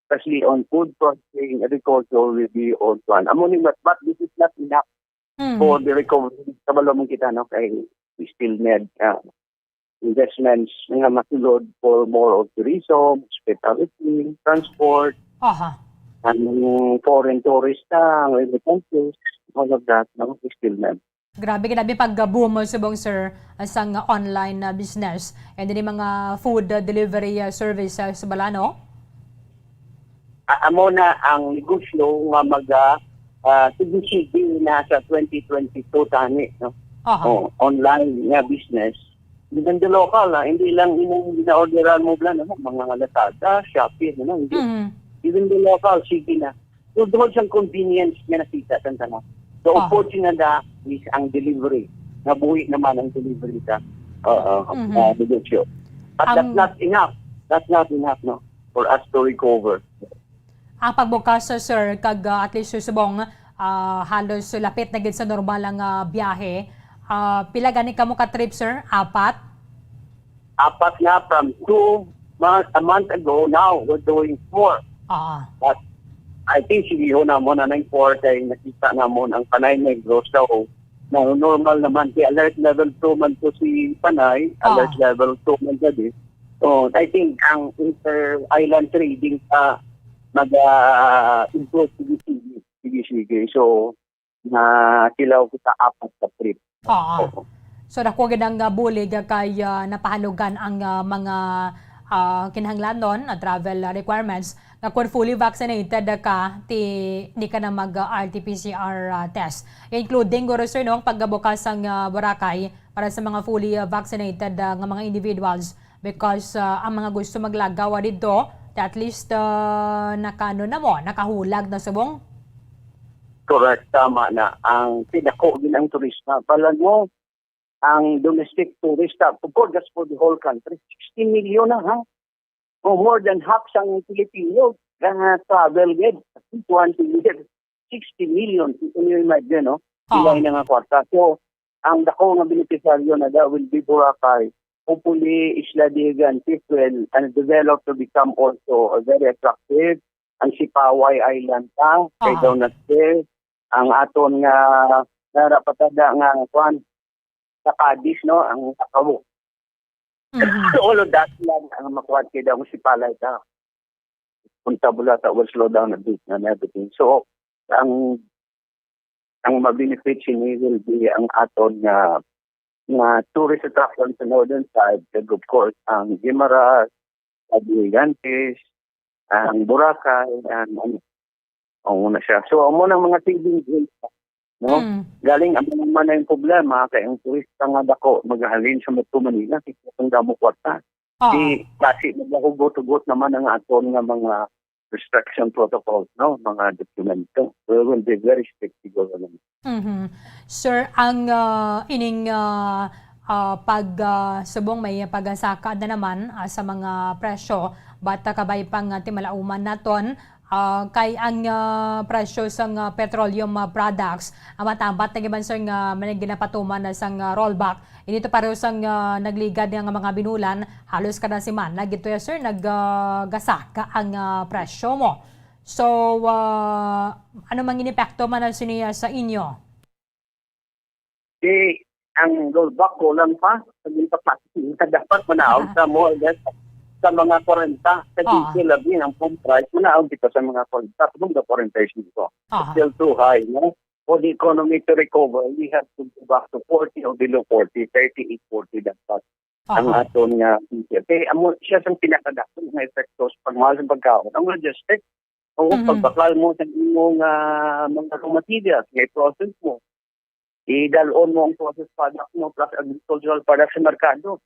especially on food processing, agriculture, will be on one. But this is not enough for the recovery. Kabalo mong kita, no? Kaya we still need investments nga matulod for more of tourism, hospitality, transport, foreign tourists, remittances, all of that, no? We still need. Grabe pag-boom subong sir sang online business and din mga food delivery service sa balano. Amo na ang negosyo nga sige na sa 2022 tani, no? Online nga business. Even the local, hindi lang ina-orderan mo lang, no? Mga Lazada, Shopee, no? Hindi. Even the local, sige na. So, doon siyang convenience nga nakita tantan. So, unfortunate is ang delivery. Nabuhi naman ang delivery sa negosyo. But that's not enough. That's not enough, no? For us to recover. Ang pagbukas, sir, kag at least subong halos lapit na gid sa normal ang biyahe. Pila gani kamo ka trip, sir? 4? 4 na from 2 months, a month ago. Now, we're doing 4. But I think siguro na mo na ng 4 kaya nakita na mo ang Panay Negros. So, normal naman. Kaya alert level 2 man po si Panay, alert level 2 man din. So, I think ang inter-island trading mag-improve sige. So, kilaw kita 4 sa trip. So, dako gid ang bulig kay napahalugan ang mga kinahanglanon travel requirements nga kung fully vaccinated ka di ka na mag RT-PCR test, including guro sir no pagbukas ang Boracay para sa mga fully vaccinated nga mga individuals because ang mga gusto maglagaw dito at least nakahulag na subong. Correct, tama na. Ang pinako din ang turista. Palan mo, ang domestic turista, of course, that's for the whole country, 60 million na, ha? O more than half sang Pilipino na travel with 20 million, 60 million. Can you imagine, no? Ilay na nga kwarta. So, ang dako nga beneficiaryo na da will be Boracay. Hopefully, Isla Digan, Tipwell, and develop to become also very attractive. Ang Sipaway Island ta, kay Donut Fair, ang aton nga narapatada nga kwan sa Cadiz, no, ang Takawo. All of that lang ang makuha kay daw si Palay ta. Punta Bulata will slow down a bit and everything. So, ang ma-benefit ni will be ang aton nga tourist attraction sa northern side, and of course, ang Guimaras, Aguilantes, ang Boracay, and na siya. So, amo ng mga saving grace, no? Galing ang naman na yung problema, kaya ang turista nga dako, maghahalin sa Metro Manila, kung damo kwarta. Kasi maglahugot-hugot naman ang aton nga mga restriction protocols, no? Mga dokumento. We will be very strict to government. Sir, ang ining subong may pagsaka na naman sa mga presyo, bata kabay pang timalauman naton, kay ang presyo sang petroleum products matambat na giban sir nga ginapatuman na sang rollback inito pareho sang nagligad nga mga binulan halos kada semana gito ya sir naggasaka ang presyo mo. So ano mang inepekto man siniya sa inyo? ang rollback kulang pa sa capacity na dapat manaog sa more or less sa mga 40 sa labi ng pump price manaog dito sa mga 40 kung the 40 dito. Still too high, no? For the economy to recover, we have to go back to 40 or below 40, 38, 40 dapat. Ang aton nga kaya amo siya sang pinakadako nga epektos pagmahal sa pagkaon. Ang logistics o pagbakal mo sa imong mga raw materials, ngay process mo. Idalon mo ang processed product mo plus agricultural products sa merkado.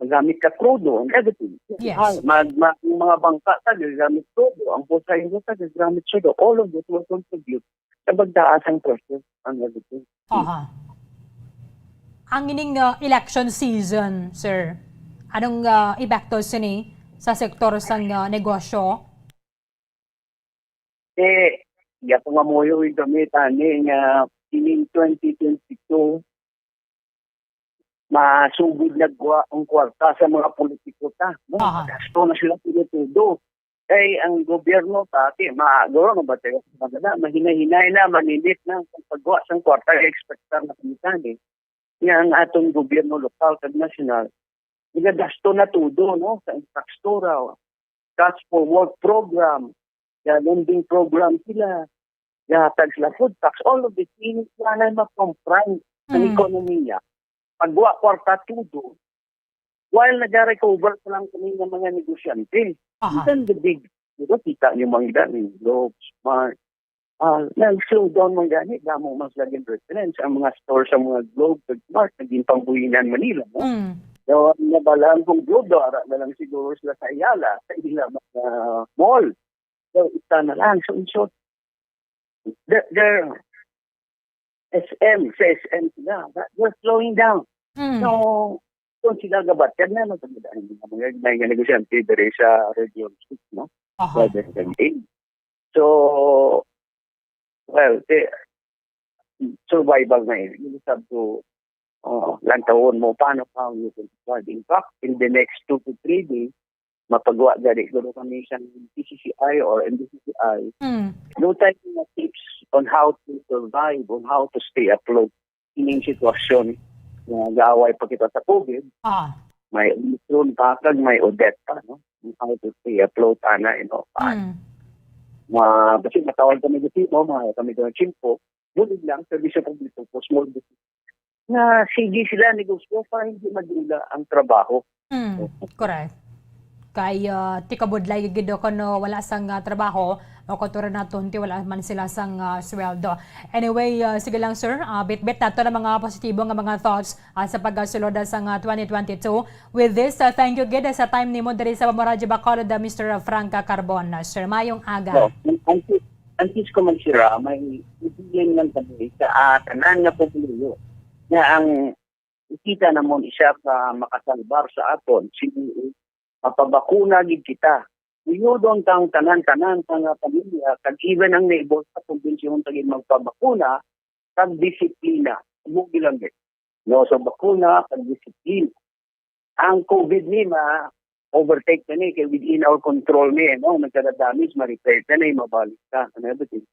Magamit ka crudo and everything. Yes. Mga bangka sa gagamit crudo, ang pusay mo sa gagamit crudo. All of this will contribute sa pagtaas ang process and everything. Ang ining election season, sir, anong epektos ni sa sektor sang negosyo? Yapo nga mo yung gamit nga in 2022, masugod nagwa ang kwarta sa mga politiko ta. No? Gasto na sila pinutudo. Kaya ang gobyerno pati, maagoro na ba tayo? Mahina-hinay na, maninit na ang paggawa sa kwarta, expectar na kamitan eh. Nga ang atong gobyerno lokal at national, gasto na tudo no? Sa infrastruktura, cash for work program, lending program sila, tax la food tax, all of these things na ma-comprime ang ekonomiya. Pagwa kwarta tudo, while nag-recover pa lang kami ng mga negosyante. Even the big, kita niyo mga gani, Globe, Smart, nag-slow down mga gani, damo mas laging reference, ang mga store sa mga Globe, Smart, naging pangbuhinan Manila. No? So, nabalaan kong Globe, dara na lang siguro sila sa Ayala, sa ilang mall. So, isa na lang. So, in short, their SM sila, they're slowing down. So, kung sila gabatyan na, magandaan yung mga negosyante dire sa Region 6, no? So, well, survival na yun. You have to lantaon mo paano pa you can start. In fact, in the next 2 to 3 days, mapagawa dali guro kami sa PCCI or NBCCI. No type of tips on how to survive, on how to stay afloat in sitwasyon na gaaway pa kita sa COVID. May Omicron pakag, may Odette pa, no? How to stay afloat, ana, kasi matawag kami dito, kami doon chimpo, bulig lang, servisyo publiko po, small business. Na sige sila negosyo para hindi madula ang trabaho. Correct. Kay tikabudlay gido kono wala sang trabaho o kultura naton ti wala man sila sang sweldo. Anyway, sige lang sir, bit-bit nato na mga positibo nga mga thoughts sa pagsulod sang 2022. With this, thank you gid sa time nimo diri sa Bamboradio Bacolod, Mr. Franca Carbon. Sir, mayong aga. Antes ko magsira, may ibigay lang kami sa tanan nga populo na ang kita namon isa ka makasalbar sa aton mapabakuna gid kita. Uyodon kang tanan-tanan sa pamilya, kag even ang neighbors sa probinsyon tagin magpabakuna, kag disiplina. Mugi lang gid. No, so bakuna kag disiplina. Ang COVID ni overtake na ni kay within our control ni, no, nagka-damage, ma-repair na ni, mabalik ka, and everything.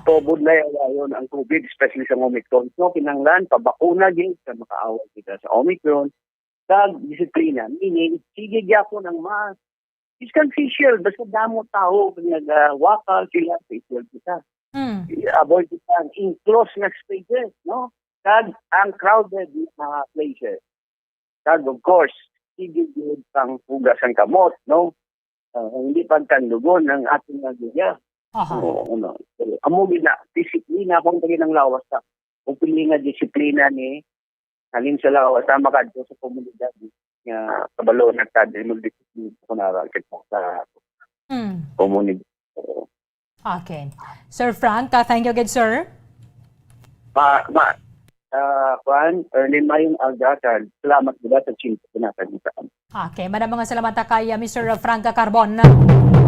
Pobod na yun ang COVID, especially sa Omicron. So, kinanglan, pabakuna gid sa makaawag kita sa Omicron, kag disiplina, meaning sige gyapon ang mask. Iskan facial, basta damo tao nag-wakal sila, facial kita. Avoid kita ang enclosed na spaces, no? Kag ang crowded na places. Kag of course, sige gyud pang hugas ang kamot, no? Hindi pagkandugon ng ating nagaya. Amo gina disiplina kung tagi ng lawas ta. Kung pili nga disiplina ni halin sa lawas sa makadto sa komunidad nga kabalo nagtadi mo disiplina ko na sa komunidad. Okay. Sir Frank, thank you again, sir. Erlin Mayong Algacan, salamat nila sa chinto pinatan sa amin. Okay, mga salamat kay Mr. Franca Carbon,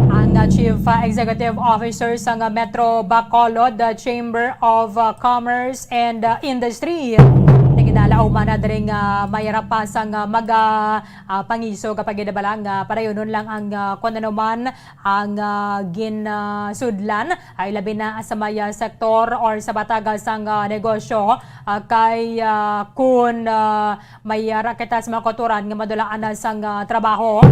ang Chief Executive Officer sa Metro Bacolod Chamber of Commerce and Industry. lauman na rin mayarap pa sang pangiso kapag ginabalang para yun nun lang ang kung ano man ang ginsudlan ay labi na sa may sektor or sa batagas ang negosyo kay kung may raketa sa mga kotoran nga madulaan na sang trabaho.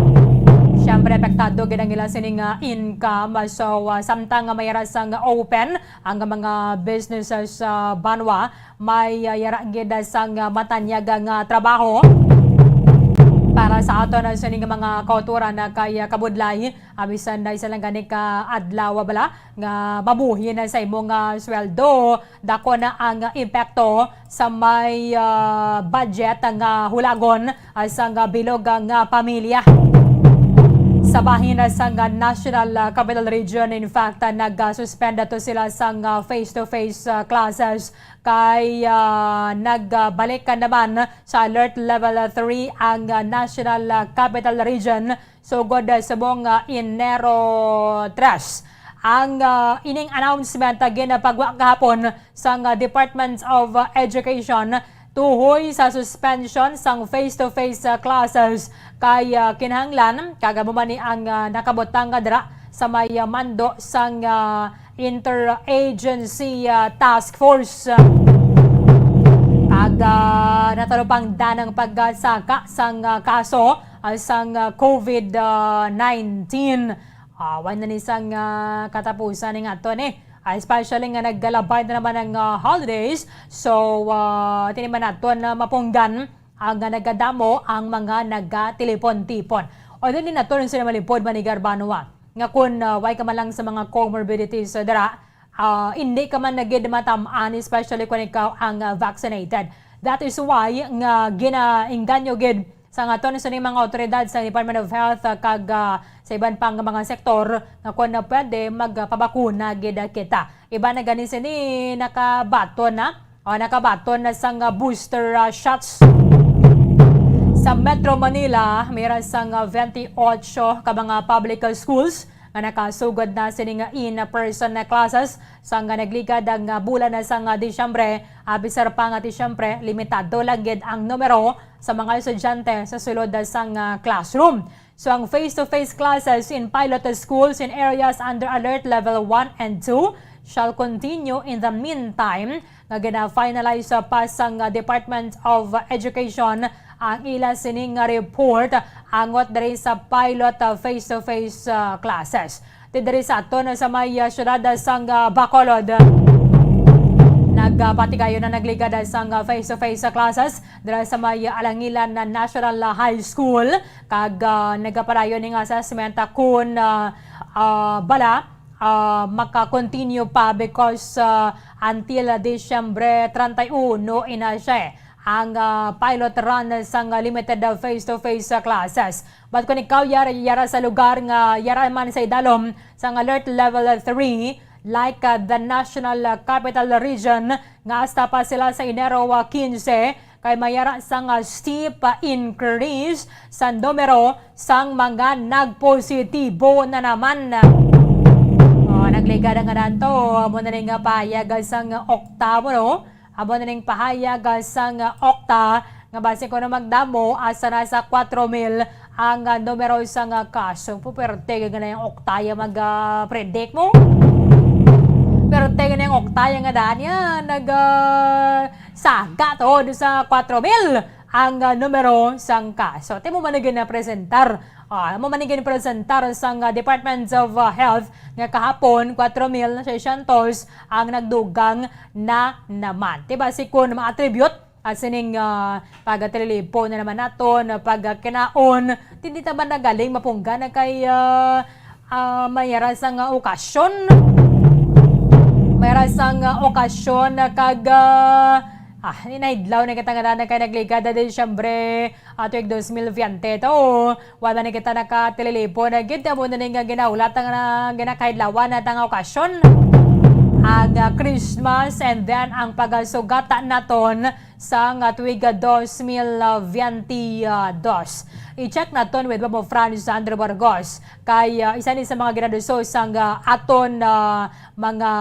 Siyempre, apektado ginang ila sining income. So, samtang may yarasang open ang mga businesses sa Banwa, may yara gida sang matanyagang trabaho. Para sa ato na sining mga kauturan na kay kabudlay, abisan na isa lang gani ka adlaw bala nga mabuhi na sa imong sweldo. Dako na ang impacto sa may budget nga hulagon sa bilog nga pamilya. Sa bahin sa National Capital Region, in fact, nag-suspend to sila sa face-to-face classes kay nagbalik naman sa alert level 3 ang National Capital Region. So, good sa buong Enero 3. Ang ining announcement ginapagwa kahapon sa Department of Education tuhoy sa suspension sang face-to-face classes kay kinahanglan kagabuman ni ang nakabutang dira sa may mando sang interagency task force. Natalupang danang pagsaka sang kaso sang COVID-19. Awan na nisang katapusan ng ato ni. Especially nga naggalabay na naman ang holidays. So, tiniman natin na mapunggan ang nagadamo ang mga nagatelepon-tipon. O din natin sila malipod manigar Banwa. Nga kung why ka man lang sa mga comorbidities dara, hindi ka man nagid matamaan, especially kung ikaw ang vaccinated. That is why nga ginainganyo gid sa nga tono sa mga otoridad sa Department of Health kag sa iban pang mga sektor nga kung na pwede magpabakuna gid kita. Iba na gani sini nakabaton na sang booster shots. Sa Metro Manila, mayroon sang 28 ka mga public schools nga nakasugod na sining in-person na classes sang nagligad ang bulan na sang Disyembre. Abisar pa nga Disyembre, limitado lang gid ang numero sa mga estudyante sa sulod sang classroom. So ang face-to-face classes in pilot schools in areas under alert level 1 and 2 shall continue in the meantime. Nga gina-finalize pa sang Department of Education ang ila sining report angot diri sa pilot face-to-face classes. Diri sa ato na sa may syudad sang Bacolod. Nagpatikayo na nagligad sang face-to-face classes dira sa may Alangilan na National High School kag nagapadayon ning assessment kun maka-continue pa because until Disyembre 31 ina siya ang pilot run sang limited face-to-face classes. But kung ikaw yara sa lugar nga yara man sa idalom sang alert level 3 like the National Capital Region nga hasta pa sila sa Enero 15 kay mayara sang steep increase sa numero sang mga nagpositibo na naman. Nagligad nga nanto mo na ning pahayag sang oktabo no. Abo na ning pahayag sang okta nga base ko na magdamo asa na sa 4,000 ang numero sang kaso. Puperte nga na yung oktaya mag-predict mo. Pero tega na yung oktaya nga daan yan, nag-saga to sa 4,000 ang numero sang kaso. Ito mo manigin na presentar. Mo manigin na presentar sang Department of Health nga kahapon 4,600 ang nagdugang na naman. Diba si kun ma-attribute at sining pag-telefon na naman naton, pag-kinaon, hindi naman nagaling mapungga na kay mayara sang okasyon. Mayroon sang okasyon na kag inaidlaw na kitanganan na kay nagligada din Disyembre tuig 2020 to. Wala na kita nakatelelepo na gid mo na nga ginaulat nga ginakaidlawan na tang okasyon. Ang Christmas and then ang pagasugata naton sa tuig 2022. I-check naton with Bobo Franz Sandro Burgos kay isa ni sa mga ginaduso sang aton mga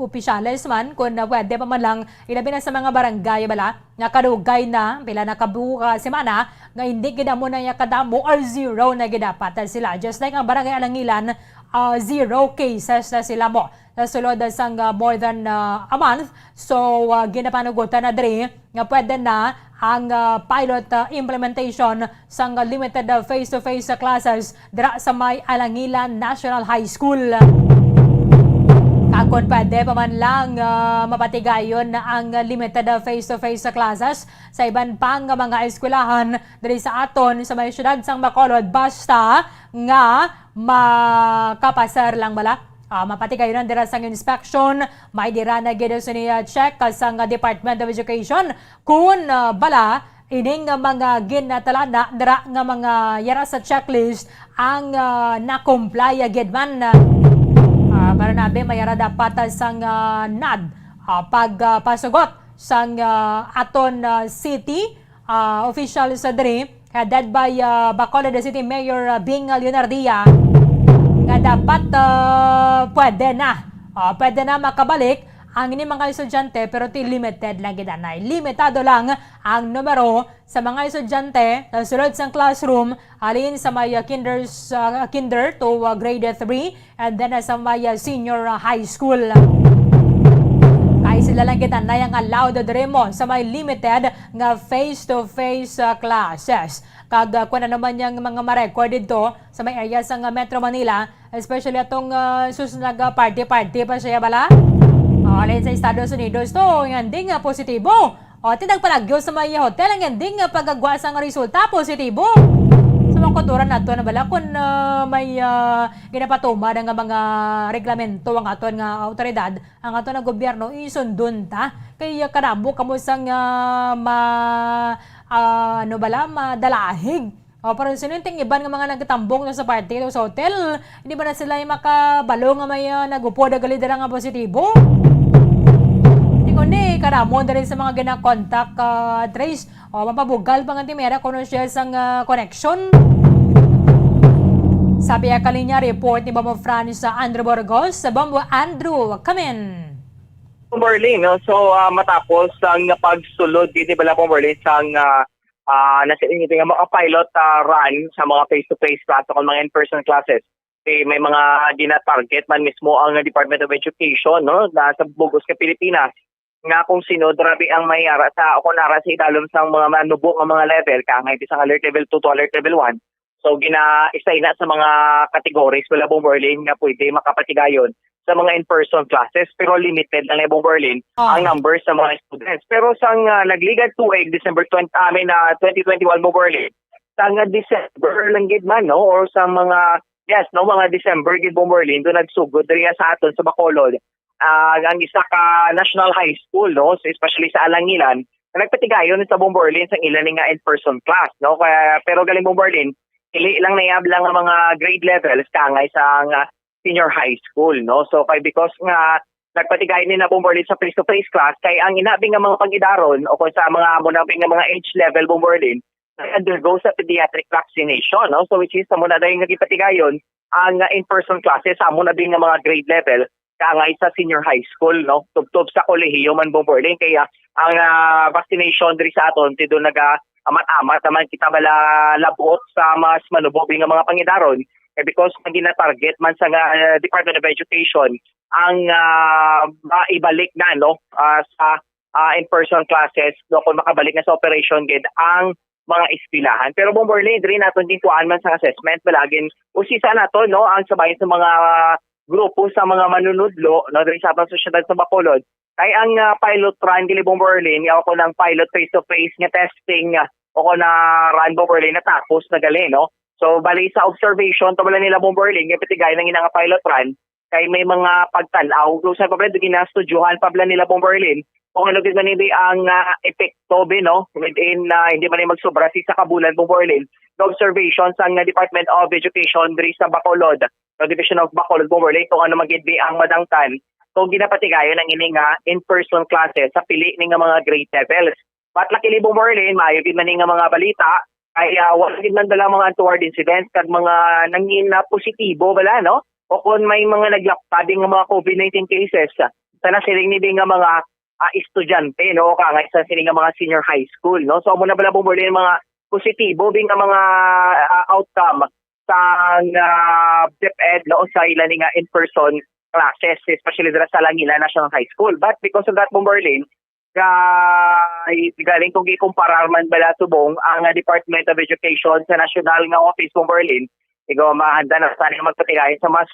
opisyales man kung pwede pa man lang ilabi na sa mga barangay bala nga kadugay na pila na kabuka semana nga hindi gid mo na kadamo or zero na gidapat sila. Just like ang barangay Alangilan, 0 cases na sila mo sa sulod sang more than a month. So ginapanagutan na diri nga pwede na ang pilot implementation sang limited face-to-face classes dira sa may Alangilan National High School. Kakon pwede pa man lang mapatigayon na ang limited face-to-face classes sa iban pang mga eskwelahan diri sa aton sa may syudad sang Bacolod basta nga makapasar lang bala. Mapatigayon dira sang inspection, may dira na gid sa niya check sang Department of Education kung bala ining mga ginatalana dira nga mga yara sa checklist ang na-comply gid man. Para nabi mayara dapat sang NAD pagpasugot sang aton city official sa diri headed by Bacolod City Mayor Bing Leonardia nga dapat pwede na makabalik ang ini mga estudyante pero limited lang gid anay. Limitado lang ang numero sa mga estudyante na sulod sa classroom alin sa may kinder to grade 3 and then sa may senior high school. Kay sila lang gid anay ang allowed diri mo sa may limited nga face-to-face classes. Kag kung ano naman yung mga ma-record dito sa may area sa Metro Manila, especially atong susunod party-party pa siya bala. Alin sa Estados Unidos to, yung hindi nga positibo. Tinag palagyo sa may hotel, ang hindi nga pagagwasa ng resulta, positibo. Sa mga kultura nato na bala, kung may ginapatuma ng mga reglamento ang aton nga autoridad, ang aton nga gobyerno, isundun ta. Kaya karabo kamo sang madalahig. Para sinunting iban nga mga nagtambong sa party o sa hotel, hindi ba na sila yung makabalo nga may nagupod agalidara nga positibo? Hindi ko ni karamon na rin sa mga gina-contact trace o mapabugal pa nga timera kung siya sang connection. Sabi ka linya report ni Bambo France Andrew Borgos sa Bambo Andrew, come in. Berlin, no? So matapos ang pagsulod dito bala po Berlin sang nasa inyo nga mga pilot run sa mga face-to-face class o mga in-person classes. May mga dina-target man mismo ang Department of Education no sa Bugos ka Pilipinas nga kung sino drabi ang mayara sa o kunara sa italom sang mga manubo nga mga level kangay isang alert level 2 to alert level 1. So gina-isay na sa mga categories wala pong Berlin nga pwede makapatigayon sa mga in-person classes pero limited lang ibong Berlin ang numbers sa mga students. Pero sang nagligad tuig December 2021 mo Berlin, sang December lang gid man no or sa mga mga December gid mo Berlin do nagsugod diri sa aton sa Bacolod. Ang isa ka national high school no, so especially sa Alangilan, nagpatigayon sa Bong Berlin sa ilan nga in-person class no. Kaya pero galing Bong Berlin, ilang nayablang ang mga grade levels kangay sa senior high school no. So because nga nagpatigay ni na Bumberlin sa face-to-face class kay ang inabing nga mga pag-idaron o kung sa mga munabing nga mga age level Bumberlin undergo sa pediatric vaccination no. So which is sa muna dahil nagipatigayon ang in-person classes sa munabing nga mga grade level kangay sa senior high school no. Tubtob sa kolehiyo man Bumberlin kaya ang vaccination diri sa aton tido naga amat-amat naman kita bala labot sa mas manubobing nga mga pangidaron. Because kung gina-target man sa Department of Education ang maibalik na no sa in-person classes no kung makabalik na sa operation gid ang mga eskwelahan. Pero Bumberlin diri naton din kuan man sa assessment balagin usisa nato no ang sabay sa mga grupo sa mga manunudlo no diri sa atong sosyedad sa Bacolod. Kay ang pilot run dili Bumberlin yaw ko ng pilot face-to-face nga testing o ko na run Bumberlin na tapos na gali no. So, bali sa observation, tabala nila Bumberlin, yung pitigay ng inang pilot run, kay may mga pagtanaw. So, sa pabla, ginastudyohan pabla nila Bumberlin, kung ano din nila ang epekto, no? Within, hindi man yung magsobra sa kabulan Bumberlin. The observation sa Department of Education, diri sa Bacolod, the Division of Bacolod, Bumberlin, kung ano magindi ang madangtan. So, ginapatigayon ng ining in-person classes sa pili ng mga grade levels. Patlaki ni Bumberlin, maayo din man nga mga balita, ay wala din man dala mga untoward incidents kag mga nangin na positibo bala no o kung may mga naglaptading nga mga COVID-19 cases sa nasiling ni nga mga estudyante, no, kangay sa sining nga mga senior high school, no. So amo na bala bumuli mga positibo bing nga mga outcome sa DepEd, no, sa ilan nga in-person classes, especially dira sa Langila National High School. But because of that, Bomberlin, galing kung ikumparar man bala subong ang Department of Education sa National nga Office Bomberlin, ikaw mahanda na sana magpatigayin sa mas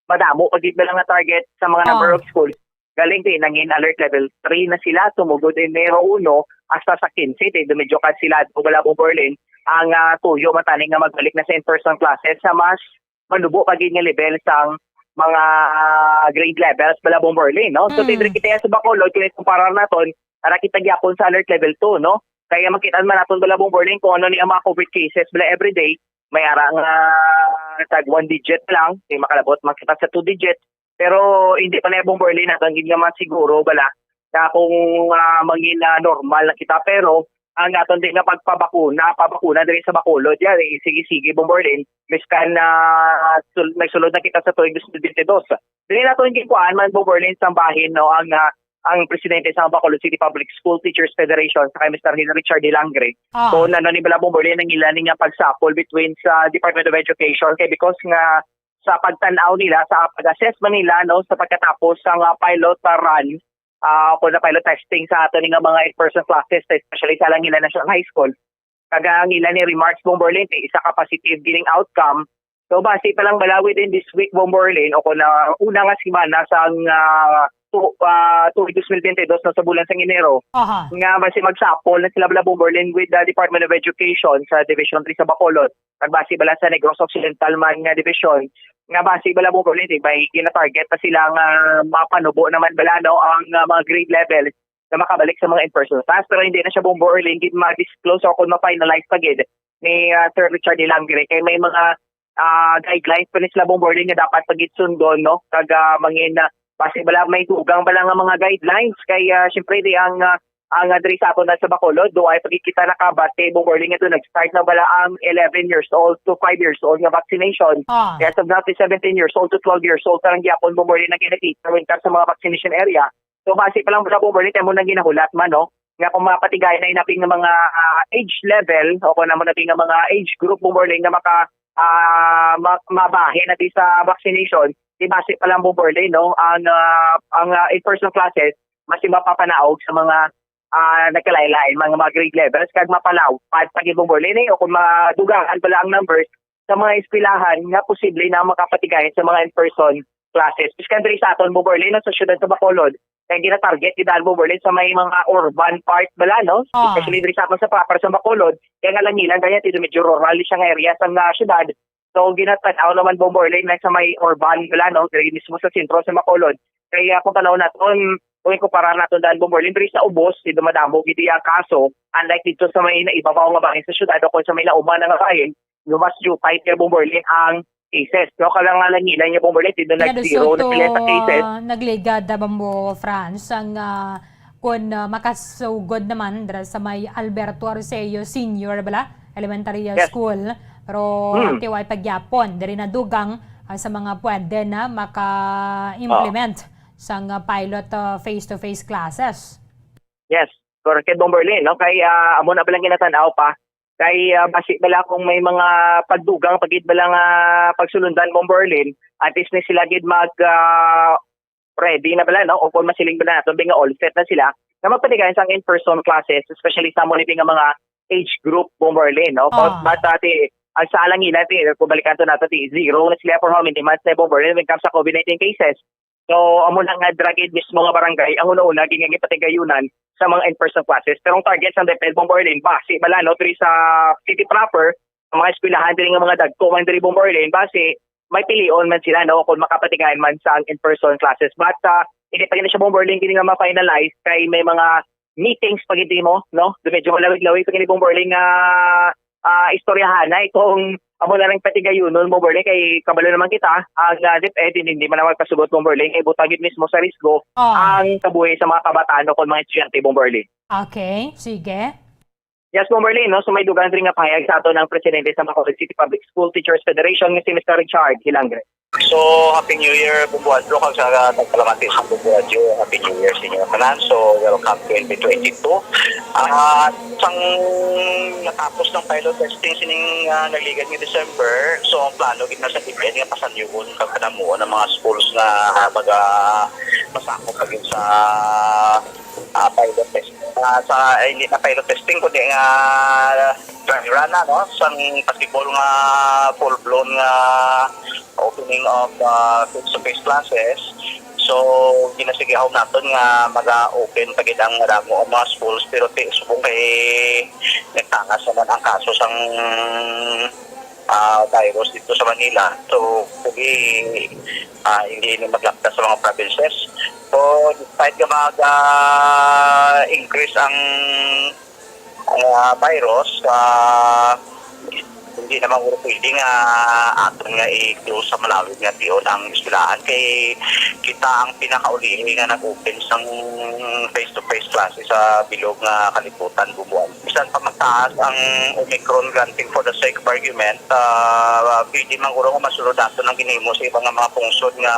madamo pagit na lang na target sa mga number of schools. Galing din nangin alert level 3 na sila, tumugod din Enero 1 hasta sa 15, medyo ka sila wala Bomberlin ang tuyo mataning nga magbalik na sa in-person classes sa mas manubo pagit nga level sang mga grade levels bala Bomberlin, no? So tidri kita sa Bacolod kung ikumparar naton, para kita gyapon sa alert level 2, no? Kaya makitaan man naton bala Bomberlin kung ano ni ang mga COVID cases bala everyday, may arang tag 1 digit lang, di makalabot makita sa 2 digit. Pero hindi pa na Bomberlin naton gid nga masiguro bala na kung mangin normal na kita, pero ang aton din nga pabakuna diri sa Bacolod yan, sige Bomberlin, miskan na nagsulod na kita sa tuig 2022. Dili naton gikuan man Bomberlin sa bahin, no, ang presidente sa Bacolod City Public School Teachers Federation sa Mr. Richard De Langre. So ni bala Bomberlin ang ilan nga pagsapol between sa Department of Education kay because nga sa pagtan-aw nila sa pag-assessment nila, no, sa pagkatapos sa pilot run kung na pilot testing sa ato nga mga in-person classes, especially sa Langila National High School. Kaga ang ilan ni remarks Bomberlin, isa ka positive gining outcome. So base pa lang bala within this week Bomberlin, o kung na una nga simana sa tuwing 2022 na sa bulan sa Enero, nga base magsapol na sila bala Bomberlin with the Department of Education sa Division 3 sa Bacolod. Nagbase bala sa Negros Occidental man nga division, nga base bala Bomberlin, may gina-target pa sila nga mapanubo naman bala, no, ang mga grade levels na makabalik sa mga in-person class. Pero hindi na siya Bomberlin gid ma-disclose o kung ma-finalize pa gid ni Sir Richard De Langre, kay may mga guidelines pa ni sila Bomberlin nga dapat pagit sundon, no, kaga mangin base bala may dugang bala nga mga guidelines kay syempre di ang diri sa aton sa Bacolod do ay pagkikita nakabate Bomberlin nga to nag-start na bala ang 11 years old to 5 years old nga vaccination. As of now, 17 years old to 12 years old tarang gyapon Bomberlin na ginakita when sa mga vaccination area. So base pa lang bala Bomberlin mo nang ginahulat man, no, nga kung mapatigay na inaping ng mga age level o kung naman naping ng mga age group Bomberlin na mabahe natin sa vaccination, di base pa lang Bomberlin, no, ang in-person classes mas mapapanaog sa mga nagkalaylain mga grade levels kag mapalaw pag Bomberlin o kung madugaan pala ang numbers sa mga eskwelahan nga posible na makapatigayan sa mga in-person classes. Biskan diri sa aton Bomberlin sa syudad sa Bacolod, kaya gina-target gidal Bomberlin sa may mga urban part bala, no, especially diri sa aton sa proper sa Bacolod, kaya nga Langilan kaya dito medyo rural siya nga area sa syudad. So ginatanaw naman Bomberlin na sa may urban bala, no, diri mismo sa sentro sa Bacolod. Kaya kung tanaw naton kung ikumparar natin dahil Bomberlin, diri sa ubos, di dumadamo giti ang kaso, unlike dito sa may naibabaw nga bahin sa syudad o kung sa may nauman nga bahin, mas dupay kay Bomberlin ang cases. No, kalang nga Langilan niya Bomberlin, dito nag-zero na sila sa cases. Nagligad na Bambo France ang kung makasugod naman sa may Alberto Arceo Senior bala, elementary school, pero tiwai pagyapon, diri na dugang sa mga pwede na maka-implement sa pilot face-to-face classes. Yes, correct kay Bomberlin, no? Kay amo na balang ginatanaw pa. Kay basi bala kung may mga pagdugang pagid balang pagsulundan Bomberlin, at least na sila gid mag ready na bala, no? O kung masiling bala nato nga all set na sila na magpatigayan sa in-person classes, especially sa monitoring nga mga age group Bomberlin, no? But ang sa Langilan, kung balikan to nato zero na sila for how many months na Bomberlin when it comes sa COVID-19 cases. So, amo na nga dragid mismo nga barangay, ang una-una, ginagin patigayunan sa mga in-person classes. Pero ang target sa DepEd Bomberlin, base, bala, no, diri sa city proper, ang mga eskwelahan, diri nga mga dagko, man diri Bomberlin, base, may pilion man sila, no, kung makapatigayan man sa in-person classes. But, hindi pa rin siya Bomberlin, hindi nga ma-finalize, kay may mga meetings pag hindi mo, no, medyo malawig-lawig, pag hindi Bomberlin nga istoryahan na itong amo na rin patigayunon Bomberlin kay kabalo naman kita ang DepEd hindi man naman kasubot Bomberlin kay butagid mismo sa risgo ang kabuhi sa mga kabataan o mga estudyante Bomberlin. Okay, sige. Yes, Bomberlin, no? So may dugang rin nga pahayag sa ato ng presidente sa Bacolod City Public School Teachers Federation nga si Mr. Richard Hilangre. So, Happy New Year, Bumbuadro. Kag sa tagpalamati sa Bumbuadro, Happy New Year sa inyo kanan. So, welcome 2022. Sang natapos ng pilot testing sining nagligad ng December, so ang plano gid na sa DepEd nga pasanyugon kag kanamuon ng mga schools nga masakop kagin sa pilot testing. Hindi na pilot testing kundi nga dry run na, no? Sang basketball nga full-blown nga opening of face-to-face classes. So, ginasigahaw natin nga mag-open pagid ang ramo ang mga schools, pero subong kay nagtangas naman ang kaso sang virus dito sa Manila. So, hindi maglakta sa mga provinces. So, despite nga mag-increase ang virus, hindi naman pwede nga aton nga i-close sa malawig nga tiyon ang eskwelahan kay kita ang pinakauli nga nag-open sang face-to-face classes sa bilog nga kalibutan bubuan. Bisan pa magtaas ang Omicron granting for the sake of argument, pwede man guro nga masulod ato ng ginimo sa ibang mga pungsod nga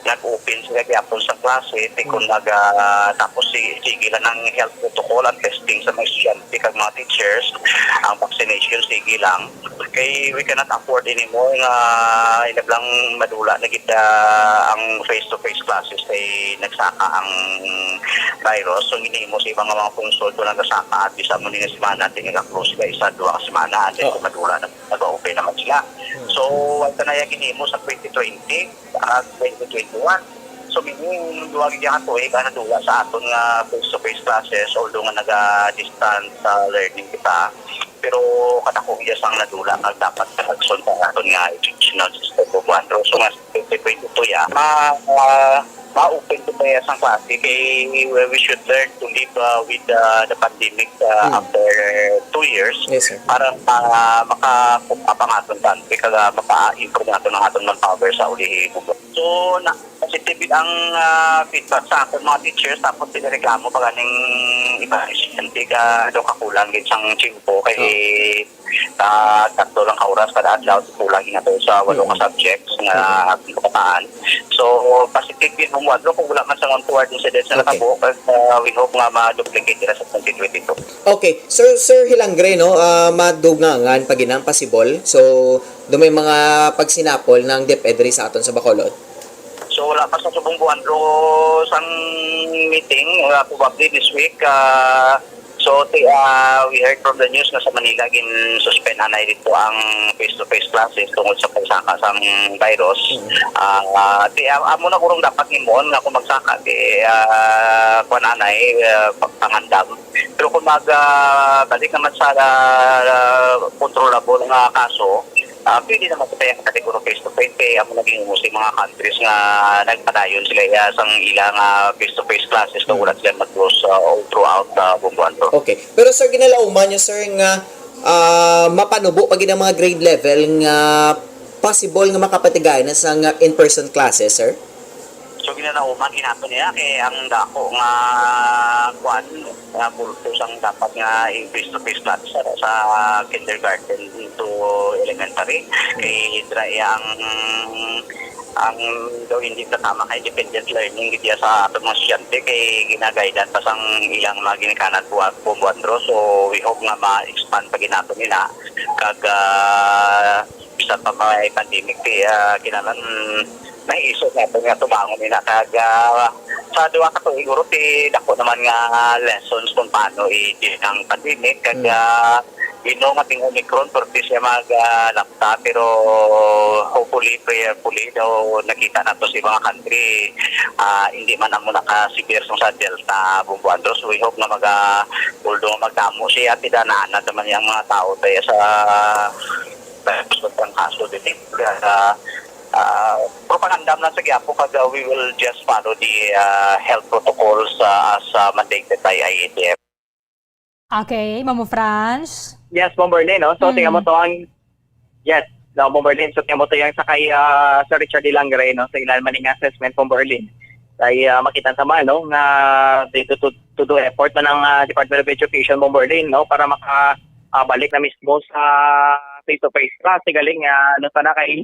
nag-open sila gyapon sa klase kung tapos sigilan ng health protocol and testing sa mga estudyante kag mga teachers, ang vaccination sige lang. Kay we cannot afford anymore nga inablang madula na kita ang face-to-face classes kay nagsaka ang virus. So ginimo sa ibang mga pungsod kung nagsaka at bisa mo nga semana natin nga-close ka isa, 2 ka semana at kung madula na nag-open naman sila. So wala na yung ginimo sa 2020 at 2021. So meaning duwag diyan ato ka nadula sa aton nga face-to-face classes although nga naga-distance learning kita. Pero katakong iya sang nadula nga dapat nagsunta aton nga educational system po buwandro. So nga 2022 ya ma-open to ba sang klase kay we should learn to live with the pandemic after 2 years. Yes, sir. Para makapangaton tan kaya mapa-improve natin ang aton manpower sa uli. So positive ang feedback sa aton mga teachers tapos pinareklamo pa ganing iba estudyante ka daw kakulang gid sang chimpo kay tatlo lang ka oras kada adlaw kulang nga sa 8 ka subjects nga kabataan. So positive din mo kung wala man sa untoward incidents na nakabo we hope nga ma-duplicate nila sa 2022. Okay, Sir Hilangre, no, madugangan pag inang possible. So, may mga pagsinapol ng DepEd sa aton sa Bacolod. So wala pa sa subong buwan ro sang meeting probably this week. So we heard from the news na sa Manila gin-suspend na dito ang face-to-face classes tungkol sa pagsaka sa virus. Amo na kurong dapat nimon nga kung magsaka kuan anay pangandam. Pero kung balik naman sa controllable nga kaso, pwede naman ito yung kategoro face-to-face kaya amo naging umusay mga countries nga nagpadayon sila sang ilang face-to-face classes na ulat sila mag-close all throughout buong to. Okay. Pero sir, ginalauman nyo sir nga mapanubo pag ang mga grade level nga possible nga makapatigay na sa in-person classes, sir? So ginalauman ginato niya kay ang dako nga kuan nga bultos ang dapat nga face-to-face classes sa kindergarten to elementary kay dry ang daw hindi na tama kay independent learning gid sa atong mga estudyante kay ginagaidan pa sang ilang mga ginikanan buwan-buwan. So we hope nga ma-expand pa ginato nila kag bisan pa may pandemic kinalan may isot natin nga tumangon nila kag sa duwa ka to siguro dako naman nga lessons kung paano i-deal ang pandemic kag nga ting Omicron pero siya maglapta pero hopefully prayerfully daw nakita na to sa mga country hindi man mo nakasibir sa Delta buwan. So we hope na magdamo siya at idanaan na naman yung mga tao tayo sa kaso din propagandam na sa Quiapo kag we will just follow the health protocols as mandated by IATF. Okay, Mamo Franz. Yes, Bomberlin, no? So tingnan mo to ang Bomberlin, so tingnan mo to yung sakay sa Richard Hilangre, no? Sa ilan maning assessment Bomberlin. Kay makita sa man, no, nga dito to to do effort na ng Department of Education Bomberlin, no, para makabalik na mismo sa face-to-face class. Galing ano sana kay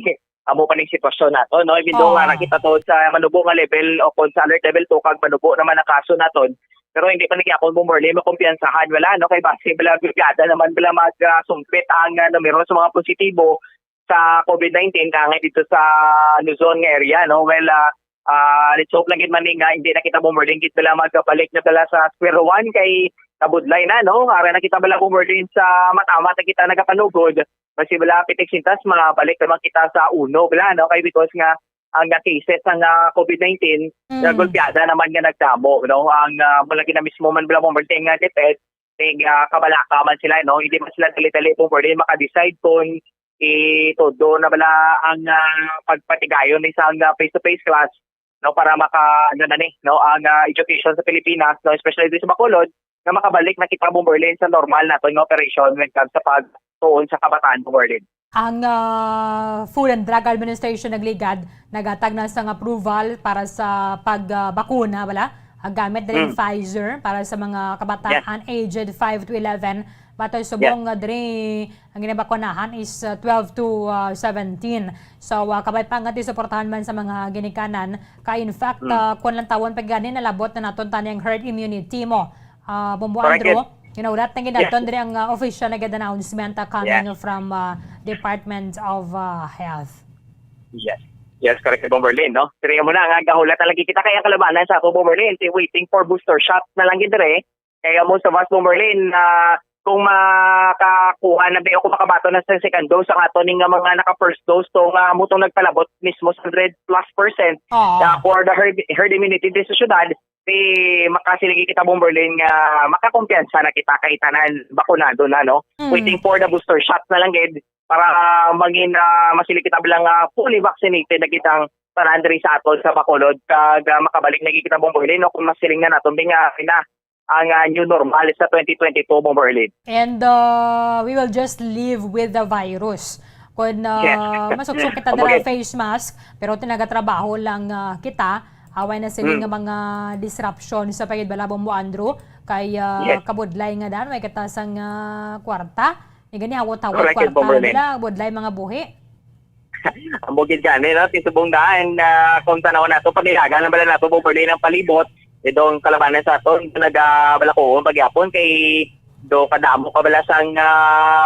amo pa ning sitwasyon nato, no, even though nakita to sa manubo nga level o kung sa alert level 2 kag manubo naman ang kaso naton, pero hindi pa nagyakon Bomberlin makumpiyansahan wala, no, kay base bala bigada naman bala magsumpit ang numero sa mga positibo sa COVID-19 kangay dito sa Luzon nga area, no. Well, let's hope lang man nga hindi na kita Bomberlin kit bala magkabalik na bala sa square one kay kabudlay na, no. Ara nakita bala Bomberlin sa matamat na kita nagapanugod. Kasi bala pitik sintas balik naman kita sa uno bala, no, kay because nga ang cases ng COVID-19 nagulpiada naman nga nagdamo, no. Ang mula na mismo man bala Bomberlin nga detect kabalaka man sila, no. Hindi man sila dali-dali Bomberlin maka-decide kung todo na bala ang pagpatigayon ng isang face-to-face class, no, para maka no, ang education sa Pilipinas, no, especially dito sa Bacolod, na makabalik na kita Bomberlin sa normal na ng operation when it comes sa pagtuon sa kabataan Bomberlin. Ang Food and Drug Administration nagligad nagatag na sang approval para sa pagbakuna wala gamit din Pfizer para sa mga kabataan aged 5 to 11. Batoy subong diri ang ginabakunahan is 12 to 17. So kabay pa nga suportahan man sa mga ginikanan kay in fact kun lang tawon pag gani nalabot na naton tani ang herd immunity mo. Bombo Andro, you know that tingin naton diri ang official na announcement coming from Department of Health. Yes, correct, Bomberlin, no. Pero mo na nga gahulat talaga kita kaya kalabanan sa Bomberlin, waiting for booster shot na lang gid dire. Kaya most of us Bomberlin kung makakuha na ba ako makabato na sa second dose ang ato ning mga naka-first dose to nga mutong nagpalabot mismo sa 100+% for the herd immunity din sa syudad, makasiligi kita Bomberlin nga makakumpiyansa na kita kay tanan bakunado na, no. Waiting for the booster shot na lang gid para maging masilig kita bilang fully vaccinated na kitang tanan diri sa atol sa Bacolod kag makabalik na kita Bomberlin, no, kung masiling na naton nga ang new normal sa 2022 Bomberlin. And we will just live with the virus. Kung masuksok kita na face mask, pero tinagatrabaho lang kita, away na sila nga mga disruption sa pagid bala Bombo Andrew, kay kabudlay nga dan, may katasang kwarta, gani hawot-hawot kwarta nila, budlay mga buhi. Ang bugid gani, no, tisubong daan kung tanaw nato panilagan na bala nato Bomberlin ng palibot. Idong kalabanan sa aton nagabalako pagyapon kay do kadamo ka bala sang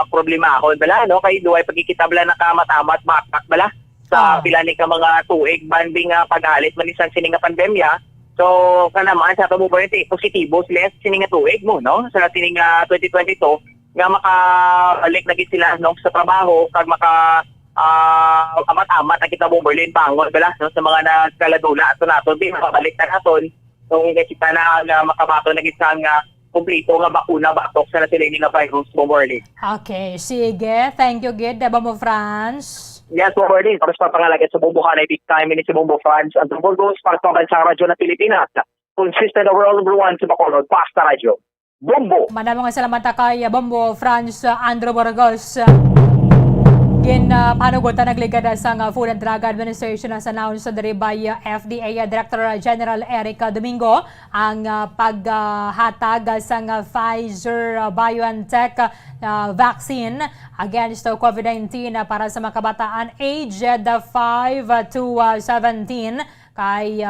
problemahon bala, no, kay duay pagkikita bala nakamatamat makak bala sa pila ni ka mga tuig banding paghalit man isang sining nga pandemya. So kanaman sa tubo positibo sila sining nga tuig mo, no, sa sining 2022 nga makabalik na gid sila, no, sa trabaho kag maka amat-amat na kita Bomberlin pangon bala, no, sa mga nagkaladula ato naton di makabalik na naton. So, kita na makabato na isang kumplito nga bakuna batok sa sila nga virus Bomberlin. Okay, sige. Thank you, Gid. Bombo France. Yes, Bomberlin. Tapos papangalagay sa bumbukan ay big time ni si Bombo France. Ang Bombo Goes para sa Bansang Radyo ng Pilipinas. Consistent overall number 1 sa Bacolod, Basta Radyo. Bombo! Manamang salamat kay Bombo France, Andrew Burgos. Panugutan nagligad sa Food and Drug Administration as announced diri by FDA Director General Eric Domingo ang paghatag sa Pfizer BioNTech vaccine against COVID-19 para sa mga kabataan aged 5 to 17 kay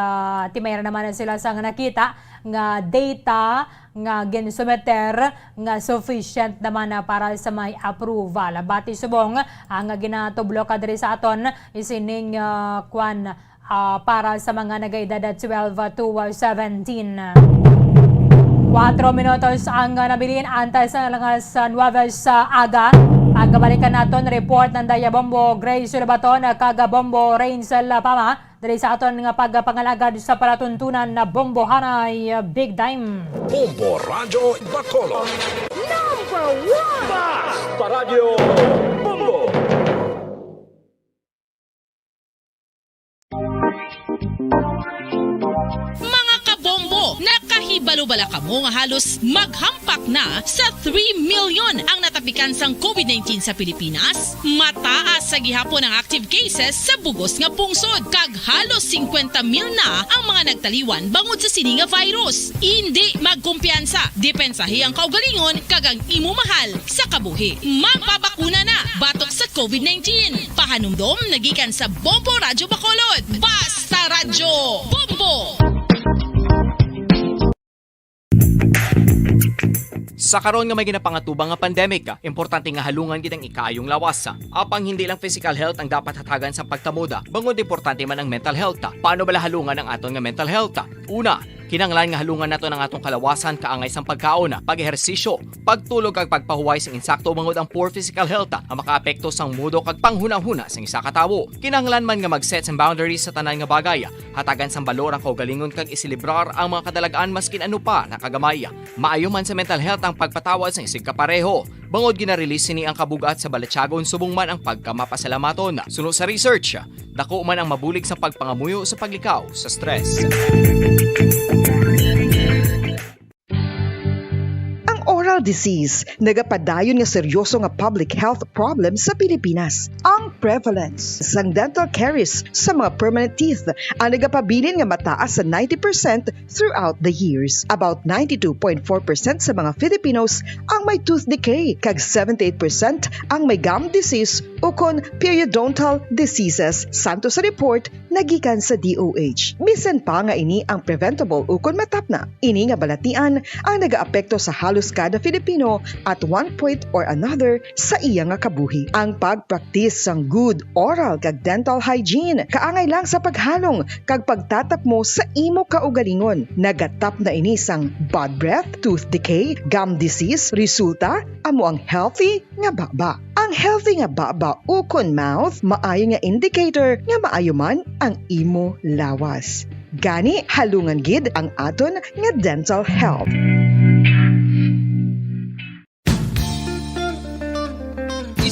timayra naman sila sa nakita nga data nga ginsumeter nga sufficient naman para sa may approval. Bati subong ang ginatublo kadiri sa aton isining para sa mga nagaedad 12 to 17. 4 minutos ang nabilin antay sa langas Nuevas Aga. Pagkabalikan naton report ng Dayabombo Grace Labaton kag Bombo Rainsel Pama diri sa aton nga pagpangalagad sa palatuntunan na Bombo Hanay Big Time. Bombo Radyo Bacolod. Number 1! Basta Radyo Bombo! Mga kabombo, nakahibalo bala kamo nga halos maghampak na sa 3 million ang natapikan sang COVID-19 sa Pilipinas? Mataas sa gihapon ang active cases sa bugos nga pungsod kag halos 50 mil na ang mga nagtaliwan bangod sa sini nga virus. Hindi magkumpiyansa, depensahi ang kaugalingon kag ang imo mahal sa kabuhi. Magpabakuna na batok sa COVID-19. Pahanumdom nagikan sa Bombo Radyo Bacolod. Basta Radyo Bombo! Sa karon nga may ginapangatubang nga pandemic, importante nga halungan gid ang ikaayong lawas. Apang hindi lang physical health ang dapat hatagan sa pagtamuda, bangod importante man ang mental health. Paano bala halungan ang aton nga mental health? Una, kinanglan nga halungan nato ng atong kalawasan kaangay sang pagkaon, pag-ehersisyo, pagtulog kag pagpahuway sang insakto bangod ang poor physical health ang makaapekto sang mudo kag panghunahuna sang isa ka tawo. Kinanglan man nga mag-set sang boundaries sa tanan nga bagay, hatagan sang balor ang kaugalingon kag isilibrar ang mga kadalagaan maskin ano pa nakagamay. Maayo man sa mental health ang pagpatawad sang isig kapareho. Bangod gina-release ni ang kabugat sa Balatyagon subong man ang pagkamapasalamaton. Suno sa research, dako man ang mabulig sa pagpangamuyo sa paglikaw sa stress. Oral disease, nagapadayon nga seryoso nga public health problem sa Pilipinas. Ang prevalence sang dental caries sa mga permanent teeth ang nagapabilin nga mataas sa 90% throughout the years. About 92.4% sa mga Filipinos ang may tooth decay, kag 78% ang may gum disease o kon periodontal diseases, santo sa report nagikan sa DOH. Bisan pa nga ini ang preventable o kon matapna. Ini nga balatian ang nagaapekto sa halos kada Filipino at one point or another sa iya nga kabuhi. Ang pagpractice sang good oral kag dental hygiene kaangay lang sa paghalong kag pagtatap mo sa imo kaugalingon. Nagatap na ini sang bad breath, tooth decay, gum disease, resulta amo ang healthy nga baba. Ang healthy nga baba ukon mouth maayo nga indicator nga maayo man ang imo lawas. Gani halungan gid ang aton nga dental health.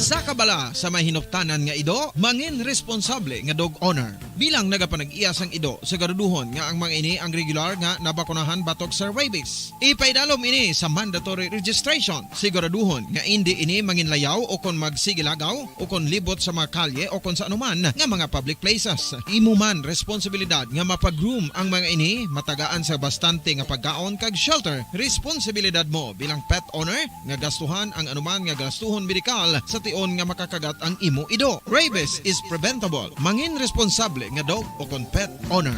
Isa ka bala sa may hinuptanan nga ido, mangin responsable nga dog owner. Bilang nagapanag-iyas ang ido, siguraduhon nga ang mga ini ang regular nga nabakunahan batok sa rabies. Ipaidalom ini sa mandatory registration. Siguraduhon nga hindi ini manginlayaw o kon magsigilagaw o kon libot sa mga kalye o kon sa anuman nga mga public places. Imo man responsibilidad nga mapag-groom ang mga ini, matagaan sa bastante nga pagkaon kag shelter. Responsibilidad mo bilang pet owner nga gastuhan ang anuman nga gastuhon medikal sa tion nga makakagat ang imo ido. Rabies is preventable. Mangin responsable nga dog o kon pet owner.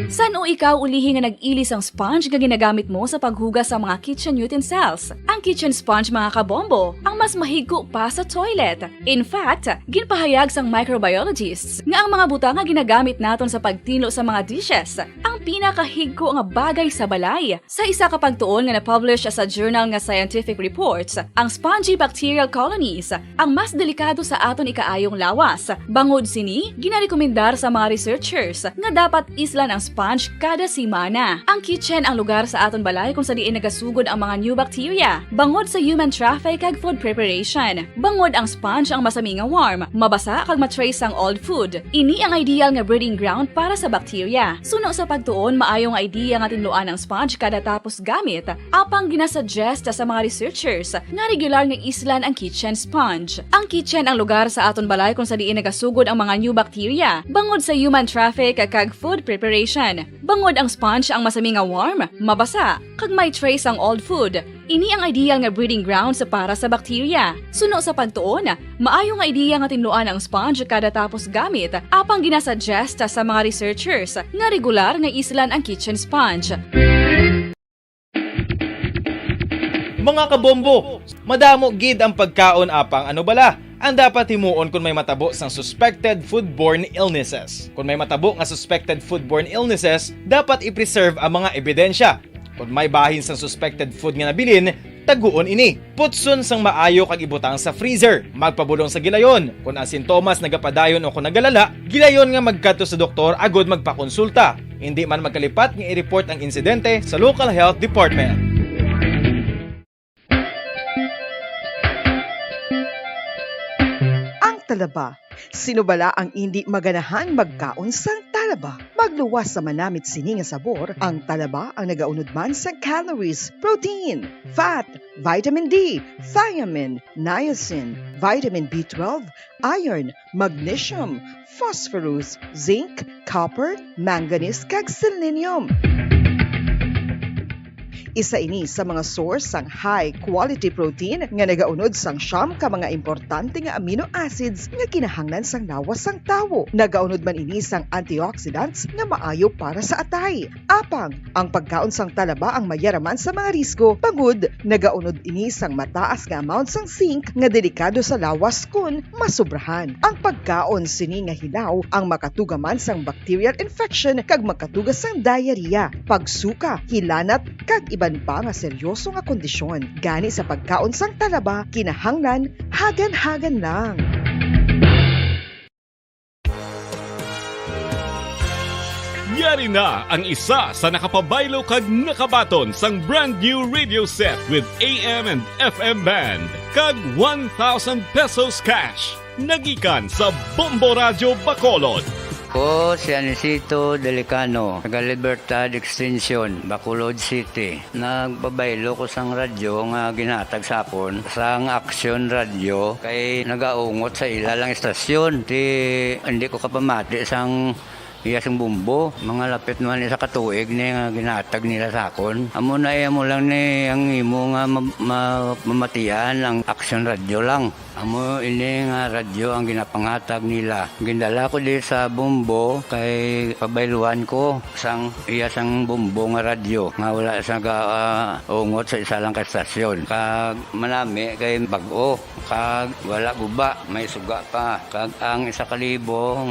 San o ikaw ulihi nga nag-ilis ang sponge nga ginagamit mo sa paghugas sa mga kitchen utensils? Ang kitchen sponge mga kabombo, ang mas mahigko pa sa toilet. In fact, ginpahayag sang microbiologists nga ang mga butang nga ginagamit naton sa pagtilo sa mga dishes ang pinakahigko nga bagay sa balay. Sa isa ka pagtuon nga na-publish sa journal nga Scientific Reports, ang spongy bacterial colonies ang mas delikado sa aton ikaayong lawas. Bangod sini, ginarekomendar sa mga researchers nga dapat islan ang sponge kada simana. Ang kitchen ang lugar sa aton balay kung sa diin nagasugod ang mga new bacteria. Bangod sa human traffic kag food preparation. Bangod ang sponge ang masami nga warm, mabasa kag matrace ang old food. Ini ang ideal nga breeding ground para sa bacteria. Suno sa pagtuon, maayong idea nga tinluan ang sponge kada tapos gamit. Apang ginasuggest sa mga researchers nga regular nga islan ang kitchen sponge. Ang kitchen ang lugar sa aton balay kung sa diin nagasugod ang mga new bacteria. Bangod sa human traffic kag food preparation. Bangod ang sponge ang masami nga warm, mabasa, kag may trace ang old food. Ini ang ideal nga breeding ground sa para sa bacteria. Suno sa pagtuon, maayo nga idea nga tinluan ang sponge kada tapos gamit, apang ginasuggest sa mga researchers nga regular nga islan ang kitchen sponge. Mga kabombo, madamo gid ang pagkaon apang ano bala ang dapat himuon kung may matabo sang suspected foodborne illnesses. Kung may matabo nga suspected foodborne illnesses, dapat i-preserve ang mga ebidensya. Kung may bahin sang suspected food nga nabilin, taguon ini. Putson sang maayo kag ibutang sa freezer. Magpabulong sa gilayon. Kung ang sintomas nagapadayon o kung nagalala, gilayon nga magkadto sa doktor agod magpakonsulta. Hindi man magkalipat nga i-report ang insidente sa local health department. talaba. Sino bala ang hindi maganahang magkaon sang talaba? Magluwas sa manamit sini nga sabor, ang talaba ang nagaunod man sa calories, protein, fat, vitamin D, thiamine, niacin, vitamin B12, iron, magnesium, phosphorus, zinc, copper, manganese kag selenium. Isa ini sa mga source sang high-quality protein nga nagaunod sang siyam ka mga importante nga amino acids nga kinahanglan sang lawas sang tawo. Nagaunod man ini sang antioxidants nga maayo para sa atay. Apang, ang pagkaon sang talaba ang mayaraman sa mga risgo. Pagud, nagaunod ini sang mataas nga amount sang zinc nga delikado sa lawas kun masubrahan. Ang pagkaon sini nga hilaw ang makatugaman sang bacterial infection kag makatugas sang diarrhea, pagsuka, hilanat kag iban pa nga seryoso nga kondisyon. Gani sa pagkaon sang talaba, kinahanglan hagan-hagan lang. Yari na ang isa sa nakapabaylo kag nakabaton sang brand new radio set with AM and FM band kag 1,000 pesos cash. Nagikan sa Bombo Radio Bacolod. Ko si Anisito Delicano, taga Libertad Extension, Bacolod City. Nagbabaylo ko sang radyo nga ginatag sapon sang Action Radio kay nagaungot sa ilalang estasyon. Hindi ko kapamati sang iyasang bumbo, mga lapit naman sa katuig ni nga ginatag nila sakon. Amo na mo lang ni ang imo nga mamatian ang Action Radio lang. Amo ini nga radyo ang ginapangatag nila. Gindala ko di sa bumbo kay pabayluan ko sang iyasang bumbo nga radyo nga wala sa ungot sa isa lang ka estasyon. Kag manami kay bag-o, kag wala guba, may suga pa. Kag ang 1,000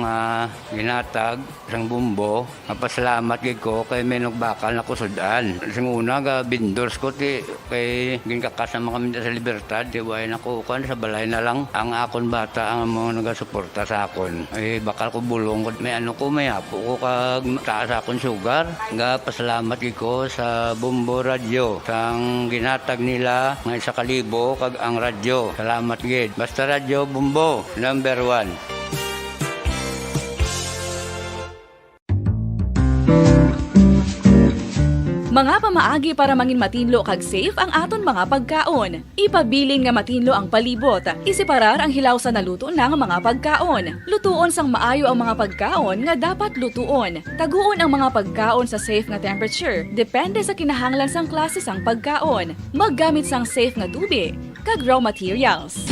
nga ginatag sang bumbo, mapasalamat gid ko kay may nagbakal na kusudan. Sing una ga bindors ko ti kay ginkakasama kami sa Libertad, di way nako kan sa balay na lang ang akon bata ang mga nagasuporta sa akon. Ay bakal ko bulong may may apo ko kag taas akon sugar. Nga pasalamat gid ko sa Bombo Radio sang ginatag nila nga 1,000 kag ang radyo. Salamat gid. Basta Radio Bombo number 1. Mga pamaagi para mangin matinlo kag safe ang aton mga pagkaon. Ipabilin nga matinlo ang palibot. Isiparar ang hilaw sa naluto ng mga pagkaon. Lutuon sang maayo ang mga pagkaon nga dapat lutuon. Taguon ang mga pagkaon sa safe nga temperature. Depende sa kinahanglan sang klase sang pagkaon. Maggamit sang safe nga tubig kag raw materials.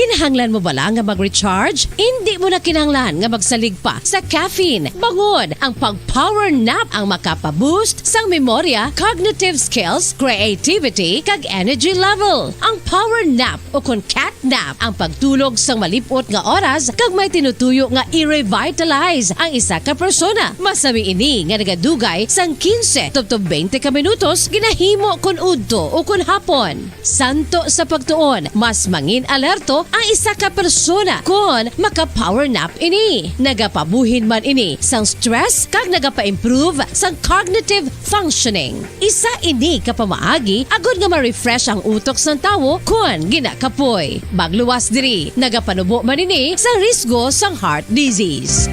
Kinahanglan mo bala nga mag-recharge? Hindi mo na kinahanglan nga magsalig pa sa caffeine. Bangod ang pag-power nap ang makapaboost sang memorya, cognitive skills, creativity, kag energy level. Ang power nap o kon cat nap ang pagtulog sang malipot nga oras kag may tinutuyo nga i-revitalize ang isa ka persona. Masami ini nga nagadugay sang 15 to 20 ka minutos ginahimo kun udto o kun hapon. Santo sa pagtuon, mas mangin alerto ang isa ka persona kung maka-power nap ini. Nagapabuhin man ini sang stress kag nagapa-improve sang cognitive functioning. Isa ini kapamaagi agud nga ma-refresh ang utok sang tawo kung ginakapoy. Magluwas diri, nagapanubo man ini sa risgo sang heart disease.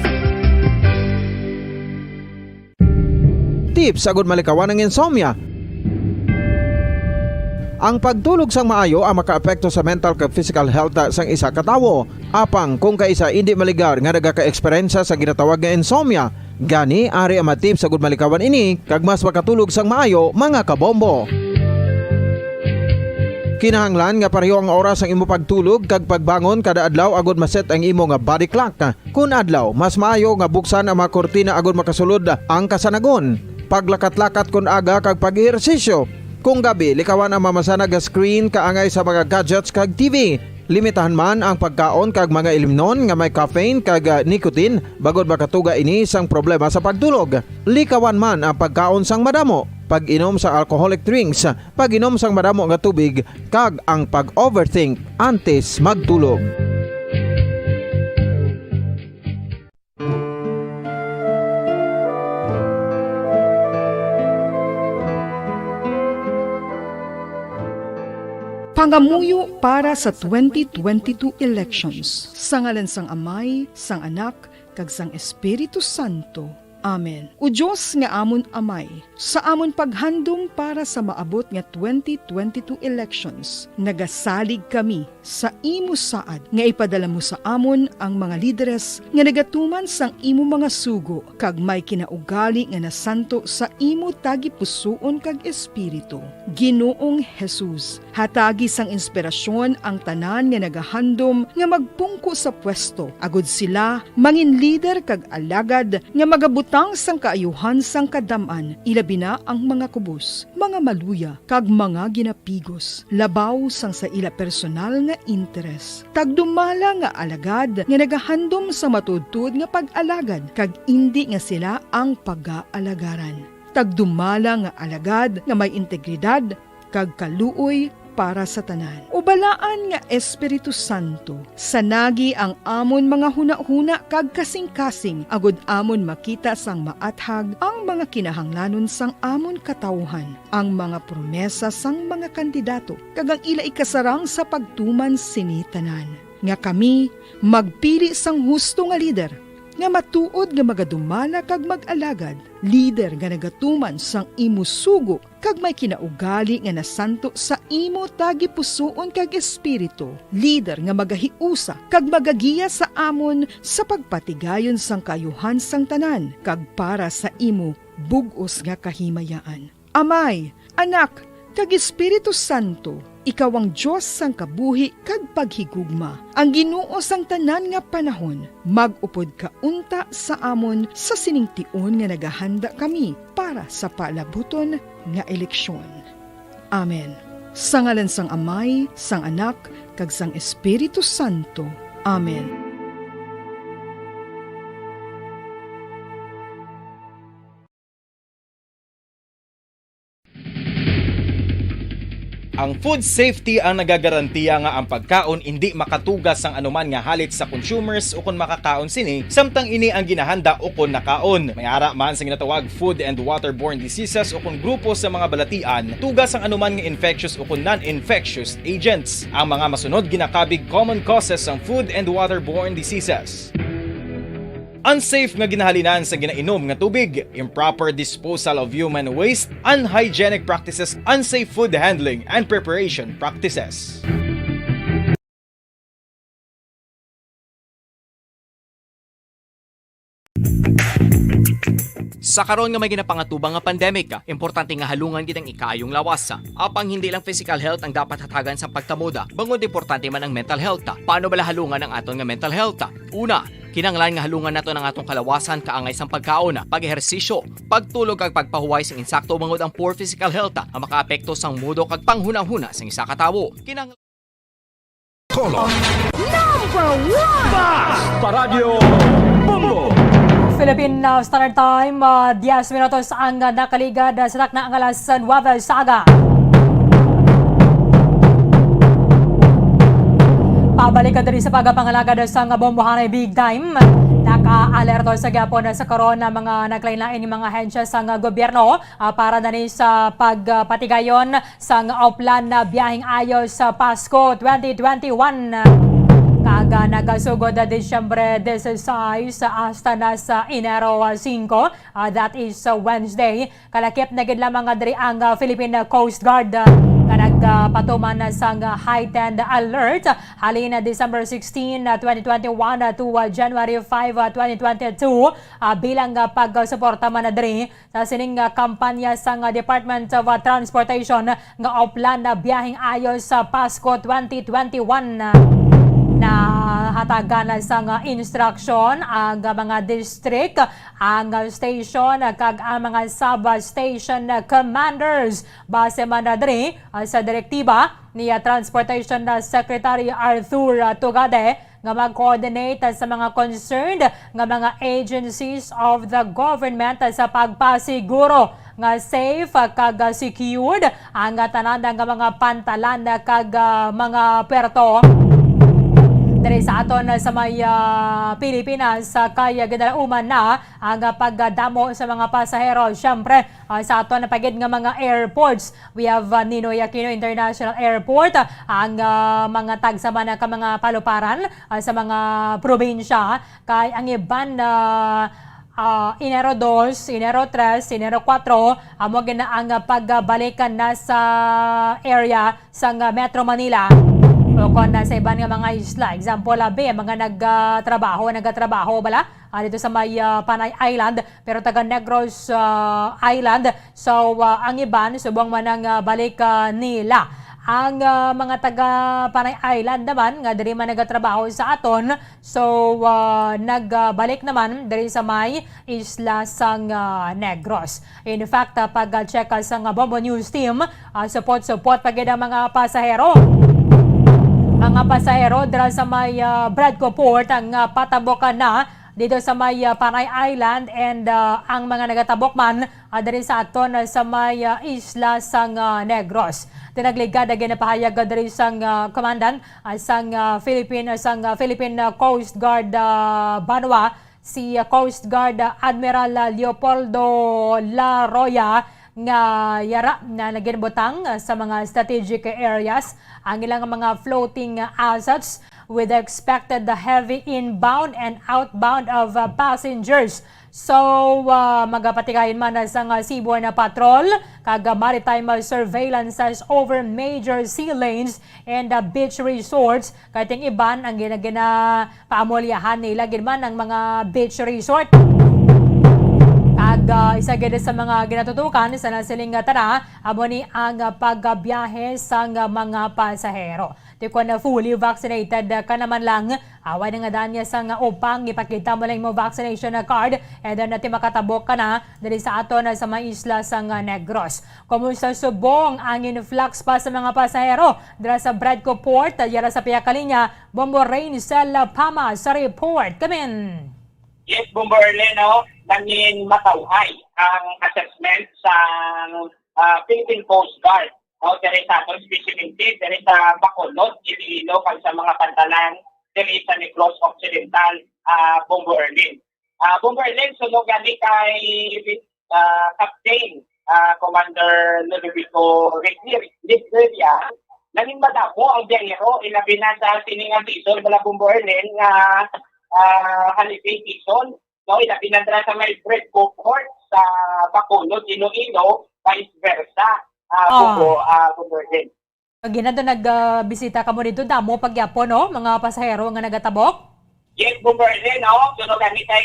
Tips agud malikawan ang insomnia. Ang pagtulog sang maayo ang makaapekto sa mental kag physical health sang isa ka tawo. Apang kung kaisa hindi maligar nga nagaka-eksperyensya sa ginatawag nga insomnia, gani ari ang matip sa gud malikawan ini kag mas makatulog sang maayo mga kabombo. Kinahanglan nga pareho ang oras ang imo pagtulog kag pagbangon kada adlaw agud maset ang imo nga body clock. Kun adlaw mas maayo nga buksan ang mga kortina agud makasulod ang kasanagon. Paglakat-lakat kun aga kag pag-ehersisyo. Kung gabi, likawan ang mamasanag nga screen kaangay sa mga gadgets kag TV. Limitahan man ang pagkaon kag mga ilimnon nga may caffeine kag nicotine bagod makatuga ini sang problema sa pagtulog. Likawan man ang pagkaon sang madamo, pag-inom sa alcoholic drinks, pag-inom sang madamo nga tubig kag ang pag-overthink antes magtulog. pangamuyo para sa 2022 elections. Sa ngalan sang Amay, sang Anak, kag sang Espiritu Santo. Amen. O Diyos nga amon Amay, sa amon paghandom para sa maabot nga 2022 elections, nagasalig kami sa imo saad nga ipadala mo sa amon ang mga lideres nga nagatuman sang imo mga sugo kag may kinaugali nga nasanto sa imo tagi pusoon kag espiritu. Ginoong Jesus, hatagi sang inspirasyon ang tanan nga nagahandom nga magpungko sa pwesto, agud sila mangin leader kag alagad nga magabutang sang kaayuhan sang kadaman, ilabi na ang mga kubos, mga maluya, kag mga ginapigos, labaw sang sa ila personal nga interes. Tagdumala nga alagad nga nagahandom sa matudtud nga pag-alagad, kag indi nga sila ang pag-aalagaran. Tagdumala nga alagad nga may integridad, kag kaluoy para sa tanan. Ubalaan nga Espiritu Santo, sanagi ang amon mga huna-huna kag kasing-kasing, agud amon makita sang maathag ang mga kinahanglanon sang amon katawhan, ang mga promesa sang mga kandidato, kag ang ila ikasarang sa pagtuman sini tanan. Nga kami magpili sang husto nga lider, nga matuod nga magadumala kag mag-alagad, lider nga nagatuman sang imo sugo kag may kinaugali nga nasanto sa imo tagi pusoon kag espiritu, lider nga magahiusa kag magagiya sa amon sa pagpatigayon sang kayuhan sang tanan kag para sa imo bug-os nga kahimayaan. Amay, Anak, kag Espiritu Santo, ikaw ang Diyos sang kabuhi kag paghigugma. Ang Ginoo sang tanan nga panahon, mag-upod ka unta sa amon sa siningtion nga nagahanda kami para sa palabuton nga eleksyon. Amen. Sa ngalan sang Amay, sang Anak, kag sang Espiritu Santo. Amen. Ang food safety ang nagagarantiya nga ang pagkaon hindi makatugas ang anuman nga halit sa consumers o kung makakaon sini, samtang ini ang ginahanda o kung nakaon. May ara man sa ginatawag food and waterborne diseases o kung grupo sa mga balatian, tugas ang anuman nga infectious o kung non-infectious agents. Ang mga masunod ginakabig common causes ng food and waterborne diseases: unsafe nga ginahalinan sa ginainom nga tubig, improper disposal of human waste, unhygienic practices, unsafe food handling and preparation practices. Sa karon nga may ginapangatubang nga pandemic, importante nga halungan gid ang ikayong lawas. Apang hindi lang physical health ang dapat hatagan sa pagkamuda, bangod importante man ang mental health. Paano bala halungan ang aton nga mental health? Una, kinanglan nga halungan nato ng atong kalawasan kaangay sang pagkaon, pag-ehersisyo, pagtulog kag pagpahuway sang insakto bangod ang poor physical health ang makaapekto sang mudo kag panghunahuna sang isa ka tawo. Number 1! Basta Radio Bombo! Philippine Standard Time, 10 minutos ang nakaligad sa takna ang alas 9 sa aga. Pabalik ka diri sa pagpangalagad sa bombohanay big time. Naka-alerto sa gapon sa karon na mga naglain-lain ni mga ahensya sa gobyerno para dani sa pagpatigayon sa uplan na biyaheng ayo sa Pasko 2021. Kaga nagasugod na Disyembre 16 hasta na sa Enero 5, that is Wednesday. Kalakip na gid lamang diri ang Philippine Coast Guard na nagpatuman na sang heightened alert halin na December 16, 2021 to January 5, 2022 bilang pagsuporta man na diri sa sining kampanya sang Department of Transportation nga uplan na biyaheng ayo sa Pasko 2021. Na hatagan sa instruction ang mga district, ang station kag ang mga sub-station commanders base man na diri sa direktiba ni Transportation Secretary Arthur Tugade nga mag-coordinate sa mga concerned nga mga agencies of the government sa pagpasiguro nga safe kag secured ang tanan nga mga pantalan kag mga perto Dari sa aton sa may Pilipinas, kaya ginalauman na ang pagdamo sa mga pasahero. Siyempre, sa aton na pagid nga mga airports, we have Ninoy Aquino International Airport, ang mga tagsama na ka mga paluparan sa mga probinsya, kay ang iban Enero 2, Enero 3, Enero 4, amo gina ang pagbalikan na sa area sa Metro Manila. O kung sa iban nga mga isla, example B, mga nagtrabaho bala dito sa may Panay Island, pero taga Negros Island. So ang iban subong man ang balik nila. Ang mga taga Panay Island naman nga diri man nagatrabaho sa aton, so nagbalik naman diri sa may isla sang Negros. In fact, pag-check sa Bombo News team, support pagid ang mga pasahero. Mga pasahero dira sa may Bradco Port ang patabokan na dito sa may Panay Island, and ang mga nagatabok man diri sa aton sa may isla sang Negros. Tinagligad agin na pahayag diri sang commandant sang Philippine Coast Guard Banwa, si Coast Guard Admiral Leopoldo La Roya, nga yara na naginbutang sa mga strategic areas ang ilang mga floating assets with expected heavy inbound and outbound of passengers. So magapatikayin man sa Seaborne Patrol kag maritime surveillance over major sea lanes and beach resorts. Kating iban ang ginagina paamolyahan nila ginman ang mga beach resort. Isa gid sa mga ginatutukan sa nasiling tara amo ni ang pagbiyahe sa mga pasahero. Di ko na fully vaccinated ka naman lang, away na nga danya sa upang ipakita mo lang mo vaccination card, and then natin makatabok ka na dali sa aton sa mga isla sa Negros. Kumusta subong ang influx pa sa mga pasahero dira sa Bradco Port, yara sa Piyakalinya, Bombo Rainsel Pama sa report. Kamin! Yes, Bombo Erleno, nangin matawhay ang assessment sa Philippine Coast Guard. Dari sa atong specificity, dari sa Bacolod, Iloilo, kag sa mga pantalan, dari sa Negros Occidental, Bombo Erlin. Bombo Erlin, sunog gani kay Captain Commander Ludovico Rivera, nangin madamo ang biyahero, ilabi na sa siningang season, bala Bombo Erlin, holiday season, no, ilabi na sa may Bradco Port sa Bacolod, Iloilo, vice versa. Bombo Erlin. Ginado nagbisita ka mo dito, damo pagyapon no, mga pasahero nga nagatabok? Yes, Bombo Erlin, no, sunog kami kay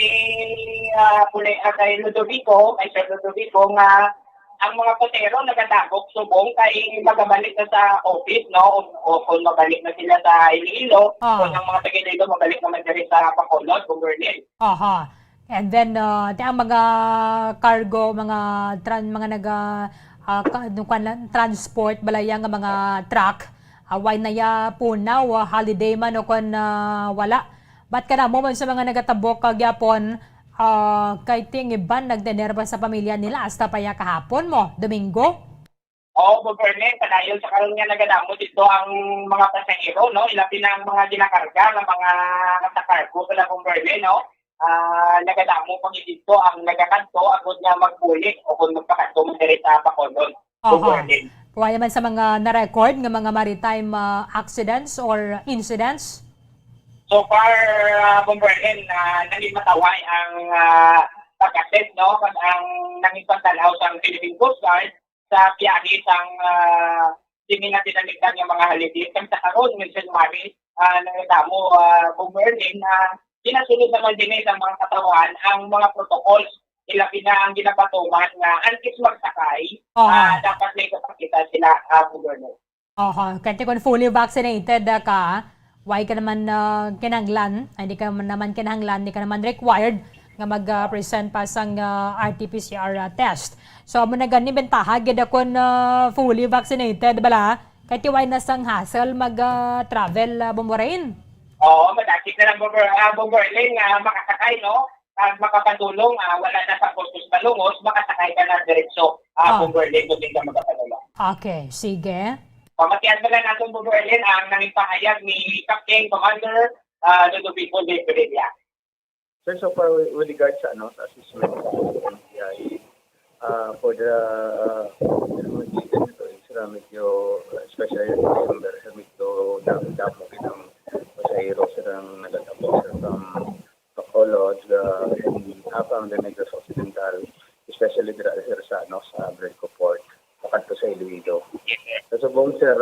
Ludovico, kay Sir Ludovico, nga ang mga pasahero nagatabok subong kay magabalik na sa office, no, o kung mabalik na sila sa Iloilo, kung ang mga taga-Iloilo mabalik naman diri sa Bacolod, Bombo Erlin. Aha. And then ang mga cargo, mga transport balayang mga truck, why na ya punaw, holiday man o kung wala. Ba't ka na mo man sa mga nagatabok kagyapon, kay ting iban nagdenerba sa pamilya nila hasta pa ya kahapon mo, Domingo? Oo, Government, dahil sa karoon nga nagadamo dito ang mga pasahero, no? Ilabi na ang mga ginakarga ng mga nakakargo sa Government, no? Nagadamo pag dito ang nagakanto agad nga magbulik o kung magpakanto mo diri sa Bacolod. Kaya man sa mga na-record ng mga maritime accidents or incidents? So far, Bomberhen, nanging mataway ang pag-assess, no? Ang nanging pagdalaw sa Philippine Coast Guard sa biyahe sang hindi natin naligdan yung mga holidays. Kaya sa karoon, Milson Mari, nangitamo, Bomberhen, ginasunod naman din sa mga katawan ang mga protocols. Ilabi na ang ginapatuman na antes magsakay, dapat may kapakita sila, Bomberhen. Kasi kung fully vaccinated ka, why ka naman kinanglan, hindi ka naman kinahanglan, hindi ka naman required nga mag-present pa sang RT-PCR test. So, mo na gani bentaha, gid ako fully vaccinated, bala, kahit why na sang hassle mag-travel, Bomborain? Oo, madakit na lang Bomborain, makasakay, no? Makapatulong, wala na sa postos palungos, makasakay ka na diretso, Bomborain, kung hindi ka magpapatulong. Okay, sige. Pamatiyan na lang natin, Bomborain, ang nanging pahayag ni Captain Commander Ludovico de Pereira. Sir, so far with regards sa sa assessment ng NBI, for the medium ito is medyo especially in December, medyo damo ng pasahero silang nagatapos from Bacolod and habang the Negros Occidental, especially dito sa Bredco Port, pakanto sa Iloilo. Sa Subong sir,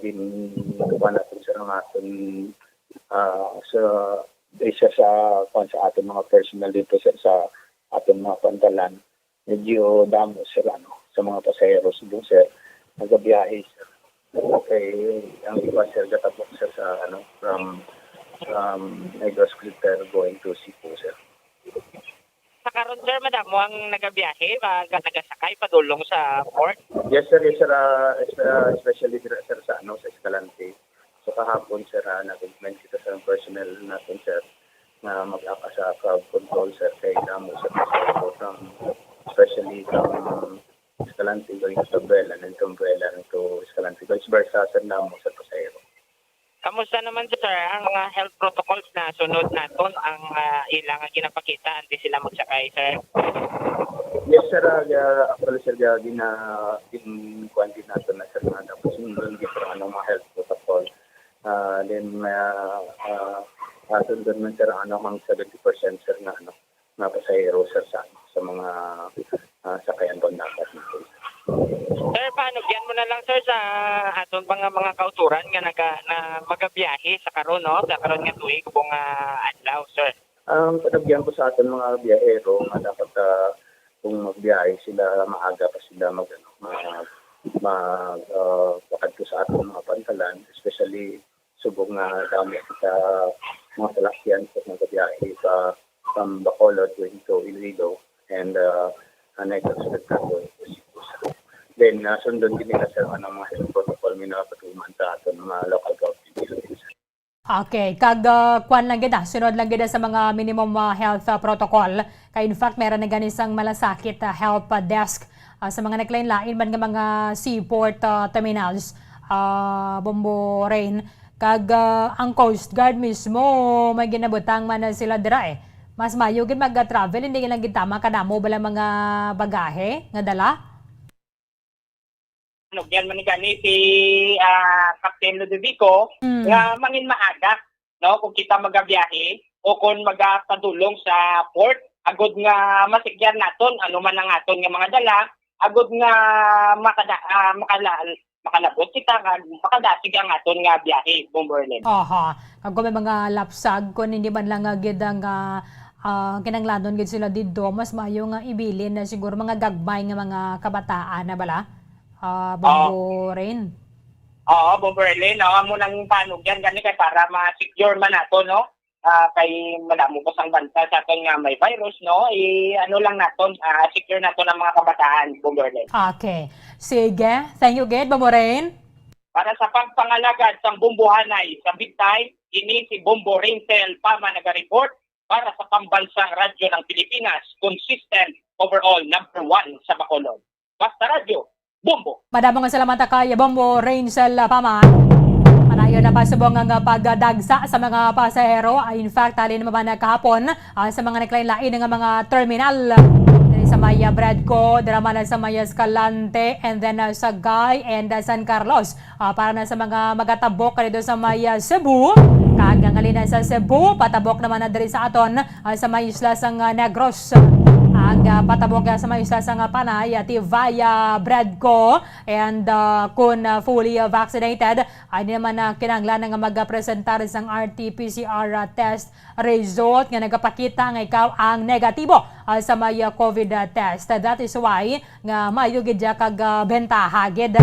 ginawa natin sir ang ating isa sa ating mga personal dito sir, sa ating mga pantalan. Medyo damo sir sa mga pasahero Subong sir, nagabiyahe sir. Okay, ang iba sir gatapok sir sa from Negros Occidental going to Cebu sir. Sa karon sir, madam mo ang nagabiyahe, nagasakay padulong sa port? Yes sir, especially sir sa sa Escalante. So kahapon sir, nag-implement kita sa personnel natin sir na mag-aka sa crowd control sir kay damo sa pasahero from especially from Escalante going to Tabela and from Tabela to Escalante. Vice versa sir namo sa pasahero. Kamusta naman sir ang mga health protocols na sunod naton ang ilang ginapakita hindi sila magsakay sir? Yes sir, actually sir in-quantity natin na sir na dapat sunod dito mga health protocol. Then sunod man sir mga 70% sir na pasahero sir sa mga sakayan doon dapat natin. Sir, paano diyan mo na lang sir sa aton mga kauturan nga na magabiyahe sa karon sa karon nga tuig ubong adlaw sir. Panagyan ko sa aton mga biyahero nga dapat kung magbiyahe sila maaga pa sila pakadto sa aton mga pantalan, especially subong nga dami kita mga salakyan sa magabiyahe from Bacolod going to Iloilo and Negros Occidental going to Cebu. Then, sundon din nila sir ng mga health protocol minapatuman sa aton mga local government. Okay, kwan lang gida, sunod lang gida sa mga minimum health protocol. Kaya in fact, meron na ganisang malasakit help desk sa mga naglain-lain man nga mga seaport terminals, Bombo Rain. Ang Coast Guard mismo, may ginabutang man na sila dira Mas mayo gid mag-travel, hindi lang gid tama kadamo bala mga bagahe nga dala. Yan man gani si Captain Ludovico nga mangin maaga kung kita magabiyahe o kung magapadulong sa port agud nga masigyan naton ano man ang aton nga mga dala agud nga makalabot kita nga makadasig ang aton nga biyahe Bomberlin. Aha, kung may mga lapsag kun hindi man lang gid ang kinanglanon gid sila didto, mas mayo nga ibilin na siguro mga gagbay nga mga kabataan na bala. Bombo Rain. Oo, Bomberlin. Amo nang panog yan gani kay para ma-secure man nato kay madamo ko sang banta sa aton nga may virus ano lang naton secure nato ang mga kabataan Bomberlin. Okay. Sige. Thank you gid Bombo Rain. Para sa pagpangalagad sang bumbuhanay sa big time, ini si Bombo Rain Pama naga-report para sa pambansang radyo ng Pilipinas, consistent overall number 1 sa Bacolod. Basta radyo, Bombo. Madamong salamat kay Bombo Rainsel Pama. Panayon na pasubong ang pagdagsa sa mga pasahero. In fact, alin naman kahapon sa mga naklain-lain ng mga terminal. Sa Maya Bredco, drama na sa Maya Escalante, and then sa Guy and San Carlos. Para na sa mga magatabok dito sa Maya Cebu. Kagangalina sa Cebu, patabok naman na diri sa aton sa may isla sang Negros. Ang patabok sa may isla sang Panay at via Bredco and kung fully vaccinated, ay naman kinanglan nga magpresentar sang RT-PCR test result nga nagapakita nga ikaw ang negatibo sa may COVID test. That is why nga mayo gid kag bentaha gid.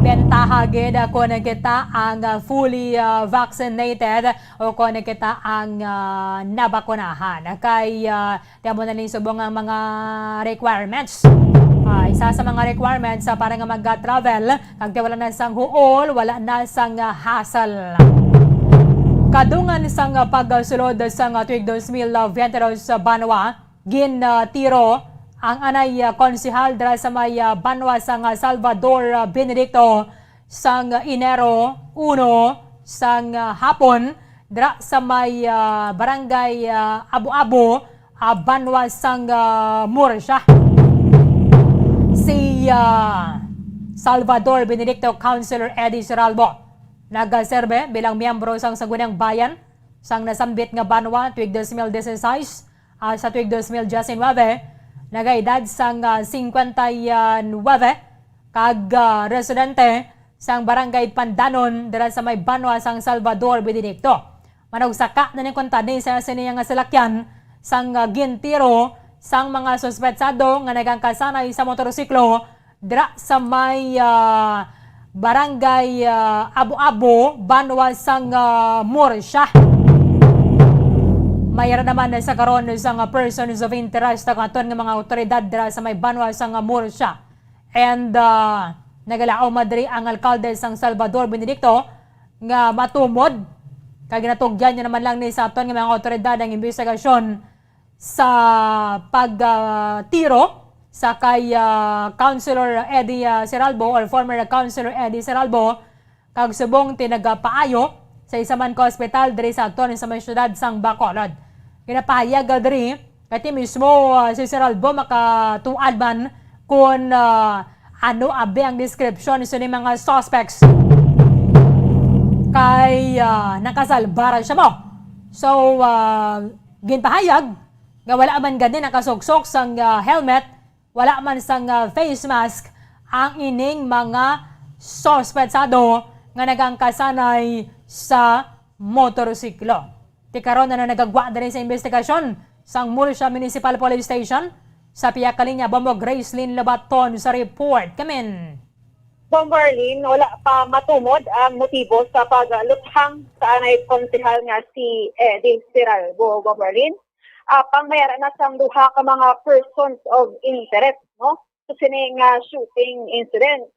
Bentaha gid kung kita ang fully vaccinated o kung kita ang nabakunahan. Kay tamo na ning subong ang mga requirements. Isa sa mga requirements para nga mag-travel, kag wala na sang huol, wala na sang hassle. Kadungan sang pagsulod sang tuig 2022 sa Banwa, tiro ang anay konsehal dira sa may Banwa sang Salvador Benedicto sang Enero 1 sang hapon dra sa may barangay Abu-Abo, Banwa sang Murcia. Si Salvador Benedicto Councilor Eddie Seralbo nagaserbe bilang miyembro sang Sangguniang Bayan sang nasambit nga Banwa tuig 2016 sa tuig 2019, nagaedad sang 59 kag residente sang barangay Pandanon dira sa may Banwa sang Salvador Benedicto. Managsaka na ni kontani sa siniya nga salakyan sang gintiro sang mga suspetsado nga nagangkasanay sa motorsiklo dira sa may barangay Abu-Abo, Banwa sang Murcia. Mayroon naman sa karon sang persons of interest katon nga mga otoridad dira sa may Banwa sang Murcia. And nagalao madri ang alkalde sang Salvador Benedicto nga matumod kag ginatugyan niya naman lang ni sa aton nga mga otoridad ang investigasyon sa pagtiro sa kay Councilor Eddie Seralbo or former Councilor Eddie Seralbo kag subong tinagapaayo sa isa man ka ospital diri sa aton sa may syudad sang Bacolod. Ginapahayag diri kati mismo si Seralbo makatuad man kung ano abe ang description sa ni mga suspects kay nakasalbara siya mo. So ginpahayag nga wala man gani nakasuksok sang helmet, wala man sang face mask ang ining mga suspetsado nga nagangkasanay sa motorsiklo. Tikaron na nagagwa na rin sa investigasyon sang Murcia Municipal Police Station. Sa Piyakalinya, Bombo Gracelyn Labaton sa report. Kamin. Bomberlin, wala pa matumod ang motibo sa pagluthang sa anay konsehal nga si Eddie Seralbo. Bomberlin, pangmayara na sang duha ka mga persons of interest, no? So sining shooting incident.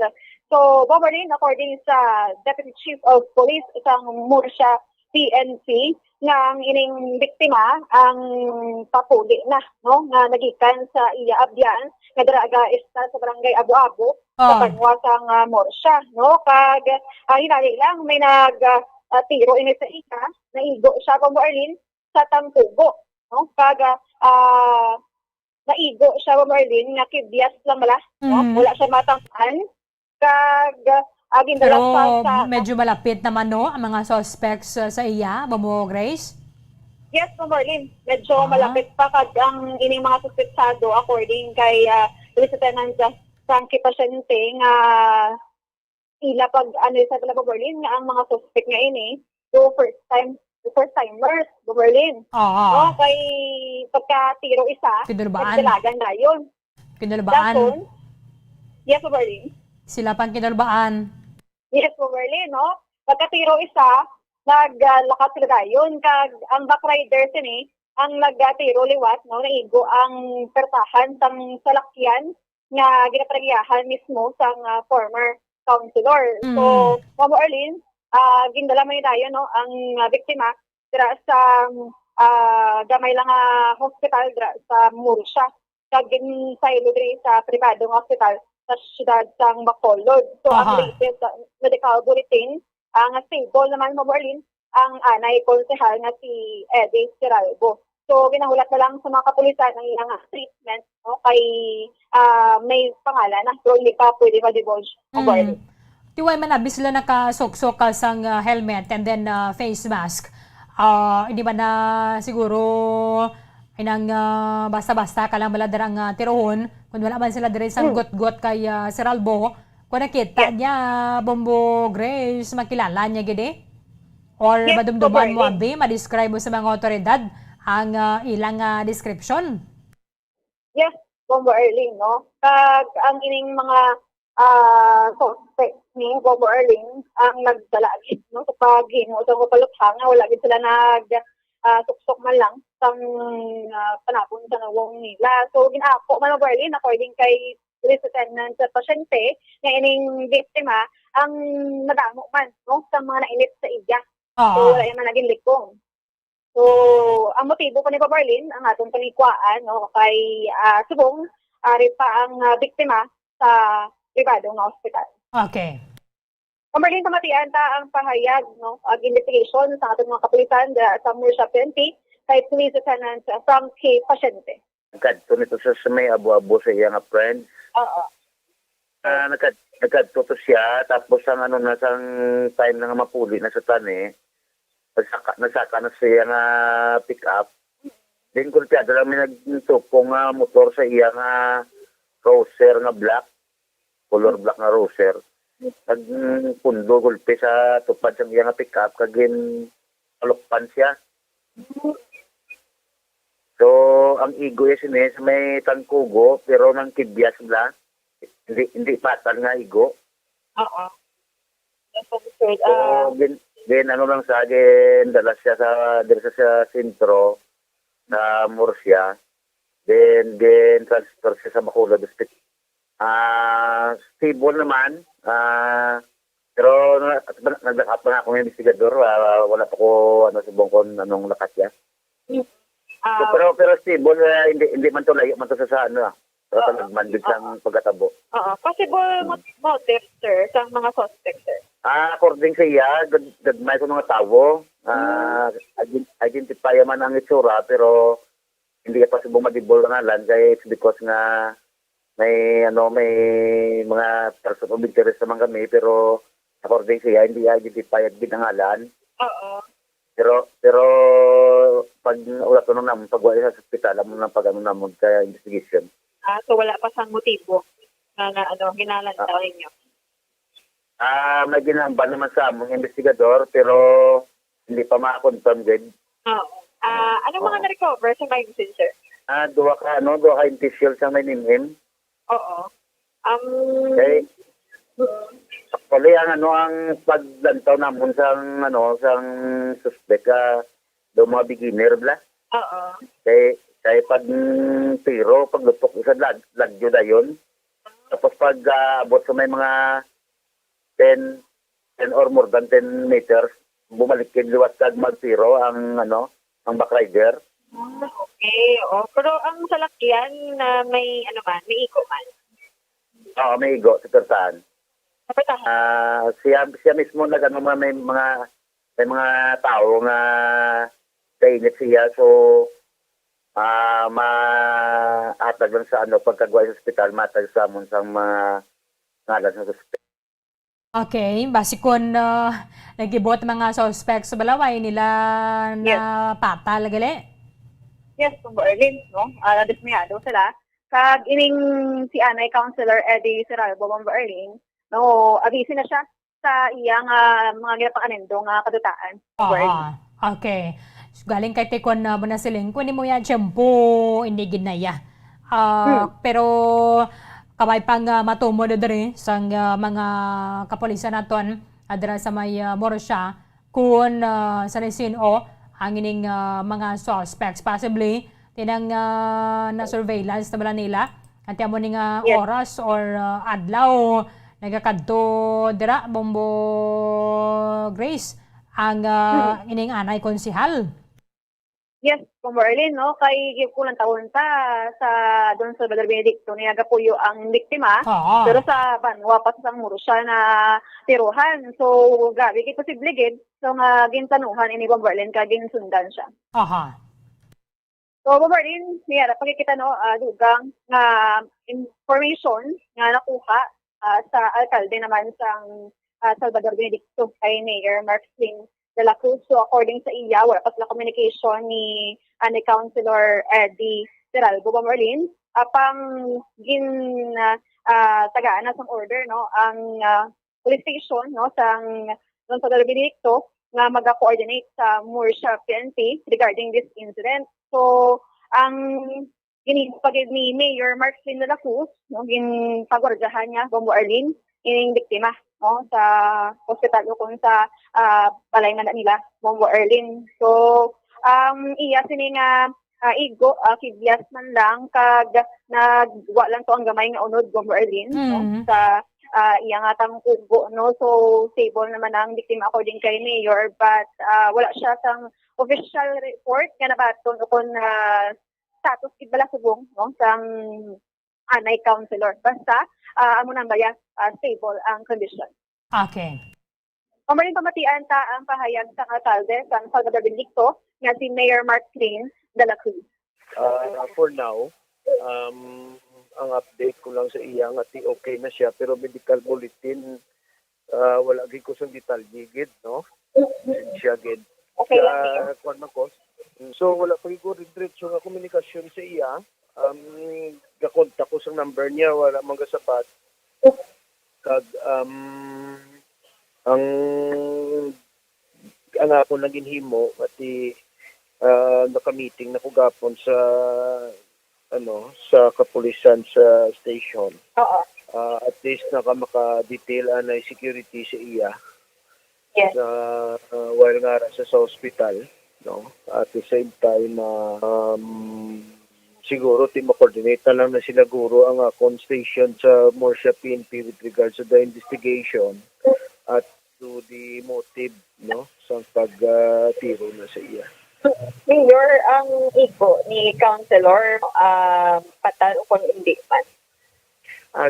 So Bomberlin, according sa Deputy Chief of Police sang Murcia PNP, nga ang ining biktima ang papuli na, no, nga nagikan sa iya abyan nga diraga ista sa barangay Abu-Abo sa Banwa sang Murcia, no, kag hinali lang may tiro ini sa ika, naigo siya Bomberlin sa tampugo, no, kag naigo siya Bomberlin nga kibyas lang mala, no, wala siya matangkan kag pero medyo malapit naman no ang mga suspects sa iya, Momo Grace? Yes, Marlene. Medyo malapit pa kag ang ining mga suspetsado according kay Lieutenant Frankie Pasyente nga ila pag ano sa Marlene nga ang mga suspect nga ini do first timers, Marlene. No, kay pagka-tiro isa, nagdalagan na yun. Kinulbaan? Yes, Marlene. Sila pang kinulbaan? Yes, Marlene, no? Pagkatiro isa, naglakas sila yun. Kag ang backriders ini, ang nagtiro liwat, no? Naigo ang pertahan sang salakyan nga ginapragyahan mismo sang former councilor. So, Mamo Arlene, gindala man tayo, no? Ang biktima, dira sa gamay lang hospital dira sa Murcia. Kag ginsaylo diri sa pribadong hospital sa siyudad sang Bacolod. So, ang latest medical bulletin, ang stable naman mo, Marlene, ang anay konsehal na si Eddie Seralbo. So, ginahulat na lang sa mga kapulisan ang ilang treatment, no, kay may pangalan na. So, hindi pa pwede ma-divulge, Marlene. Tiway man abis sila nakasuksok sang helmet and then face mask. Hindi ba na siguro inang basta-basta ka lang baladarang tirohon kung wala man sila dire sang got-got kay Seralbo kung nakita niya Bombo Grace makilala niya gede or madumduman mo abi ma-describe mo sa mga otoridad ang ilang description. Yes, Bombo Erling, no, kag ang ining mga suspect ni Bombo Erling ang nagdalagit, no, sa paghimo sa kapaluthang wala gid sila suksok man lang sang panapon sa nawong nila. So, ginako man Berlin, according kay Lieutenant Pasyente, na ining biktima, ang madamo man, no, sa mga nainit sa iya. So, wala yung naging likong. So, ang motibo pa ni Berlin, ang atong panikwaan, no, kay subong, ari pa ang biktima sa pribadong hospital. Okay. Pamarin kamatian ta ang pahayag no ag investigation sa atong mga kapulisan sa Murcia PNP kay Police Lieutenant Frank K. Pasyente. Nagkadto nito sa may abo-abo sa iya nga friend. Oo. Nagkadto to siya, tapos ang nasang time na nga mapuli na sa tani, nasaka na siya nga pick up. Then kulpiyado lang may nagtupong nga motor sa iya nga Roser nga black, color black nga Roser. Nagpundo gulpi sa tupad sa iya nga pick up, kagin alokpan siya. So, ang igo yes sa may tangkugo, pero nang kibyas bla, hindi patan nga igo. Oo. So, din lang sa akin, dala siya sa sentro, sa Murcia, then transfer siya sa Bacolod District. Stable naman, pero nagdakap na akong investigador, wala pa ko subong kung anong lakas siya. So, pero stable, hindi man to layo man to sa pero talagman din siyang pagkatabo. Oo. Possible motive, sir, sa mga suspect, sir. According sa iya, gagmay ko mga tao. Identify man ang itsura, pero hindi pa subong madibol nga lang kaya it's because nga may mga person of interest naman kami, pero according sa iya, hindi identify at binangalan. Oo. Pero pag ulat ko naman, pagwala sa hospital, alam mo ng pag naman sa investigation. So wala pa sang motibo na ginalantaw ninyo? May ginamba naman sa among investigador, pero hindi pa ma-confirm din. Oo. Anong mga na-recover sa magazine, sir? Duha ka initial sa may nimhim. Oo. Okay. Actually, ang paglantaw namon sang suspect, do mga beginner bla. Oo. Kaya pag tiro, paglutok sa lagyo na yun. Tapos pag abot sa may mga 10 or more than 10 meters, bumalik kin liwat kag magtiro ang backrider. Okay. Pero ang salakyan na may may iko man. Oo, may igo sa pertahan. Siya mismo may mga tao nga kainit siya, so maatag lang sa pagkagawa sa ospital, matag sa amon sang mga ngalan sa ospital. Okay, basikon nagibot mga suspects sa balaway nila na patal gali. Yes, kung Berlin, no? Dismayado sila. Kag ining si Anay Councilor Eddie Serralbo ng Berlin, no, abisi na siya sa iyang mga ginapang-anendo nga kadutaan. Okay. Galing kay Tekon na Bonasiling, kunin mo yan, tiyempo, hindi ginaya. Pero kamay pang matumo na dere sa mga kapulisan naton adra sa may Murcia kung sa resino ang ining mga suspects possibly tinang na surveillance na bala nila at mo ning oras or adlaw nagakadto dira Bombo Grace ang ining anay konsihal. Yes, kung Berlin, no? Kay kulang taon ta doon sa Brother Benedicto, niyaga po yung ang biktima. Pero sa Banwa pa sa Murcia na tiruhan. So, grabe, kay posible gid. So, gintanuhan ini Berlin, kaging sundan siya. So, Berlin, niya, pagkikita, no, dugang information nga nakuha sa alkalde naman sa Salvador Benedicto kay Mayor Mark Sling de la Cruz. So according sa iya, wala pa sila communication ni Councilor Eddie Serralbo Merlin apang tagaan na sang order, no, ang police station, no, sang Don Salvador Benedicto nga mag-coordinate sa Murcia PNP regarding this incident. So ang ginipagid ni Mayor Mark Sling de la Cruz, no, ginpagwardyahan niya Bombo Arlene ining biktima, no, sa hospital o kung sa balay na nila Bombo Erlin. So iya sini nga igo kibyas man lang kag nagwa lang to ang gamay nga unod Bombo Erlin, no, sa iya nga tangkugo, no. So stable naman ang biktima according kay Mayor, but wala siya sang official report nga nabaton kung status gid bala subong, no, sang Anay Councilor. Basta amo nang baya stable ang condition. Okay. Pamarin pamatian ta ang pahayag sa alkalde sa Salvador Benedicto nga si Mayor Mark Klein de la Cruz. For now, ang update ko lang sa iya nga okay na siya pero medical bulletin wala gid ko sang detalye gid no. Siya gid. Okay lang. So wala pa ko diretso nga komunikasyon sa iya. Gakontak ko sa number niya wala man gasapat. Kag ang ako naging himo pati naka-meeting na ko gapon sa sa kapulisan sa station. Oo. At least maka-detail anay security sa iya. Yes. While nga sa hospital, no. At the same time siguro ma-coordinate na lang na sila guro ang akong station sa Morsha PNP with regards to the investigation at to the motive no sa pagtiro na sa iya. Mayor, ang igo ni Councilor patal kung hindi man.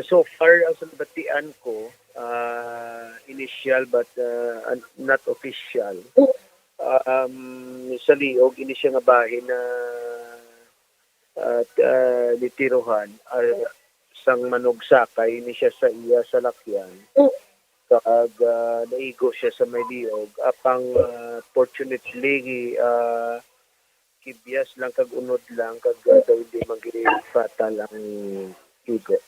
So far, ang salbatian ko, initial but not official. Sa liog, ini siya nga bahin na nitiruhan sang manugsakay ni siya sa iya sa lakyan. Kag naigo siya sa may liog apang fortunately kibyas lang kag unod lang kag daw hindi fatal ang igo.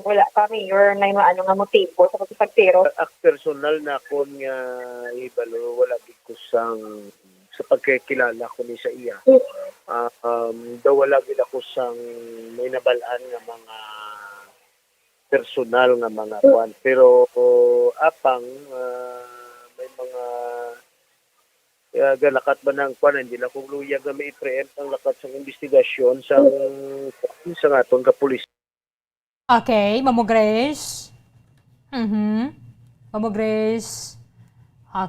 Wala pa Mayor na ano nga motibo sa pagtiro. Personal na kon nga ibalo wala gid ko sang sa pagkakilala ko ni sa iya. Daw wala gid ako sang may nabalaan nga mga personal nga mga kwan pero apang may mga galakat ba ng kwan hindi na kung luyag na may i-preempt ang lakat sa investigasyon sa atong kapulis. Okay, Mamo Grace. Mamo Grace.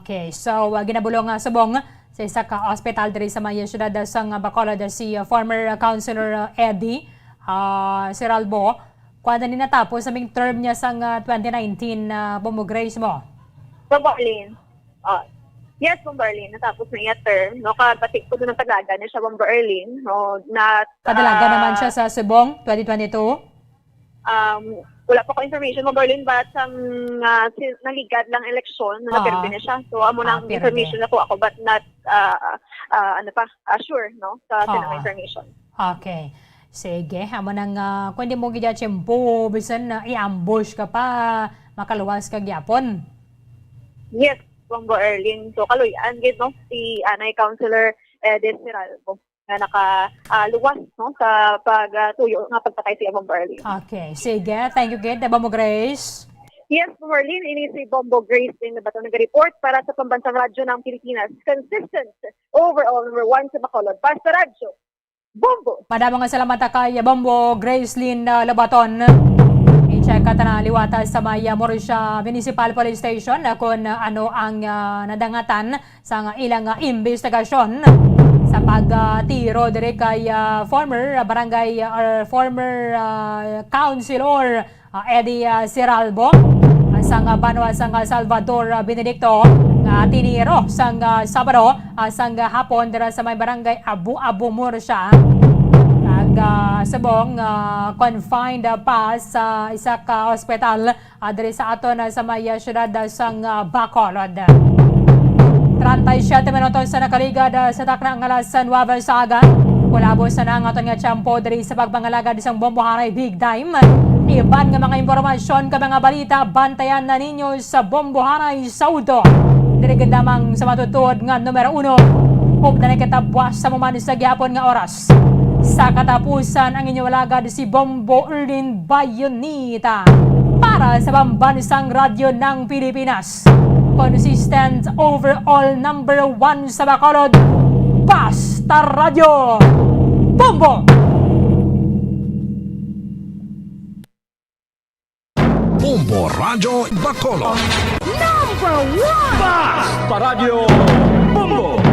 Okay, so ginabulong nga subong sa isa ka hospital diri sa Maya Ciudad sang Bacolod si former Councilor Eddie Siralbo. Kuwada ni natapos sa ming term niya sang 2019 na Mamo Grace mo. Bomberlin. Yes, Bomberlin. Natapos na iya term. No, kapatik ko doon ng Tagaga na siya Bomberlin. No, Padalaga naman siya sa Subong 2022? Wala pa ko information Bomberlin but naligad lang eleksyon na napirde na siya. So, amo na ang information na po ako but not sure no sa tinang information. Okay. Sige, amo nang kung di mo gidya tiyempo, bisan i-ambush ka pa, makaluwas ka gyapon. Yes, Bombo Erlin. So, kaluyan, gid no, si Anay Councilor Eddie Siralbo na nakaluwas no, sa pagtuyo nga pagpatay si Bombo Erlin. Okay, sige. Thank you, Gid. Bombo Grace. Yes, Bombo Erlin. Ini si Bombo Grace din na bato nag-report para sa Pambansang Radyo ng Pilipinas. Consistent, overall, number 1 sa Bacolod. Basta Radyo. Bombo! Madamang salamat kay Bombo Gracelyn Labaton. I-check ka na liwata sa may Morisha Municipal Police Station kung ano ang nadangatan sa ilang investigasyon sa pagtiro dire kay former barangay or former councilor Eddie Siralbo sang Banwa sang Salvador Benedicto nga tiniro sang Sabado sang hapon dira sa may barangay Abu Morsha kag subong confined pa sa isa ka ospital diri sa aton sa may syudad sang Bacolod. 37 minutos sa nakaligad sa takna ng alas 9 sa aga. Kulabos na ang aton nga tiyempo diri sa pagpangalagad isang Bombo Haray Big Time. Iban nga mga impormasyon ka mga balita bantayan na ninyo sa Bombo Haray Saudo. Diri damang sa matutuod nga numero 1 ug na nakatabwas sa muman sa gyapon nga oras. Sa katapusan ang inyong alagad si Bombo Erlin Bayonita para sa Pambansang Radyo ng Pilipinas. Consistent overall number 1 sa Bacolod. Basta Radyo Bombo! Bombo Radio Bacolod. Number 1! Basta Radio Bombo!